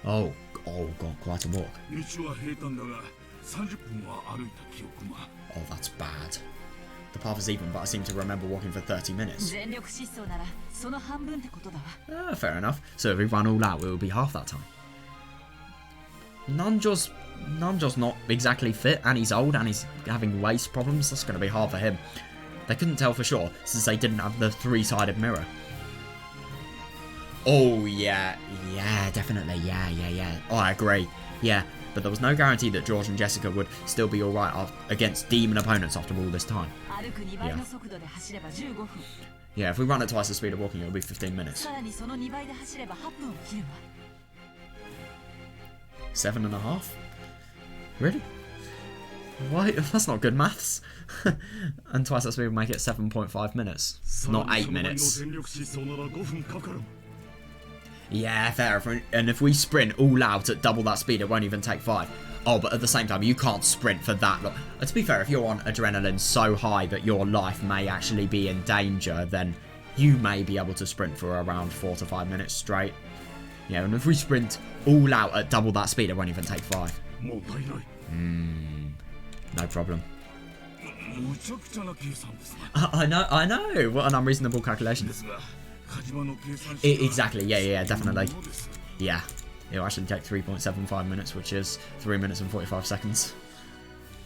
Oh god, quite a walk. Oh, that's bad. The path is even, but I seem to remember walking for 30 minutes. Fair enough. So if we run all out, it will be half that time. Namjo's not exactly fit, and he's old, and he's having waist problems. That's going to be hard for him. They couldn't tell for sure, since they didn't have the three-sided mirror. Oh, yeah, definitely, yeah. Oh, I agree, yeah. But there was no guarantee that George and Jessica would still be alright against demon opponents after all this time. Yeah, if we run at twice the speed of walking, it'll be 15 minutes. 7.5? Really? Why? That's not good maths. And twice that speed would make it 7.5 minutes, not 8 minutes. Yeah, fair. And if we sprint all out at double that speed, it won't even take 5. Oh, but at the same time, you can't sprint for that long. To be fair, if you're on adrenaline so high that your life may actually be in danger, then you may be able to sprint for around 4 to 5 minutes straight. Yeah, and if we sprint all out at double that speed, it won't even take 5. No problem. I know. What an unreasonable calculation. Exactly, yeah, definitely. Yeah, it'll actually take 3.75 minutes, which is 3 minutes and 45 seconds.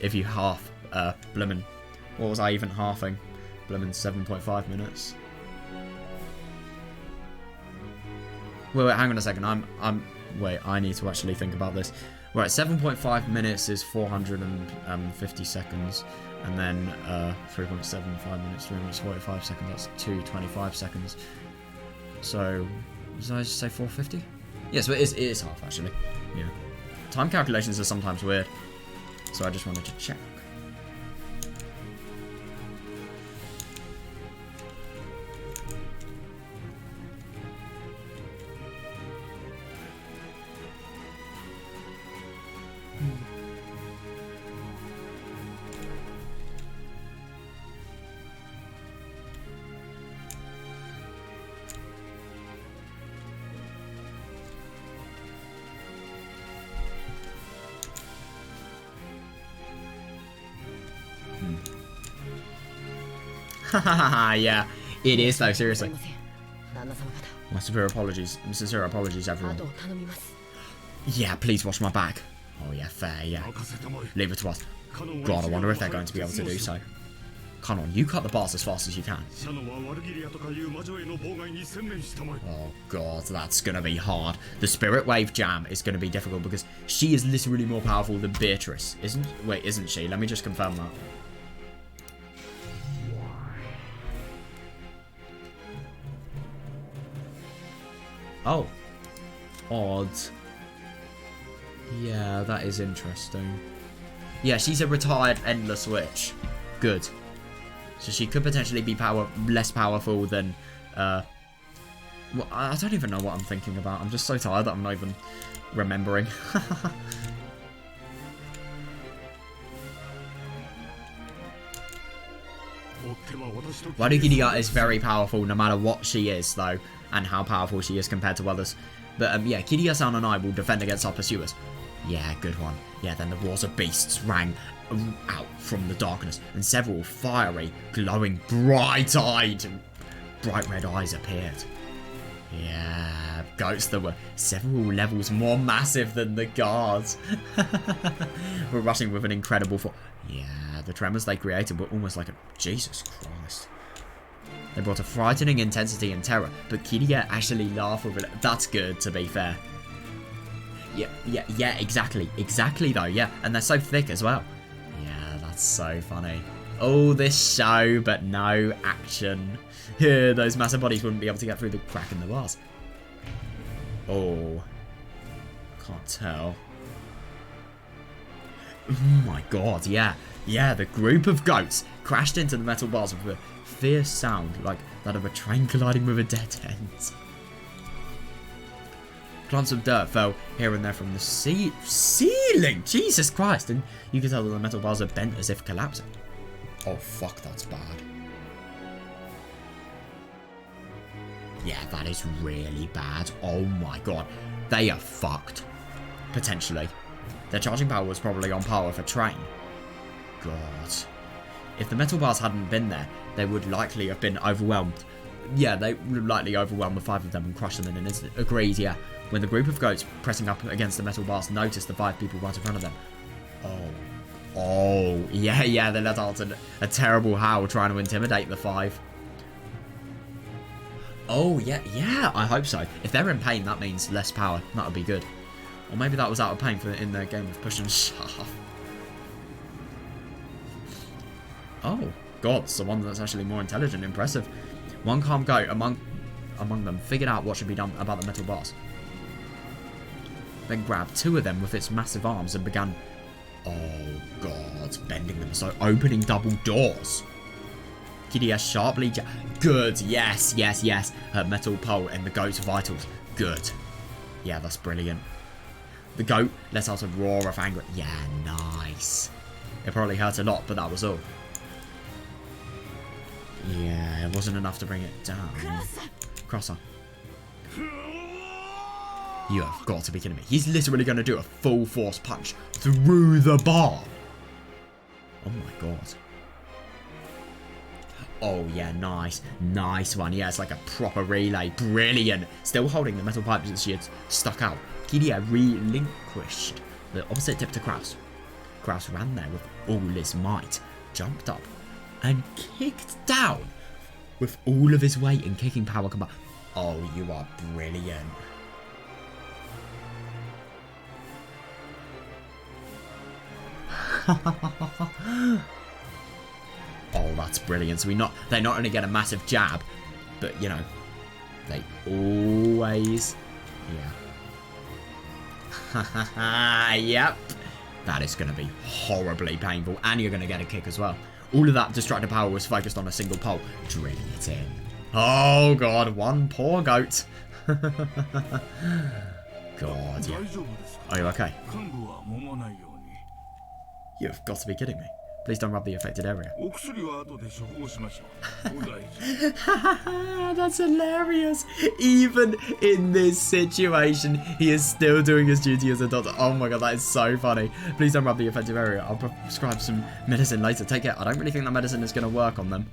If you half, Blimmin', what was I even halving? Blimmin' 7.5 minutes. Wait, hang on a second, wait, I need to actually think about this. Right, 7.5 minutes is 450 seconds, and then 3.75 minutes, 3 minutes 45 seconds, that's 225 seconds. So, did I just say 450? Yeah, so it is half, actually. Yeah. Time calculations are sometimes weird, so I just wanted to check. Yeah, it is though, seriously. My sincere apologies, everyone. Yeah, please watch my back. Oh yeah, fair, yeah. Leave it to us. God, I wonder if they're going to be able to do so. Come on, you cut the bars as fast as you can. Oh god, that's gonna be hard. The Spirit Wave Jam is gonna be difficult because she is literally more powerful than Beatrice. Isn't she? Let me just confirm that. Oh. Odd. Yeah, that is interesting. Yeah, she's a retired Endless Witch. Good. So she could potentially be less powerful than... well, I don't even know what I'm thinking about. I'm just so tired that I'm not even remembering. Walugilia is very powerful no matter what she is, though, and how powerful she is compared to others. But yeah, Kiria-san and I will defend against our pursuers. Yeah, good one. Yeah, then the roars of beasts rang out from the darkness, and several fiery, glowing, bright-eyed, bright red eyes appeared. Yeah, goats that were several levels more massive than the guards were rushing with an incredible force. Yeah, the tremors they created were almost like a... Jesus Christ. They brought a frightening intensity and terror, but Kiria actually laughed with it. That's good, to be fair. Yeah, exactly. Exactly, though, yeah. And they're so thick as well. Yeah, that's so funny. All this show, but no action. Those massive bodies wouldn't be able to get through the crack in the bars. Oh. Can't tell. Oh my god, yeah. Yeah, the group of goats crashed into the metal bars with a fierce sound like that of a train colliding with a dead end. Clumps of dirt fell here and there from the ceiling. Jesus Christ. And you can tell that the metal bars are bent as if collapsing. Oh, fuck, that's bad. Yeah, that is really bad. Oh my god. They are fucked. Potentially. Their charging power was probably on par with a train. God. If the metal bars hadn't been there, they would likely have been overwhelmed. Yeah, they would likely overwhelm the 5 of them and crush them in an instant. Agreed, yeah. When the group of goats pressing up against the metal bars noticed the 5 people right in front of them. Oh, yeah, they let out a terrible howl trying to intimidate the 5. Oh, yeah, I hope so. If they're in pain, that means less power. That would be good. Or maybe that was out of pain in the game of push and shove. Oh, God, it's the one that's actually more intelligent. Impressive. One calm goat among them figured out what should be done about the metal bars. Then grabbed 2 of them with its massive arms and began, oh god, bending them, so opening double doors. Kiria sharply good, yes. Her metal pole in the goat's vitals. Good. Yeah, that's brilliant. The goat let out a roar of anger. Yeah, nice. It probably hurt a lot, but that was all. Yeah, it wasn't enough to bring it down. Crosser. You have got to be kidding me. He's literally going to do a full force punch through the bar. Oh my god. Oh yeah, nice. Nice one. Yeah, it's like a proper relay. Brilliant. Still holding the metal pipes that she had stuck out. Kiria relinquished the opposite tip to Kraus. Kraus ran there with all his might, jumped up, and kicked down with all of his weight and kicking power combined. Oh, you are brilliant. Oh, that's brilliant. So they not only get a massive jab, but you know, they always, yeah. Yep. That is going to be horribly painful, and you're going to get a kick as well. All of that destructive power was focused on a single pole, drilling it in. Oh god, one poor goat. God, yeah. Are you okay? You've got to be kidding me. Please don't rub the affected area. That's hilarious. Even in this situation, he is still doing his duty as a doctor. Oh my god, that is so funny. Please don't rub the affected area. I'll prescribe some medicine later. Take care. I don't really think that medicine is going to work on them.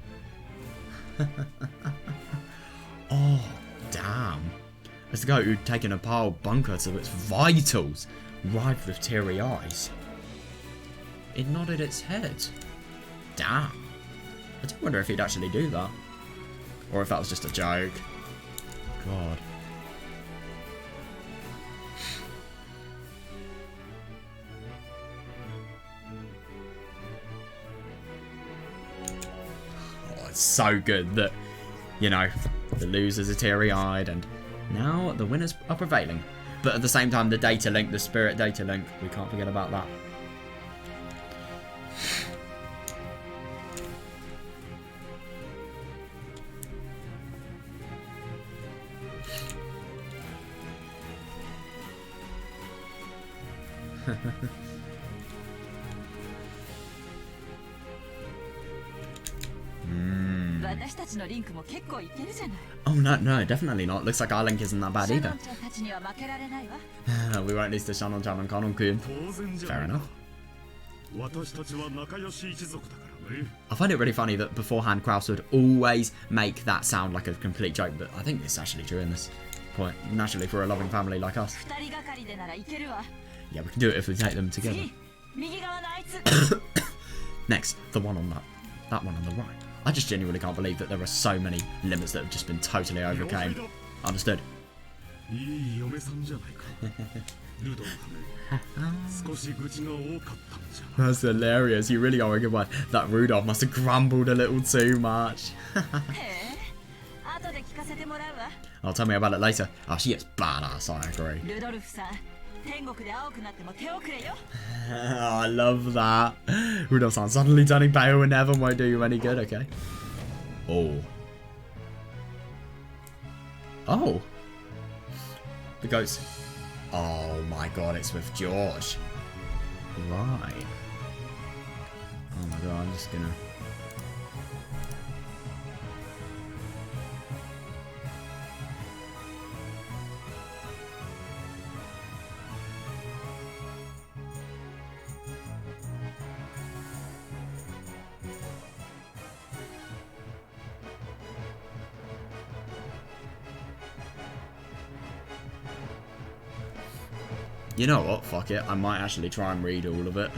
Oh, damn. It's the goat who'd taken a pile bunker to its vitals, writhed with teary eyes. It nodded its head. Damn. I do wonder if he'd actually do that. Or if that was just a joke. God. Oh, it's so good that, you know, the losers are teary-eyed and now the winners are prevailing. But at the same time, the data link, the spirit data link, we can't forget about that. たちのリンクも結構いけるじゃない。 Oh no, no, definitely not. Looks like our link isn't that bad シャノ either. ンちゃんたちには負けられないわ。 We won't lose to Shannon-chan and Kanon-kun. 当然じゃ Fair ない enough. 私たちは仲良し一族だからね。 I find it really funny that beforehand Kraus would always make that sound like a complete joke, but I think it's actually true in this point. Naturally, for a loving family like us. 二人がかりでならいけるわ。 Yeah, we can do it if we take them together. 次、右側のあいつ。 Next, the one on that one on the right. I just genuinely can't believe that there are so many limits that have just been totally overcame. Understood. いい嫁さんじゃないか。ルドのため少し愚痴が多かったんじゃない。 That's hilarious. You really are a good one. That Rudolph must have grumbled a little too much. へえ、後で聞かせてもらうわ。 I'll tell me about it later. Oh, she is badass, I agree. ルドルフさん、天国で青くなっても手遅れよ。 I love that. Rudolph-san suddenly turning pale in heaven won't do you any good, okay? Oh. Oh. The goats. Oh my god, it's with George. Right. Oh my god, I'm just gonna... You know what, fuck it, I might actually try and read all of it.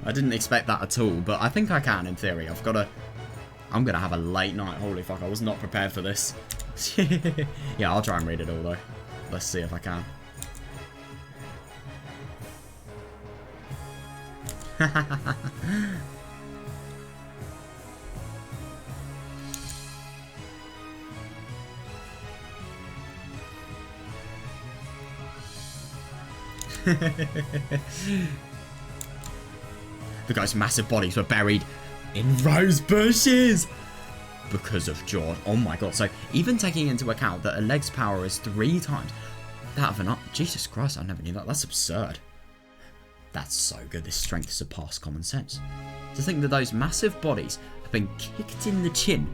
I didn't expect that at all, but I think I can in theory. I'm gonna have a late night, holy fuck, I was not prepared for this. Yeah, I'll try and read it all though. Let's see if I can. The guy's massive bodies were buried in rose bushes because of George. Oh my god. So even taking into account that a leg's power is 3 times that of an arm. Jesus Christ, I never knew that. That's absurd. That's so good. This strength surpassed common sense. To think that those massive bodies have been kicked in the chin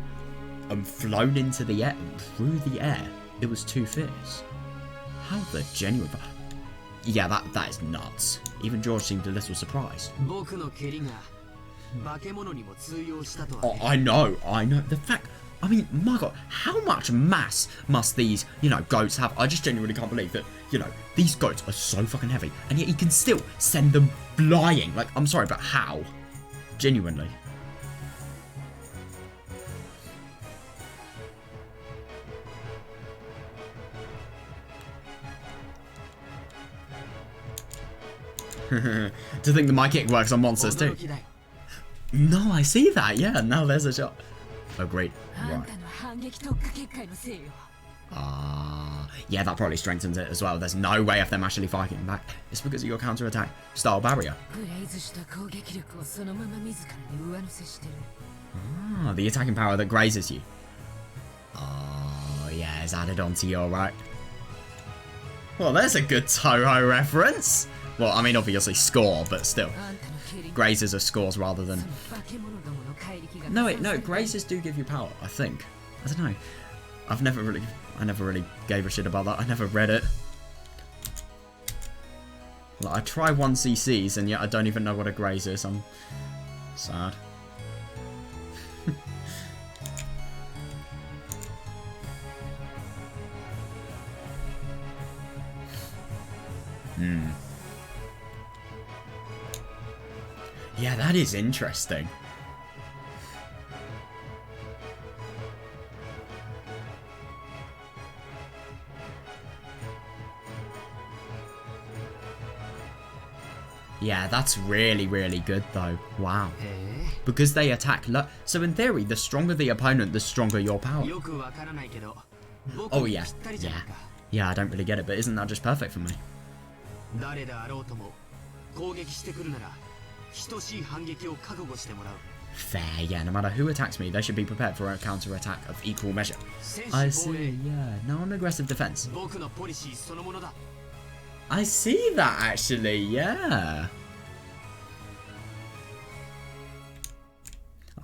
and flown into the air, through the air. It was too fierce. How the genuine... Yeah, that is nuts. Even George seemed a little surprised. Oh, I know. The fact... I mean, my god, how much mass must these, goats have? I just genuinely can't believe that, these goats are so fucking heavy, and yet he can still send them flying. Like, I'm sorry, but how? Genuinely. To think that my kick works on monsters too. No, I see that. Yeah, now there's a shot. Oh, great. Right. Yeah, that probably strengthens it as well. There's no way of them actually fighting back. It's because of your counter-attack style barrier. Ah, the attacking power that grazes you. Oh, yeah, it's added onto your right. Well, there's a good Toho reference. Well, I mean, obviously score, but still. Grazes are scores rather than... No, wait, no, grazes do give you power, I think. I don't know. I never really gave a shit about that. I never read it. Like, I try 1cc's and yet I don't even know what a graze is. I'm sad. Yeah, that is interesting. Yeah, that's really, really good though. Wow. Because they attack low. So in theory, the stronger the opponent, the stronger your power. Oh yeah. Yeah. Yeah, I don't really get it, but isn't that just perfect for me? Fair, yeah, no matter who attacks me, they should be prepared for a counter-attack of equal measure. I see, yeah. Non-aggressive defense. I see that, actually, yeah.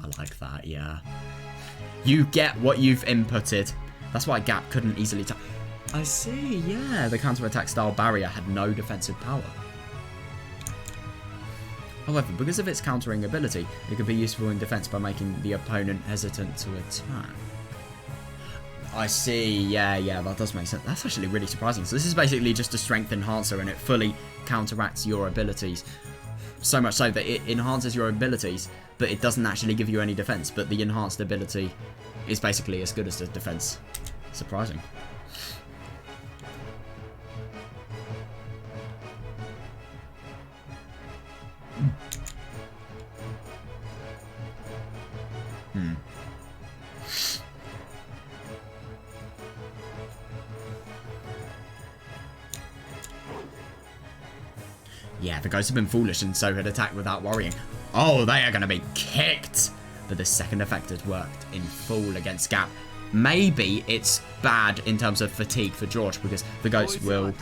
I like that, yeah. You get what you've inputted. That's why Gap couldn't easily I see, yeah. The counter-attack style barrier had no defensive power. However, because of its countering ability, it could be useful in defense by making the opponent hesitant to attack. I see, yeah, that does make sense. That's actually really surprising. So this is basically just a strength enhancer and it fully counteracts your abilities. So much so that it enhances your abilities, but it doesn't actually give you any defense. But the enhanced ability is basically as good as the defense. Surprising. Yeah, the ghosts have been foolish and so had attacked without worrying. Oh, they are going to be kicked! But the second effect has worked in full against Gap. Maybe it's bad in terms of fatigue for George because the ghosts will...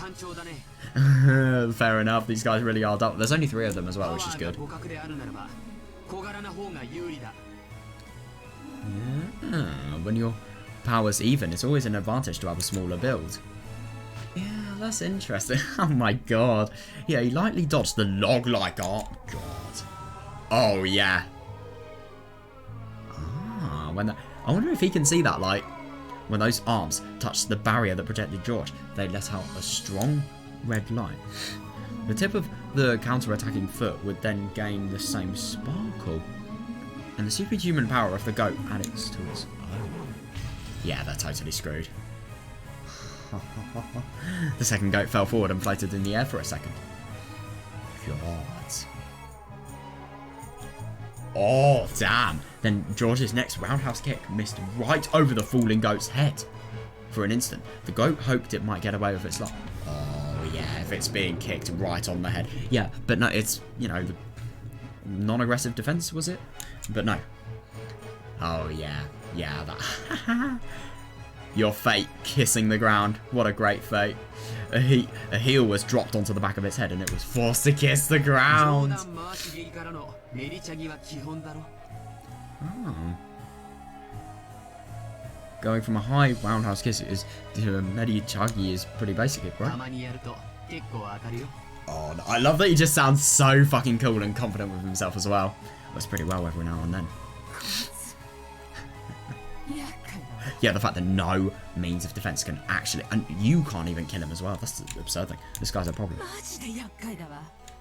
Fair enough, these guys really are dull. There's only 3 of them as well, which is good. Yeah, when your power's even, it's always an advantage to have a smaller build. Yeah, that's interesting. Oh my god. Yeah, he lightly dodged the log-like art. God. Oh, yeah. Ah, when that... I wonder if he can see that, like, when those arms touched the barrier that protected George, they let out a strong red light. The tip of the counter-attacking foot would then gain the same sparkle. And the superhuman power of the goat added to its own. Yeah, they're totally screwed. The second goat fell forward and floated in the air for a second. God. Oh, damn. Then George's next roundhouse kick missed right over the falling goat's head. For an instant, the goat hoped it might get away with its life. Oh, yeah, if it's being kicked right on the head. Yeah, but no, it's, you know, the non-aggressive defense, was it? But no. Oh, yeah. Yeah, that... Your fate kissing the ground. What a great fate. A heel was dropped onto the back of its head and it was forced to kiss the ground. Oh. Going from a high roundhouse kiss to a Medichagi is pretty basic, right? Oh, no. I love that he just sounds so fucking cool and confident with himself as well. Works pretty well every now and then. Yeah, the fact that no means of defense can actually... And you can't even kill him as well. That's the absurd thing. This guy's a problem.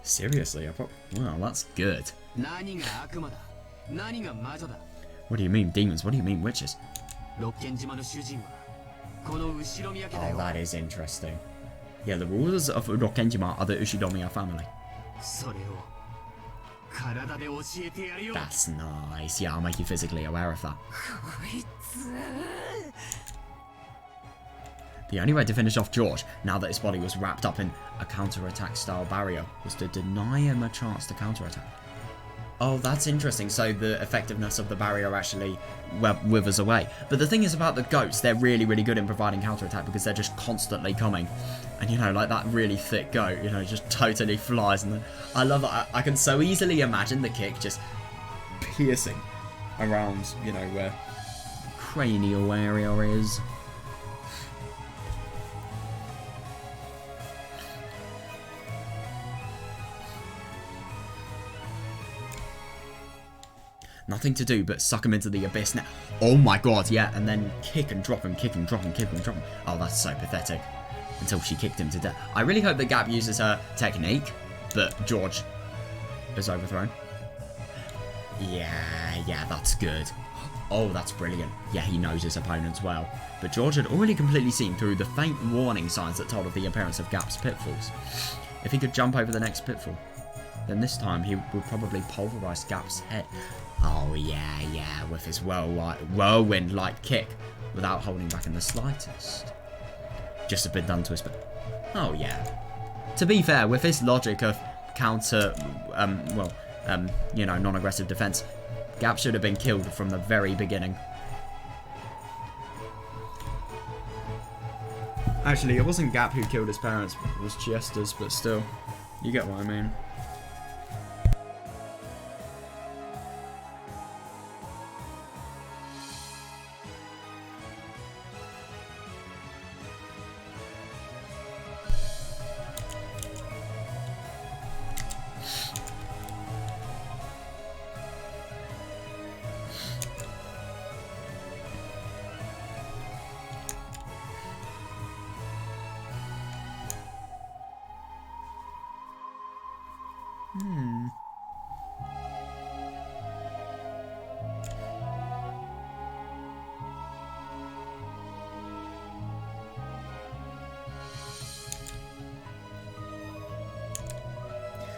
Seriously, a problem? Well, that's good. What do you mean demons? What do you mean witches? Oh, that is interesting. Yeah, the rulers of Rokkenjima are the Ushidomiya family. That's nice. Yeah, I'll make you physically aware of that. The only way to finish off George, now that his body was wrapped up in a counter-attack style barrier, was to deny him a chance to counter-attack. Oh, that's interesting. So the effectiveness of the barrier actually withers away. But the thing is about the goats, they're really, really good in providing counter-attack because they're just constantly coming. And, you know, like that really thick goat, you know, just totally flies. And I love that. I can so easily imagine the kick just piercing around, you know, where cranial area is. Nothing to do but suck him into the abyss now. Oh my god, yeah, and then kick and drop him, kick and drop him, kick and drop him. Oh, that's so pathetic. Until she kicked him to death. I really hope that Gap uses her technique, but George is overthrown. Yeah, that's good. Oh, that's brilliant. Yeah, he knows his opponents well. But George had already completely seen through the faint warning signs that told of the appearance of Gap's pitfalls. If he could jump over the next pitfall, then this time he would probably pulverize Gap's head. Oh, yeah, with his whirlwind-like kick, without holding back in the slightest. Just a bit done to his back. Oh, yeah. To be fair, with his logic of counter, you know, non-aggressive defense, Gap should have been killed from the very beginning. Actually, it wasn't Gap who killed his parents, it was Chiester's, but still, you get what I mean.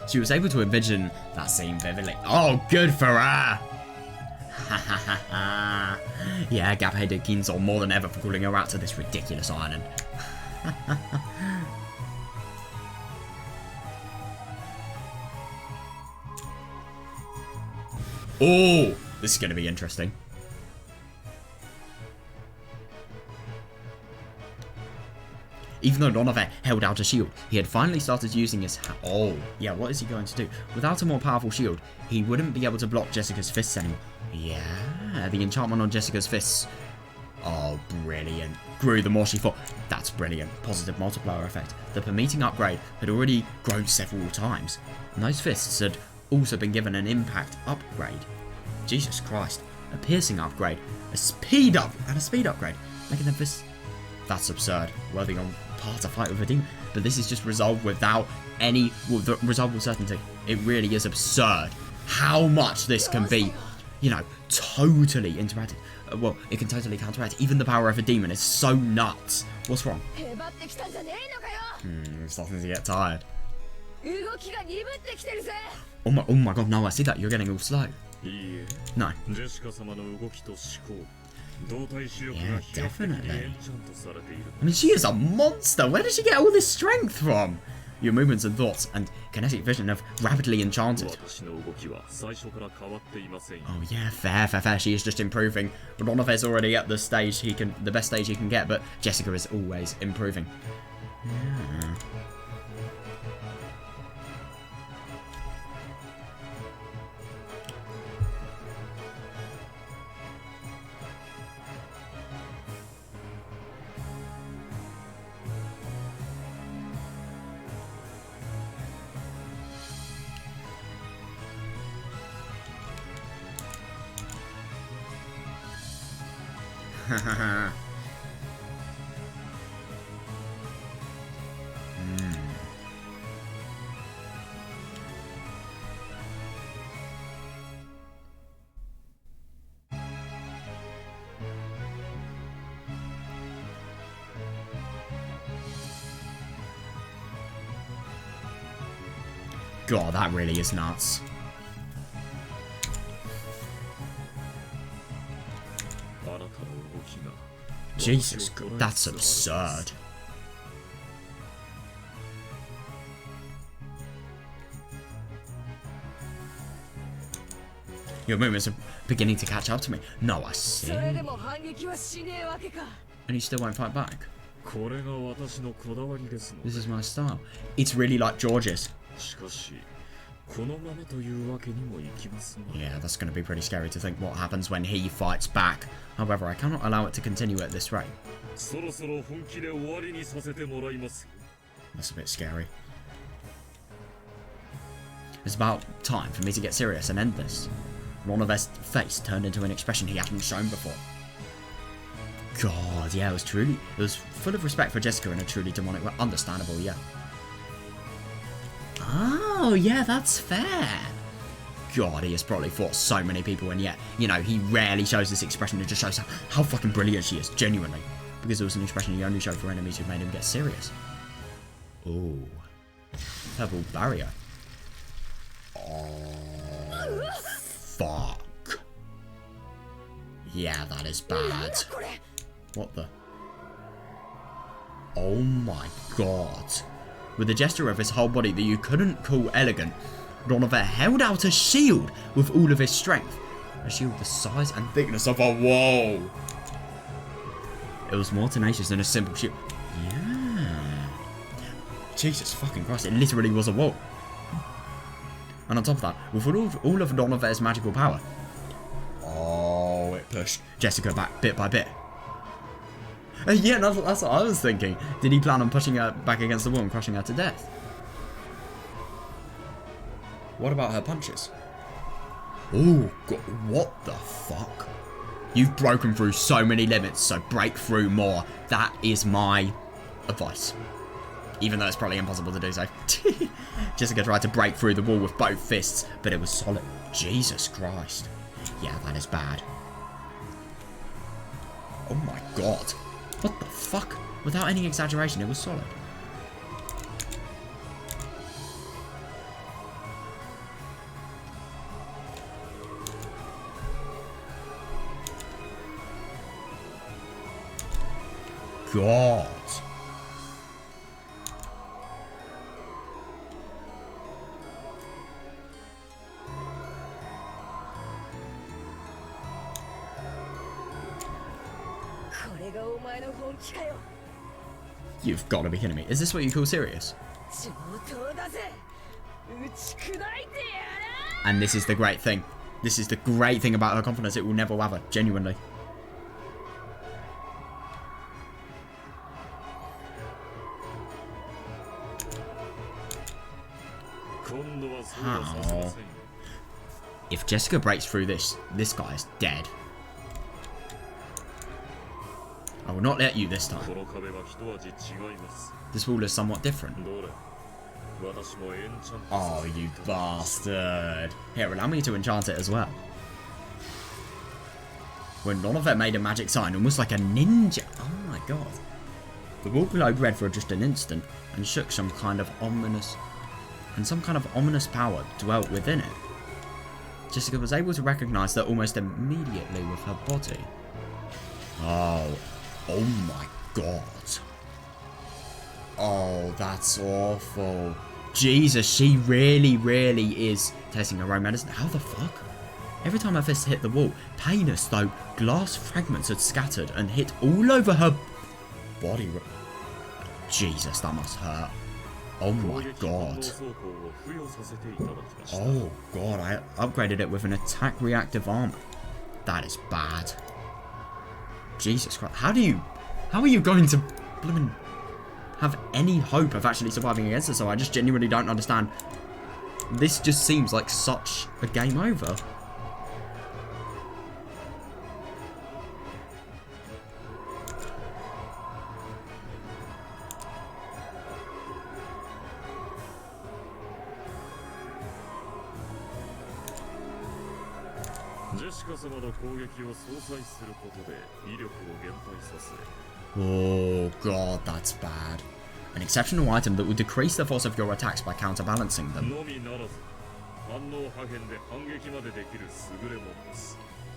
She was able to envision that scene vividly. Oh, good for her! Yeah, Gap hated Ginzo more than ever for calling her out to this ridiculous island. Oh, this is going to be interesting. Even though none of it held out a shield, he had finally started using his oh, yeah, what is he going to do? Without a more powerful shield, he wouldn't be able to block Jessica's fists anymore. Yeah, the enchantment on Jessica's fists. Oh, brilliant. Grew the more she fought. That's brilliant. Positive multiplier effect. The permitting upgrade had already grown several times, and those fists had also been given an impact upgrade. Jesus Christ. A piercing upgrade, a speed up, and a speed upgrade, making them fists. That's absurd. Worthy on par to fight with a demon. But this is just resolved without any resolved with certainty. It really is absurd how much this can be, you know, totally interacted. Well, it can totally counteract. Even the power of a demon is so nuts. What's wrong? I'm starting to get tired. Oh my god, no, I see that. You're getting all slow. No. Yeah, definitely. I mean, she is a monster. Where did she get all this strength from? Your movements and thoughts and kinetic vision have rapidly enchanted. Oh yeah, fair. She is just improving. Ronofe's already at the stage the best stage he can get, but Jessica is always improving. Yeah. God, that really is nuts. Jesus, that's absurd. Your movements are beginning to catch up to me. No, I see. And you still won't fight back. This is my style. It's really like George's. Yeah, that's going to be pretty scary to think what happens when he fights back. However, I cannot allow it to continue at this rate. That's a bit scary. It's about time for me to get serious and end this. Ronofe's face turned into an expression he hadn't shown before. God, yeah, it was full of respect for Jessica in a truly demonic way. Understandable, yeah. Oh, yeah, that's fair. God, he has probably fought so many people, and yet, you know, he rarely shows this expression. It just shows how fucking brilliant she is, genuinely. Because it was an expression he only showed for enemies who made him get serious. Ooh. Purple barrier. Oh, fuck. Yeah, that is bad. What the? Oh my god. With a gesture of his whole body that you couldn't call elegant, Ronofe held out a shield with all of his strength. A shield the size and thickness of a wall. It was more tenacious than a simple shield. Yeah. Jesus fucking Christ, it literally was a wall. And on top of that, with all of Ronofe's magical power. Oh, it pushed Jessica back bit by bit. Yeah, that's what I was thinking. Did he plan on pushing her back against the wall and crushing her to death? What about her punches? Oh, God, what the fuck? You've broken through so many limits, so break through more. That is my advice. Even though it's probably impossible to do so. Jessica tried to break through the wall with both fists, but it was solid. Jesus Christ. Yeah, that is bad. Oh my god. What the fuck? Without any exaggeration, it was solid. God. You've got to be kidding me. Is this what you call serious? And this is the great thing. This is the great thing about her confidence. It will never waver. Genuinely. How? If Jessica breaks through this guy is dead. I will not let you this time. This wall is somewhat different. Oh, you bastard. Here, allow me to enchant it as well. When none of it made a magic sign, almost like a ninja. Oh my god. The wall glowed red for just an instant and shook some kind of ominous... And some kind of ominous power dwelt within it. Jessica was able to recognize that almost immediately with her body. Oh my god. Oh, that's awful. Jesus, she really is tasting her own medicine. How the fuck? Every time her fist hit the wall, pain as though glass fragments had scattered and hit all over her body. Jesus, that must hurt. Oh my god. Oh god, I upgraded it with an attack reactive armor. That is bad. Jesus Christ. How are you going to blimmin' have any hope of actually surviving against this? So I just genuinely don't understand. This just seems like such a game over. Oh god, that's bad. An exceptional item that will decrease the force of your attacks by counterbalancing them.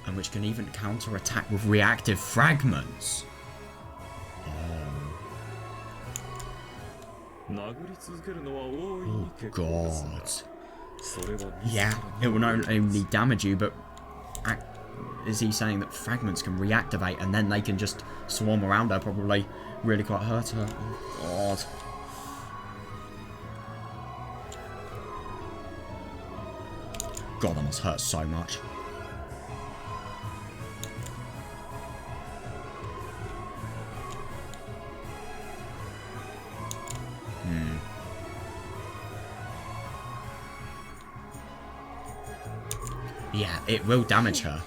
And which can even counter-attack with reactive fragments. Oh god. Yeah, it will not only damage you, but is he saying that fragments can reactivate and then they can just swarm around her, probably really quite hurt her? Oh god. God, that must hurt so much. Yeah, it will damage her.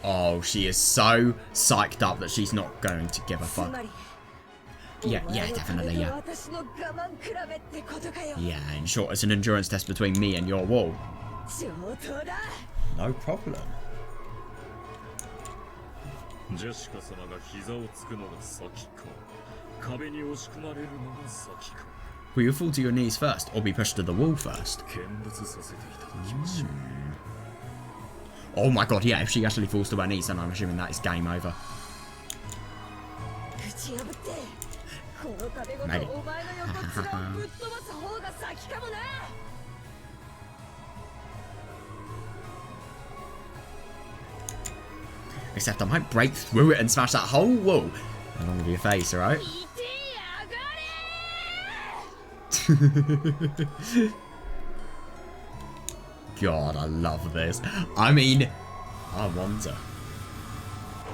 Oh, she is so psyched up that she's not going to give a fuck. Yeah, definitely, yeah. Yeah, in short, it's an endurance test between me and your wall. No problem. Will you fall to your knees first, or be pushed to the wall first? Oh my god, yeah, if she actually falls to her knees, then I'm assuming that is game over. Maybe. Except I might break through it and smash that whole wall along with your face, alright? God, I love this. I mean, I wonder.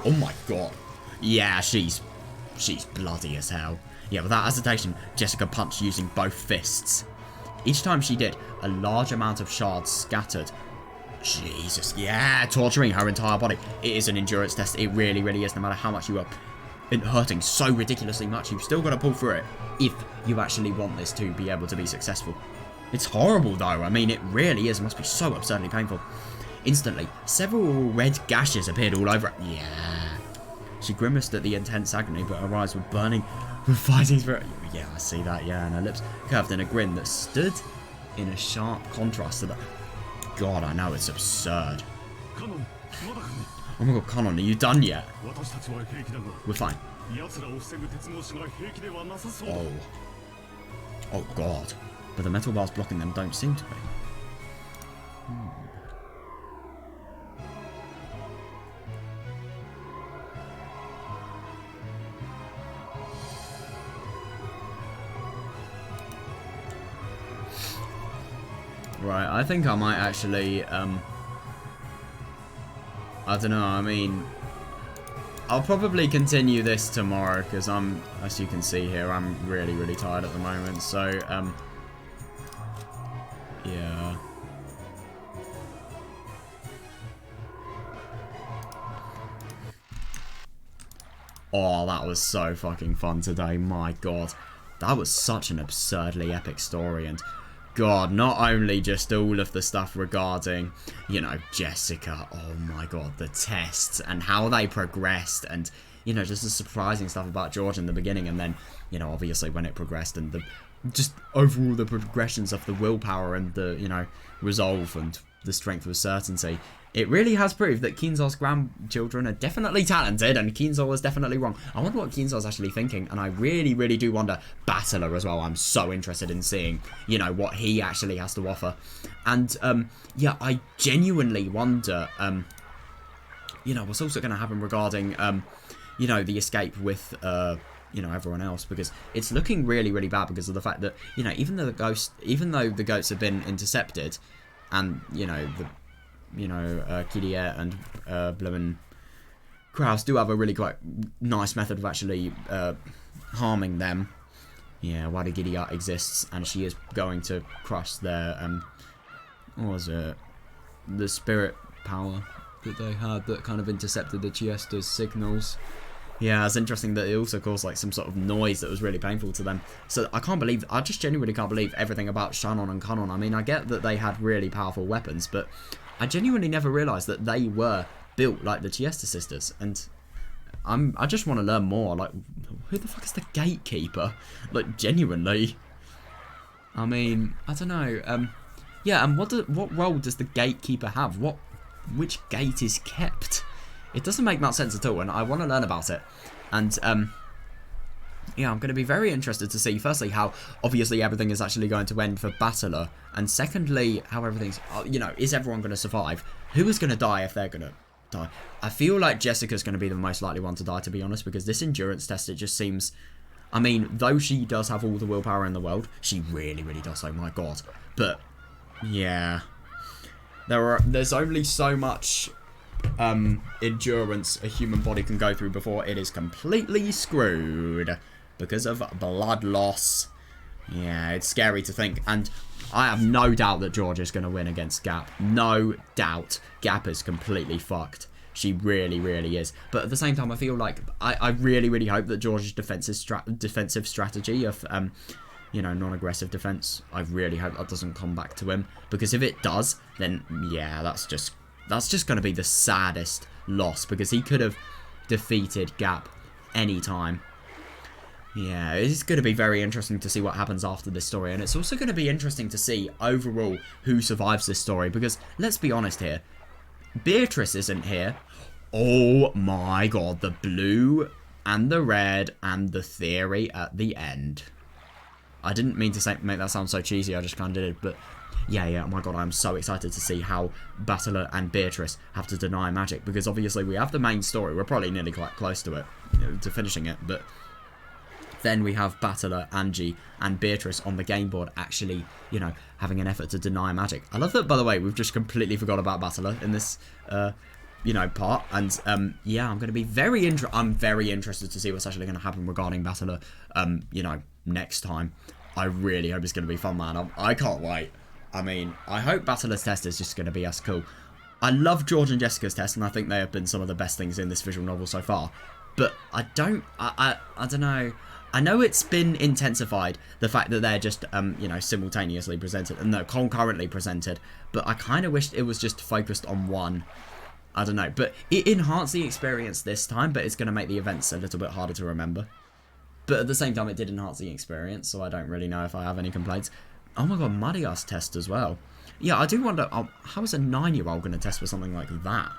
Oh my god. Yeah, she's bloody as hell. Yeah, without hesitation, Jessica punched using both fists. Each time she did, a large amount of shards scattered. Jesus, yeah, torturing her entire body. It is an endurance test. It really is, no matter how much you are it hurting so ridiculously much. You've still got to pull through it if you actually want this to be able to be successful. It's horrible though. I mean, it really is. It must be so absurdly painful. Instantly, several red gashes appeared all over it. Yeah. She grimaced at the intense agony, but her eyes were burning with fighting spirit. Yeah, I see that, yeah. And her lips curved in a grin that stood in a sharp contrast to that. God, I know, it's absurd. Oh my god, Kanon, are you done yet? We're fine. Oh. Oh god. But the metal bars blocking them don't seem to be. Right, I think I might actually, I don't know, I mean, I'll probably continue this tomorrow, because I'm, as you can see here, I'm really, really tired at the moment, so, yeah. Oh, that was so fucking fun today, my god. That was such an absurdly epic story, and god, not only just all of the stuff regarding, you know, Jessica, oh my god, the tests and how they progressed, and, you know, just the surprising stuff about George in the beginning, and then, you know, obviously when it progressed, and the, just overall the progressions of the willpower and the, you know, resolve and the strength with certainty. It really has proved that Keenzo's grandchildren are definitely talented, and Keenzo was definitely wrong. I wonder what Keenzo's actually thinking, and I really, really do wonder. Battler as well, I'm so interested in seeing, you know, what he actually has to offer. And, yeah, I genuinely wonder, you know, what's also going to happen regarding, you know, the escape with, you know, everyone else, because it's looking really, really bad because of the fact that, you know, even though the goats have been intercepted, and, you know, Kidier and Bloomin' Kraus do have a really quite nice method of actually harming them. Yeah, Wadi Gideon exists, and she is going to crush their, what was it? The spirit power that they had that kind of intercepted the Chiesta's signals. Yeah, it's interesting that it also caused like some sort of noise that was really painful to them. So I just genuinely can't believe everything about Shannon and Kanon. I mean, I get that they had really powerful weapons, but I genuinely never realised that they were built like the Chiesta sisters, and I just want to learn more. Like, who the fuck is the gatekeeper? Like, genuinely. I mean, I don't know. Yeah, and what role does the gatekeeper have? Which gate is kept? It doesn't make much sense at all, and I want to learn about it. And yeah, I'm going to be very interested to see, firstly, how obviously everything is actually going to end for Battler, and secondly, how everything's, you know, is everyone going to survive? Who is going to die if they're going to die? I feel like Jessica's going to be the most likely one to die, to be honest, because this endurance test, it just seems, I mean, though she does have all the willpower in the world, she really, really does, oh my god. But, yeah, there's only so much endurance a human body can go through before it is completely screwed because of blood loss. Yeah, it's scary to think, and I have no doubt that George is going to win against Gap. No doubt. Gap is completely fucked. She really, really is. But at the same time, I feel like I really, really hope that George's defensive strategy of you know, non-aggressive defense, I really hope that doesn't come back to him, because if it does, then yeah, that's just going to be the saddest loss, because he could have defeated Gap anytime. Yeah, it's going to be very interesting to see what happens after this story, and it's also going to be interesting to see overall who survives this story, because let's be honest here, Beatrice isn't here. Oh my god, the blue and the red and the theory at the end. I didn't mean to make that sound so cheesy, I just kind of did, but yeah, oh my god, I'm so excited to see how Battler and Beatrice have to deny magic, because obviously we have the main story, we're probably nearly quite close to it, you know, to finishing it, but then we have Battler, Angie, and Beatrice on the game board actually, you know, having an effort to deny magic. I love that, by the way, we've just completely forgot about Battler in this, you know, part, and, yeah, I'm going to be very interested to see what's actually going to happen regarding Battler, you know, next time. I really hope it's going to be fun, man. I can't wait. I mean, I hope Battler's test is just going to be as cool. I love George and Jessica's test, and I think they have been some of the best things in this visual novel so far. but I don't know. I know it's been intensified, the fact that they're just, you know, simultaneously presented, and no, concurrently presented, but I kind of wished it was just focused on one. I don't know, but it enhanced the experience this time, but it's going to make the events a little bit harder to remember. But at the same time, it did enhance the experience, so I don't really know if I have any complaints. Oh my god, Maria's test as well. Yeah, I do wonder, how is a 9-year-old going to test for something like that?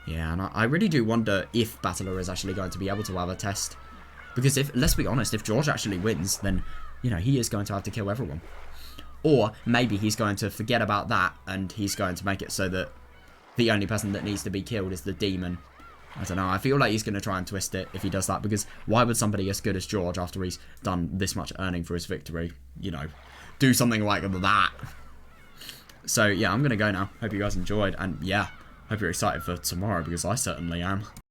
Yeah, and I really do wonder if Battler is actually going to be able to have a test. Because if, let's be honest, if George actually wins, then, you know, he is going to have to kill everyone. Or maybe he's going to forget about that, and he's going to make it so that the only person that needs to be killed is the demon. I don't know, I feel like he's going to try and twist it if he does that, because why would somebody as good as George, after he's done this much earning for his victory, you know, do something like that? So, yeah, I'm going to go now. Hope you guys enjoyed, and yeah, hope you're excited for tomorrow, because I certainly am.